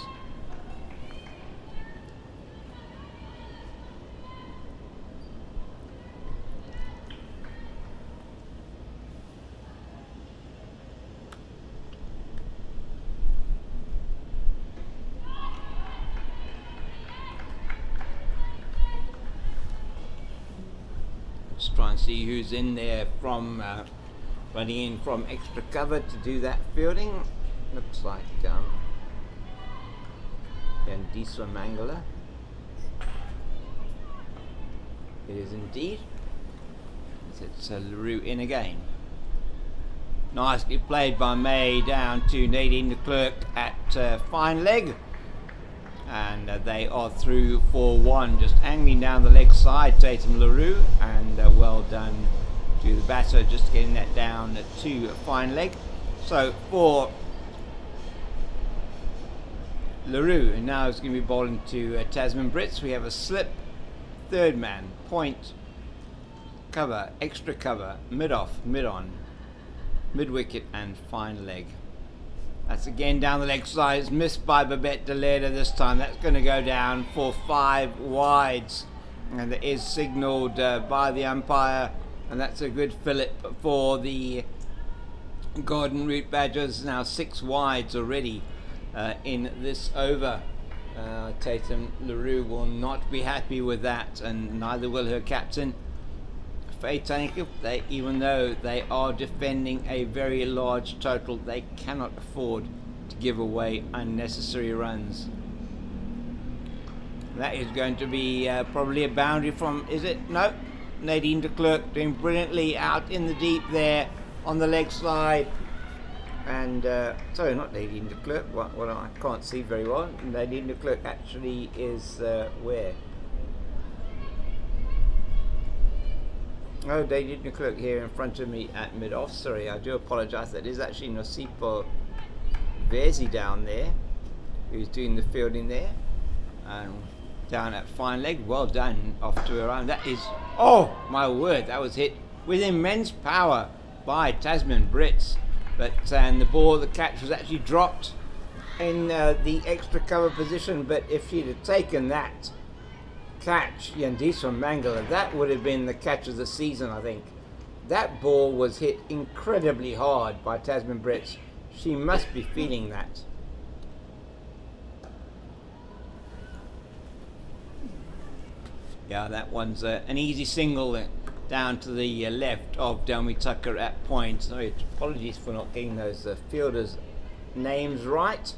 Just try and see who's in there from running in from extra cover to do that fielding. Looks like Yandiswa Mangala. It is indeed. It's LaRue in again. Nicely played by May down to Nadine de Klerk at fine leg. And they are through for one, just angling down the leg side, Tatum LaRue, and well done to the batter, just getting that down to fine leg. So for LaRue, and now it's going to be bowling to Tasman Brits. We have a slip, third man, point, cover, extra cover, mid off, mid on, mid wicket, and fine leg. That's again down the leg side. It's missed by Babette de Leda this time. That's going to go down for 5 wides, and it is signalled by the umpire, and that's a good fillip for the Golden Root Badgers. Now 6 wides already in this over. Tatum LaRue will not be happy with that, and neither will her captain Faye Tunney. Even though they are defending a very large total, they cannot afford to give away unnecessary runs. That is going to be probably a boundary from, is it? No, Nadine de Klerk doing brilliantly out in the deep there on the leg side. And sorry, not Nadine de Klerk. Well, I can't see very well. Nadine de Klerk actually is where? Oh, Nadine de Klerk here in front of me at mid-off. Sorry, I do apologise. That is actually Nosipo Verzi down there, who's doing the fielding there. And down at fine leg. Well done off to her own. That is, oh my word, that was hit with immense power by Tasman Brits. But and the ball, the catch was actually dropped in the extra cover position. But if she'd have taken that catch, Yandisa Mangala, that would have been the catch of the season, I think. That ball was hit incredibly hard by Tasman Brits. She must be feeling that. Yeah, that one's an easy single down to the left of Delmy Tucker at point. Sorry, apologies for not getting those fielders' names right.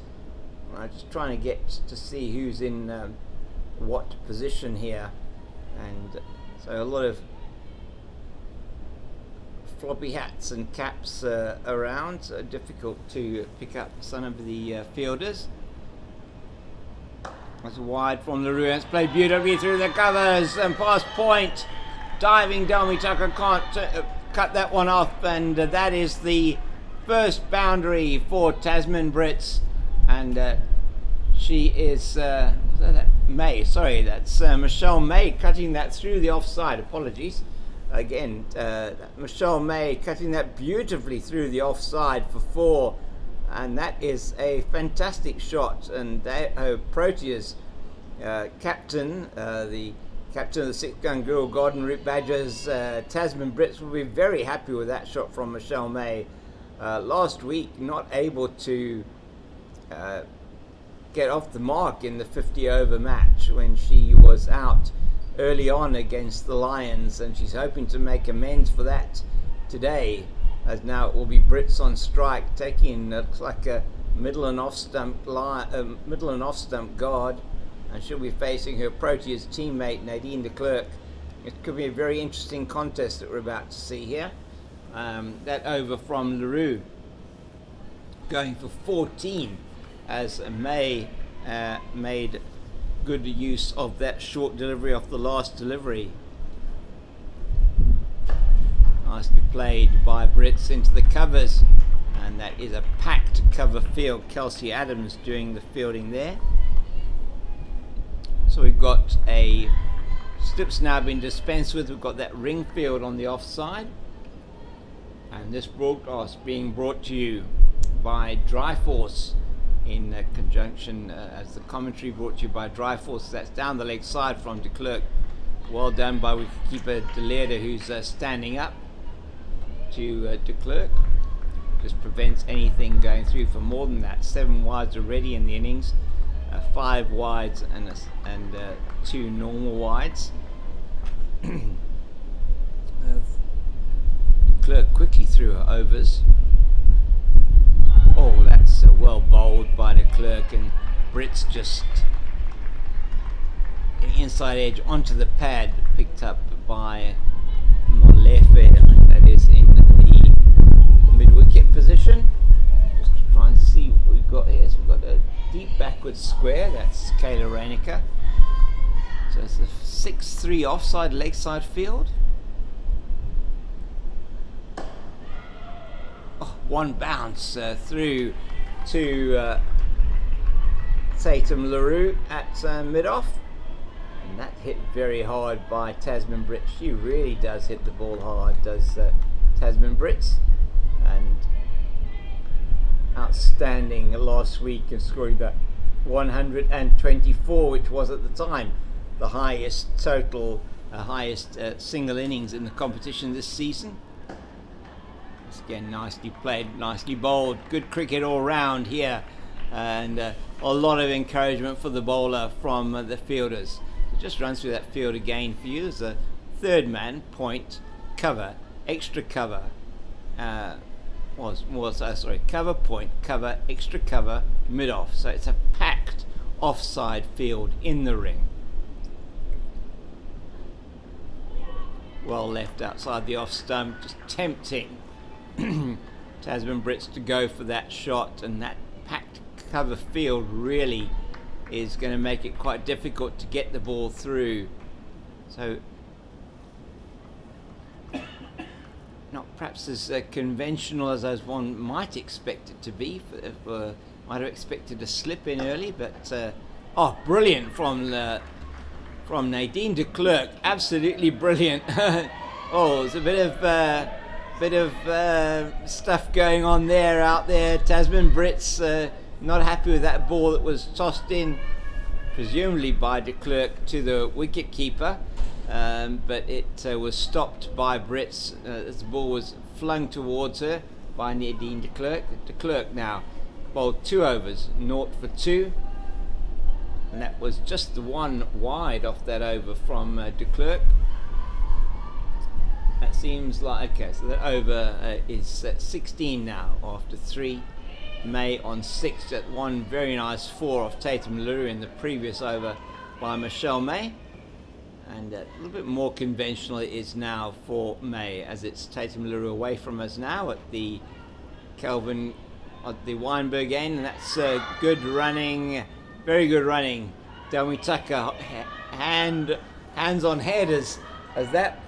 I'm just trying to get to see who's in what position here, and so a lot of floppy hats and caps around, so difficult to pick up some of the fielders. That's wide from LaRue. It's played beautifully through the covers and past point. Diving Delmy Tucker can't cut that one off, and that is the first boundary for Tasman Brits. And she is May. Sorry, that's Michelle May cutting that through the offside. Apologies. Again, Michelle May cutting that beautifully through the offside for 4. And that is a fantastic shot, and Proteas captain, the captain of the 6-gun girl Golden Root Badgers, Tasman Brits, will be very happy with that shot from Michelle May. Last week, not able to get off the mark in the 50-over match when she was out early on against the Lions, and she's hoping to make amends for that today. As now it will be Brits on strike, taking looks like a middle and off stump guard, and she'll be facing her Proteas teammate Nadine de Klerk. It could be a very interesting contest that we're about to see here. That over from LaRue, going for 14, as May made good use of that short delivery off the last delivery. Nicely played by Brits into the covers, and that is a packed cover field. Kelsey Adams doing the fielding there. So we've got a slips now been dispensed with. We've got that ring field on the offside, and this broadcast being brought to you by Dryforce in conjunction as the commentary brought to you by Dryforce. That's down the leg side from de Klerk. Well done by wicketkeeper de Leda, who's standing up to de Klerk. Just prevents anything going through for more than that. 7 wides already in the innings, 5 wides and 2 normal wides. De Klerk quickly through her overs. Oh, that's well bowled by de Klerk, and Brits just an inside edge onto the pad, picked up by Mollet. Molefe, that is in the mid-wicket position. Just to try and see what we've got here. So we've got a deep backward square, that's Kayla Reinecker. So it's a 6-3 offside leg side field. Oh, one bounce through to Tatum LaRue at mid-off. And that hit very hard by Tasman Brits. She really does hit the ball hard, does Tasman Brits. And outstanding last week and scoring that 124, which was at the time the highest total, highest single innings in the competition this season. Once again, nicely played, nicely bowled, good cricket all round here, and a lot of encouragement for the bowler from the fielders. So just run through that field again for you. There's a third man, point, cover, extra cover, cover, point, cover, extra cover, mid-off. So it's a packed offside field in the ring. Well left outside the off stump, just tempting Tasman Brits to go for that shot, and that packed cover field really is going to make it quite difficult to get the ball through. So not perhaps as conventional as one might expect it to be. Might have expected a slip in early, but oh, brilliant from Nadine de Klerk, absolutely brilliant. Oh, there's a bit of stuff going on there out there. Tasman Brits not happy with that ball that was tossed in, presumably by de Klerk to the wicket keeper, but it was stopped by Brits as the ball was flung towards her by Nadine de Klerk. De Klerk now bowled 2 overs, 0 for 2. And that was just the one wide off that over from de Klerk. That seems like, okay, so that over is 16 now after 3. May on 6 at 1 very nice 4 off Tatum LaRue in the previous over by Michelle May. And a little bit more conventional it is now for May, as it's Tatum LaRue away from us now at the Kelvin, at the Weinberg end, and that's good running. Very good running. Delmi Tucker, hands on head as that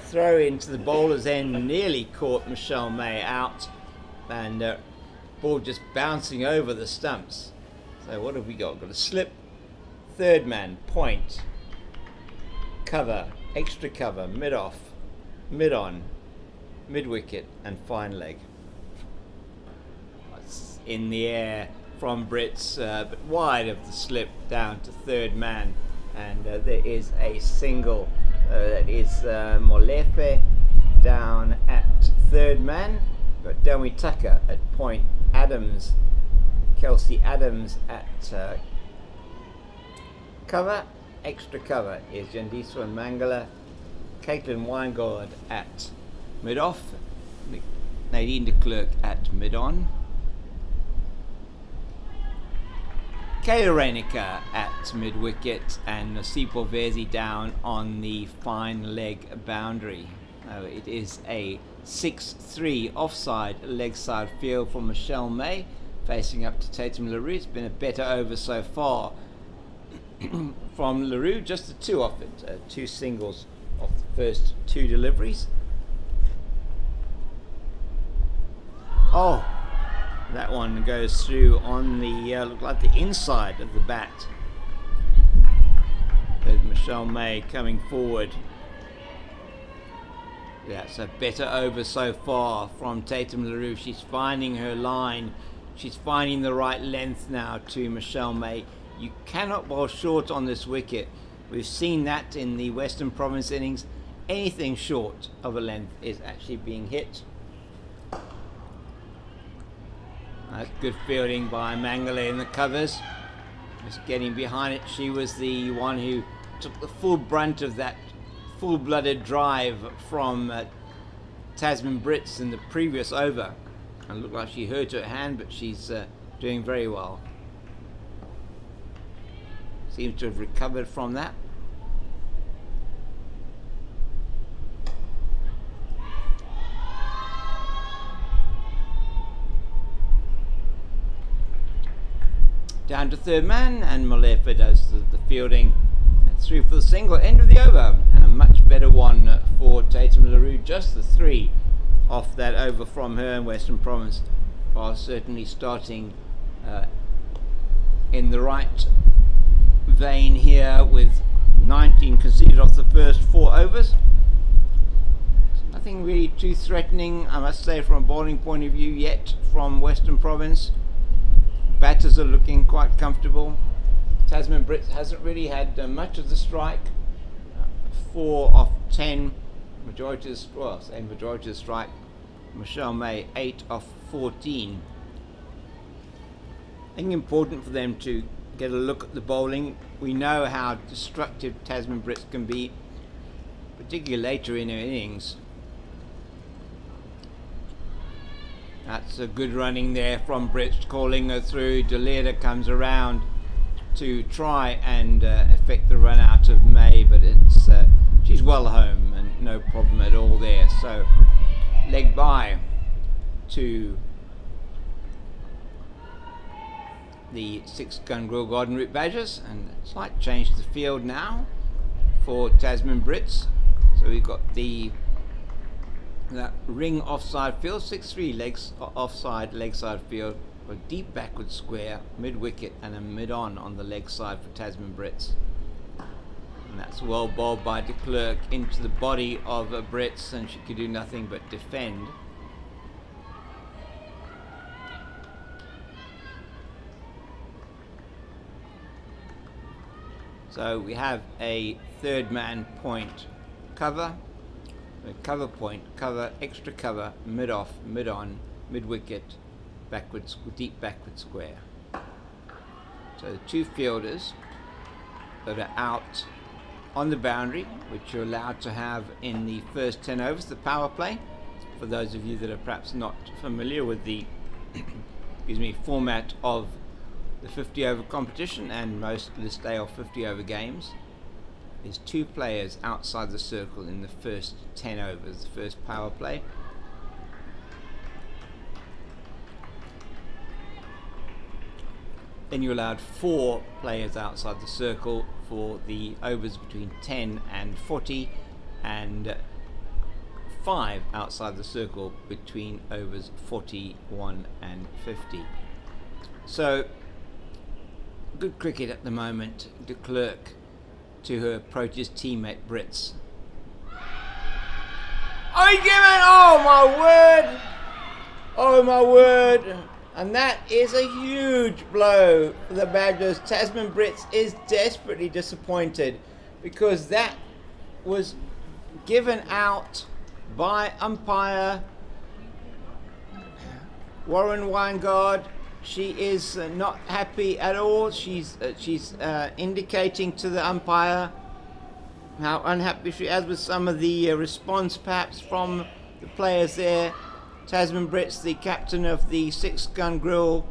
throw into the bowler's end nearly caught Michelle May out, and ball just bouncing over the stumps. So what have we got? Got a slip, third man, point, cover, extra cover, mid off, mid on, mid wicket, and fine leg. It's in the air from Brits, but wide of the slip down to third man, and there is a single that is Molefe down at third man, but Delmi Tucker at point, Adams, Kelsey Adams at cover, extra cover is Jandiswan Mangala, Caitlin Weingard at mid off, Nadine de Klerk at mid on, Kayla Reinecker at mid-wicket, and Nasipo Vezi down on the fine leg boundary. It is a 6-3 offside leg side field for Michelle May, facing up to Tatum LaRue. It's been a better over so far from LaRue, just the 2 off it, 2 singles off the first 2 deliveries. Oh! That one goes through on the look like the inside of the bat. There's Michelle May coming forward. Yeah, it's a better over so far from Tatum LaRue. She's finding her line. She's finding the right length now to Michelle May. You cannot bowl short on this wicket. We've seen that in the Western Province innings. Anything short of a length is actually being hit. Good fielding by Mangala in the covers. Just getting behind it. She was the one who took the full brunt of that full-blooded drive from Tasman Brits in the previous over. It looked like she hurt her hand, but she's doing very well. Seems to have recovered from that. down to third man, and Malefa does the fielding. And through for the single, end of the over, and a much better one for Tatum LaRue. Just the 3 off that over from her, and Western Province are certainly starting in the right vein here, with 19 conceded off the first 4 overs. Nothing really too threatening, I must say, from a bowling point of view yet from Western Province. Batters are looking quite comfortable. Tasman Brits hasn't really had much of the strike. 4 off 10, majority of the strike. Michelle May 8 off 14. I think important for them to get a look at the bowling. We know how destructive Tasman Brits can be, particularly later in her innings. That's a good running there from Brits, calling her through. Deleta comes around to try and affect the run out of May, but she's well home and no problem at all there. So leg by to the 6-gun Grill Garden Route Badgers, and a slight change to the field now for Tasman Brits. So we've got that ring offside field, 6-3 legs offside, leg side field, a deep backward square, mid wicket, and a mid on the leg side for Tasman Brits. And that's well bowled by de Klerk into the body of Brits, and she could do nothing but defend. So we have a third man point cover, cover point, cover, extra cover, mid off, mid on, mid wicket, backwards, deep backward square. So the 2 fielders that are out on the boundary, which you're allowed to have in the first 10 overs, the power play. For those of you that are perhaps not familiar with the format of the 50 over competition, and most list day of 50 over games, is 2 players outside the circle in the first 10 overs, the first power play. Then you're allowed 4 players outside the circle for the overs between 10 and 40, and 5 outside the circle between overs 41 and 50. So good cricket at the moment. De Klerk to her Protest teammate Brits. Oh my word! Oh my word! And that is a huge blow for the Badgers. Tasman Brits is desperately disappointed because that was given out by umpire Warren Weingard. She is not happy at all. She's indicating to the umpire how unhappy she is with some of the response perhaps from the players there. Tasman Brits, the captain of the 6-gun Grill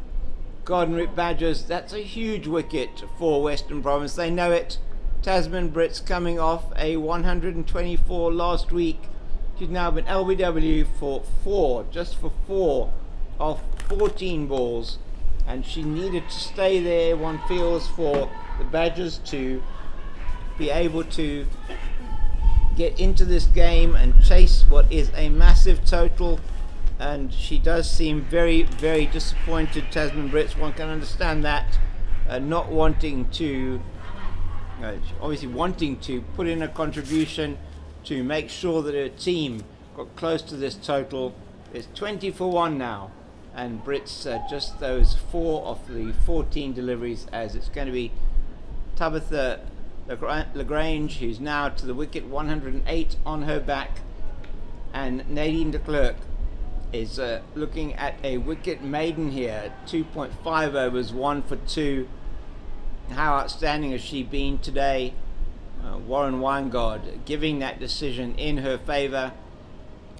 Garden Route Badgers, that's a huge wicket for Western Province. They know it. Tasman Brits coming off a 124 last week. She's now been LBW for just 4 of 14 balls, and she needed to stay there, one feels, for the Badgers to be able to get into this game and chase what is a massive total. And she does seem very, very disappointed, Tasman Brits. One can understand that, not wanting to, obviously wanting to put in a contribution to make sure that her team got close to this total. It's 20 for 1 now, and Brits just those 4 of the 14 deliveries, as it's going to be Tabitha Lagrange, who's now to the wicket, 108 on her back, and Nadine de Klerk is looking at a wicket maiden here, 2.5 overs, 1 for 2. How outstanding has she been today? Warren Weingard giving that decision in her favour,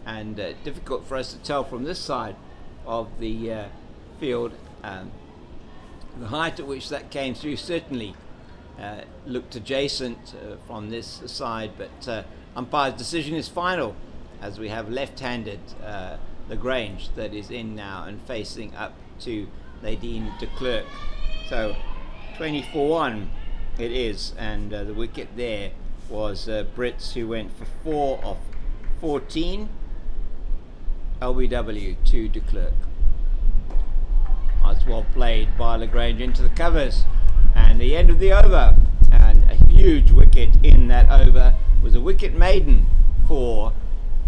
and difficult for us to tell from this side of the field. The height at which that came through certainly looked adjacent from this side, but umpire's decision is final, as we have left-handed Lagrange that is in now and facing up to Nadine de Klerk. So 24-1 it is, and the wicket there was Brits, who went for 4 off 14. LBW to de Klerk. That's well played by Lagrange into the covers, and the end of the over, and a huge wicket in that over was a wicket maiden for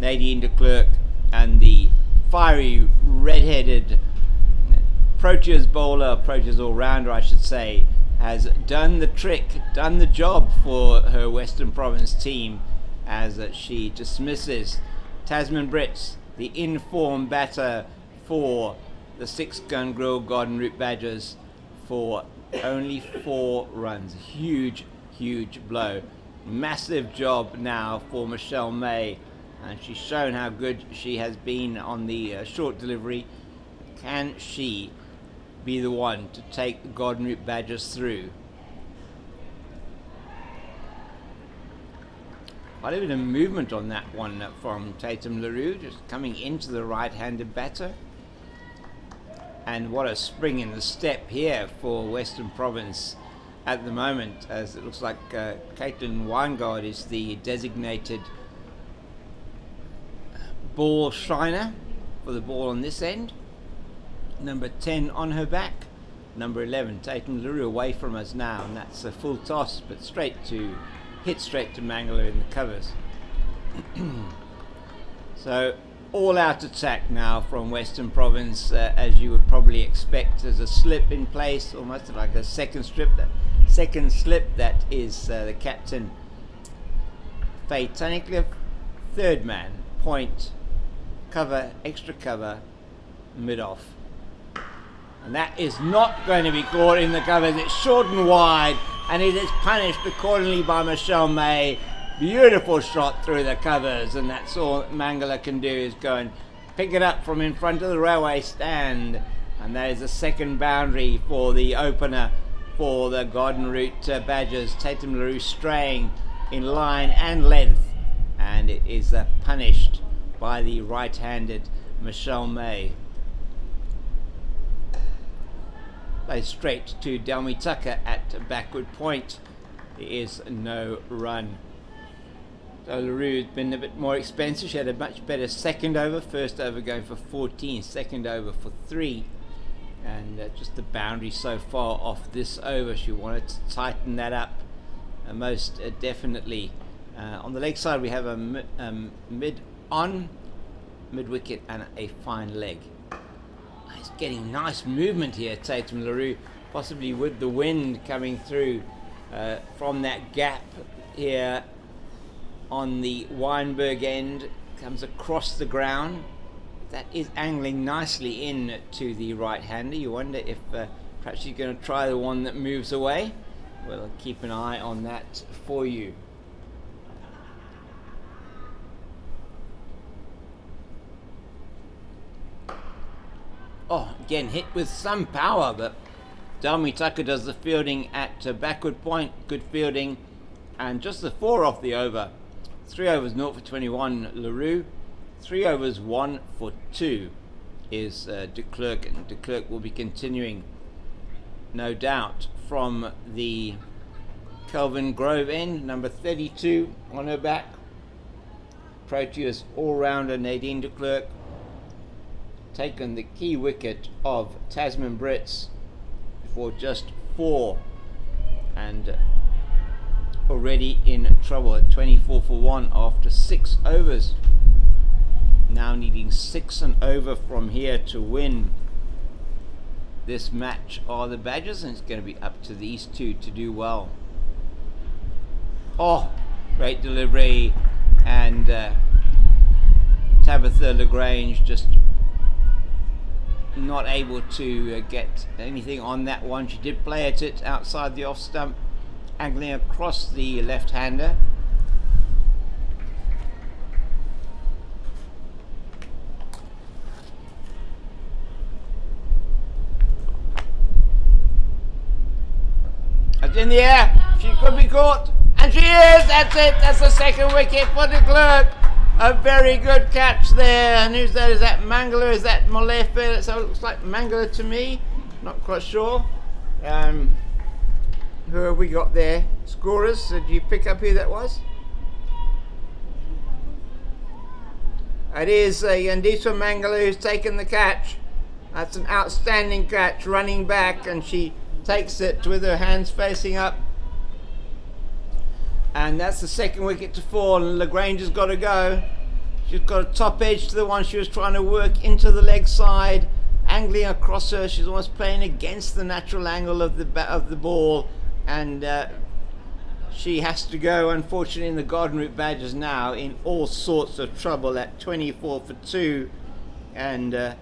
Nadine de Klerk, and the fiery red-headed Proteas bowler, Proteas all-rounder I should say, has done the trick, done the job for her Western Province team, as she dismisses Tasman Brits, the in-form batter for the 6-gun grill Garden Route Badgers, for only 4 runs. Huge blow. Massive job now for Michelle May, and she's shown how good she has been on the short delivery. Can she be the one to take the Garden Route Badgers through? Quite a bit of movement on that one from Tatum LaRue, just coming into the right-handed batter. And what a spring in the step here for Western Province at the moment, as it looks like Caitlin Weingard is the designated ball shiner for the ball on this end. Number 10 on her back. Number 11, Tatum LaRue, away from us now, and that's a full toss, but hit straight to Mangala in the covers. So all out attack now from Western Province, as you would probably expect. There's a slip in place, almost like a second slip. That is the captain, Faye Tunnicliffe. Third man, point, cover, extra cover, mid-off. And that is not going to be caught in the covers. It's short and wide, and it is punished accordingly by Michelle May. Beautiful shot through the covers, and that's all Mangala can do, is go and pick it up from in front of the railway stand. And that is the second boundary for the opener for the Garden Route Badgers. Tatum LaRue straying in line and length, and it is punished by the right-handed Michelle May. Play straight to Delmy Tucker at backward point. There is no run. So LaRue's been a bit more expensive. She had a much better second over. First over going for 14, second over for 3. And just the boundary so far off this over. She wanted to tighten that up most definitely. On the leg side we have a mid-wicket and a fine leg. He's getting nice movement here, Tatum LaRue, possibly with the wind coming through from that gap here on the Weinberg end, comes across the ground. That is angling nicely in to the right-hander. You wonder if perhaps she's going to try the one that moves away. Well, I'll keep an eye on that for you. Oh, again, hit with some power, but Delmy Tucker does the fielding at backward point. Good fielding, and just the 4 off the over. 3 overs, 0 for 21, LaRue. 3 overs, 1 for 2 is de Klerk, and de Klerk will be continuing, no doubt, from the Kelvin Grove end. Number 32 on her back. Proteas all-rounder Nadine de Klerk, taken the key wicket of Tasman Brits for just 4, and already in trouble at 24 for 1 after 6 overs. Now needing 6 and over from here to win this match are the Badgers, and it's going to be up to these two to do well. Oh, great delivery, and Tabitha Lagrange just not able to get anything on that one. She did play at it outside the off stump, angling across the left-hander. It's in the air. She could be caught, and she is. That's it. That's the second wicket for de Klerk. A very good catch there. And who's that? Is that Mangala? Is that Molefe? So it looks like Mangala to me. Not quite sure. Who have we got there? Scorers, did you pick up who that was? It is Yandiswa Mangala who's taken the catch. That's an outstanding catch, running back, and she takes it with her hands facing up. And that's the second wicket to fall, and Lagrange has got to go. She's got a top edge to the one she was trying to work into the leg side, angling across her. She's almost playing against the natural angle of the ball, and she has to go. Unfortunately, in the Garden Route Badgers now in all sorts of trouble at 24 for 2, and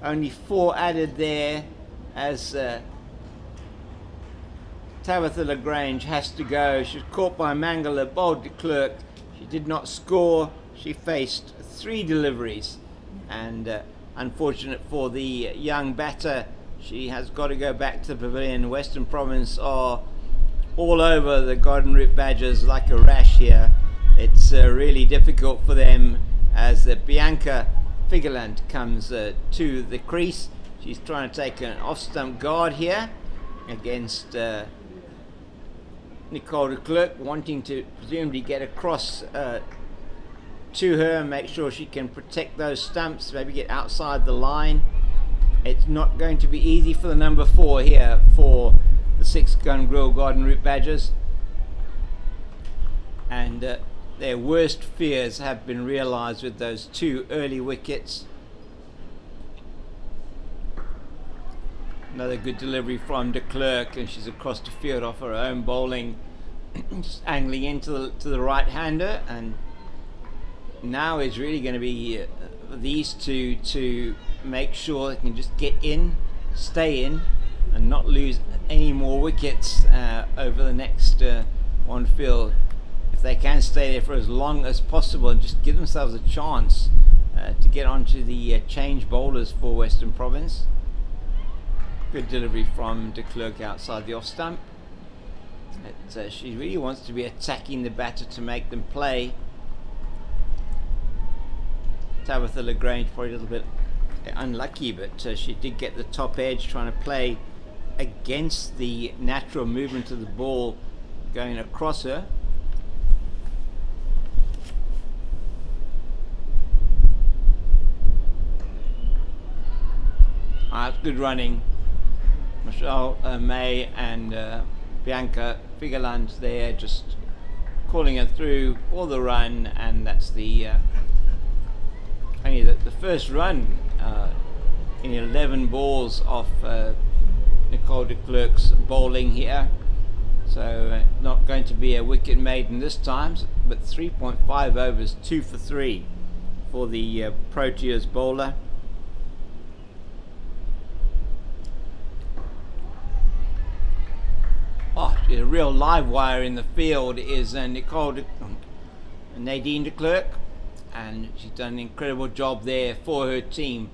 only 4 added there as Tabitha Lagrange has to go. She was caught by Mangala, bowled de Klerk. She did not score. She faced 3 deliveries, and unfortunate for the young batter, she has got to go back to the pavilion. Western Province are all over the Garden Route Badgers like a rash here. It's really difficult for them as Bianca Figerland comes to the crease. She's trying to take an off-stump guard here against Nicole de Klerk, wanting to presumably get across to her and make sure she can protect those stumps, maybe get outside the line. It's not going to be easy for the number 4 here for the 6-gun grill Garden Route Badgers, and their worst fears have been realised with those 2 early wickets. Another good delivery from de Klerk, and she's across the field off her own bowling, just angling into the right-hander, and now is really going to be these two to make sure they can just get in, stay in, and not lose any more wickets over the next one field. If they can stay there for as long as possible and just give themselves a chance to get onto the change bowlers for Western Province. Good delivery from de Klerk outside the off stump. She really wants to be attacking the batter to make them play. Tabitha Lagrange probably a little bit unlucky, but she did get the top edge, trying to play against the natural movement of the ball going across her. That's good running. Michelle May and Bianca Figerland there, just calling it through for the run, and that's the only the first run in 11 balls off Nicole de Klerk's bowling here. So not going to be a wicket maiden this time, but 3.5 overs, 2 for 3 for the Proteas bowler. Oh, a real live wire in the field is Nadine de Klerk, and she's done an incredible job there for her team.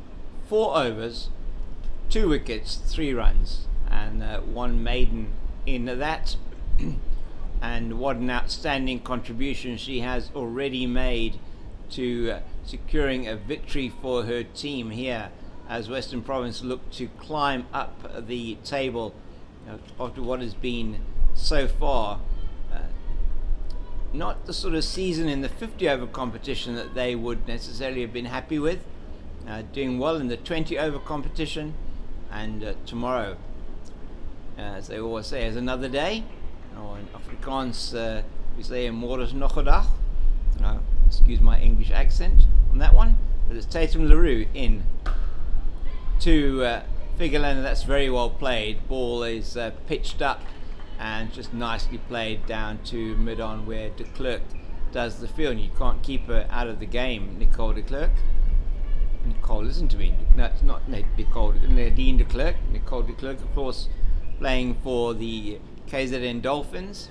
4 overs, 2 wickets, 3 runs, and 1 maiden in that. And what an outstanding contribution she has already made to securing a victory for her team here as Western Province look to climb up the table after what has been so far not the sort of season in the 50 over competition that they would necessarily have been happy with. Doing well in the 20 over competition, and tomorrow, as they always say, is another day, or in Afrikaans we say morgen nog 'n dag. Excuse my English accent on that one, but it's Tatum LaRue in to Figerland, and that's very well played. Ball is pitched up and just nicely played down to mid-on where de Klerk does the field. You can't keep her out of the game, Nicole de Klerk. Nicole, listen to me. No, it's not Nicole. Nadine de Klerk. Nicole de Klerk, of course, playing for the KZN Dolphins.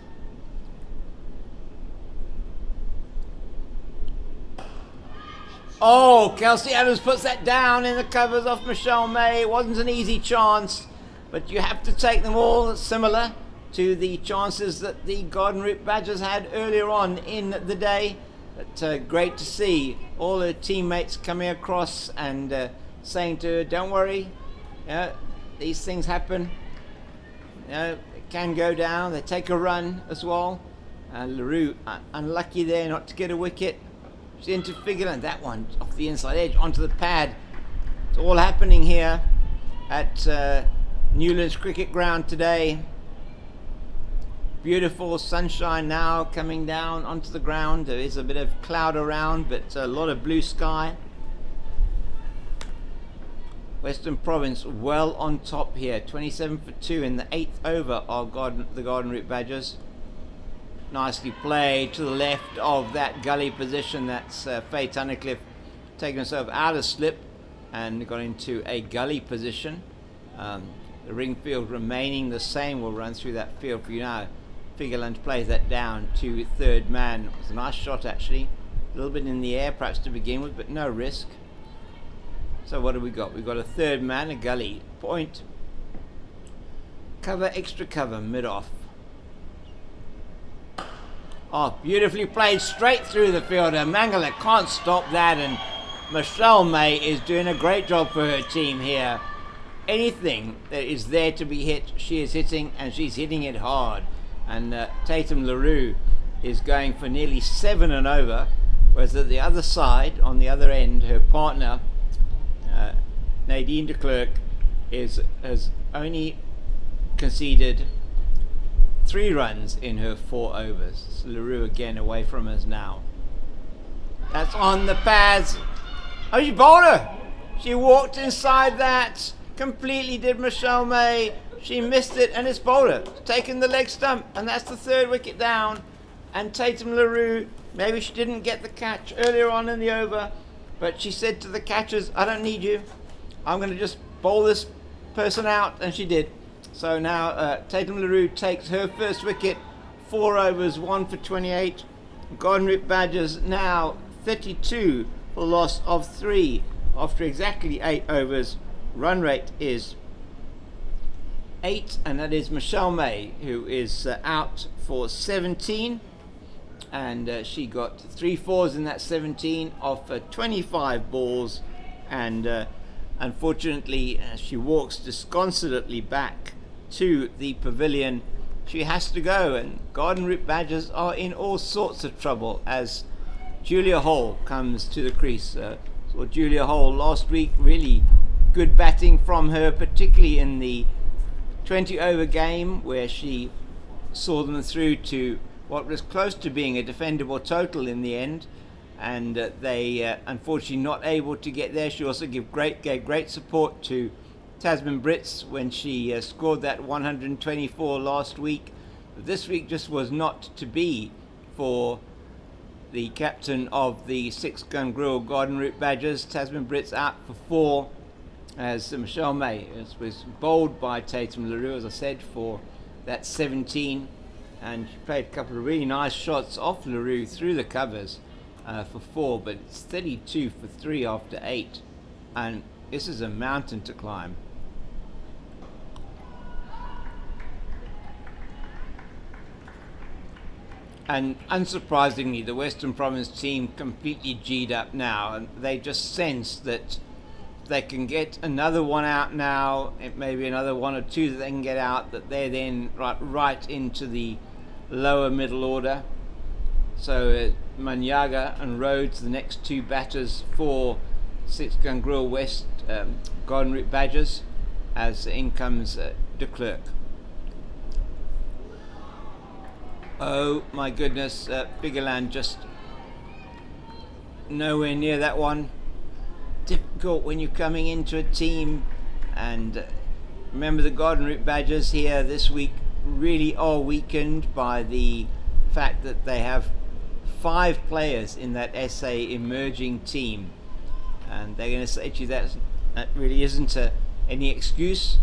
Oh, Kelsey Adams puts that down in the covers off Michelle May. It wasn't an easy chance, but you have to take them all similar to the chances that the Garden Route Badgers had earlier on in the day. But great to see all her teammates coming across and saying to her, don't worry, these things happen. can go down. They take a run as well. LaRue unlucky there not to get a wicket. She's into Figerland. That one off the inside edge onto the pad. It's all happening here at Newlands Cricket Ground today. Beautiful sunshine now coming down onto the ground. There is a bit of cloud around, but a lot of blue sky. Western Province well on top here. 27 for 2 in the 8th over of the Garden Route Badgers. Nicely played to the left of that gully position. That's Faye Tunnicliffe taking herself out of slip and got into a gully position. The ring field remaining the same. We'll run through that field for you now. Figerland plays that down to third man. It was a nice shot actually. A little bit in the air perhaps to begin with, but no risk. So what have we got? We've got a third man, a gully point. Cover, extra cover, mid-off. Oh, beautifully played straight through the fielder. Mangala can't stop that, and Michelle May is doing a great job for her team here. Anything that is there to be hit, she is hitting, and she's hitting it hard. And Tatum LaRue is going for nearly 7 and over, whereas at the other side, on the other end, her partner, Nadine de Klerk, has only conceded 3 runs in her 4 overs. So LaRue again away from us now. That's on the pads. Oh, she bowled her. She walked inside that. Completely did Michelle May. She missed it and it's bowled her. Taken the leg stump, and that's the 3rd wicket down. And Tatum LaRue, maybe she didn't get the catch earlier on in the over, but she said to the catchers, I don't need you. I'm going to just bowl this person out, and she did. So now Tatum LaRue takes her 1st wicket, 4 overs, 1 for 28. Garden Route Badgers now 32 for a loss of 3 after exactly 8 overs. Run rate is 8, and that is Michelle May, who is out for 17. And she got 3 fours in that 17 off 25 balls, and unfortunately she walks disconsolately back to the pavilion. She has to go, and Garden Route Badgers are in all sorts of trouble as Julia Hall comes to the crease. So Julia Hall last week, really good batting from her, particularly in the 20 over game where she saw them through to what was close to being a defendable total in the end, and they unfortunately not able to get there. She also gave great support to Tasman Brits when she scored that 124 last week. But this week just was not to be for the captain of the 6-gun grill Garden Route Badgers. Tasman Brits out for 4 as Michelle May was bowled by Tatum LaRue, as I said, for that 17. And she played a couple of really nice shots off LaRue through the covers for 4, but it's 32 for 3 after 8. And this is a mountain to climb. And unsurprisingly, the Western Province team completely G'd up now, and they just sense that they can get another one out now, it may be another 1 or 2 that they can get out, that they're then right into the lower middle order. So Manyaga and Rhodes, the next 2 batters for 6-gun grill West Garden Route Badgers, as in comes de Klerk. Oh my goodness, Figerland just nowhere near that one. Difficult when you're coming into a team, and remember the Garden Route Badgers here this week really are weakened by the fact that they have 5 players in that SA emerging team, and they're going to say to you that really isn't any excuse.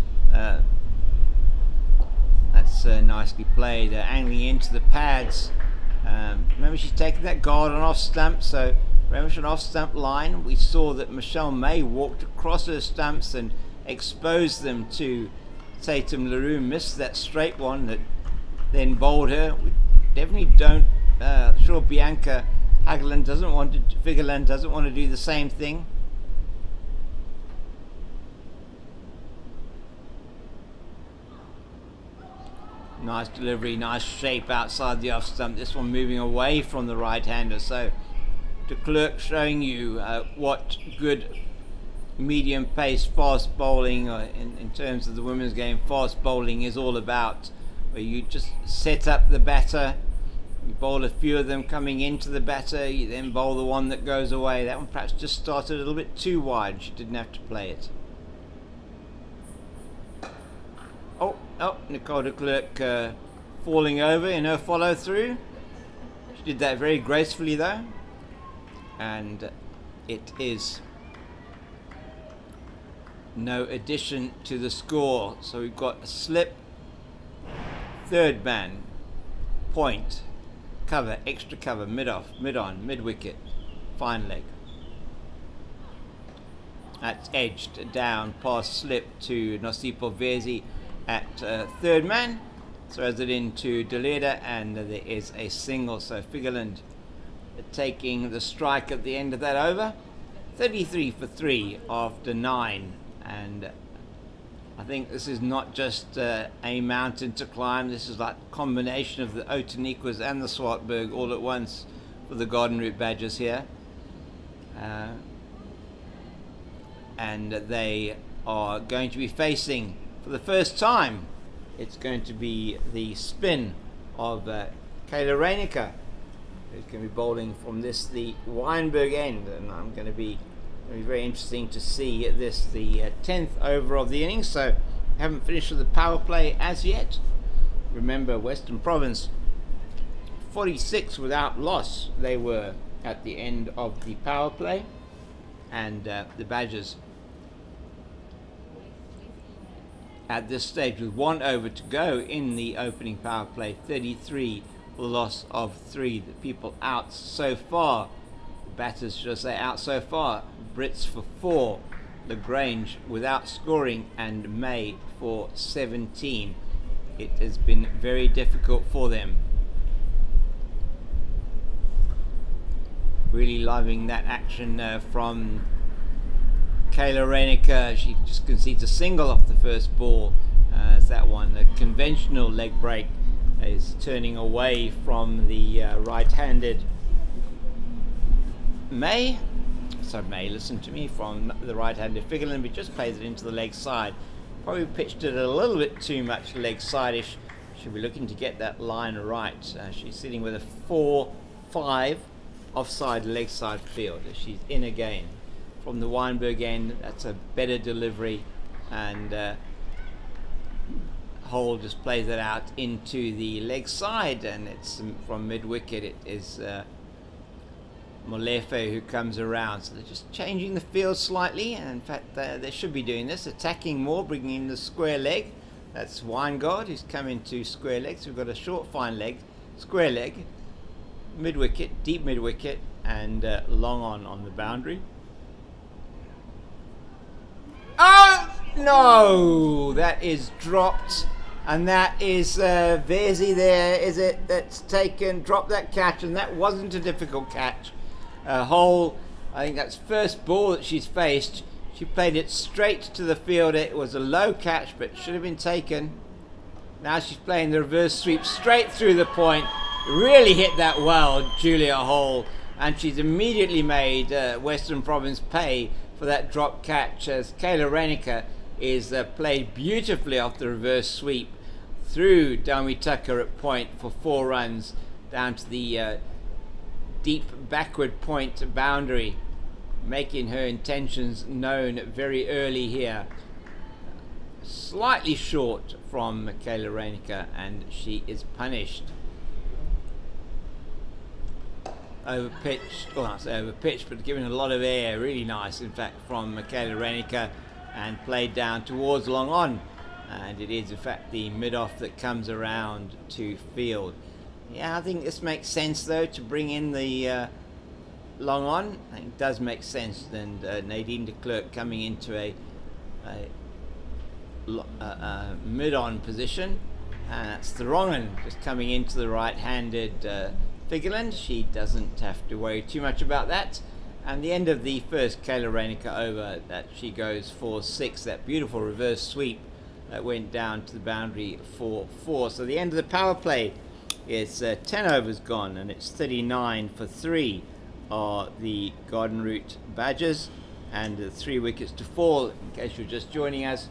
That's nicely played, angling into the pads. Remember, she's taken that guard on off stump, so very much an off stump line. We saw that Michelle May walked across her stumps and exposed them to Tatum LaRue, missed that straight one that then bowled her. We definitely don't, sure Bianca Figerland doesn't want to do the same thing. Nice delivery, nice shape outside the off stump. This one moving away from the right-hander. So de Klerk showing you what good medium pace fast bowling in terms of the women's game, fast bowling is all about, where you just set up the batter, you bowl a few of them coming into the batter, you then bowl the one that goes away. That one perhaps just started a little bit too wide, she didn't have to play it. Oh, Nicole de Klerk falling over in her follow through. She did that very gracefully though, and it is no addition to the score. So we've got a slip, third man, point, cover, extra cover, mid off, mid on, mid wicket, fine leg. That's edged down past slip to Nosipo Vezi at third man, throws it into Deleda, and there is a single. So Figeland taking the strike at the end of that over. 33 for 3 after 9, and I think this is not just a mountain to climb. This is like a combination of the Otaniquas and the Swartberg all at once for the Garden Route Badgers here, and they are going to be facing, for the first time, it's going to be the spin of Kayla Reinecker, who's going to be bowling from the Weinberg end, and I'm going to be very interesting to see this, the 10th over of the innings. So haven't finished with the power play as yet. Remember, Western Province 46 without loss they were at the end of the power play, and the Badgers at this stage with 1 over to go in the opening power play, 33 for the loss of 3. The people out so far, the batters should I say out so far, Brits for 4, Lagrange without scoring, and May for 17. It has been very difficult for them. Really loving that action from Kayla Reinecker. She just concedes a single off the first ball, as that one, the conventional leg break, is turning away from the right-handed May. So May, listen to me, from the right-handed Figeland, but just plays it into the leg side. Probably pitched it a little bit too much leg side-ish. She'll be looking to get that line right. She's sitting with a 4-5 offside leg side field. She's in again. From the Weinberg end, that's a better delivery, and Hole just plays it out into the leg side, and it's from mid wicket. It is Molefe who comes around. So they're just changing the field slightly, and in fact they should be doing this, attacking more, bringing in the square leg. That's Weingard who's come into square leg. So we've got a short fine leg, square leg, mid wicket, deep mid wicket, and long on the boundary. Oh no, that is dropped, and that is Vezi there, is it, that's taken, dropped that catch, and that wasn't a difficult catch. Hole, I think that's first ball that she's faced. She played it straight to the fielder. It was a low catch, but should have been taken. Now she's playing the reverse sweep straight through the point. Really hit that well, Julia Hole, and she's immediately made Western Province pay for that drop catch, as Kayla Reinecker is played beautifully off the reverse sweep through Dami Tucker at point for 4 runs down to the deep backward point boundary, making her intentions known very early here. Slightly short from Kayla Reinecker, and she is punished. Overpitched, well, not so overpitched, but given a lot of air. Really nice, in fact, from Kayla Reinecker, and played down towards long on. And it is, in fact, the mid-off that comes around to field. Yeah, I think this makes sense, though, to bring in the long on. I think it does make sense. And Nadine de Klerk coming into a mid-on position. And that's the wrong one, just coming into the right-handed Figeland. She doesn't have to worry too much about that. And the end of the first Kayla Reinecker over, that she goes for 6. That beautiful reverse sweep that went down to the boundary for 4. So the end of the power play is 10 overs gone, and it's 39 for 3 are the Garden Route Badgers, and 3 wickets to fall. In case you're just joining us,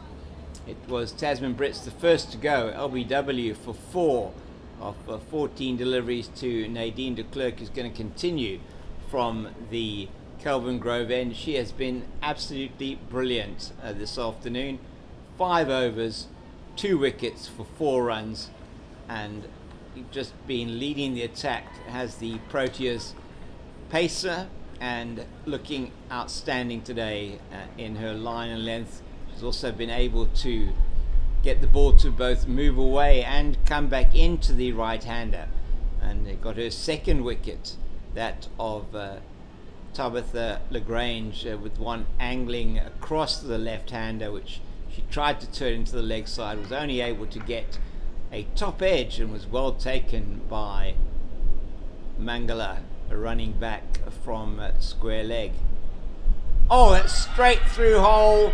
it was Tasman Brits the first to go. LBW for 4 of 14 deliveries to Nadine de Klerk is going to continue from the Kelvin Grove end. She has been absolutely brilliant this afternoon. 5 overs, 2 wickets for 4 runs, and just been leading the attack. Has the Proteas pacer and looking outstanding today in her line and length. She's also been able to get the ball to both move away and come back into the right-hander, and they got her second wicket, that of Tabitha Lagrange, with one angling across the left-hander, which she tried to turn into the leg side, was only able to get a top edge and was well taken by Mangala, running back from square leg. Oh, that's straight through hole,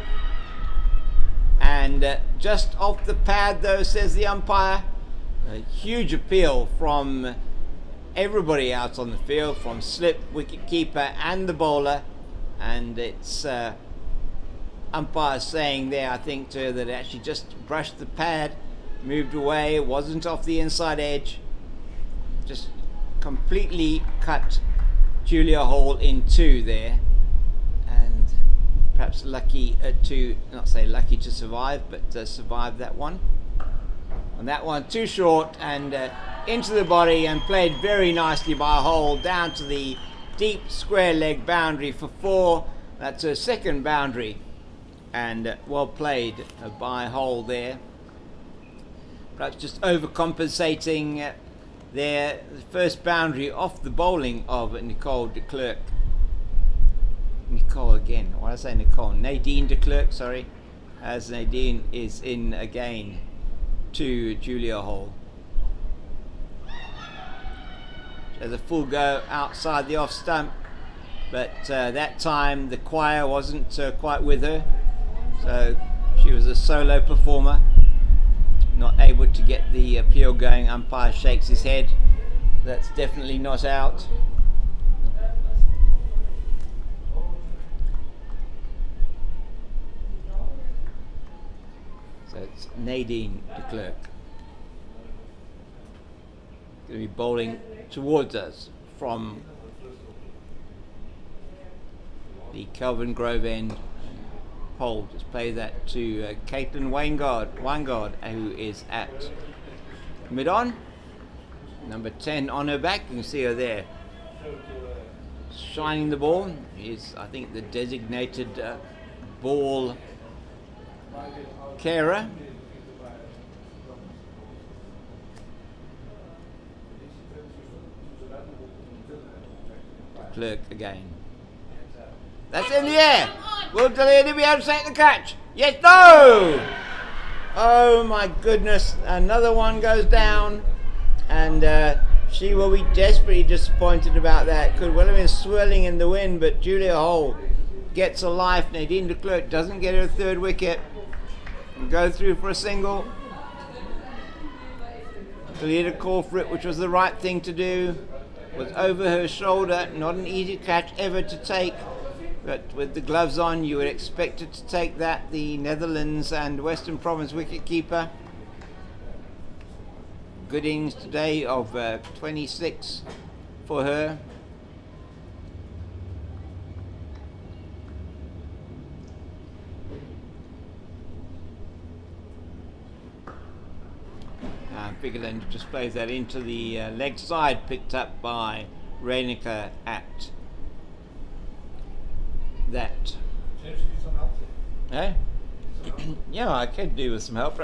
and just off the pad though, says the umpire. A huge appeal from everybody out on the field, from slip, wicket keeper and the bowler, and it's umpire saying there, I think, to her that it actually just brushed the pad, moved away, it wasn't off the inside edge, just completely cut Julia Hall in 2 there, and perhaps lucky to, not say lucky to survive, but survive that one. And that one too short, and into the body, and played very nicely by Hall down to the deep square leg boundary for 4. That's her second boundary, and well played by Hall there. Perhaps just overcompensating there. The first boundary off the bowling of Nicole de Klerk. Nicole again, why did I say Nicole? Nadine de Klerk, sorry, as Nadine is in again to Julia Hall. She has a full go outside the off stump, but that time the choir wasn't quite with her, so she was a solo performer, not able to get the appeal going. Umpire shakes his head. That's definitely not out. So it's Nadine de Klerk going to be bowling towards us from the Kelvin Grove end. Hole just play that to Caitlin Weingard, who is at mid-on. Number 10 on her back. You can see her there shining the ball. Is, I think, the designated ball carer. Clerk again. That's in the air. Will Delaney be able to take the catch? Yes, no! Oh my goodness, another one goes down, and she will be desperately disappointed about that. Could well have been swirling in the wind, but Julia Hall gets a life. Nadine de Klerk doesn't get her third wicket and go through for a single. Kalita call for it, which was the right thing to do. Was over her shoulder, not an easy catch ever to take, but with the gloves on you would expect it to take that. The Netherlands and Western Province wicket keeper. Good innings today of 26 for her. Bigeland just plays that into the leg side, picked up by Reinicke at that. Eh? Yeah, I could do with some help.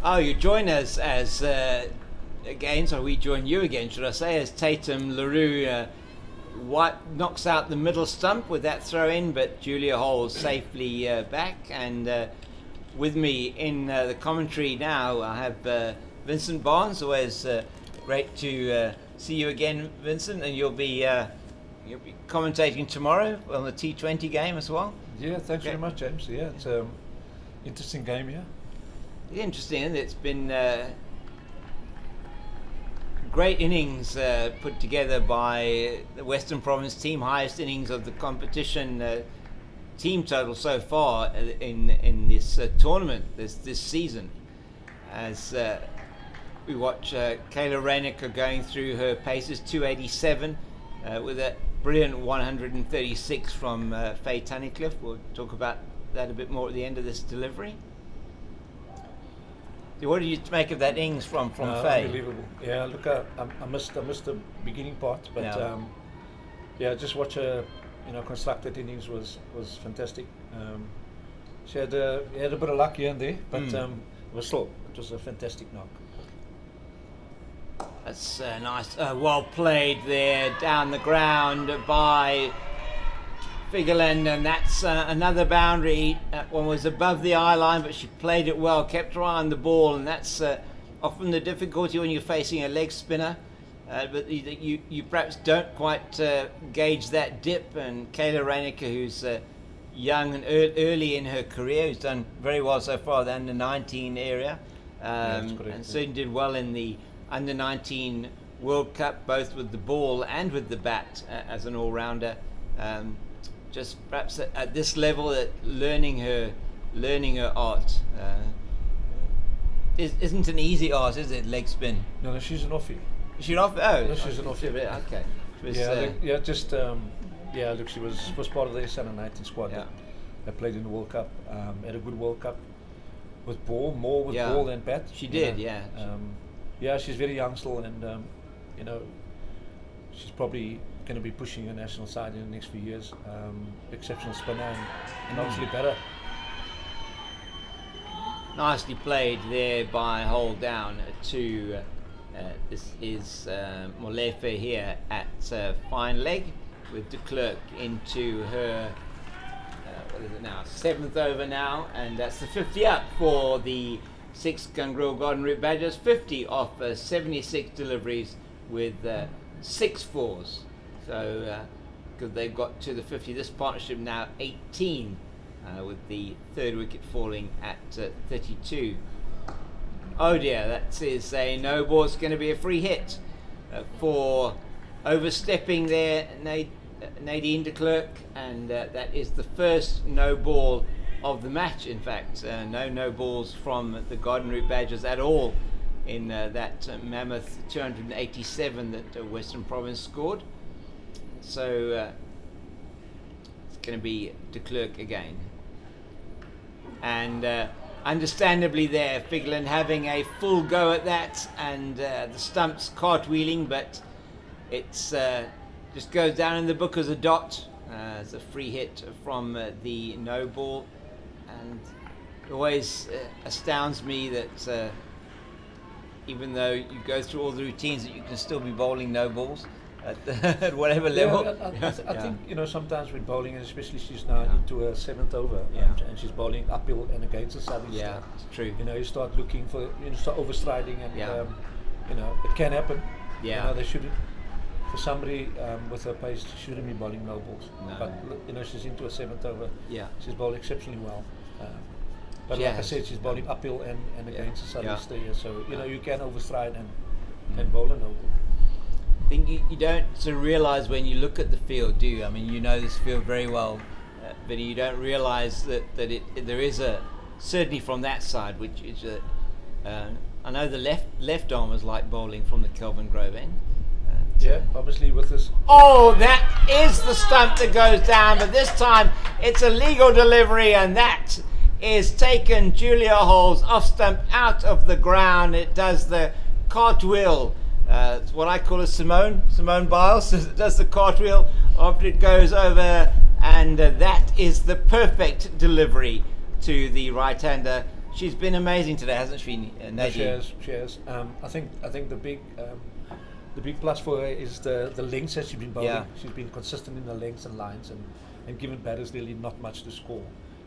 Oh, you join us as again, so we join you again, should I say, as Tatum LaRue knocks out the middle stump with that throw in, but Julia Holes safely back. And with me in the commentary now, I have Vincent Barnes. Always great to see you again, Vincent, and you'll be commentating tomorrow on the T20 game as well. Yeah, thanks very much, James. Yeah, it's an interesting game here. Interesting, and it's been great innings put together by the Western Province team, highest innings of the competition team total so far in this tournament this season. As we watch Kayla Raynicker going through her paces, 287 with a brilliant 136 from Faye Tunnicliffe. We'll talk about that a bit more at the end of this delivery. What did you make of that innings from Faye? Unbelievable. Yeah, look, I missed the beginning part, but just watch her, construct that innings was fantastic. She had a bit of luck here and there, but it was a fantastic knock. That's nice, well played there down the ground by Figerland, and that's another boundary. That one was above the eye line, but she played it well, kept her eye on the ball, and that's often the difficulty when you're facing a leg spinner. But you perhaps don't quite gauge that dip, and Kayla Raynicker, who's young and early in her career, who's done very well so far, the under-19 area, and certainly did well in the under-19 World Cup, both with the ball and with the bat as an all-rounder. Just perhaps at this level, learning her art isn't an easy art, is it? Leg spin. No, she's an offie. Is she an offie? Oh, no, she's an offie. Okay. Look, she was part of the under-19 squad. Yeah. That played in the World Cup. Had a good World Cup with ball, more with ball than bat. She did, yeah. She's very young still, and she's probably going to be pushing the national side in the next few years. Exceptional spinner and obviously better. Nicely played there by Hole down to this is Molefe here at fine leg with de Klerk into her what is it now, 7th over now, and that's the 50 up for the 6 Gungril Garden Route Badgers. 50 off 76 deliveries with 6 fours. So, because they've got to the 50, this partnership now 18, with the 3rd wicket falling at 32. Oh dear, that is a no ball. It's going to be a free hit for overstepping there, Nadine de Klerk, and that is the first no ball of the match. In fact, no balls from the Garden Route Badgers at all in that mammoth 287 that Western Province scored. So it's going to be de Klerk again, and understandably there, Figerland having a full go at that, and the stumps cartwheeling, but it's just goes down in the book as a dot. It's a free hit from the no ball, and it always astounds me that even though you go through all the routines, that you can still be bowling no balls at whatever level. I think sometimes with bowling, and especially she's now into her 7th over, and she's bowling uphill and against the southern Yeah, it's true. You start looking for, start overstriding, and it can happen. Yeah, they shouldn't. For somebody with her pace, she shouldn't be bowling no balls. No. But she's into her 7th over. Yeah, she's bowled exceptionally well. But like I said, she's bowling uphill and against the southeaster here, so you can overstride and bowl a no ball. I think you don't sort of realise when you look at the field, do you? I mean, you know this field very well, but you don't realise that there is certainly from that side, which is I know the left armers like bowling from the Kelvin Grove end. Obviously with this. Oh, that is the stump that goes down, but this time it's a legal delivery, and that is taken Julia Holes off stump out of the ground. It does the cartwheel. It's what I call a Simone Biles does the cartwheel after it goes over, and that is the perfect delivery to the right-hander She's been amazing today, hasn't she, Nadine? No, she has. She has. I think the big plus for her is the lengths that she's been bowling. Yeah. She's been consistent in the lengths and lines, and given batters really not much to score.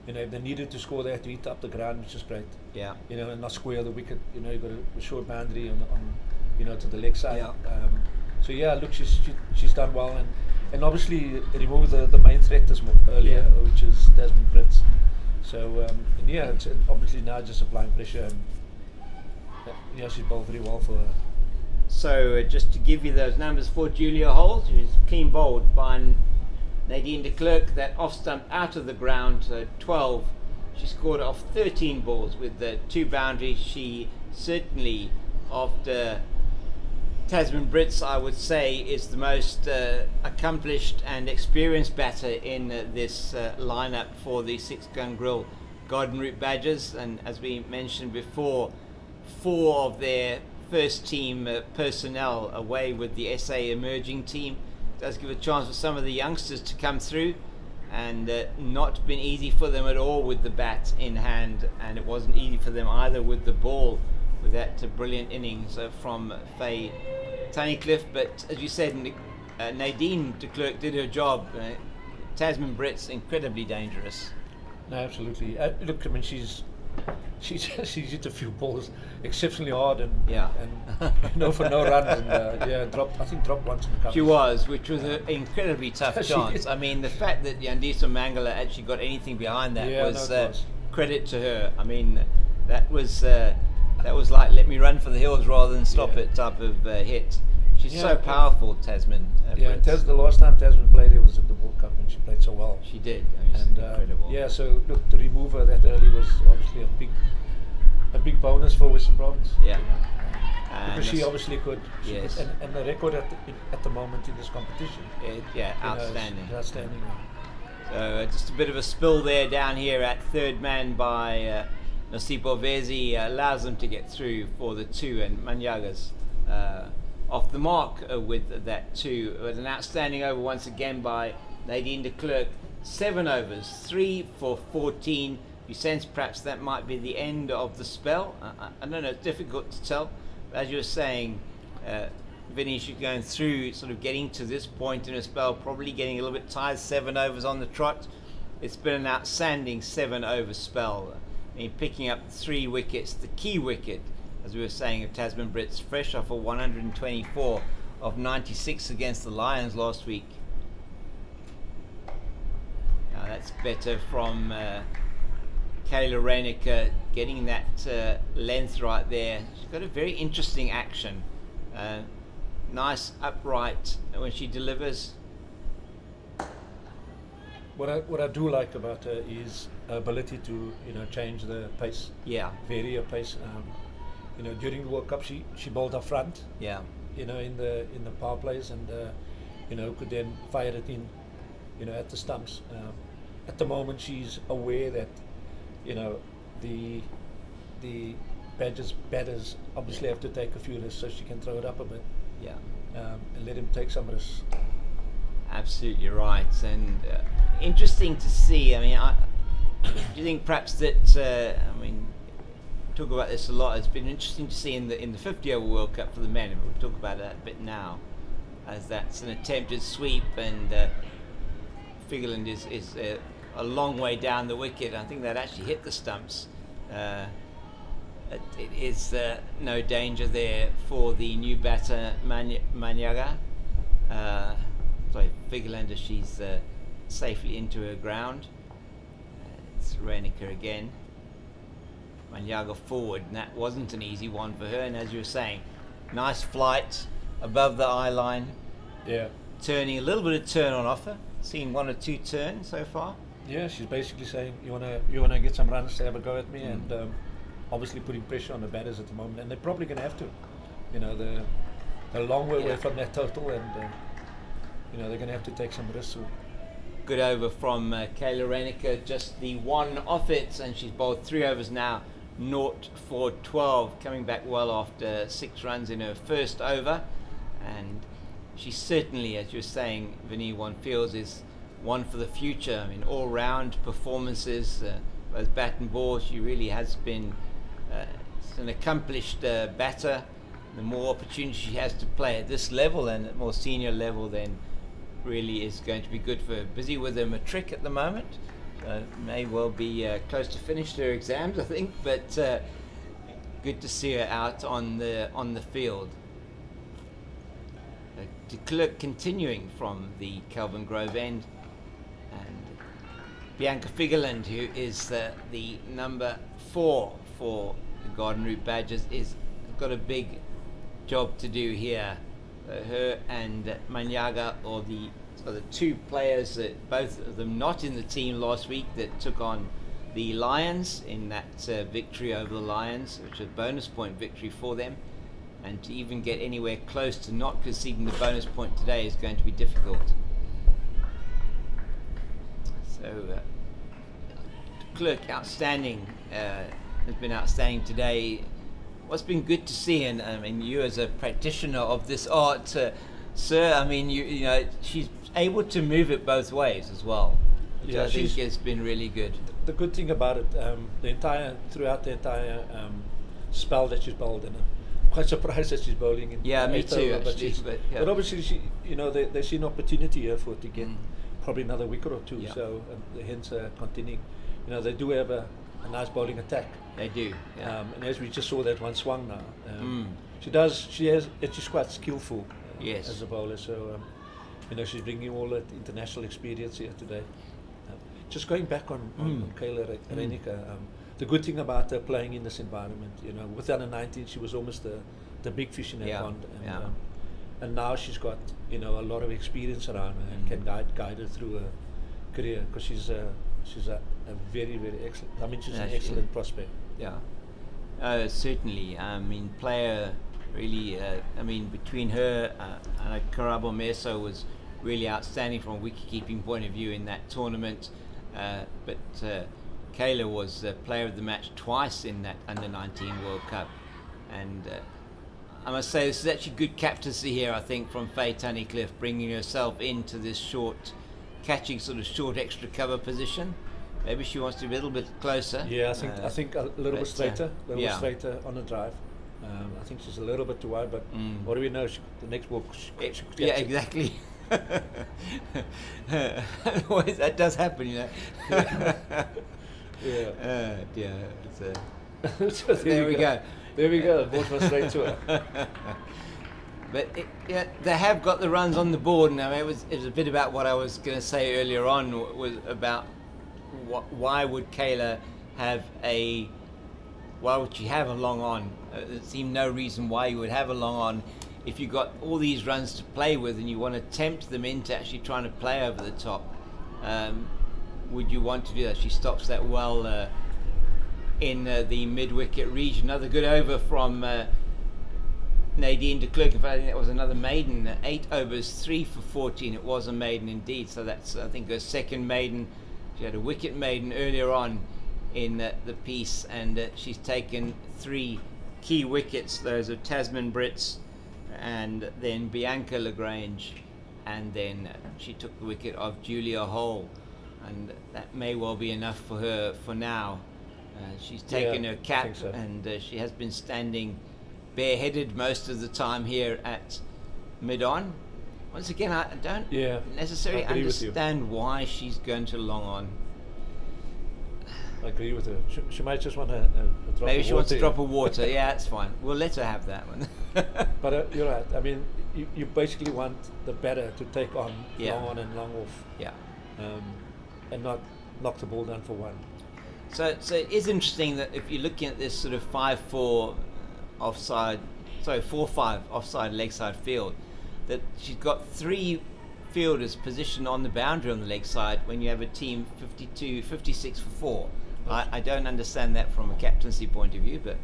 You know, if they needed to score, they had to hit up the ground, which is great. Yeah. You know, and not square the wicket. You know, you got a short boundary on you know, to the leg side. Yeah. So yeah, look, she's done well, and obviously removed the main threat earlier, which is Tasman Brits. So yeah, it's obviously now just applying pressure, and yeah, she's bowled very well for her. So just to give you those numbers for Julia Holt, who's clean bowled by Nadine de Klerk, that off stump out of the ground, 12. She scored off 13 balls with the 2 boundaries. She certainly, after Tasman Brits, I would say, is the most accomplished and experienced batter in this lineup for the 6-gun grill Garden Route Badgers. And as we mentioned before, 4 of their first team personnel away with the SA emerging team. Does give a chance for some of the youngsters to come through, and not been easy for them at all with the bat in hand, and it wasn't easy for them either with the ball, with that brilliant innings from Faye Tunnicliffe. But as you said, Nadine de Klerk did her job. Tasman Brits incredibly dangerous. No, absolutely. Look, I mean, she's hit a few balls exceptionally hard, and for no runs, and dropped once in the covers. She was, which was an incredibly tough chance. I mean, the fact that Yandisa Mangala actually got anything behind that was credit to her. I mean, that was like, let me run for the hills rather than stop it type of hit. She's so powerful, Tasman. The last time Tasman played here was at the World Cup, and she played so well. She did. I mean, incredible. Yeah, so look, to remove her that early was obviously a big bonus for Western Province. Yeah. Because she obviously could. Yes. And the record at the moment in this competition. Outstanding. Outstanding. So just a bit of a spill there down here at third man by Nasipo Vezi allows them to get through for the 2, and Manyaga's off the mark with that 2. But an outstanding over once again by Nadine de Klerk. 7 overs, 3 for 14. You sense perhaps that might be the end of the spell. I don't know, it's difficult to tell. But as you were saying, Vinny, she's going through, sort of getting to this point in a spell, probably getting a little bit tired. 7 overs on the trot. It's been an outstanding 7 over spell. I mean, picking up 3 wickets, the key wicket, as we were saying, of Tasman Brits, fresh off a 124 of 96 against the Lions last week. Now that's better from Kayla Reinicker, getting that length right there. She's got a very interesting action. Nice upright when she delivers. What I do like about her is her ability to change the pace. Yeah. Vary her pace. During the World Cup, she bowled up front. Yeah. In the power plays, and could then fire it in, at the stumps. At the moment, she's aware that, the batters obviously have to take a few risks, so she can throw it up a bit. Yeah. And let him take some risks. Absolutely right, and interesting to see. I mean, do you think perhaps that? Talk about this a lot. It's been interesting to see in the 50 over World Cup for the men, and we'll talk about that a bit now, as that's an attempted sweep, and Figeland is a long way down the wicket. I think that actually hit the stumps. It is no danger there for the new batter Manyaga. Figeland, as she's safely into her ground. It's Reinicker again. Manyaga forward, and that wasn't an easy one for her. And as you were saying, nice flight above the eye line. Yeah. Turning, a little bit of turn on offer. Seen 1 or 2 turns so far. Yeah, she's basically saying you wanna get some runs to have a go at me, and obviously putting pressure on the batters at the moment, and they're probably going to have to. They're a long way away from that total, and they're going to have to take some risks. Good over from Kayla Reinicker, just the 1 off it, and she's bowled 3 overs now, 0 for 12, coming back well after 6 runs in her first over. And she certainly, as you were saying, Vinny, one feels is one for the future. I mean, all-round performances, both bat and ball. She really has been an accomplished batter. The more opportunities she has to play at this level and at more senior level, then really is going to be good for her. Busy with her matric at the moment, so may well be close to finish her exams, I think, but good to see her out on the field. De Klerk continuing from the Kelvin Grove end, and Bianca Figerland, who is the number 4 for the Garden Route Badgers, is got a big job to do here. Her and Manyaga are the two players that both of them not in the team last week that took on the Lions in that victory over the Lions, which was a bonus point victory for them. And to even get anywhere close to not conceding the bonus point today is going to be difficult. So, Klerk, outstanding, has been outstanding today. What's been good to see, and I mean, you as a practitioner of this art, sir, I mean, you know, she's able to move it both ways as well, which I think has been really good. The good thing about it, throughout the entire spell that she's bowled in, quite surprised that she's bowling in. Yeah, me too. Over, but obviously, she, you know, they see an opportunity here for her to get probably another wicket or two. So hence continuing. You know, they do have a nice bowling attack. They do. Yeah. And as we just saw that one swung now, she's quite skillful as a bowler. So you know, she's bringing all that international experience here today. Just going back on Kayla Reinicke, the good thing about her playing in this environment, you know, with under 19, she was almost the big fish in that pond, and now she's got, you know, a lot of experience around her and can guide her through her career, because she's a very, very excellent. I mean, she's an excellent prospect. Yeah, certainly. I mean, player really. I mean, between her and Karabo Meso was really outstanding from a wicket-keeping point of view in that tournament, but. Kayla was player of the match twice in that under-19 World Cup, and I must say this is actually good captaincy here, I think, from Faye Tunnicliffe, bringing herself into this catching sort of short extra cover position. Maybe she wants to be a little bit closer. Yeah, I think a little bit straighter, straighter on the drive. I think she's a little bit too wide, but what do we know? The next ball. Exactly. That does happen, you know. So there we go. There we go. The ball was straight to her. But they have got the runs on the board. Now it was a bit about what I was going to say earlier on, was about why would Kayla why would she have a long on? There seemed no reason why you would have a long on if you got all these runs to play with and you want to tempt them into actually trying to play over the top. Would you want to do that? She stops that well in the mid-wicket region. Another good over from Nadine de Klerk. In fact, I think that was another maiden. 8 overs, 3 for 14. It was a maiden indeed. So that's, I think, her second maiden. She had a wicket maiden earlier on in the piece, and she's taken 3 key wickets. Those are Tasman Brits, and then Bianca Lagrange, and then she took the wicket of Julia Hole. And that may well be enough for her for now. She's taken her cap, and she has been standing bareheaded most of the time here at mid-on. Once again, I don't necessarily understand why she's going to long on. I agree with her. She might just want a drop of water. Maybe she wants a drop of water. Yeah, that's fine. We'll let her have that one. But you're right. I mean, you basically want the batter to take on long on and long off. Yeah. And not knock the ball down for one. So it is interesting that if you're looking at this sort of 5-4 offside, 4-5 offside leg side field, that she's got 3 fielders positioned on the boundary on the leg side when you have a team 56 for 4. I don't understand that from a captaincy point of view, but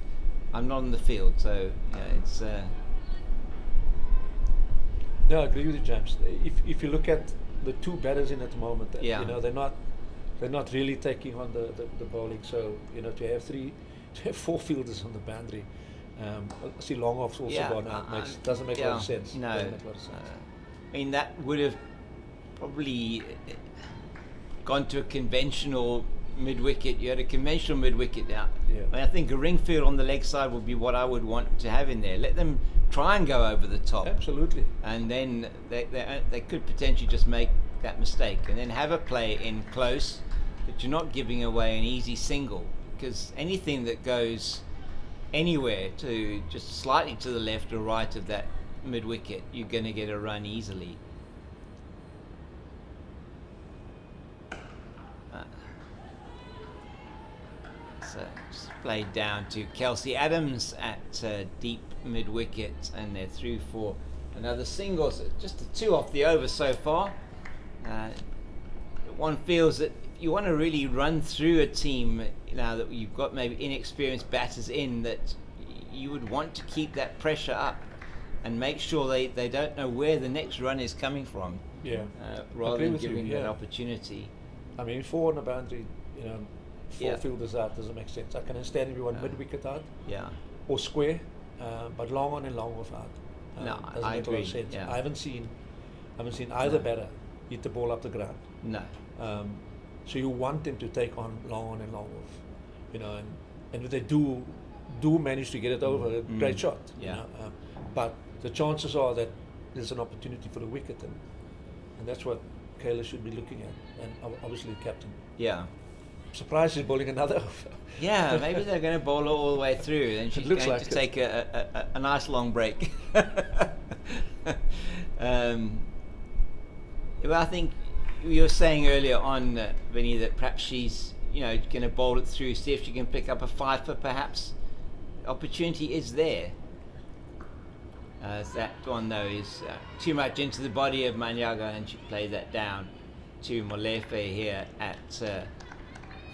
I'm not on the field, so it's. No, I agree with you, James. If you look at the 2 batters in at the moment, you know, they're not really taking on the bowling. So you know, to have 4 fielders on the boundary. I see long offs also gone out. Doesn't make a lot of sense. No, doesn't make a lot of sense. I mean, that would have probably gone to a conventional mid-wicket. You had a conventional mid-wicket now. Yeah. I think a ring field on the leg side would be what I would want to have in there. Let them try and go over the top. Absolutely. And then they could potentially just make that mistake. And then have a play in close that you're not giving away an easy single. Because anything that goes anywhere to just slightly to the left or right of that mid-wicket, you're going to get a run easily. So it's played down to Kelsey Adams at deep mid-wicket, and they're through for another single. So just a 2 off the over so far. One feels that if you want to really run through a team now that you've got maybe inexperienced batters in, that you would want to keep that pressure up and make sure they don't know where the next run is coming from. Yeah. Rather Agree than with giving you, them an yeah. opportunity. I mean, 4 on the boundary, 4 Yeah. fielders out doesn't make sense. I can understand if you want mid-wicket out Yeah. or square, but long on and long off out. No, doesn't I make a lot of agree, sense. yeah. I haven't seen either batter hit the ball up the ground. No. So you want them to take on long on and long off, and if they do manage to get it over, a great shot. Yeah. But the chances are that there's an opportunity for the wicket, and that's what Kayla should be looking at, and obviously the captain. Yeah. Surprised he's bowling another over. Yeah, maybe they're going to bowl her all the way through, and she's looks going like to take a nice long break. Well, I think you were saying earlier on, Vinny, that perhaps she's going to bowl it through, see if she can pick up a 5 perhaps. Opportunity is there. That one though is too much into the body of Manyaga, and she played that down to Molefe here at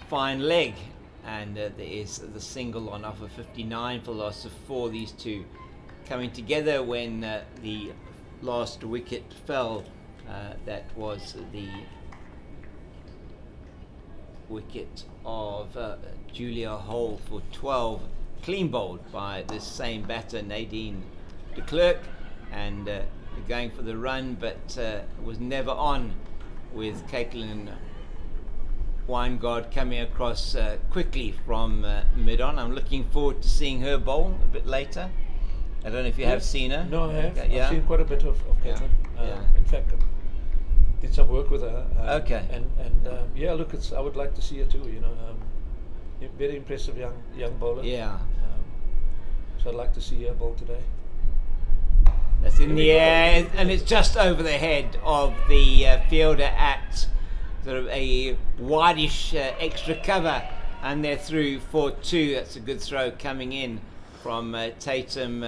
fine leg, and there is the single on offer 59 for loss of 4. These two coming together when the last wicket fell. That was the wicket of Julia Hole for 12, clean bowled by this same batter, Nadine de Klerk, and going for the run, but was never on, with Caitlin Weingard coming across quickly from mid-on. I'm looking forward to seeing her bowl a bit later. I don't know if you have seen her. No, I have. Okay, yeah. I've seen quite a bit of Caitlin. Yeah. In fact, did some work with her. Okay. And yeah, look, I would like to see her too. Very impressive young bowler. Yeah. So I'd like to see her bowl today. That's in the air, and it's just over the head of the fielder at sort of a wideish extra cover, and they're through for 2. That's a good throw coming in from Tatum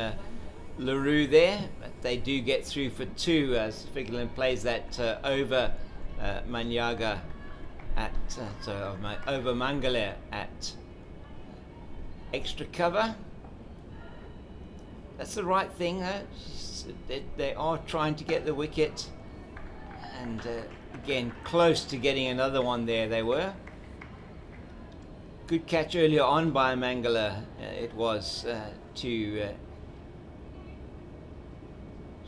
LaRue there. But they do get through for 2 as Figurlin plays that over Manyaga at over Mangale at extra cover. That's the right thing. They are trying to get the wicket, and again close to getting another one there. They were. Good catch earlier on by Mangala. It was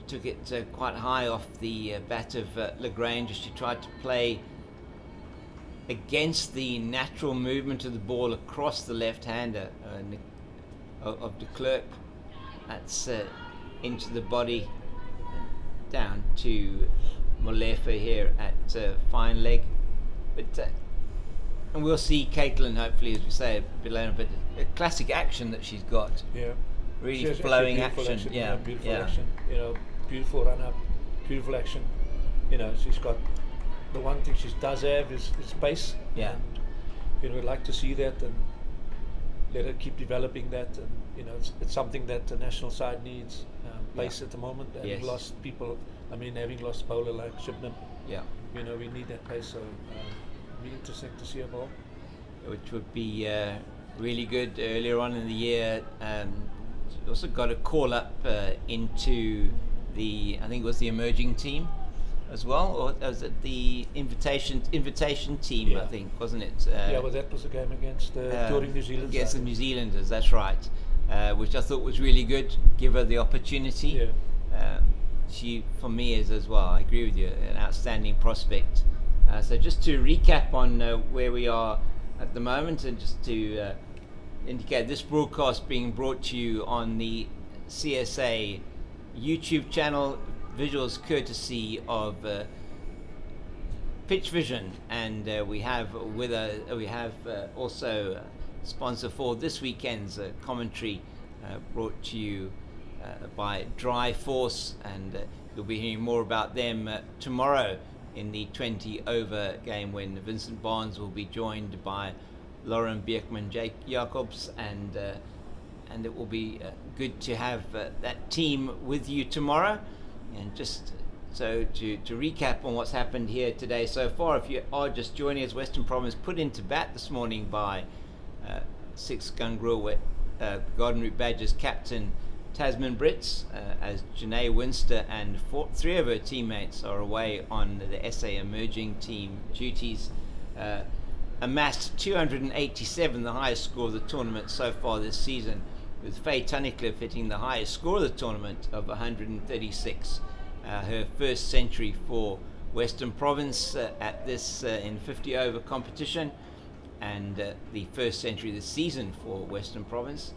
took it quite high off the bat of Lagrange as she tried to play against the natural movement of the ball across the left-hander of de Klerk. That's into the body, down to Molefe here at fine leg. But and we'll see Caitlin hopefully, as we say, a bit later, but a classic action that she's got. Yeah. Really flowing action. Yeah. Beautiful action. Beautiful run up, beautiful action. She's got, the one thing she does have is pace. Yeah. And we'd like to see that and let her keep developing that. And it's something that the national side needs, pace at the moment. Having Yes. lost people, having lost bowler like Shipman. Yeah. We need that pace. So it'll be interesting to see a ball. Which would be really good. Earlier on in the year, also got a call up into the, I think it was the emerging team as well, or was it the invitation team? Yeah. I think, wasn't it? Well, that was a game against touring New Zealand. Against the side. New Zealanders, that's right. Which I thought was really good. Give her the opportunity. Yeah. She, for me, is as well. I agree with you. An outstanding prospect. So just to recap on where we are at the moment. And just to indicate, this broadcast being brought to you on the CSA YouTube channel, visuals courtesy of Pitch Vision, and we have also sponsor for this weekend's commentary brought to you by Dry Force, and you'll be hearing more about them tomorrow in the 20 over game, when Vincent Barnes will be joined by Lauren Bierkman Jacobs, and it will be good to have that team with you tomorrow. And just so to recap on what's happened here today so far, if you are just joining us, Western Province put into bat this morning by 6-gun grill Garden Route Badgers captain Tasman Brits, as Janae Winster and three of her teammates are away on the SA emerging team duties. Amassed 287, the highest score of the tournament so far this season, with Faye Tunnicliffe hitting the highest score of the tournament of 136. Her first century for Western Province at this in 50 over competition, and the first century this season for Western Province.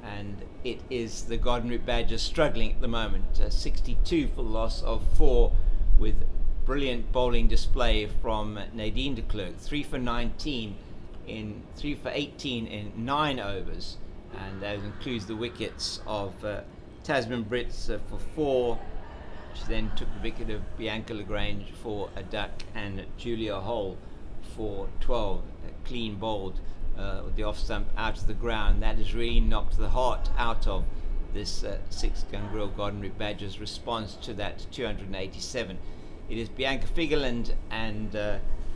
And it is the Garden Route Badgers struggling at the moment, 62 for the loss of 4, with brilliant bowling display from Nadine de Klerk, 3 for 18 in 9 overs, and that includes the wickets of Tasman Brits for 4. She then took the wicket of Bianca Lagrange for a duck, and Julia Hole for 12, clean bowled with the off stump out of the ground. That has really knocked the heart out of this 6-gun grill Garden Route Badgers response to that 287. It is Bianca Figeland and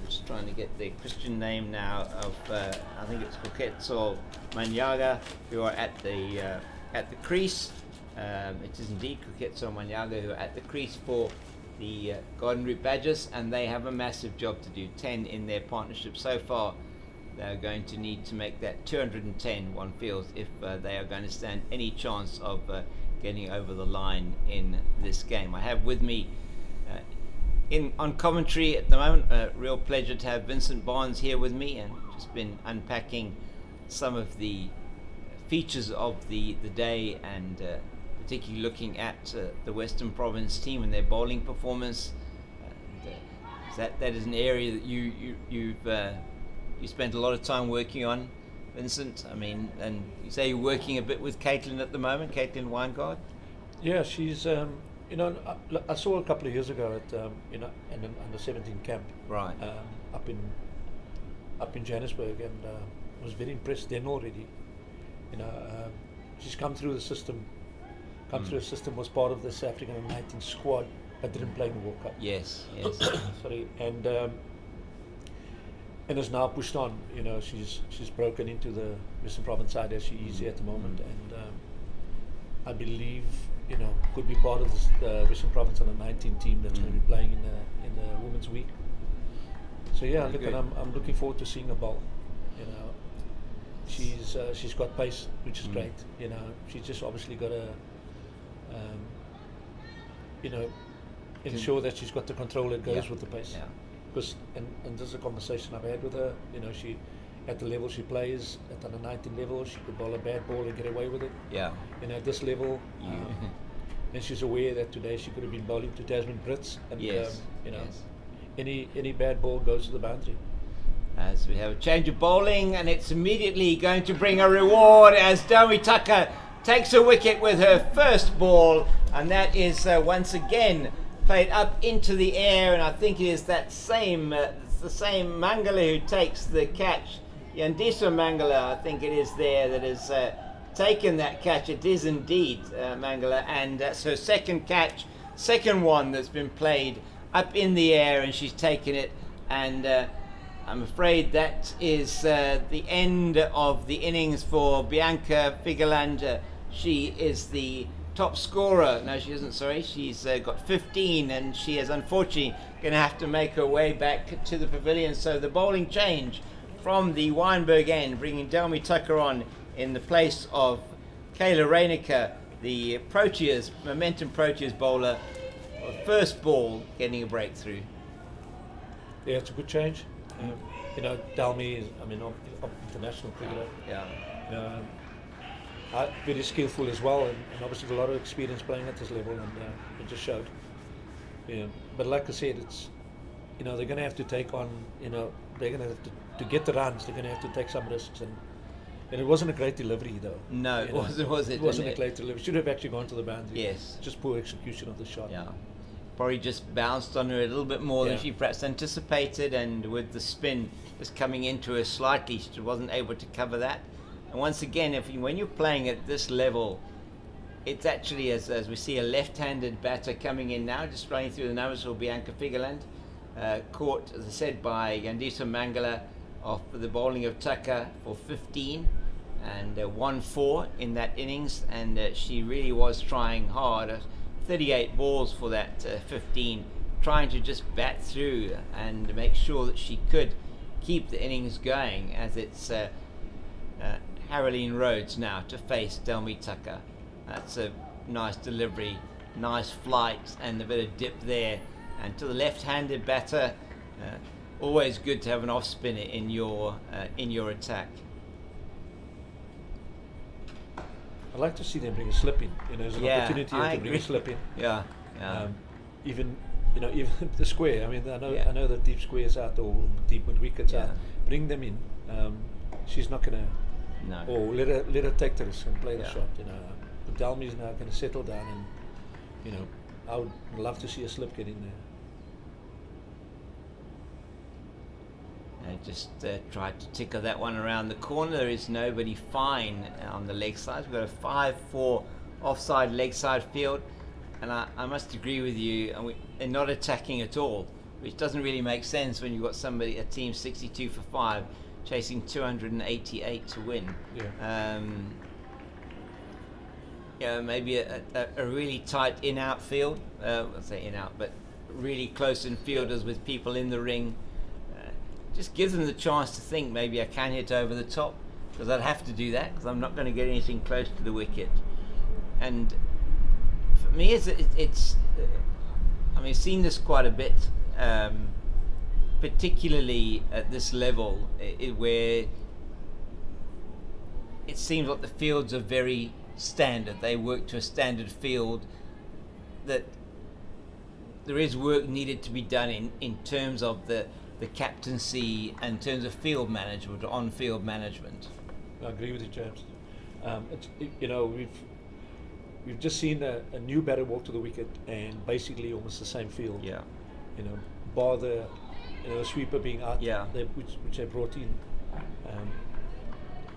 just trying to get the Christian name now of I think it's Koketso Manyaga, who are at the crease. It is indeed Koketso Manyaga who are at the crease for the Garden Route Badgers, and they have a massive job to do. 10 in their partnership so far. They're going to need to make that 210, one feels, if they are going to stand any chance of getting over the line in this game. I have with me on commentary at the moment, a real pleasure to have Vincent Barnes here with me, and just been unpacking some of the features of the day, and particularly looking at the Western Province team and their bowling performance. That is an area that you spent a lot of time working on, Vincent. I mean, and you say you're working a bit with Caitlin at the moment, Caitlin Weingard. Yeah, she's I saw her a couple of years ago at in an under 17 camp, right, up in Johannesburg, and was very impressed then already. She's come through the system. Through the system, was part of the South African under 19 squad, but didn't play in the World Cup. Yes. Sorry, and has now pushed on. She's broken into the Western Province side as she is here at the moment, and I believe could be part of the Western Province under 19 team that's going to be playing in the Women's Week. So yeah, look, and I'm looking forward to seeing her bowl. She's got pace, which is great. She's just obviously got to ensure that she's got the control that goes with the pace. Yeah. Because and this is a conversation I've had with her. She, at the level she plays, at the under 19 level, she could bowl a bad ball and get away with it. Yeah. At this level, and she's aware that today she could have been bowling to Tasman Brits, and any bad ball goes to the boundary. As we have a change of bowling, and it's immediately going to bring a reward as Domi Tucker takes a wicket with her first ball, and that is once again played up into the air, and I think it is that same the same Mangala who takes the catch. Yandisa Mangala, I think it is there, that has taken that catch. It is indeed Mangala, and that's her second catch, second one that's been played up in the air, and she's taken it, and I'm afraid that is the end of the innings for Bianca Figeland. She is the top scorer. No, she isn't, sorry. She's got 15, and she is unfortunately going to have to make her way back to the pavilion. So the bowling change from the Weinberg end, bringing Delmi Tucker on in the place of Kayla Reinecker, the Proteas, Momentum Proteas bowler. First ball getting a breakthrough. Yeah, it's a good change. Dalmy is, international cricketer. Yeah. Very skillful as well, and obviously a lot of experience playing at this level, and it just showed. Yeah, but like I said, it's they're going to have to take on, they're going to have to get the runs. They're going to have to take some risks, and it wasn't a great delivery though. No, it wasn't. Was it? It wasn't a great delivery. Should have actually gone to the boundary. Yes. Just poor execution of the shot. Yeah. Probably just bounced on her a little bit more than she perhaps anticipated, and with the spin just coming into her slightly, she wasn't able to cover that. And once again, when you're playing at this level, it's actually, as we see, a left-handed batter coming in now, just running through the numbers for Bianca Figeland, caught, as I said, by Yandisa Mangala off the bowling of Tucker for 15 and 1-4 in that innings, and she really was trying hard. 38 balls for that 15, trying to just bat through and make sure that she could keep the innings going, as it's Haroline Rhodes now to face Delmi Tucker. That's a nice delivery, nice flight, and a bit of dip there. And to the left-handed batter, always good to have an off-spinner in your attack. I'd like to see them bring a slip in. There's an opportunity to bring a slip in. Yeah. Even the square. I know the deep squares out or deep mid wickets out. Bring them in. She's not going to. No. Or let her take the risk and play the shot. But Dalmy is now going to settle down, and I would love to see a slip get in there. I just tried to tickle that one around the corner. There is nobody fine on the leg side. We've got a 5-4 offside leg side field, and I must agree with you. And they're not attacking at all, which doesn't really make sense when you've got a team 62 for 5, chasing 288 to win. Maybe a really tight in-out field. I'll say in-out, but really close in fielders with people in the ring. Just gives them the chance to think, maybe I can hit over the top, because I'd have to do that, because I'm not going to get anything close to the wicket. And for me, it's I've seen this quite a bit, particularly at this level, where it seems like the fields are very standard. They work to a standard field, that there is work needed to be done in terms of the captaincy and in terms of field management or on-field management. I agree with you, James. We've just seen a new batter walk to the wicket, and basically almost the same field. Yeah. Bar the sweeper being out, which they brought in.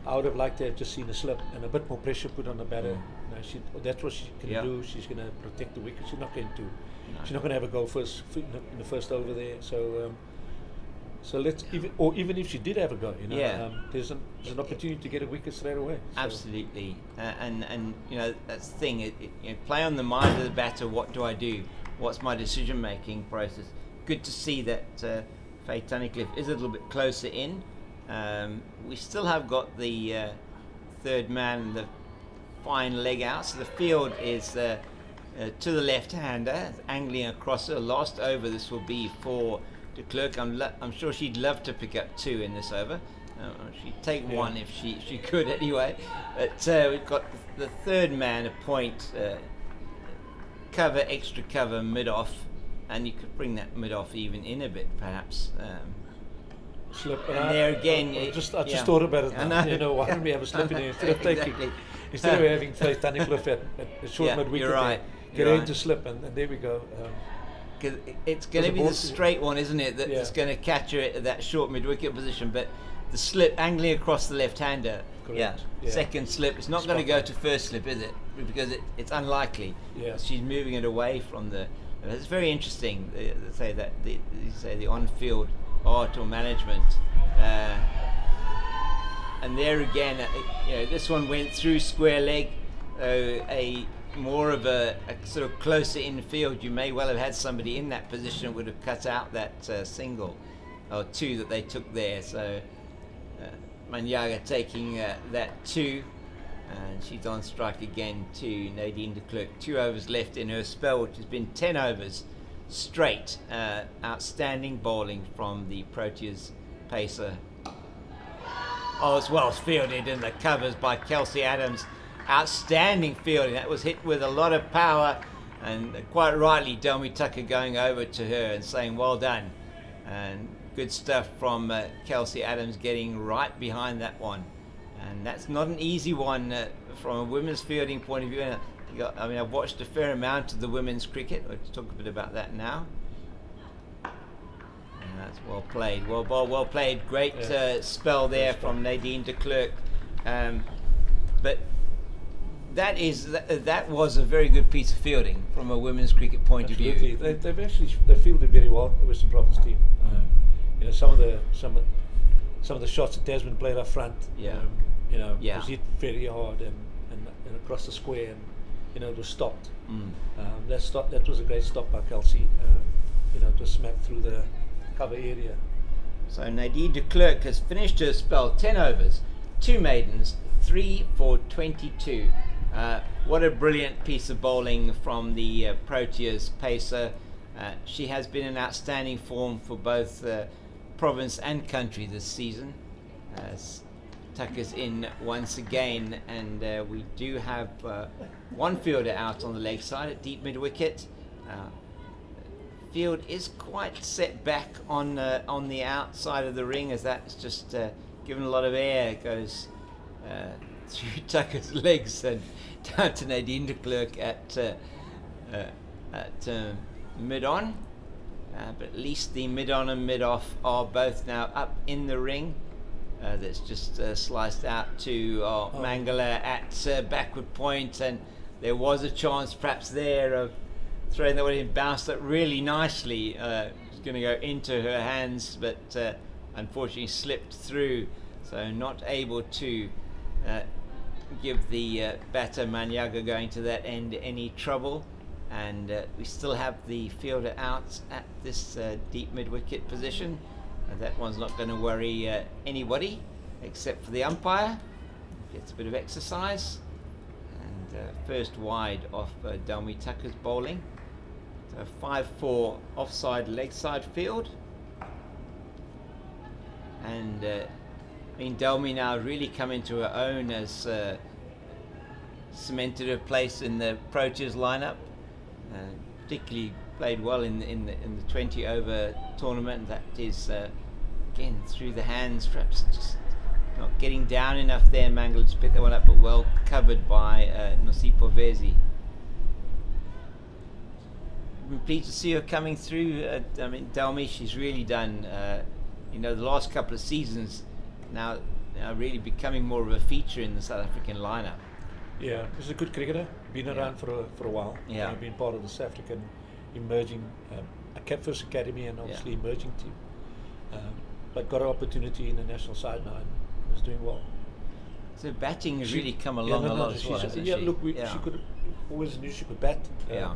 I would have liked to have just seen a slip and a bit more pressure put on the batter. That's what she can do. She's going to protect the wicket. She's not going to. No. She's not going to have a go in the first over there. So let's even if she did have a go, there's an opportunity to get a wicket straight away. So. Absolutely, and that's the thing. Play on the mind of the batter. What do I do? What's my decision-making process? Good to see that Faye Tunnicliffe is a little bit closer in. We still have got the third man, the fine leg out. So the field is to the left-hander, angling across her. Last over, this will be for de Klerk. I'm sure she'd love to pick up 2 in this over. She'd take 1 if she could anyway. But we've got the third man, a point, extra cover mid-off, and you could bring that mid-off even in a bit perhaps. Slip. And there again, I just thought about it now. Why don't we have a slip in here instead of taking, instead of having Faith Tunnicliffe at short mid wicket? You're right. Get her into slip, and there we go. Because it's going to be the straight one, isn't it? That's going to catch her at that short mid wicket position. But the slip angling across the left-hander, second slip. It's not going to go to first slip, is it? Because it's unlikely. Yeah. She's moving it away from the. It's very interesting. They say that the on-field art or management, and there again, this one went through square leg, a more of a sort of closer infield. You may well have had somebody in that position would have cut out that single or 2 that they took there. So Manyaga taking that 2, and she's on strike again to Nadine de Klerk. 2 overs left in her spell, which has been 10 overs straight. Outstanding bowling from the Proteas pacer. Oh, it's well fielded in the covers by Kelsey Adams. Outstanding fielding. That was hit with a lot of power, and quite rightly Delmy Tucker going over to her and saying well done. And good stuff from Kelsey Adams, getting right behind that one. And that's not an easy one from a women's fielding point of view. And I've watched a fair amount of the women's cricket. Let's talk a bit about that now. And that's well played. Well played. Great spell there from Nadine de Klerk. But that was a very good piece of fielding from a women's cricket point of view. They fielded very well, the Western Province team. Some of the shots that Desmond played up front, was hit very hard and across the square, and it was stopped. That was a great stop by Kelsey. It was smacked through the cover area. So Nadine de Klerk has finished her spell, 10 overs, 2 maidens, 3 for 22. What a brilliant piece of bowling from the Proteas pacer. She has been in outstanding form for both province and country this season. Tucker's in once again, and we do have one fielder out on the leg side at deep mid wicket. Field is quite set back on the outside of the ring, as that's just given a lot of air. It goes through Tucker's legs and down to Nadine de Klerk at mid-on. But at least the mid-on and mid-off are both now up in the ring. That's just sliced out to Mangala at backward point, and there was a chance perhaps there of throwing that one in, bounced it really nicely. It's going to go into her hands, but unfortunately slipped through, so not able to give the batter Manyaga going to that end any trouble. And we still have the fielder out at this deep mid-wicket position. That one's not going to worry anybody except for the umpire. Gets a bit of exercise. And first wide off Delmy Tucker's bowling. So 5-4 offside leg side field. And Delmy now really come into her own as cemented her place in the Proteas lineup. Particularly played well in the 20 over tournament. That is again through the hands, perhaps just not getting down enough there. Mangal to pick that one up, but well covered by Nosipho Vezi. I'm pleased to see her coming through. Delmy, she's really done the last couple of seasons now really becoming more of a feature in the South African lineup. Yeah, she's a good cricketer. Been around for a while. Yeah, been part of the South African emerging first academy and obviously emerging team. But got an opportunity in the national side now and was doing well. So batting has really come along a lot as well, hasn't she? Look, she could always knew she could bat. Yeah.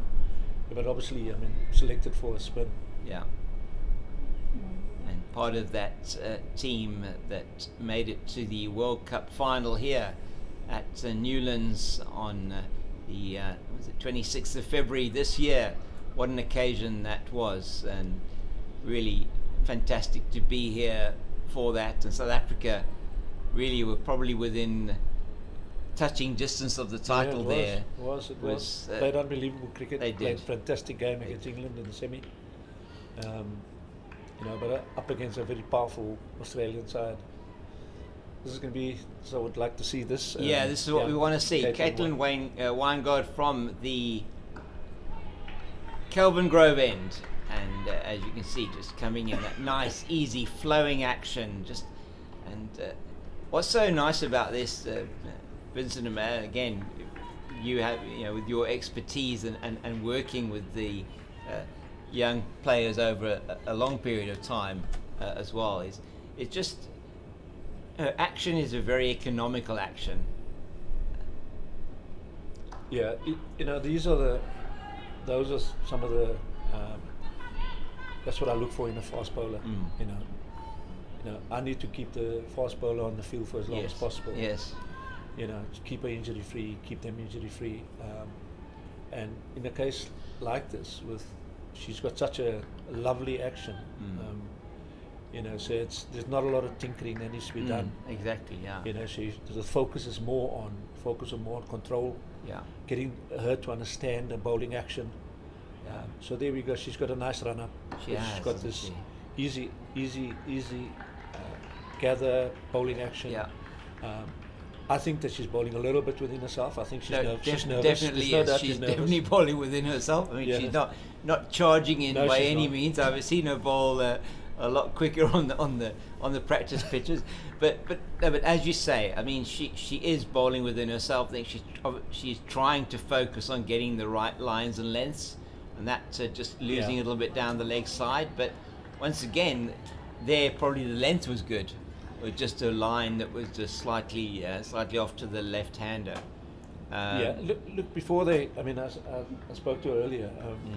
But obviously, selected for a spin. Yeah. And part of that team that made it to the World Cup final here at Newlands on the 26th of February this year. What an occasion that was, and really fantastic to be here for that. And South Africa really were probably within touching distance of the title there. It was. Played unbelievable cricket. They did. Played a fantastic game against England in the semi. But up against a very powerful Australian side. This is going to be, so I would like to see this. This is what we want to see. Caitlin Weingard from the Kelvin Grove end. And as you can see, just coming in, that nice, easy, flowing action. What's so nice about this, Vincent and Matt, again, you have, with your expertise and working with the young players over a long period of time as well, it's just, action is a very economical action. Yeah, those are some of the. That's what I look for in a fast bowler. I need to keep the fast bowler on the field for as long as possible. Yes. Keep her injury free, keep them injury free, and in a case like this, she's got such a lovely action. So there's not a lot of tinkering that needs to be done. Exactly, yeah. So the focus is more on control, getting her to understand the bowling action. So there we go. She's got a nice run up. She's got this easy gather bowling action. Yeah. I think that she's bowling a little bit within herself. I think she's nervous. Definitely, she's definitely bowling within herself. I mean, she's not charging in by any means. I've seen her bowl a lot quicker on the practice pitches. But as you say, I mean, she is bowling within herself. I think she's trying to focus on getting the right lines and lengths, and that's just losing a little bit down the leg side. But once again, there probably the length was good. Or just a line that was just slightly off to the left-hander. Look. Before I spoke to her earlier,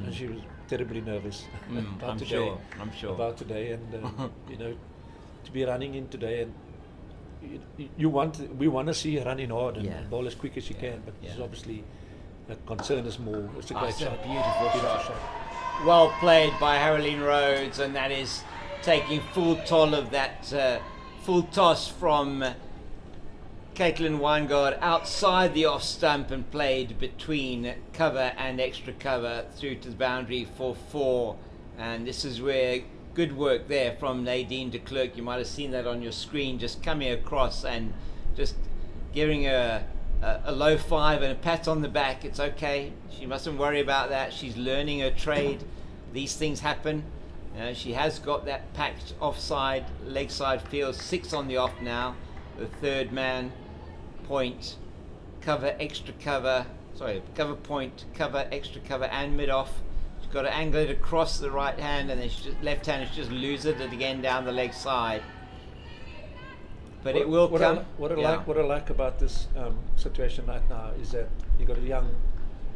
and she was terribly nervous about I'm today. I'm sure about today, and to be running in today, and we want to see her running hard and bowl as quick as she can. But it's obviously the concern is more. It's a great shot, beautiful shot. Well played by Haroline Rhodes, and that is taking full toll of that. Full toss from Caitlin Weingard outside the off stump and played between cover and extra cover through to the boundary for 4. And this is where good work there from Nadine de Klerk. You might have seen that on your screen, just coming across and just giving her a low 5 and a pat on the back. It's okay. She mustn't worry about that. She's learning her trade. These things happen. She has got that packed offside, leg side field, 6 on the off now. The third man, point, cover, extra cover, cover point, cover, extra cover, and mid off. She's got to angle it across the right hand, and then left hand, she just loses it again down the leg side. But it will come. What I like about this situation right now is that you got a young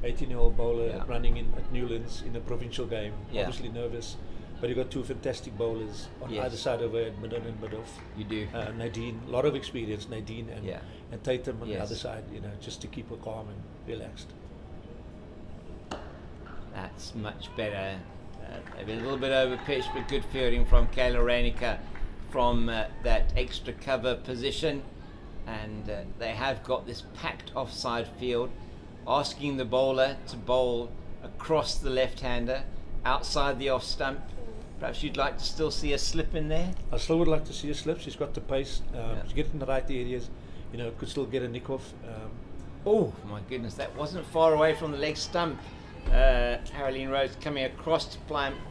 18-year-old bowler running in at Newlands in a provincial game, obviously nervous. But you've got 2 fantastic bowlers on either side of her, at mid on and mid off. You do. Nadine, a lot of experience, Nadine and Tatum on the other side, just to keep her calm and relaxed. That's much better. Maybe a little bit over pitch, but good fielding from Kayla Reinecker from that extra cover position. And they have got this packed offside field, asking the bowler to bowl across the left-hander, outside the off stump. Perhaps you'd like to still see a slip in there? I still would like to see a slip. She's got the pace. She's getting in the right areas. Could still get a nick off. Oh my goodness, that wasn't far away from the leg stump. Haroline Rhodes coming across to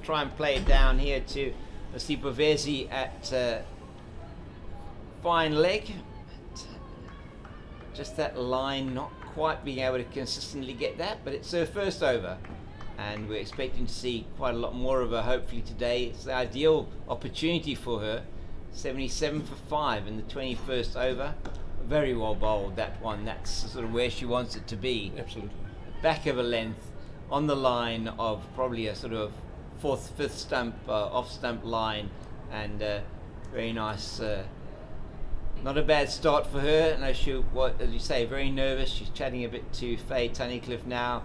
try and play it down here to Sipovezi at fine leg. Just that line, not quite being able to consistently get that, but it's her first over. And we're expecting to see quite a lot more of her hopefully today. It's the ideal opportunity for her. 77 for 5 in the 21st over. Very well bowled, that one. That's sort of where she wants it to be. Absolutely. Back of a length on the line of probably a sort of 4th, 5th stump, off stump line. And very nice. Not a bad start for her. And as you say, very nervous. She's chatting a bit to Faye Tunnicliffe now.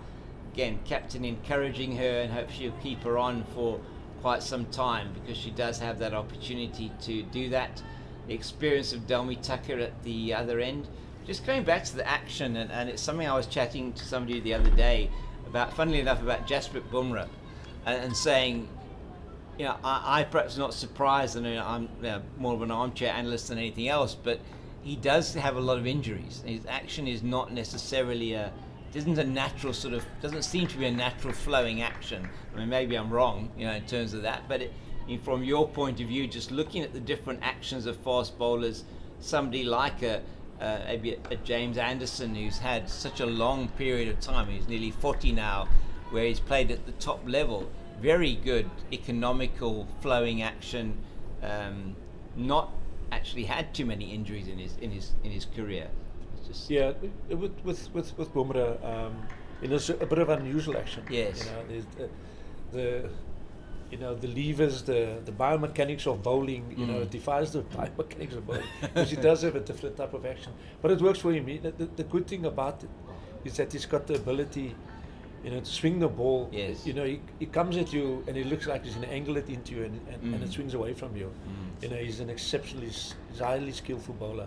Again, captain encouraging her and hope she'll keep her on for quite some time, because she does have that opportunity to do that. The experience of Delmy Tucker at the other end. Just going back to the action, and it's something I was chatting to somebody the other day about, funnily enough, about Jasprit Bumrah, and saying, I perhaps not surprised, and I'm more of an armchair analyst than anything else, but he does have a lot of injuries. His action is not necessarily isn't a natural doesn't seem to be a natural flowing action. I mean, maybe I'm wrong, in terms of that, but from your point of view, just looking at the different actions of fast bowlers, somebody like maybe a James Anderson, who's had such a long period of time, he's nearly 40 now, where he's played at the top level, very good economical flowing action, not actually had too many injuries in his career. With Bumrah, it's a bit of unusual action. Yes. There's the levers, the biomechanics of bowling. It defies the biomechanics of bowling, because he does have a different type of action. But it works for him. The good thing about it is that he's got the ability to swing the ball. Yes. He comes at you and it looks like he's going to angle it into you, and it swings away from you. He's an he's highly skillful bowler.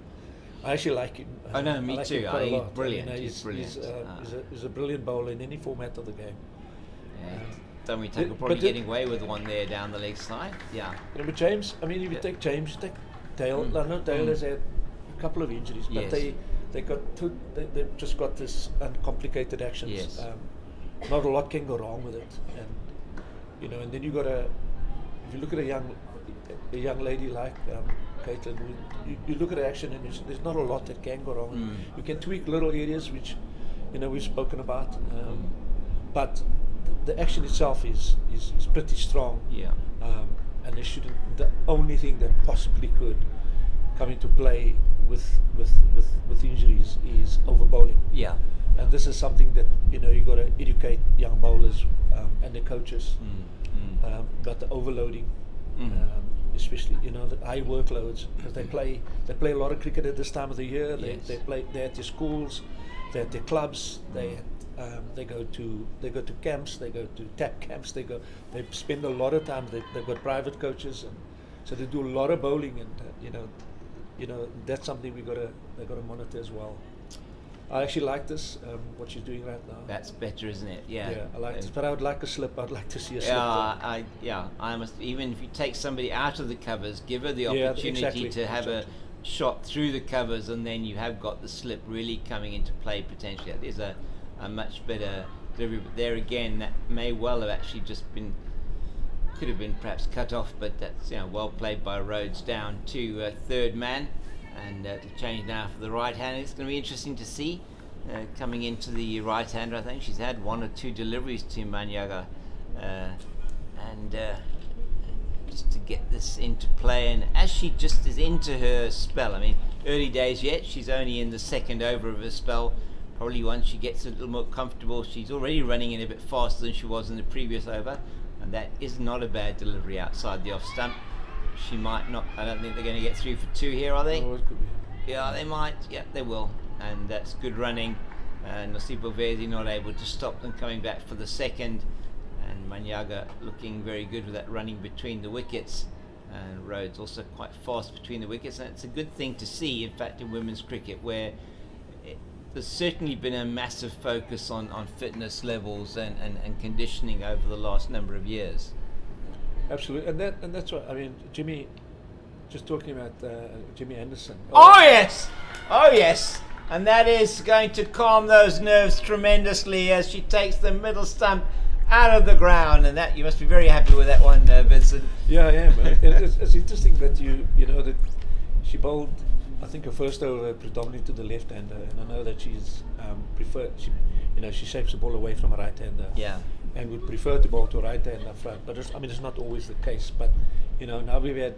I actually like him. Oh no, me I like too. him quite a He's lot. brilliant. He's brilliant. He's a brilliant bowler in any format of the game. Don't we take probably getting away with one there down the leg side? Yeah. But James, I mean, if you take James, you take Dale. I know Dale has had a couple of injuries, but Yes. they've just got this uncomplicated actions. Yes. Not a lot can go wrong with it, and then you got if you look at a young lady like Caitlin, you look at her action and there's not a lot that can go wrong. You can tweak little areas which we've spoken about, but the action itself is pretty strong. Yeah. And the only thing that possibly could come into play with injuries is over bowling. Yeah. And this is something that you got to educate young bowlers and their coaches about the overloading, especially the high workloads, because they play a lot of cricket at this time of the year. They're at their schools, they're at their clubs. They go to camps, they go to tap camps. They spend a lot of time. They've got private coaches, and so they do a lot of bowling, and that's something they got to monitor as well. I actually like this, what she's doing right now. That's better, isn't it? Yeah. Yeah, I like this, but I would like a slip. I'd like to see a slip. I must. Even if you take somebody out of the covers, give her the opportunity to have a shot through the covers, and then you have got the slip really coming into play potentially. There's a much better delivery, but there again, that may well have actually could have been perhaps cut off, but that's well played by Rhodes down to third man. And to change now for the right hand, it's going to be interesting to see coming into the right hander. I think she's had one or two deliveries to Manyaga, and just to get this into play. And as she just is into her spell, I mean, early days yet, she's only in the second over of her spell. Probably once she gets a little more comfortable, she's already running in a bit faster than she was in the previous over, and that is not a bad delivery outside the off stump. She might not. I don't think they're going to get through for two here, are they? Oh, it could be. Yeah, they might. Yeah, they will. And that's good running. Nosipo Verdi not able to stop them coming back for the second. And Manyaga looking very good with that running between the wickets. And Rhodes also quite fast between the wickets. And it's a good thing to see, in fact, in women's cricket, where there's certainly been a massive focus on fitness levels and conditioning over the last number of years. Absolutely, and that's what I mean. Jimmy, just talking about Jimmy Anderson. Oh yes, and that is going to calm those nerves tremendously as she takes the middle stump out of the ground, and that you must be very happy with that one, Vincent. Yeah, I am. It's interesting that that she bowled, I think, her first over predominantly to the left-hander, and I know that she's she shapes the ball away from a right-hander. Yeah. And would prefer to bowl to a right-hander up front, but it's not always the case. But now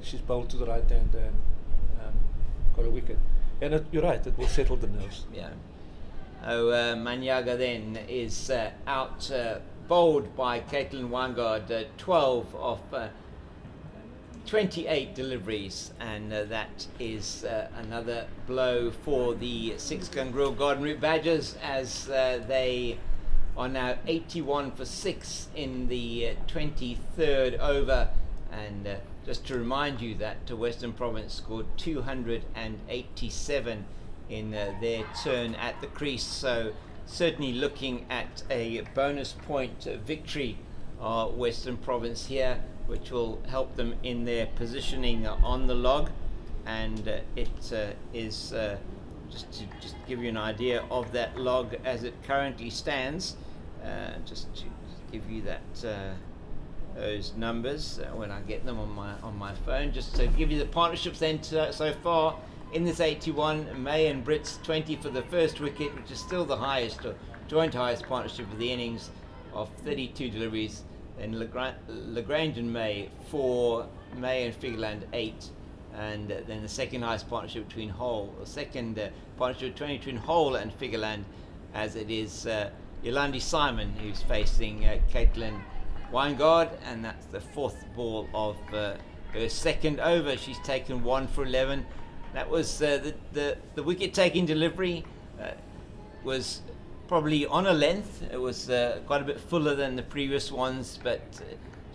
she's bowled to the right-hander and got a wicket. And you're right, it will settle the nerves. Yeah. Manyaga then is out bowled by Caitlin Wangard, 12 of 28 deliveries, and that is another blow for the Six Gun Grill Garden Route Badgers as they are now 81 for 6 in the 23rd over. And just to remind you that Western Province scored 287 in their turn at the crease, so certainly looking at a bonus point victory Western Province here, which will help them in their positioning on the log. And it is just to give you an idea of that log as it currently stands, just to give you that those numbers when I get them on my phone, just to give you the partnerships then so far in this 81. May and Brits 20 for the first wicket, which is still the highest or joint highest partnership of the innings of 32 deliveries. Then Lagrange and May 4, May and Figueland 8, and then the second highest partnership between partnership between Hole and Figueland, as it is Yolandi Simon who's facing Caitlin Wangard, and that's the fourth ball of her second over. She's taken 1 for 11. That was the wicket taking delivery was probably on a length. It was quite a bit fuller than the previous ones, but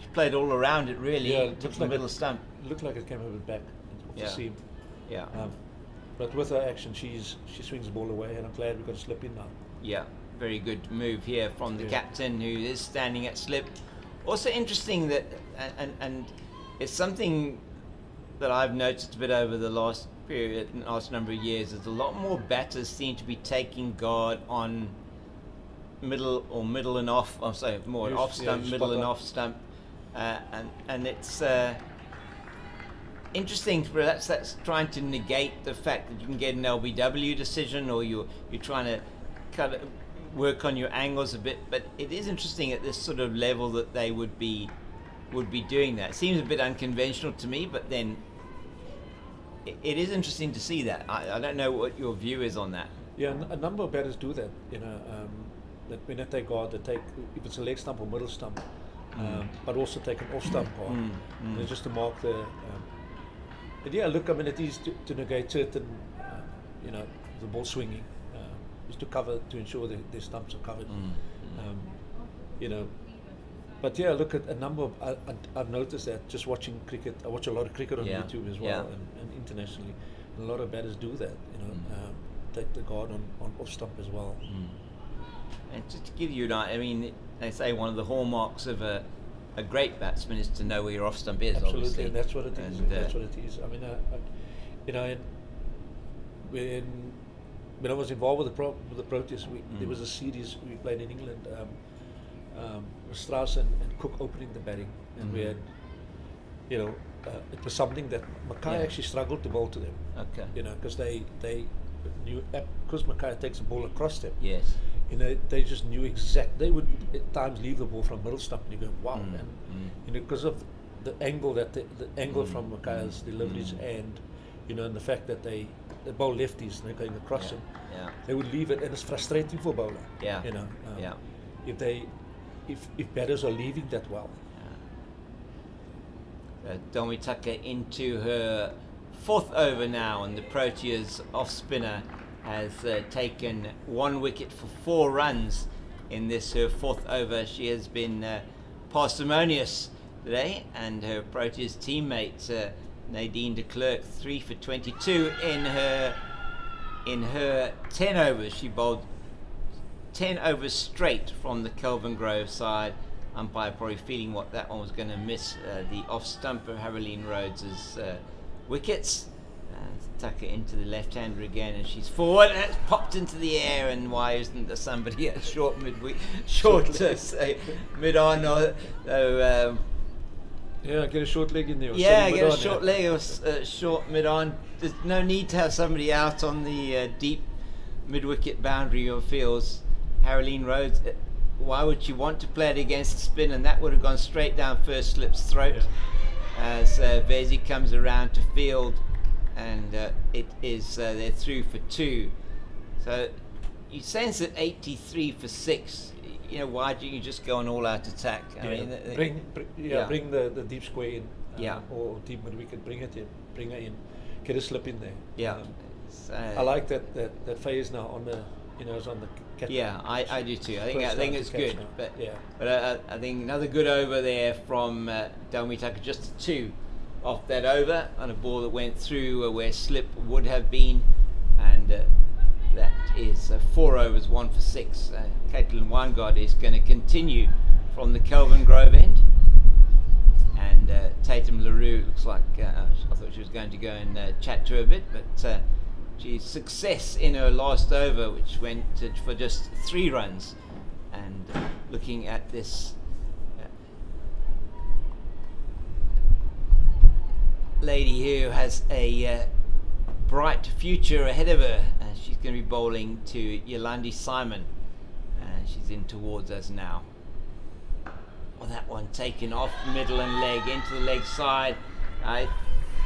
she played all around it really. Yeah, Took the middle stump. Looked like it came a bit back off the seam. Yeah. But with her action, she swings the ball away, and I'm glad we got a slip in now. Yeah, very good move here from the captain, who is standing at slip. Also interesting that, and it's something that I've noticed a bit over the last number of years, is a lot more batters seem to be taking guard on middle and off. I'm sorry, more off stump, middle and off stump, and it's interesting. Perhaps that's trying to negate the fact that you can get an LBW decision, or you're trying to kind of work on your angles a bit. But it is interesting at this sort of level that they would be doing that. It seems a bit unconventional to me, but then it is interesting to see that. I don't know what your view is on that. Yeah, a number of batters do that. That when they take guard, they take, if it's a leg stump or middle stump, but also take an off stump guard, and just to mark the. But yeah, look, I mean, it is to negate certain, the ball swinging, is to cover, to ensure that their stumps are covered. But yeah, look at a number of. I've noticed that just watching cricket. I watch a lot of cricket on YouTube as well, and internationally, and a lot of batters do that. Take the guard on off stump as well. And just to give you an idea, I mean, they say one of the hallmarks of a great batsman is to know where your off stump is. Absolutely, obviously. And that's what it is. That's what it is. I mean, when I was involved with the Proteas, there was a series we played in England. Strauss and Cook opening the batting, and we had, it was something that Mackay actually struggled to bowl to them. Okay. Because they knew, because Mackay takes the ball across them. Yes. They just knew exact. They would at times leave the ball from middle stump, and you go, wow, and because of the angle the angle from Mackay's deliveries, and and the fact that they bowl lefties and they're going across them, they would leave it, and it's frustrating for a bowler. If batters are leaving that well. Domi Tucker into her fourth over now, and the Proteas off spinner has taken 1 wicket for 4 runs in this her fourth over. She has been parsimonious today, and her Proteas teammate Nadine de Klerk 3 for 22 in her 10 overs. She bowled 10 overs straight from the Kelvin Grove side. Umpire probably feeling what that one was going to miss. The off stumper, Haroline Rhodes' wickets. Tucker into the left-hander again, and she's forward, and it's popped into the air. And why isn't there somebody at short to say mid-on? Get a short leg in there. Get a short leg or short mid-on. There's no need to have somebody out on the deep mid-wicket boundary of fields. Haroline Rhodes, why would you want to play it against the spin? And that would have gone straight down first slip's throat as Vezi comes around to field, and it is they're through for 2. So you sense at 83 for 6. Why don't you just go on all-out attack? I mean, bring the deep square in, or deep mid-wicket. Bring her in, get a slip in there. I like that phase now on the. It's on the catch. I do too. I think it's good. But I think another good over there from Domi Tucker, just a 2 off that over on a ball that went through where slip would have been, and that is 4 overs, 1 for 6. Caitlin Weingart is going to continue from the Kelvin Grove end, and Tatum LaRue looks like I thought she was going to go and chat to her a bit, but she's success in her last over, which went for just 3 runs. And looking at this lady who has a bright future ahead of her, she's going to be bowling to Yolandi Simon, and she's in towards us now. That one taken off middle and leg into the leg side. I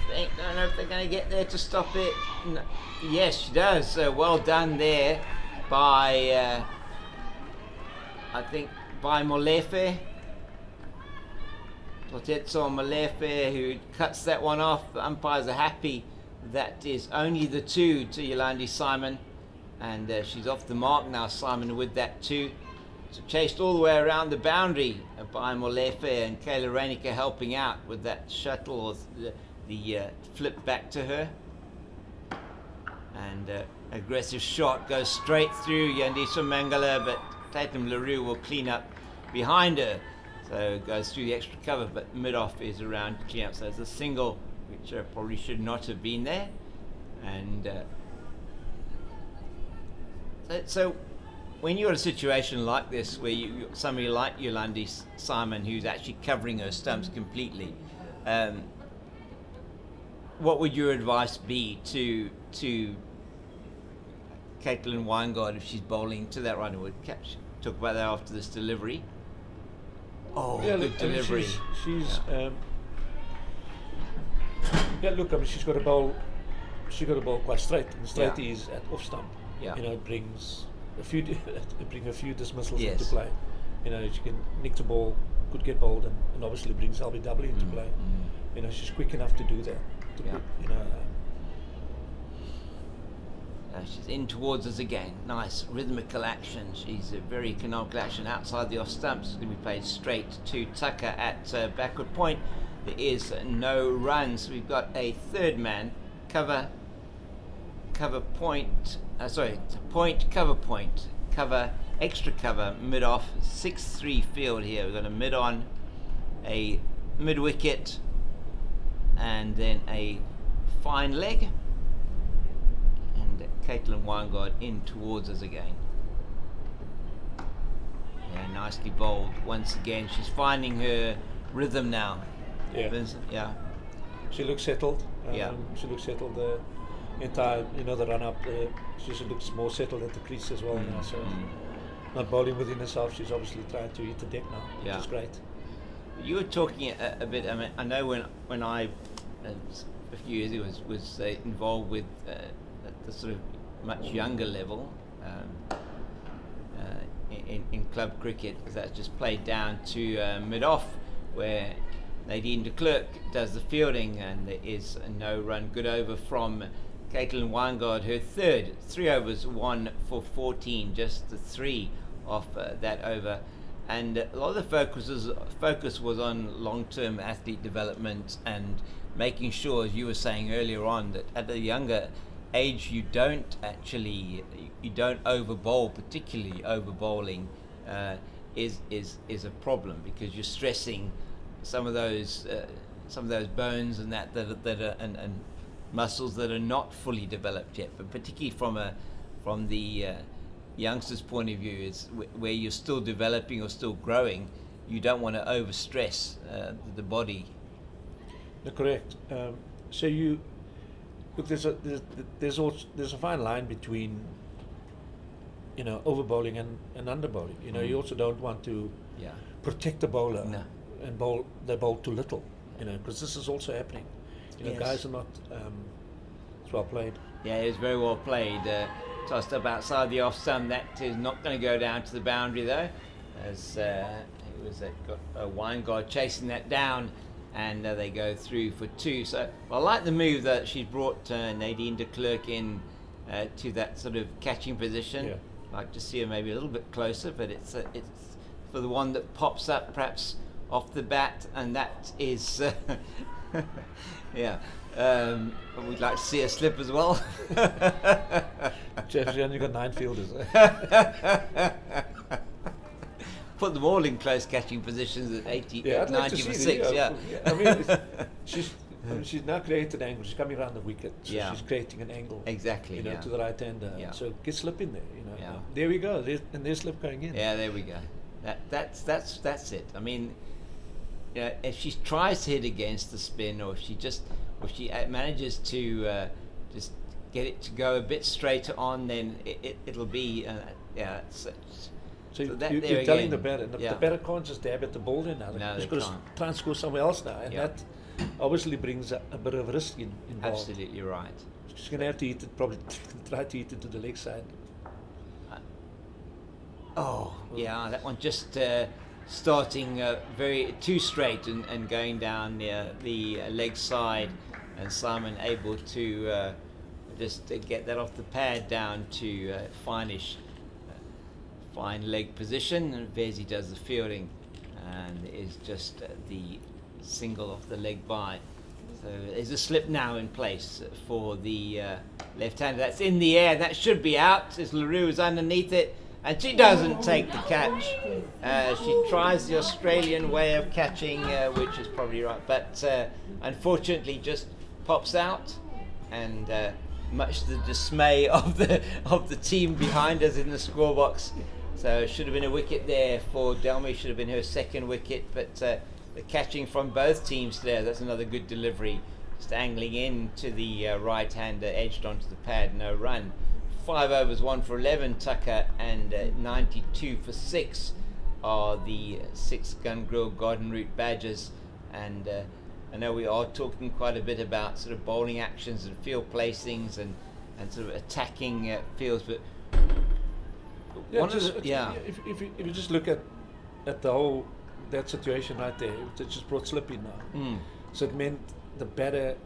don't know if they're going to get there to stop it. No. Yes, she does. Well done there by by Molefe. Lotetso Molefe, who cuts that one off. The umpires are happy. That is only the 2 to Yolandi Simon, and she's off the mark now. Simon with that too. So chased all the way around the boundary by Molefe, and Kayla Reinicke helping out with that shuttle or the flip back to her. And aggressive shot goes straight through Yandiswa Mangala, but Tatum LaRue will clean up behind her. So it goes through the extra cover, but mid-off is around to clean up. So it's a single, which probably should not have been there. And so when you're in a situation like this, where somebody like Yolandi Simon, who's actually covering her stumps completely, what would your advice be to Caitlin Weingart if she's bowling to that runner? Would talk about that after this delivery. Oh, yeah, good look, delivery. She's look, I mean, she's got to bowl. She got to bowl quite straight. And straight is at off stump. Yeah. You know, it brings a few dismissals Yes. into play. You know, she can nick the ball, could get bowled, and obviously brings LBW into play. You know, she's quick enough to do that. You know. She's in towards us again. Nice rhythmical action. She's a very economical action outside the off stumps. It's going to be played straight to Tucker at backward point. There is no run, so we've got a third man cover point. Cover extra cover mid off 6-3 field here. We've got a mid on, a mid wicket, and then a fine leg. Caitlin Weingart in towards us again. Yeah, nicely bowled once again. She's finding her rhythm now. Yeah. Vincent, yeah. She looks settled. Yeah. She looks settled. The entire, the run up. She looks more settled at the crease as well now. So not bowling within herself. She's obviously trying to hit the deck now, which is great. You were talking a bit. I mean, I know when I a few years ago was involved with the sort of much younger level in club cricket, because that's just played down to mid-off, where Nadine de Klerk does the fielding, and there is a no-run good over from Caitlin Weingart, her third, 3 overs, 1 for 14, just the 3 off that over. And a lot of the focus was on long-term athlete development and making sure, as you were saying earlier on, that at a younger age you don't over bowl, particularly over bowling is a problem, because you're stressing some of those bones and that are and muscles that are not fully developed yet. But particularly from the youngster's point of view, is where you're still developing or still growing, you don't want to overstress the body. Correct. So you look. There's a fine line between over bowling and under bowling. You also don't want to protect the bowler and bowl too little. Because this is also happening. Yes. Guys are not. It's well played. Yeah, it was very well played. Tossed up outside the off stump. That is not going to go down to the boundary though, as it was got a Weingart chasing that down. And they go through for 2. So I like the move that she's brought Nadine de Klerk in to that sort of catching position. Yeah. Like to see her maybe a little bit closer, but it's for the one that pops up perhaps off the bat, and that is we'd like to see her slip as well. Jeff, you only got 9 fielders. Put them all in close catching positions at 90 for 6. I mean, she's now created an angle. She's coming around the wicket, so she's creating an angle. Exactly. To the right hander. So get slip in there. Yeah. There we go. There's slip going in. Yeah, there we go. That's it. I mean, if she tries to hit against the spin, or if she manages to just get it to go a bit straighter on, then it'll be So you're there telling again. the batter, the batter can't just dab at the ball there now. No, He's they got to can't. try and score somewhere else now, and that obviously brings a bit of risk involved. Absolutely right. She's going to have to hit it, probably try to hit it to the leg side. That one just starting very too straight and going down the leg side, and Simon able to just to get that off the pad down to fine leg position, and Vezi does the fielding, and is just the single off the leg by. So there's a slip now in place for the left-hander. That's in the air. That should be out as LaRue is underneath it, and she doesn't take the catch. She tries the Australian way of catching, which is probably right, but unfortunately just pops out, and much to the dismay of the team behind us in the score box. So it should have been a wicket there for Delmy. Should have been her second wicket, but the catching from both teams there. That's another good delivery. Just angling in to the right-hander, edged onto the pad, no run. 5 overs, 1 for 11, Tucker, and 92 for 6 are the 6 gun grill Garden Route Badgers. And I know we are talking quite a bit about sort of bowling actions and field placings and sort of attacking fields, but if you just look at the whole that situation right there, it just brought slip in now. So it meant the batter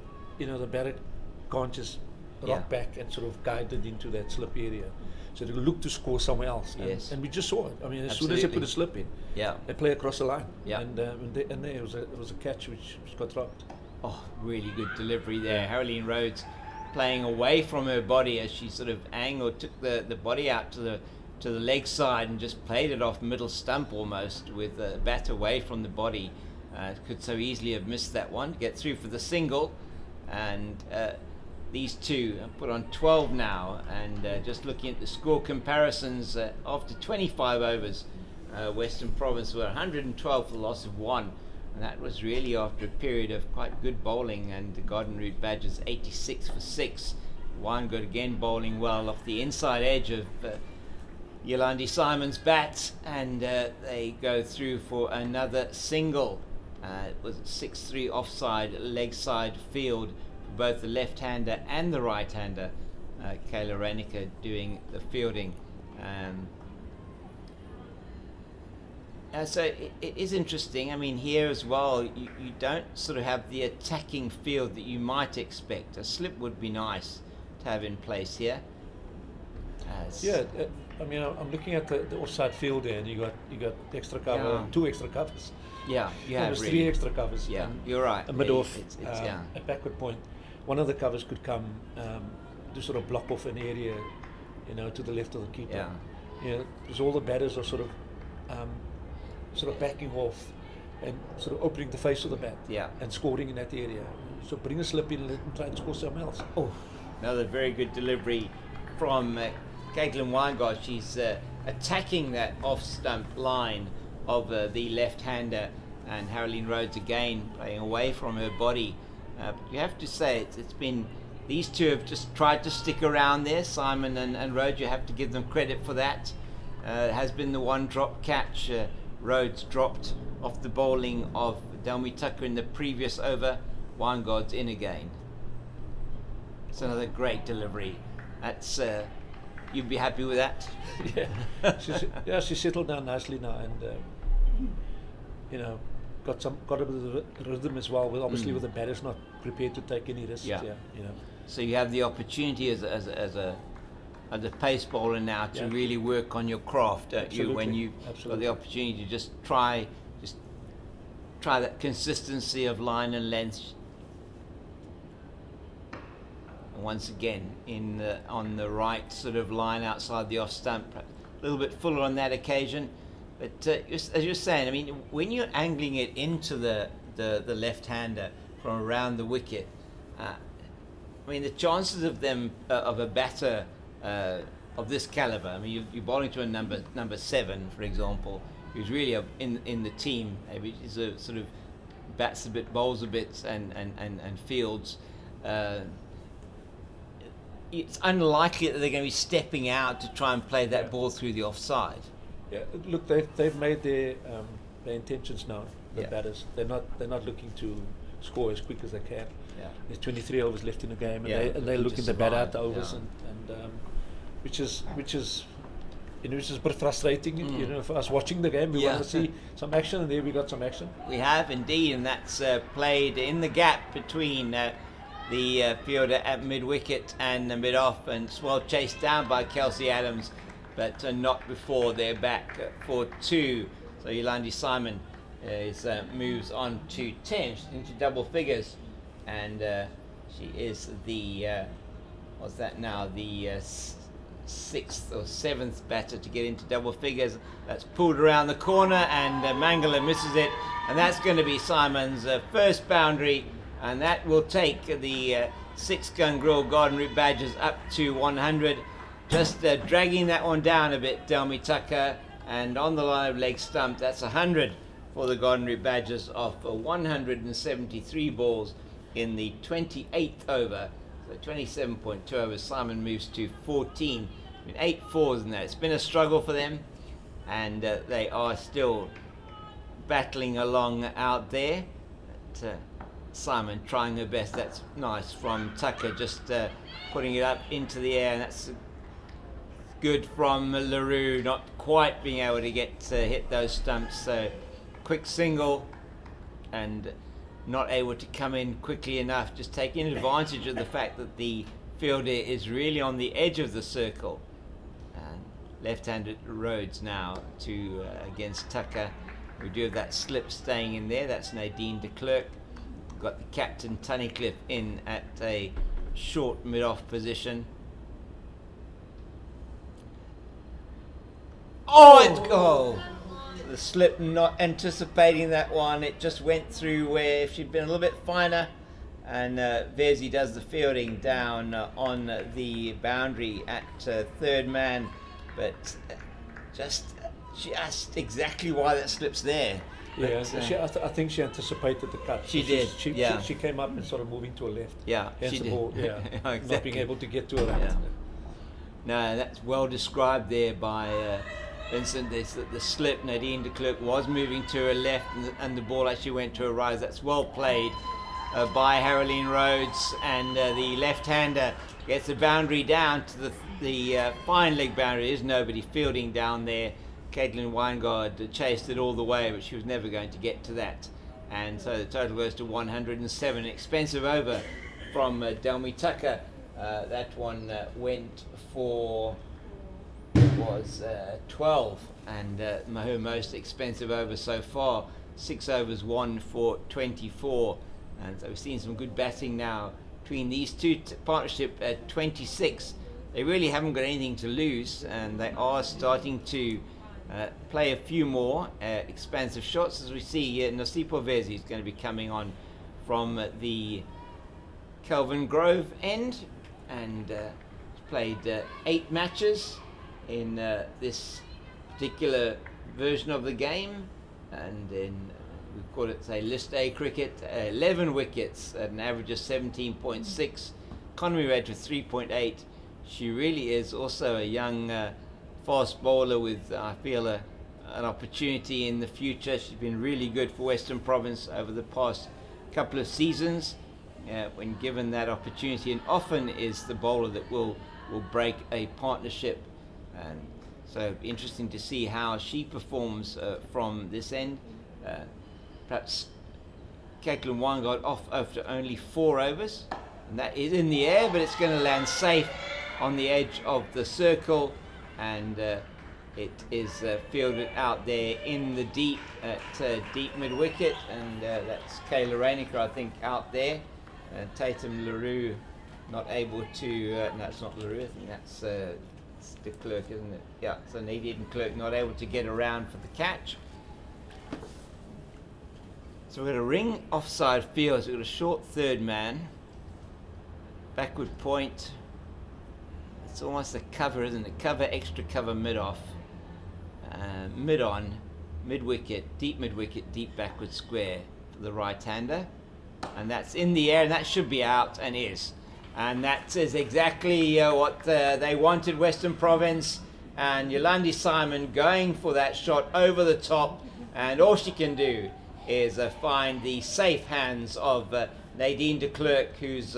can't just rock back and sort of guide it into that slip area. So they look to score somewhere else. And we just saw it. I mean, as soon as they put a slip in, they play across the line. And there it was a catch which got dropped. Oh, really good delivery there. Caroline Rhodes playing away from her body as she sort of angled, took the body out to the leg side and just played it off middle stump almost with the bat away from the body. Could so easily have missed that one. Get through for the single, and these two are put on 12 now, and just looking at the score comparisons, after 25 overs, Western Province were 112 for the loss of 1, and that was really after a period of quite good bowling, and the Garden Route Badgers 86 for 6. Wyngood again bowling well off the inside edge of Yolandi Simon's bat, and they go through for another single. It was 6-3 offside, leg side field for both the left-hander and the right-hander. Kayla Reinecker doing the fielding. So it is interesting. I mean, here as well, you don't sort of have the attacking field that you might expect. A slip would be nice to have in place here. I mean, I'm looking at the offside field there, and you got extra cover, 2 extra covers. Yeah, there's really 3 extra covers. Yeah, you're right. A mid-off, a backward point. One of the covers could come to sort of block off an area, to the left of the keeper. Because all the batters are sort of backing off and sort of opening the face of the bat. And scoring in that area. So bring a slip in and try and score somewhere else. Oh, another very good delivery from Caitlin Wyngood. She's attacking that off-stump line of the left-hander, and Caroline Rhodes again playing away from her body. But you have to say it's been, these two have just tried to stick around there. Simon and Rhodes, you have to give them credit for that. It has been the one drop catch. Rhodes dropped off the bowling of Delmy Tucker in the previous over. Wyngood's in again. It's another great delivery. That's you'd be happy with that? She settled down nicely now, and got a bit of rhythm as well. With obviously with the batters not prepared to take any risks. So you have the opportunity as a pace bowler now to really work on your craft, don't you? When you got the opportunity to just try that consistency of line and length. Once again on the right sort of line outside the off stump, a little bit fuller on that occasion, but as you're saying, I mean, when you're angling it into the left-hander from around the wicket, I mean, the chances of them of a batter of this caliber, I mean, you're bowling to a number 7, for example, who's really in the team, maybe is a sort of bats a bit, bowls a bit, and fields. It's unlikely that they're going to be stepping out to try and play that ball through the offside. Look, they've made their intentions known. The batters, they're not looking to score as quick as they can. There's 23 overs left in the game, and they're looking to bat out the overs, and which is a bit frustrating. For us watching the game, we want to see some action, and there we got some action. We have indeed, and that's played in the gap between the fielder at mid-wicket and mid-off, and it's well chased down by Kelsey Adams, but not before they're back for 2. So Yolandi Simon moves on to 10, she's into double figures, and she is the what's that now, the 6th or 7th batter to get into double figures. That's pulled around the corner, and Mangala misses it, and that's going to be Simon's first boundary, and that will take the 6-gun grill Garden Route Badgers up to 100. Just dragging that one down a bit, Delmi Tucker, and on the line of leg stump, that's 100 for the Garden Route Badgers off 173 balls in the 28th over. So 27.2 overs. Simon moves to 14. I mean, 8 fours in that. It's been a struggle for them, and they are still battling along out there. But, Simon trying her best. That's nice from Tucker, just putting it up into the air, and that's good from LaRue, not quite being able to get hit those stumps. So quick single, and not able to come in quickly enough, just taking advantage of the fact that the fielder is really on the edge of the circle. And left-handed Rhodes now to against Tucker. We do have that slip staying in there. That's Nadine de Klerk. Got the captain Tunnicliffe in at a short mid-off position. It's goal. The slip, not anticipating that one. It just went through where if she'd been a little bit finer, and Verzi does the fielding down on the boundary at third man, but just exactly why that slip's there. Yeah, I think she anticipated the cut. She did. She came up and started moving to her left. Yeah, hence she the did. ball. Yeah, Exactly. Not being able to get to her. Yeah. No, that's well described there by Vincent. The slip, Nadine de Klerk was moving to her left, and the ball actually went to her right. That's well played by Haroline Rhodes, and the left-hander gets the boundary down to the fine leg boundary. There's nobody fielding down there. Caitlin Weingard chased it all the way, but she was never going to get to that. And so the total goes to 107. Expensive over from Delmi Tucker. That one went for 12, and her most expensive over so far. 6 overs, 1 for 24. And so we've seen some good batting now between these two. Partnership at 26. They really haven't got anything to lose, and they are starting to play a few more expansive shots. As we see, Nosipo Verzi is going to be coming on from the Kelvin Grove end, and played 8 matches in this particular version of the game, and in we call it, say, List A cricket, 11 wickets at an average of 17.6, economy rate of 3.8. She really is also a young fast bowler with, I feel, an opportunity in the future. She's been really good for Western Province over the past couple of seasons when given that opportunity, and often is the bowler that will break a partnership. And so interesting to see how she performs from this end. Perhaps Caitlin Weingard off after only 4 overs, and that is in the air, but it's going to land safe on the edge of the circle, and it is fielded out there in the deep at deep mid wicket, and that's Kayla Rainiker, I think, out there. Tatum LaRue not able to no, it's not LaRue, I think that's de Klerk, isn't it? Yeah, so Nadine Klerk not able to get around for the catch. So we've got a ring offside field, so we've got a short third man, backward point. It's almost a cover, isn't it? Cover, extra cover, mid off, mid on, mid wicket, deep mid wicket, deep backward square for the right hander, and that's in the air, and that should be out, and is. And that is exactly what they wanted, Western Province, and Yolandi Simon going for that shot over the top, and all she can do is find the safe hands of Nadine de Klerk, whose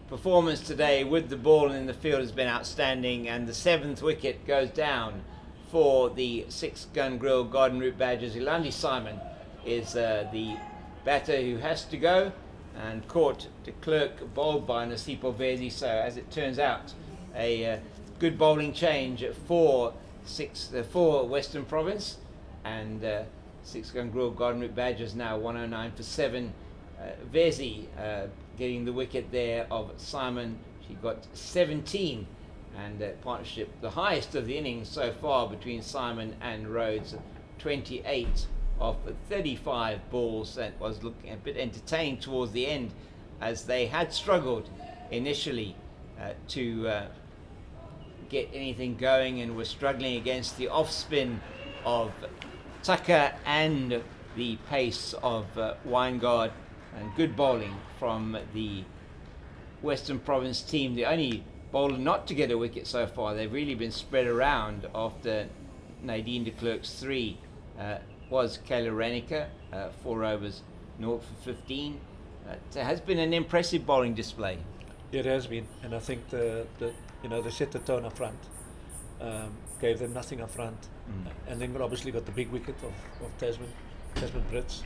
performance today with the ball and in the field has been outstanding, and the 7th wicket goes down for the 6-gun grill Garden Route Badgers. Yolandi Simon is the batter who has to go, and caught de Klerk bowled by Nasipo Vezi. So as it turns out, a good bowling change for Western Province, and 6 Gangrel Golden Badgers now 109 for 7. Vezi getting the wicket there of Simon. She got 17, and partnership the highest of the innings so far between Simon and Rhodes, 28 of 35 balls. That was looking a bit entertaining towards the end, as they had struggled initially to get anything going, and were struggling against the off spin of Tucker and the pace of Weingard, and good bowling from the Western Province team. The only bowler not to get a wicket so far, they've really been spread around after Nadine de Klerk's 3, was Kayla Renica, 4 overs, 0 for 15. It has been an impressive bowling display. It has been, and I think they set the tone up front, gave them nothing up front, and then obviously got the big wicket of Tasman Brits.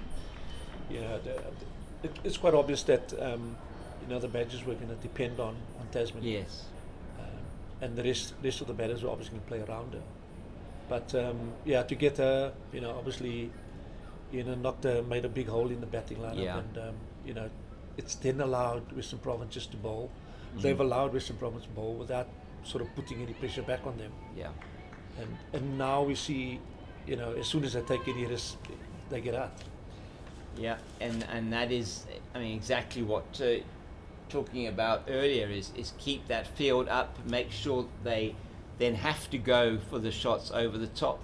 It's quite obvious that the Badgers were going to depend on Tasman. Yes. And the rest of the batters were obviously going to play around her. But to get her, obviously, made a big hole in the batting lineup, and it's then allowed Western Province just to bowl. They've allowed Western Province to bowl without sort of putting any pressure back on them. Yeah. And now we see, as soon as they take any risk, they get out. Yeah, and that is, exactly what talking about earlier is keep that field up, make sure they then have to go for the shots over the top.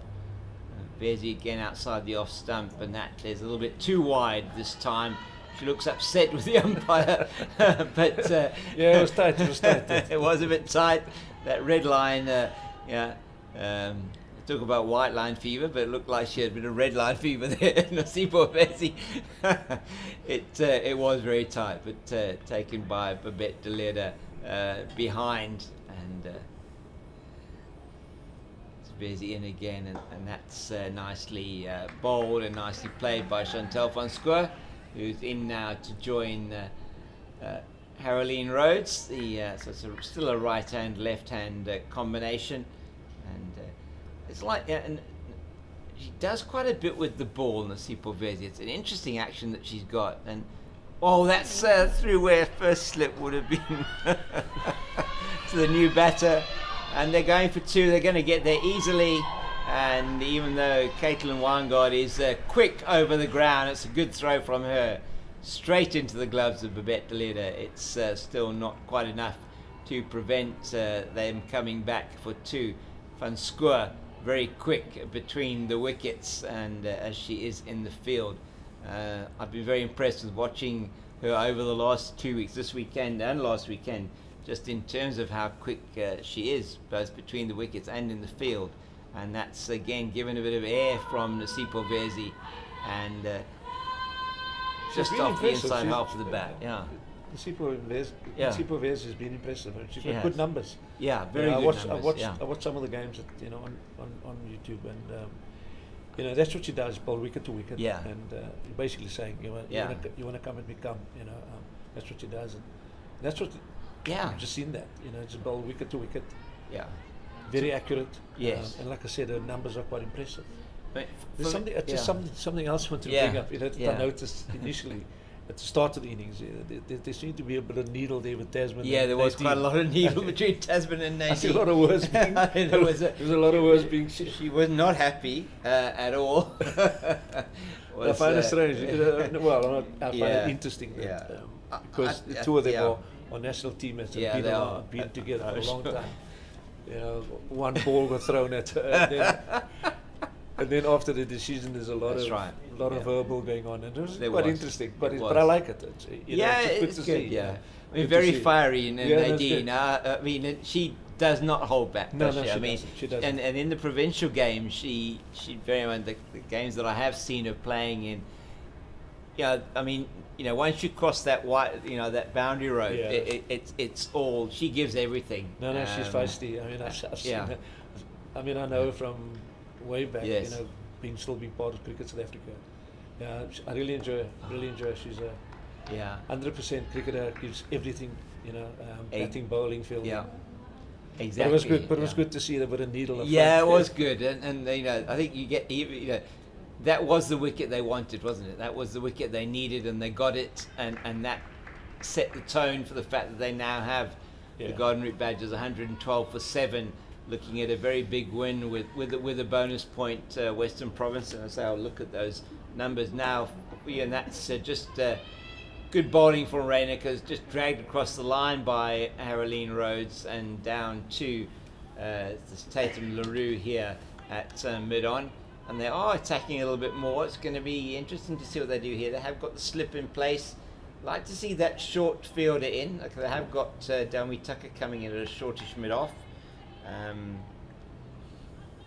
Vezi again outside the off stump, and that is a little bit too wide this time. She looks upset with the umpire, but it was tight. It was a bit tight. That red line, talk about white line fever, but it looked like she had a bit of red line fever there. Nasipo Vezi. It was very tight, but taken by Babette de Leda behind, and Vezi in again, and that's nicely bowled and nicely played by Chantal van Square, who's in now to join Haroline Rhodes. So it's still a right-hand, left-hand combination, and it's like, and she does quite a bit with the ball, Nasipo Vezi. It's an interesting action that she's got, and that's through where first slip would have been to the new batter, and they're going for 2. They're going to get there easily, and even though Caitlin Weingard is quick over the ground, it's a good throw from her straight into the gloves of Babette de Leda. It's still not quite enough to prevent them coming back for 2. Van Square very quick between the wickets, and as she is in the field, I've been very impressed with watching her over the last 2 weeks, this weekend and last weekend, just in terms of how quick she is, both between the wickets and in the field. And that's again given a bit of air from Nasipo Vezi, and just off the inside half of the bat. Nasipo Vezi has been impressive. She's got good numbers. Yeah, very good numbers. I watched some of the games on YouTube, and that's what she does, bowl wicket to wicket. Yeah. And you're basically saying you want to come and become. That's what she does, and that's what. You've just seen that. Just bowl wicket to wicket. Yeah. Very accurate. Yes. And like I said, the numbers are quite impressive. There's something else I wanted to bring up. That I noticed initially at the start of the innings. There seemed to be a bit of needle there with Tasman. Yeah, there was quite a lot of needle between Tasman and Nadine. I see a lot of words being. There was a lot of words being. She was not happy at all. I find it strange. I find it interesting that, because the two of them are national teammates and been together for a long time. One ball got thrown at her, and then after the decision, there's a lot of verbal going on, and it was quite interesting. But I like it. It's good to see. Yeah, very fiery, and Nadine. She does not hold back. Does she? She doesn't. And in the provincial games, she very much the games that I have seen her playing in. Once you cross that that boundary road, it's all, she gives everything. She's feisty. I've seen her. I know her from way back. Yes. Being part of Cricket South Africa. I really enjoy her. She's Yeah. 100% cricketer, gives everything, A- batting, bowling, fielding. Yeah. But Exactly. it was good. But it was yeah. good to see the bit of needle. Up Yeah, it front. was good, and I think that was the wicket they wanted, wasn't it? That was the wicket they needed, and they got it, and that set the tone for the fact that they now have the Garden Route Badgers 112 for 7, looking at a very big win with a bonus point, Western Province. And I say, I'll look at those numbers now, and that's just good bowling from Reynolds, just dragged across the line by Haroline Rhodes and down to this Tatum LaRue here at mid-on. And they are attacking a little bit more. It's going to be interesting to see what they do here. They have got the slip in place. Like to see that short fielder in. Like they have got Delmi Tucker coming in at a shortish mid-off.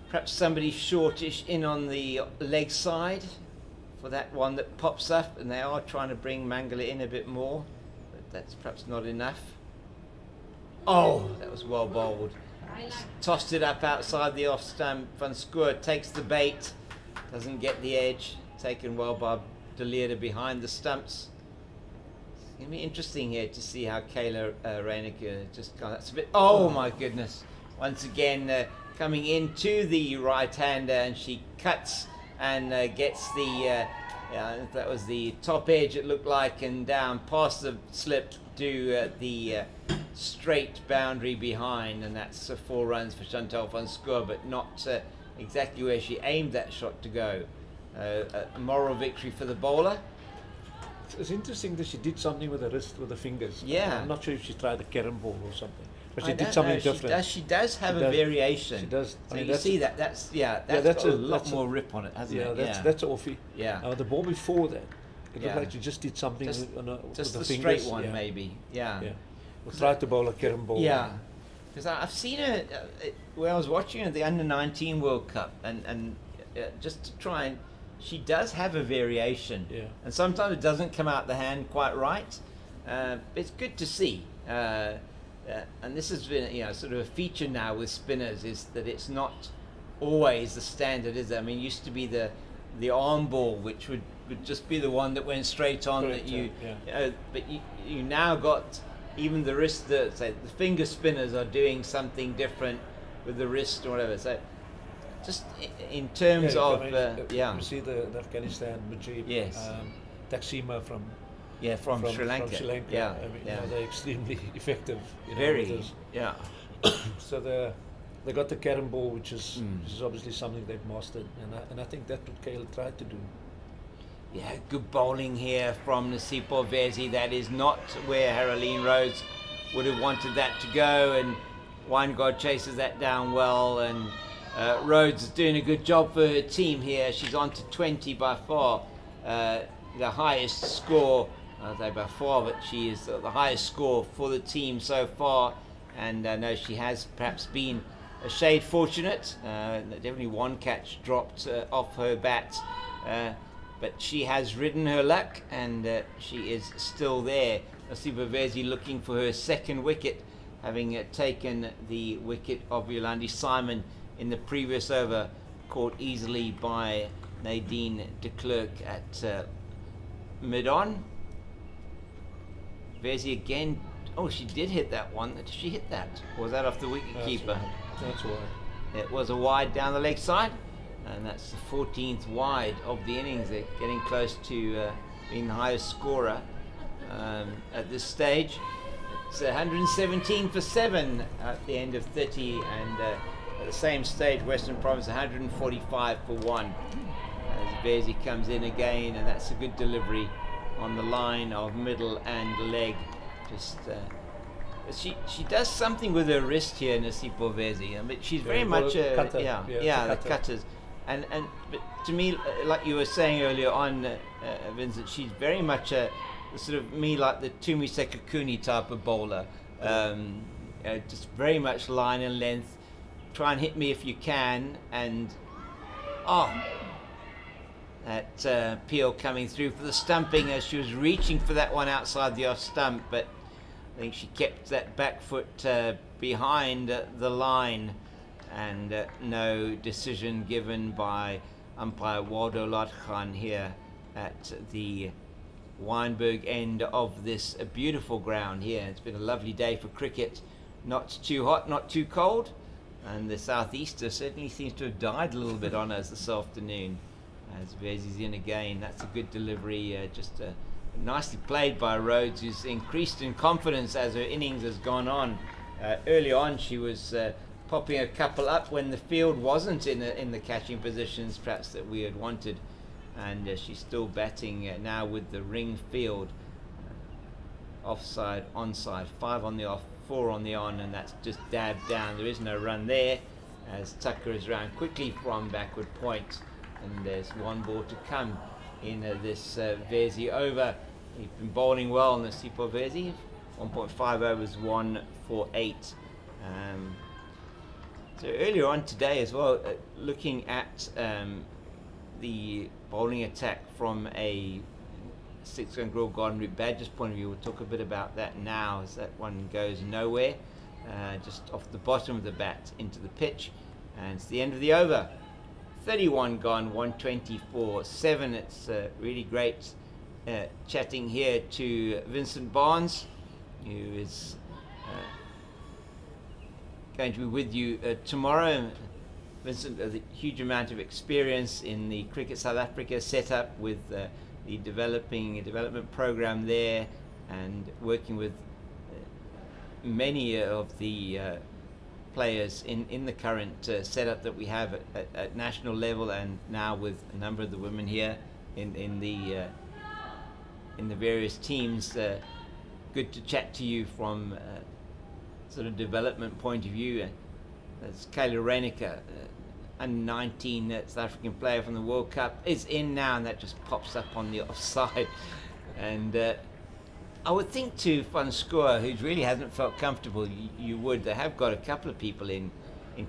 Perhaps somebody shortish in on the leg side for that one that pops up, and they are trying to bring Mangala in a bit more, but that's perhaps not enough. Oh, that was well bowled. Tossed it up outside the off stump. Van Schoor takes the bait, doesn't get the edge. Taken well by De Leerde behind the stumps. It's going to be interesting here to see how Kayla Reyneke just got. That's a bit. Oh my goodness! Once again coming into the right hander, and she cuts and gets the. That was the top edge. It looked like, and down past the slip to the straight boundary behind, and that's 4 runs for Chantal van Schoor, but not exactly where she aimed that shot to go. A moral victory for the bowler. It's interesting that she did something with the wrist, with the fingers. Yeah. I'm not sure if she tried the carom ball or something, but she I did don't something know. different. She does have a variation. She does. So I mean, you see that. That's got a lot more rip on it, hasn't it? That's offy. Yeah. The ball before that, it Yeah. looked like she just did something Just with the the straight fingers. one, maybe. Yeah. Or tried to bowl a carom ball. Yeah. Because I've seen her when I was watching her at the Under-19 World Cup, and just to try and, she does have a variation. Yeah. And sometimes it doesn't come out the hand quite right. It's good to see. And this has been, sort of a feature now with spinners, is that it's not always the standard, is it? I mean, it used to be the arm ball, which would just be the one that went straight on. Correct, But you now got even the wrist. The finger spinners are doing something different with the wrist or whatever. So just in terms of you see the Afghanistan Mujib, yes, Taksima from Sri Lanka. From Sri Lanka. Yeah, I mean, they're extremely effective. Very, yeah. So they got the carom ball, which is obviously something they've mastered, and I think that's what Kale tried to do. Yeah, good bowling here from Nasipo Vezi. That is not where Haroline Rhodes would have wanted that to go, and Weingard chases that down well, and Rhodes is doing a good job for her team here. She's on to 20 by far, the highest score. I say by far, but she is the highest score for the team so far, and I know she has perhaps been a shade fortunate. Definitely one catch dropped off her bat. But she has ridden her luck, and she is still there. Nasiba Vezi looking for her second wicket, having taken the wicket of Yolandi Simon in the previous over, caught easily by Nadine de Klerk at mid-on. Vezi again. Oh, she did hit that one. Did she hit that? Or was that off the wicket keeper? That's wide. It was a wide down the leg side. And that's the 14th wide of the innings. They're getting close to being the highest scorer at this stage. It's 117 for 7 at the end of 30, and at the same stage, Western Province 145 for 1. As Vezi comes in again, and that's a good delivery on the line of middle and leg. Just she does something with her wrist here, Nasipo Vezi. I mean, she's very much the cutter. the cutters. And but to me, like you were saying earlier on, Vincent, she's very much sort of like the Tumi Sekakuni type of bowler. Just very much line and length. Try and hit me if you can, and that peel coming through for the stumping as she was reaching for that one outside the off stump, but I think she kept that back foot behind the line. And no decision given by umpire Waldo Lotchan here at the Wynberg end of this beautiful ground here. It's been a lovely day for cricket, not too hot, not too cold, and the southeaster certainly seems to have died a little bit on us this afternoon. As Vezi's in again, that's a good delivery, nicely played by Rhodes, who's increased in confidence as her innings has gone on. Early on she was popping a couple up when the field wasn't in the catching positions perhaps that we had wanted, and she's still batting now with the ring field, offside, onside, 5 on the off, 4 on the on, and that's just dabbed down. There is no run there as Tucker is round quickly from backward point, and there's one ball to come in this Vezi over. He's been bowling well, Nasipo Vezi. 1.5 overs, 1 for 8. So earlier on today as well, looking at the bowling attack from a 6-gun Grill Garden Route Badgers point of view, we'll talk a bit about that now, as that one goes nowhere, just off the bottom of the bat into the pitch, and it's the end of the over. 31 gone, 124-7. It's really great chatting here to Vincent Barnes, who is going to be with you tomorrow. Vincent has a huge amount of experience in the Cricket South Africa setup with the development program there, and working with many of the players in the current setup that we have at national level, and now with a number of the women here in the various teams. Good to chat to you from sort of development point of view. That's Kayla Reinicker, under 19 South African player from the World Cup, is in now, and that just pops up on the offside. And I would think to Van Schoor, who really hasn't felt comfortable, you would. They have got a couple of people in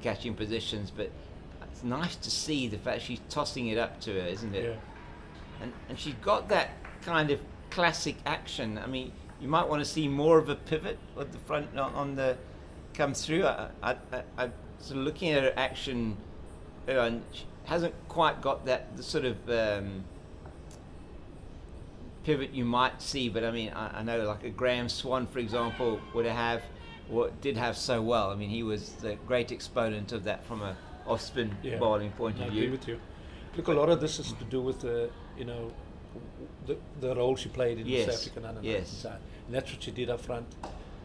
catching positions, but it's nice to see the fact she's tossing it up to her, isn't it? Yeah. And she's got that kind of classic action. I mean, you might want to see more of a pivot at the front on the come through. I sort of looking at her action, and she hasn't quite got the sort of pivot you might see, but I mean, I know like a Graham Swan, for example, did have so well. I mean, he was the great exponent of that from a off-spin bowling point of view. I agree with you. Look, a lot of this is to do with the role she played in the South African under-19 side, and that's what she did up front.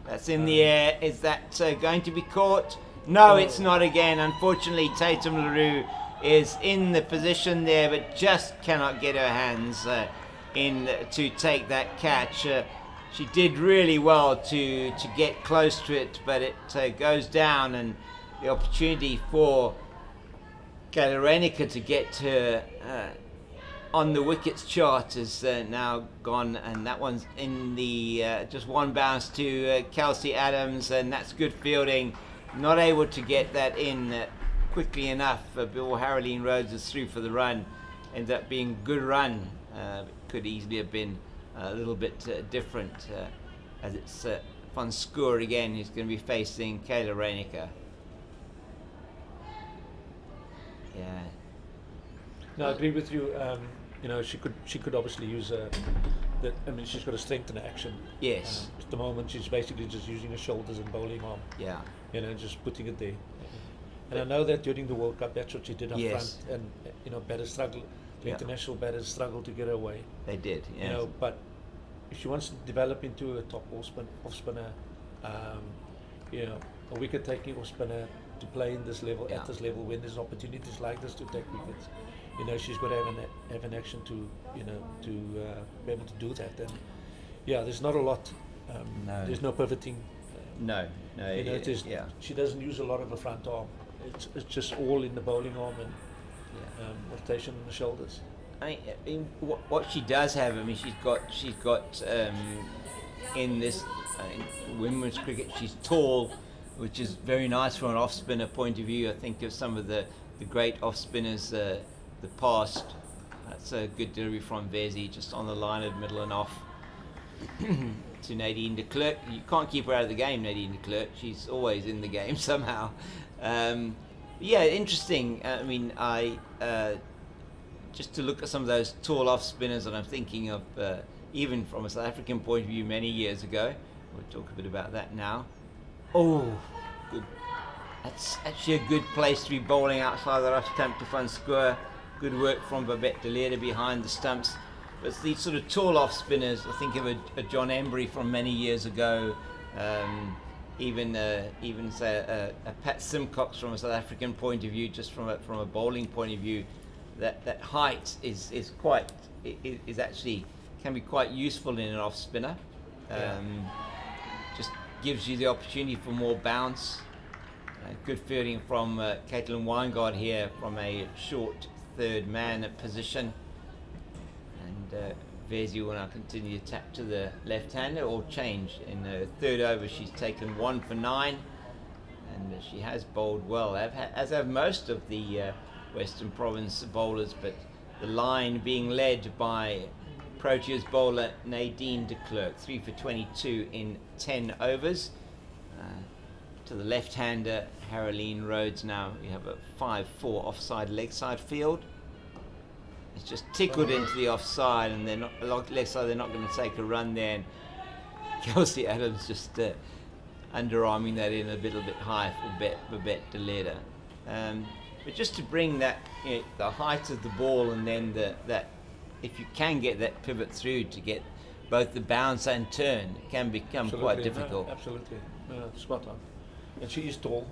That's in the air. Is that going to be caught? No, it's not again. Unfortunately, Tatum LaRue is in the position there, but just cannot get her hands in to take that catch. She did really well to get close to it, but it goes down, and the opportunity for Kayla Reinicker to get her on the wickets chart is now gone, and that one's in the just one bounce to Kelsey Adams, and that's good fielding. Not able to get that in quickly enough. Bill Haroline Rhodes is through for the run. Ends up being a good run. Could easily have been a little bit different, as it's Van Schoor again who's going to be facing Kayla Reinicker. Yeah. No, I agree with you. She could obviously use she's got a strength in action. Yes. At the moment, she's basically just using her shoulders and bowling arm. Yeah. Just putting it there. And I know that during the World Cup, that's what she did up front. And batters struggle. The international batters struggled to get her away. They did. Yes. But if she wants to develop into a top off spinner, a wicket taking off spinner to play in this level at this level, when there's opportunities like this to take wickets, she's got to have an action to be able to do that. And there's not a lot. No. There's no pivoting. No. She doesn't use a lot of the front arm. It's just all in the bowling arm and rotation in the shoulders. I mean, what she does have, she's got in this women's cricket, she's tall, which is very nice from an off spinner point of view. I think of some of the great off spinners the past. That's a good delivery from Vezi, just on the line of middle and off to Nadine de Klerk. You can't keep her out of the game, Nadine de Klerk. She's always in the game somehow. Interesting. I mean, just to look at some of those tall off spinners, and I'm thinking of even from a South African point of view many years ago. We'll talk a bit about that now. Oh, good. That's actually a good place to be bowling outside the rough stump to Van Schoor. Good work from Babette de Leerde behind the stumps. But it's these sort of tall off spinners. I think of a John Embry from many years ago. Even say a Pat Simcox from a South African point of view, just from a bowling point of view, that height is actually can be quite useful in an off spinner. Just gives you the opportunity for more bounce. Good fielding from Caitlin Weingart here from a short third man position. And Vezi will now continue to tap to the left-hander or change. In the third over, she's taken 1 for 9, and she has bowled well, as have most of the Western Province bowlers, but the line being led by Proteas bowler Nadine de Klerk, 3 for 22 in 10 overs. To the left-hander, Haroline Rhodes now. We have a 5-4 offside leg side field. It's just tickled into the offside, and they're not leg side. They're not going to take a run there. And Kelsey Adams just underarming that in a little bit high for Babette de Leerde. But just to bring that, the height of the ball, and then that if you can get that pivot through to get both the bounce and turn, it can become quite difficult. No, absolutely, spot on. And she is tall.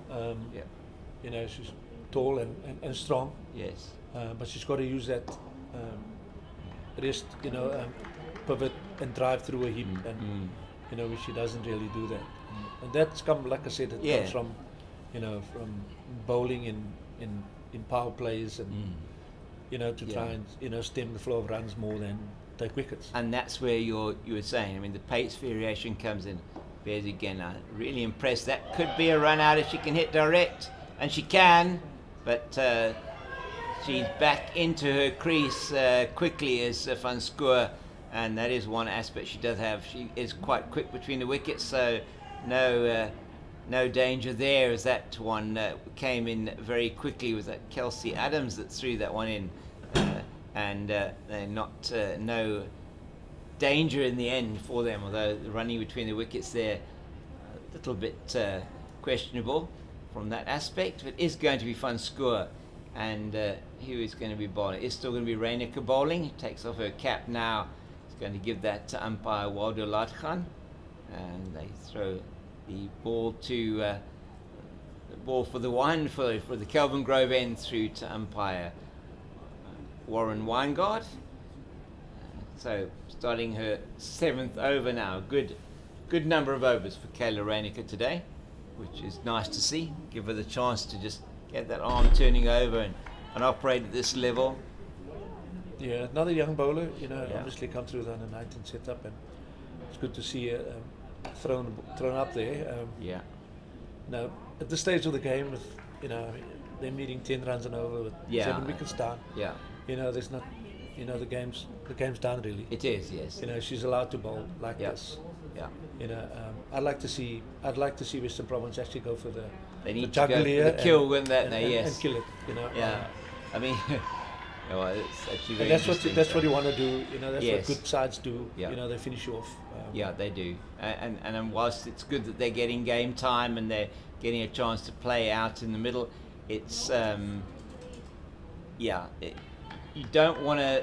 She's tall and strong. Yes. But she's got to use that wrist, pivot and drive through a hip, and she doesn't really do that. And that's come, like I said, it comes from, from bowling in power plays and to try and stem the flow of runs more than take wickets. And that's where you were saying. I mean, the pace variation comes in. Bears again, really impressed. That could be a run out if she can hit direct, and she can, but she's back into her crease quickly as Van Schoor, and that is one aspect she does have. She is quite quick between the wickets, so no danger there, as that one came in very quickly. Was that Kelsey Adams that threw that one in, and they're not no danger in the end for them, although the running between the wickets there a little bit questionable from that aspect. But it is going to be Van Schoor, and who is going to be bowling? It's still going to be Reyneke bowling. Takes off her cap now. It's going to give that to umpire Waldo Latgan, and they throw the ball to the ball for the one for the Kelvin Grove end through to umpire Warren Weingart. So starting her 7th over now. Good number of overs for Kayla Reyneke today, which is nice to see. Give her the chance to just get that arm turning over and operate at this level. Yeah, another young bowler, obviously come through the under-19 setup, and it's good to see her thrown up there. Now, at this stage of the game, with they're needing 10 runs and over with 7 wickets down. Yeah. There's not. The game's done really. It is, yes. She's allowed to bowl like this. Yeah. I'd like to see Western Province actually go for the. They need to go for the kill, wouldn't they? And kill it. Yeah. I mean, it's actually very that's what you want to do. That's what good sides do. Yeah. They finish you off. Yeah, they do. And whilst it's good that they're getting game time and they're getting a chance to play out in the middle, it's you don't want to.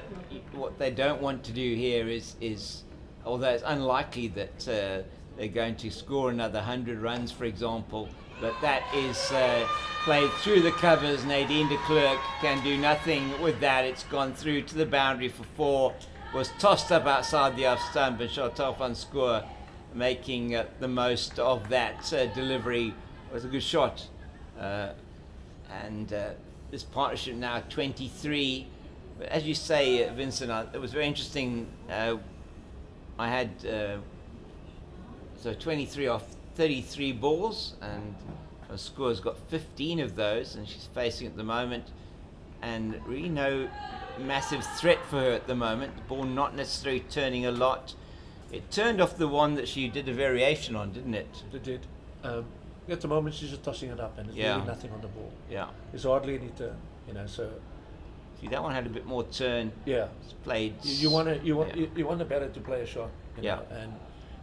What they don't want to do here is, although it's unlikely that they're going to score another 100 runs, for example, but that is played through the covers. Nadine de Klerk can do nothing with that. It's gone through to the boundary for 4. Was tossed up outside the off stump, and Chantal Van Schoor making the most of that delivery. It was a good shot, and this partnership now 23. But as you say, Vincent, it was very interesting. I had 23 off 33 balls, and Van Schoor's got 15 of those, and she's facing at the moment, and really no massive threat for her at the moment. The ball not necessarily turning a lot. It turned off the one that she did a variation on, didn't it? It did. At the moment, she's just tossing it up, and there's really nothing on the ball. Yeah. It's hardly any turn, so. See, that one had a bit more turn. Yeah. It's played. You want yeah. you want the batter to play a shot, Yeah. know,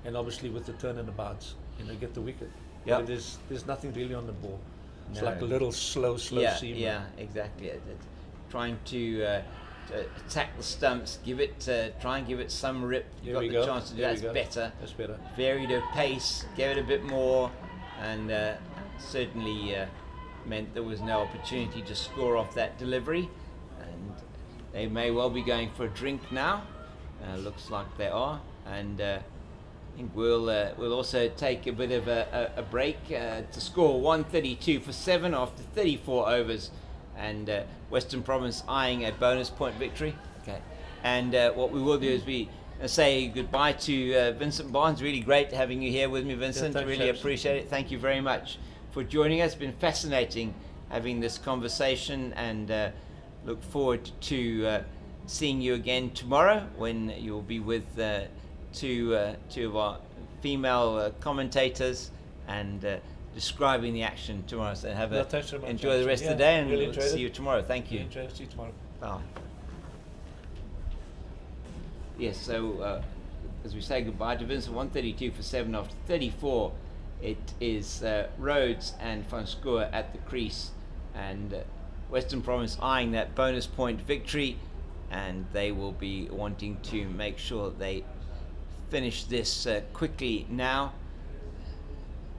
and obviously with the turn and the bounce, get the wicket. Yeah. But there's nothing really on the ball. It's No. like a little slow Yeah, seam. yeah, exactly. Trying to attack the stumps, try and give it some rip. You got the chance to do that. Better. That's better. Varied her pace, gave it a bit more, and certainly meant there was no opportunity to score off that delivery. And they may well be going for a drink now. Looks like they are, and I think we'll also take a bit of a break to score 132 for 7 after 34 overs, and Western Province eyeing a bonus point victory. Okay, and what we will do is we say goodbye to Vincent Barnes. Really great having you here with me, Vincent. Yeah, really appreciate it. Thank you very much for joining us. It's been fascinating having this conversation, and look forward to seeing you again tomorrow when you'll be with two of our female commentators and describing the action tomorrow. So enjoy the rest of the day, and we'll see you tomorrow. Thank you. See you tomorrow. Bye. Yes, so as we say goodbye to Vincent, 132 for 7 after 34, it is Rhodes and Van Schoor at the crease, and Western Province eyeing that bonus point victory, and they will be wanting to make sure that they finish this quickly now.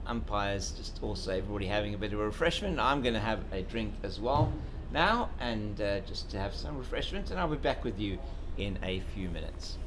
Umpires just also everybody having a bit of a refreshment. I'm going to have a drink as well now, and just to have some refreshment, and I'll be back with you in a few minutes.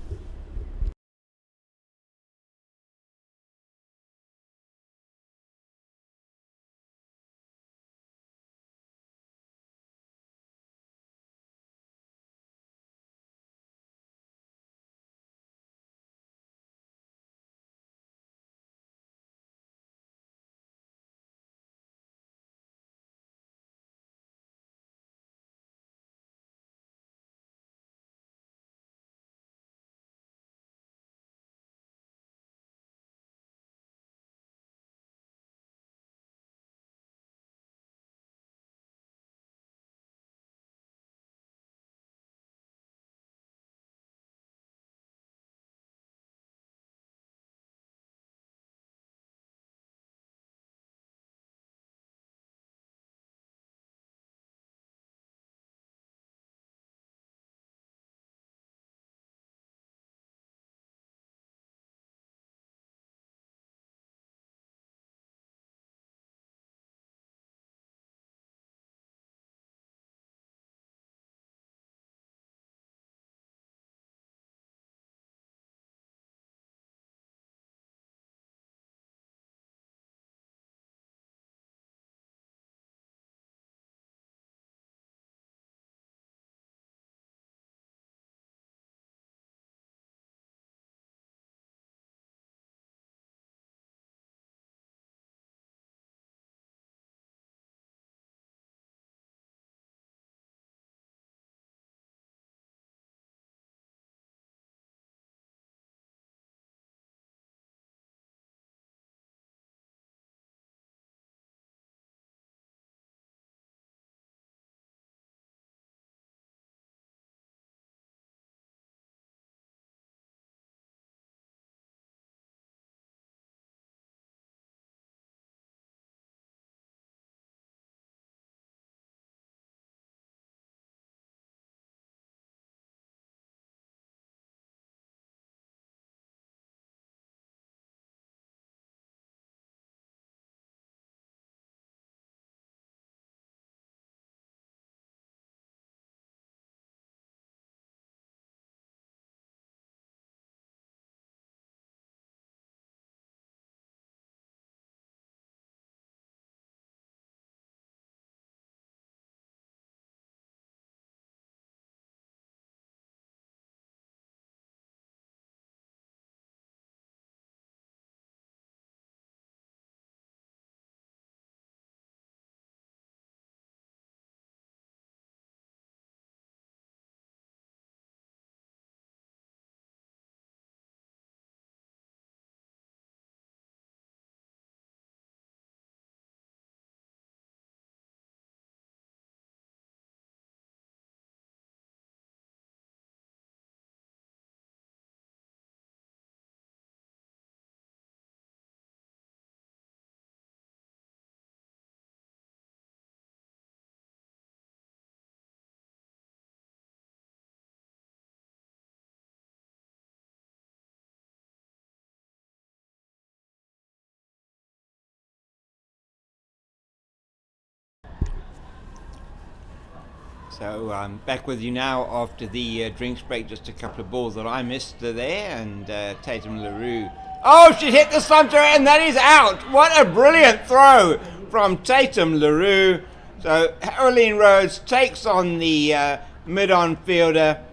So I'm back with you now after the drinks break. Just a couple of balls that I missed there, and Tatum LaRue. Oh, she hit the slumper, and that is out. What a brilliant throw from Tatum LaRue. So Haroline Rhodes takes on the mid-on fielder.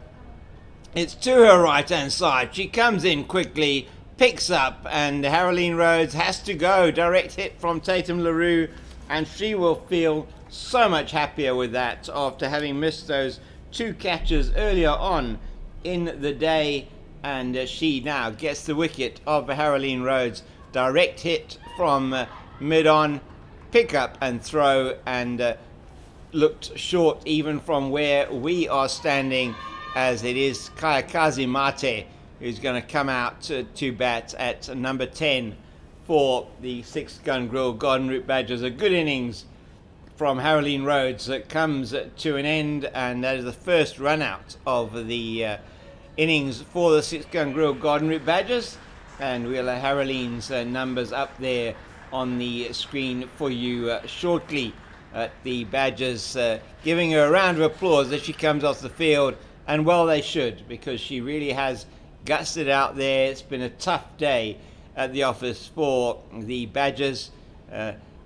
It's to her right-hand side. She comes in quickly, picks up, and Haroline Rhodes has to go. Direct hit from Tatum LaRue, and she will feel so much happier with that after having missed those two catches earlier on in the day. And she now gets the wicket of Haroline Rhodes. Direct hit from mid-on, pick up and throw, and looked short even from where we are standing, as it is Kayakazi Mate who's going to come out to bat at number 10 for the Six Gun Grill Garden Route Badgers. A good innings from Haroline Rhodes that comes to an end, and that is the first run out of the innings for the Six Gun Grill Garden Route Badgers. And we'll have Haroline's numbers up there on the screen for you shortly. The Badgers giving her a round of applause as she comes off the field, and well they should, because she really has gutsed it out there. It's been a tough day at the office for the Badgers,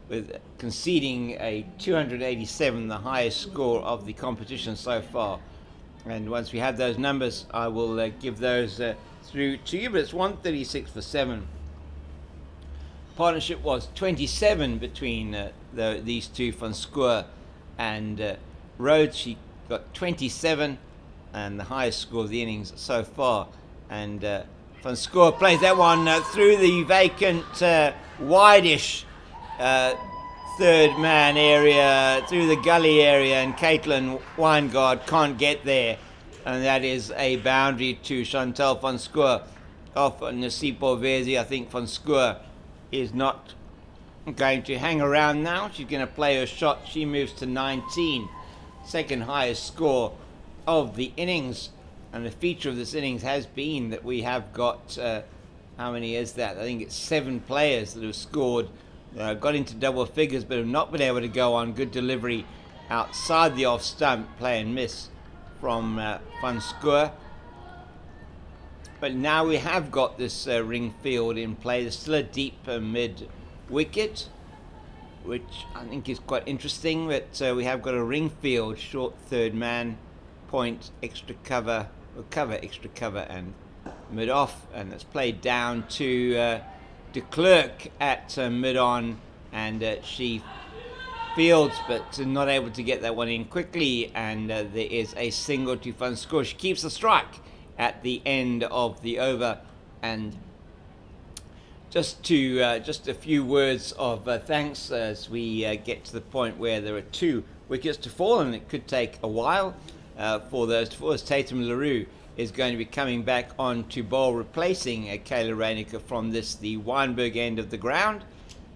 with conceding a 287, the highest score of the competition so far. And once we have those numbers, I will give those through to you. But it's 136 for 7. Partnership was 27 between these two, Van Schoor and Rhodes. She got 27, and the highest score of the innings so far. And Van Schoor plays that one through the vacant, wide-ish third man area, through the gully area, and Caitlin Weingard can't get there. And that is a boundary to Chantal Van Schoor off Nasipo Vezi. I think Van Schoor is not going to hang around now. She's going to play her shot. She moves to 19, second highest score of the innings. And the feature of this innings has been that we have got, how many is that? I think it's 7 players that have scored, got into double figures, but have not been able to go on. Good delivery outside the off stump, play and miss from Van Schoor. But now we have got this ring field in play. There's still a deep mid wicket, which I think is quite interesting. But we have got a ring field, short third man, point, extra cover, or cover, extra cover, and mid off. And it's played down to de Klerk at mid on, and she fields, but not able to get that one in quickly. And there is a single to Van Schoor. She keeps the strike at the end of the over. And just a few words of thanks as we get to the point where there are 2 wickets to fall, and it could take a while for those to fall, as Tatum LaRue is going to be coming back on to bowl, replacing Kayla Reinecker from the Weinberg end of the ground.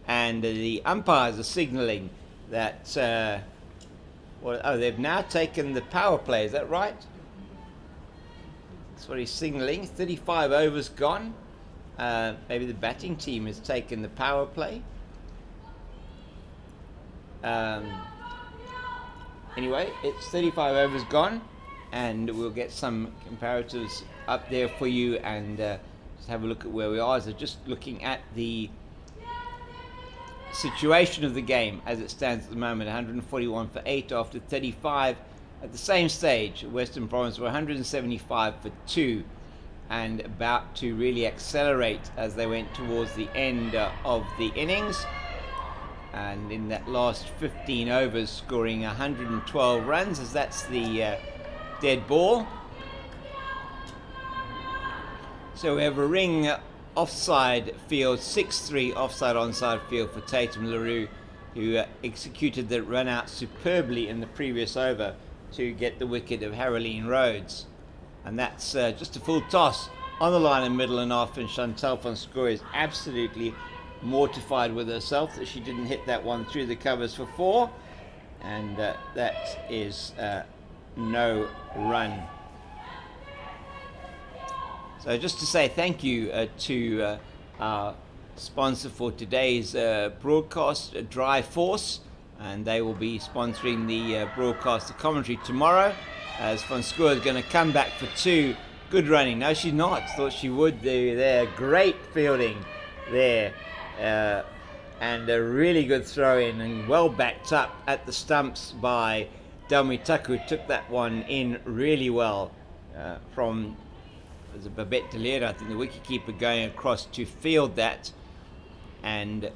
And the umpires are signalling that they've now taken the power play. Is that right? That's what he's signalling. 35 overs gone. Maybe the batting team has taken the power play. Anyway, it's 35 overs gone, and we'll get some comparatives up there for you, and just have a look at where we are. So just looking at the situation of the game as it stands at the moment. 141 for 8 after 35. At the same stage, Western Province were 175 for 2, and about to really accelerate as they went towards the end of the innings. And in that last 15 overs, scoring 112 runs, as that's the dead ball. So we have a ring offside field, 6-3 offside onside field for Tatum LaRue, who executed the run out superbly in the previous over to get the wicket of Haroline Rhodes. And that's just a full toss on the line in middle and off, and Chantal Van Schoor is absolutely mortified with herself that she didn't hit that one through the covers for 4, and that is no run. So just to say thank you to our sponsor for today's broadcast, Dry Force. and they will be sponsoring the broadcast, the commentary tomorrow, as Van Schoor is going to come back for 2. Good running. No, she's not. Thought she would do there. Great fielding there. And a really good throw in, and well backed up at the stumps by Delmi Tucker, who took that one in really well from Babette Delera, I think the wicketkeeper, going across to field that. And it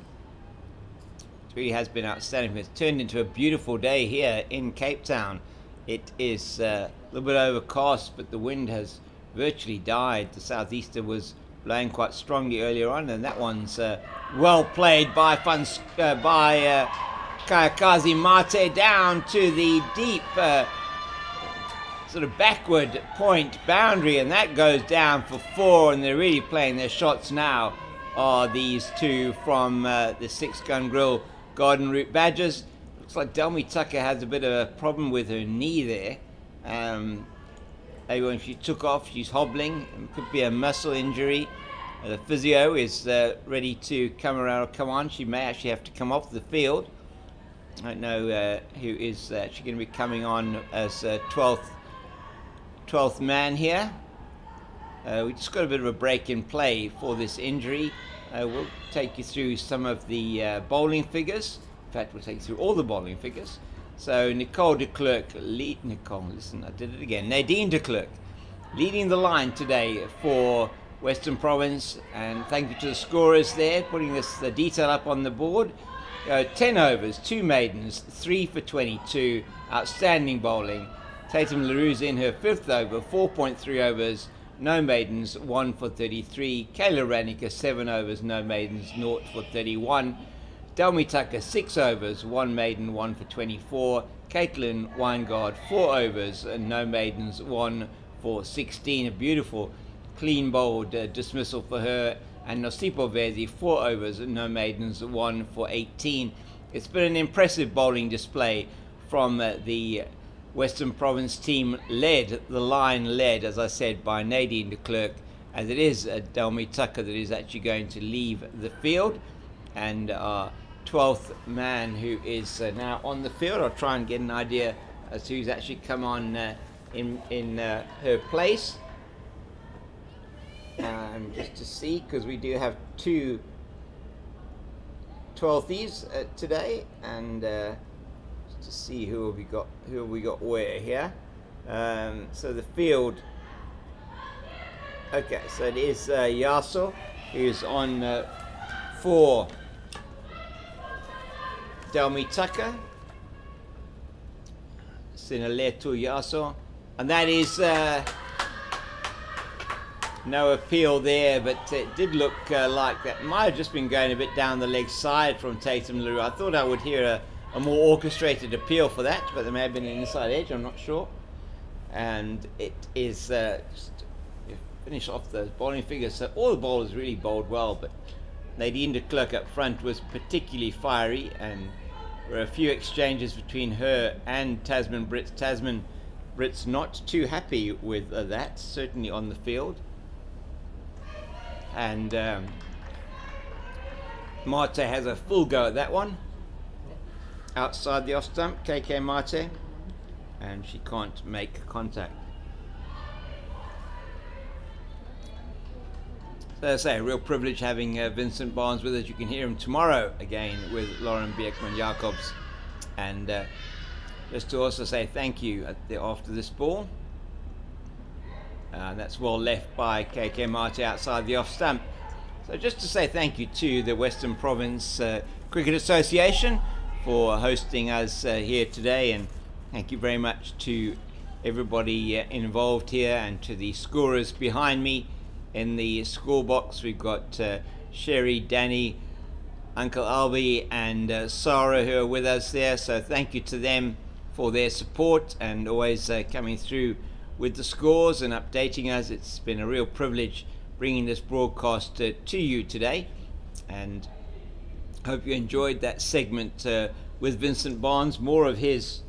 really has been outstanding. It's turned into a beautiful day here in Cape Town. It is a little bit overcast, but the wind has virtually died. The southeaster was blowing quite strongly earlier on, and that one's well played by Kayakazi Mate down to the deep sort of backward point boundary, and that goes down for 4, and they're really playing their shots now, are these 2 from the 6-gun grill Garden Route Badgers. Looks like Delmi Tucker has a bit of a problem with her knee there. When she took off, she's hobbling. It could be a muscle injury. The physio is ready to come on. She may actually have to come off the field. I don't know who is actually going to be coming on as 12th man here. We just got a bit of a break in play for this injury. We'll take you through some of the bowling figures. In fact, we'll take you through all the bowling figures. So Nadine de Klerk leading the line today for Western Province, and thank you to the scorers there putting the detail up on the board. 10 overs, 2 maidens, 3 for 22, outstanding bowling. Tatum LaRue's in her 5th over, 4.3 overs, no maidens, 1 for 33. Kayla Ranica, 7 overs, no maidens, 0 for 31. Delmi Tucker, 6 overs, 1 maiden, 1 for 24. Caitlin Weingard, 4 overs, and no maidens, 1 for 16. A beautiful, clean bowled dismissal for her. And Nosipo Vezi, 4 overs, and no maidens, 1 for 18. It's been an impressive bowling display from the Western Province team, the line led, as I said, by Nadine de Klerk, as it is Delmi Tucker that is actually going to leave the field. And our 12th man who is now on the field. I'll try and get an idea as to who's actually come on in her place. Just to see, because we do have 2 12thies today, and just to see who have we got where here. So the field. Okay, so it is Yaso who's on for Delmi Tucker, Sinaletu Yaso, and that is no appeal there, but it did look like that might have just been going a bit down the leg side from Tatum LaRue. I thought I would hear a more orchestrated appeal for that, but there may have been an inside edge, I'm not sure. And it is just finish off those bowling figures. So all the bowlers really bowled well, but Nadine de Klerk up front was particularly fiery, and there were a few exchanges between her and Tasman Brits. Tasman Brits not too happy with that, certainly on the field. And Mate has a full go at that one. Outside the off stump, KK Mate, and she can't make contact. So as I say, a real privilege having Vincent Barnes with us. You can hear him tomorrow again with Lauren Beekman-Jacobs. And just to also say thank you after this ball. That's well left by KK Mate outside the off stump. So just to say thank you to the Western Province Cricket Association for hosting us here today, and thank you very much to everybody involved here, and to the scorers behind me in the score box. We've got Sherry, Danny, Uncle Albie and Sarah who are with us there, so thank you to them for their support and always coming through with the scores and updating us. It's been a real privilege bringing this broadcast to you today, and hope you enjoyed that segment with Vincent Barnes. More of his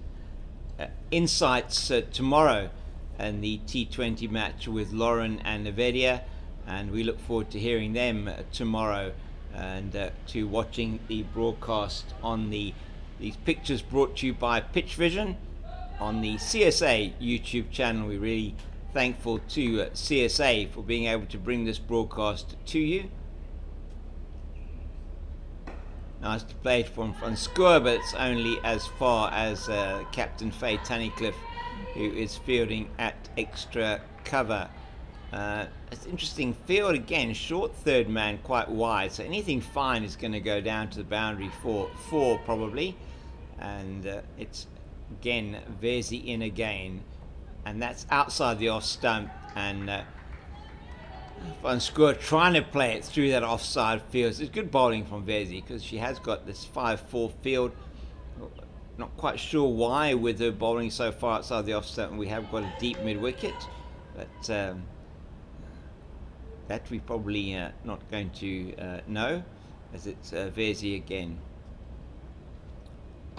insights tomorrow and the T20 match with Lauren and Navedia, and we look forward to hearing them tomorrow and to watching the broadcast on the These pictures brought to you by Pitch Vision on the CSA YouTube channel. We're really thankful to CSA for being able to bring this broadcast to you. Nice to play it from Van Score, but it's only as far as Captain Faye Tunnicliffe, who is fielding at extra cover. It's interesting field again, short third man, quite wide, so anything fine is going to go down to the boundary for 4 probably, and it's again Verzi in again, and that's outside the off stump, and Van Score trying to play it through that offside field. It's good bowling from Verzi because she has got this 5-4 field. Not quite sure why with her bowling so far outside the off stump, and we have got a deep mid wicket, but that we probably not going to know, as it's Verzi again.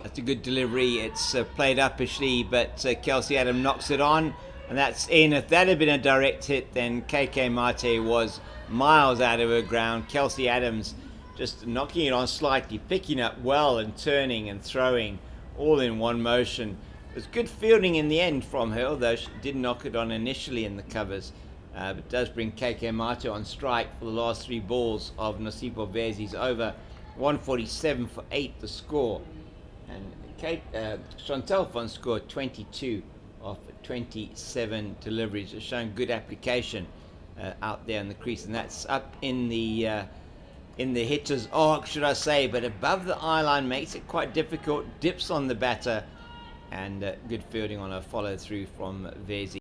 That's a good delivery. It's played uppishly, but Kelsey Adams knocks it on, and that's in. If that had been a direct hit, then KK Mate was miles out of her ground. Kelsey Adams just knocking it on slightly, picking up well and turning and throwing all in one motion. It was good fielding in the end from her, although she did knock it on initially in the covers. But it does bring KK Mate on strike for the last 3 balls of Nosipho Verzi's over. 147 for 8 the score. And Chantal Van Score 22 of 27 deliveries, has shown good application out there in the crease, and that's up in the hitter's arc, should I say, but above the eye line, makes it quite difficult. Dips on the batter, and good fielding on a follow through from Verzi.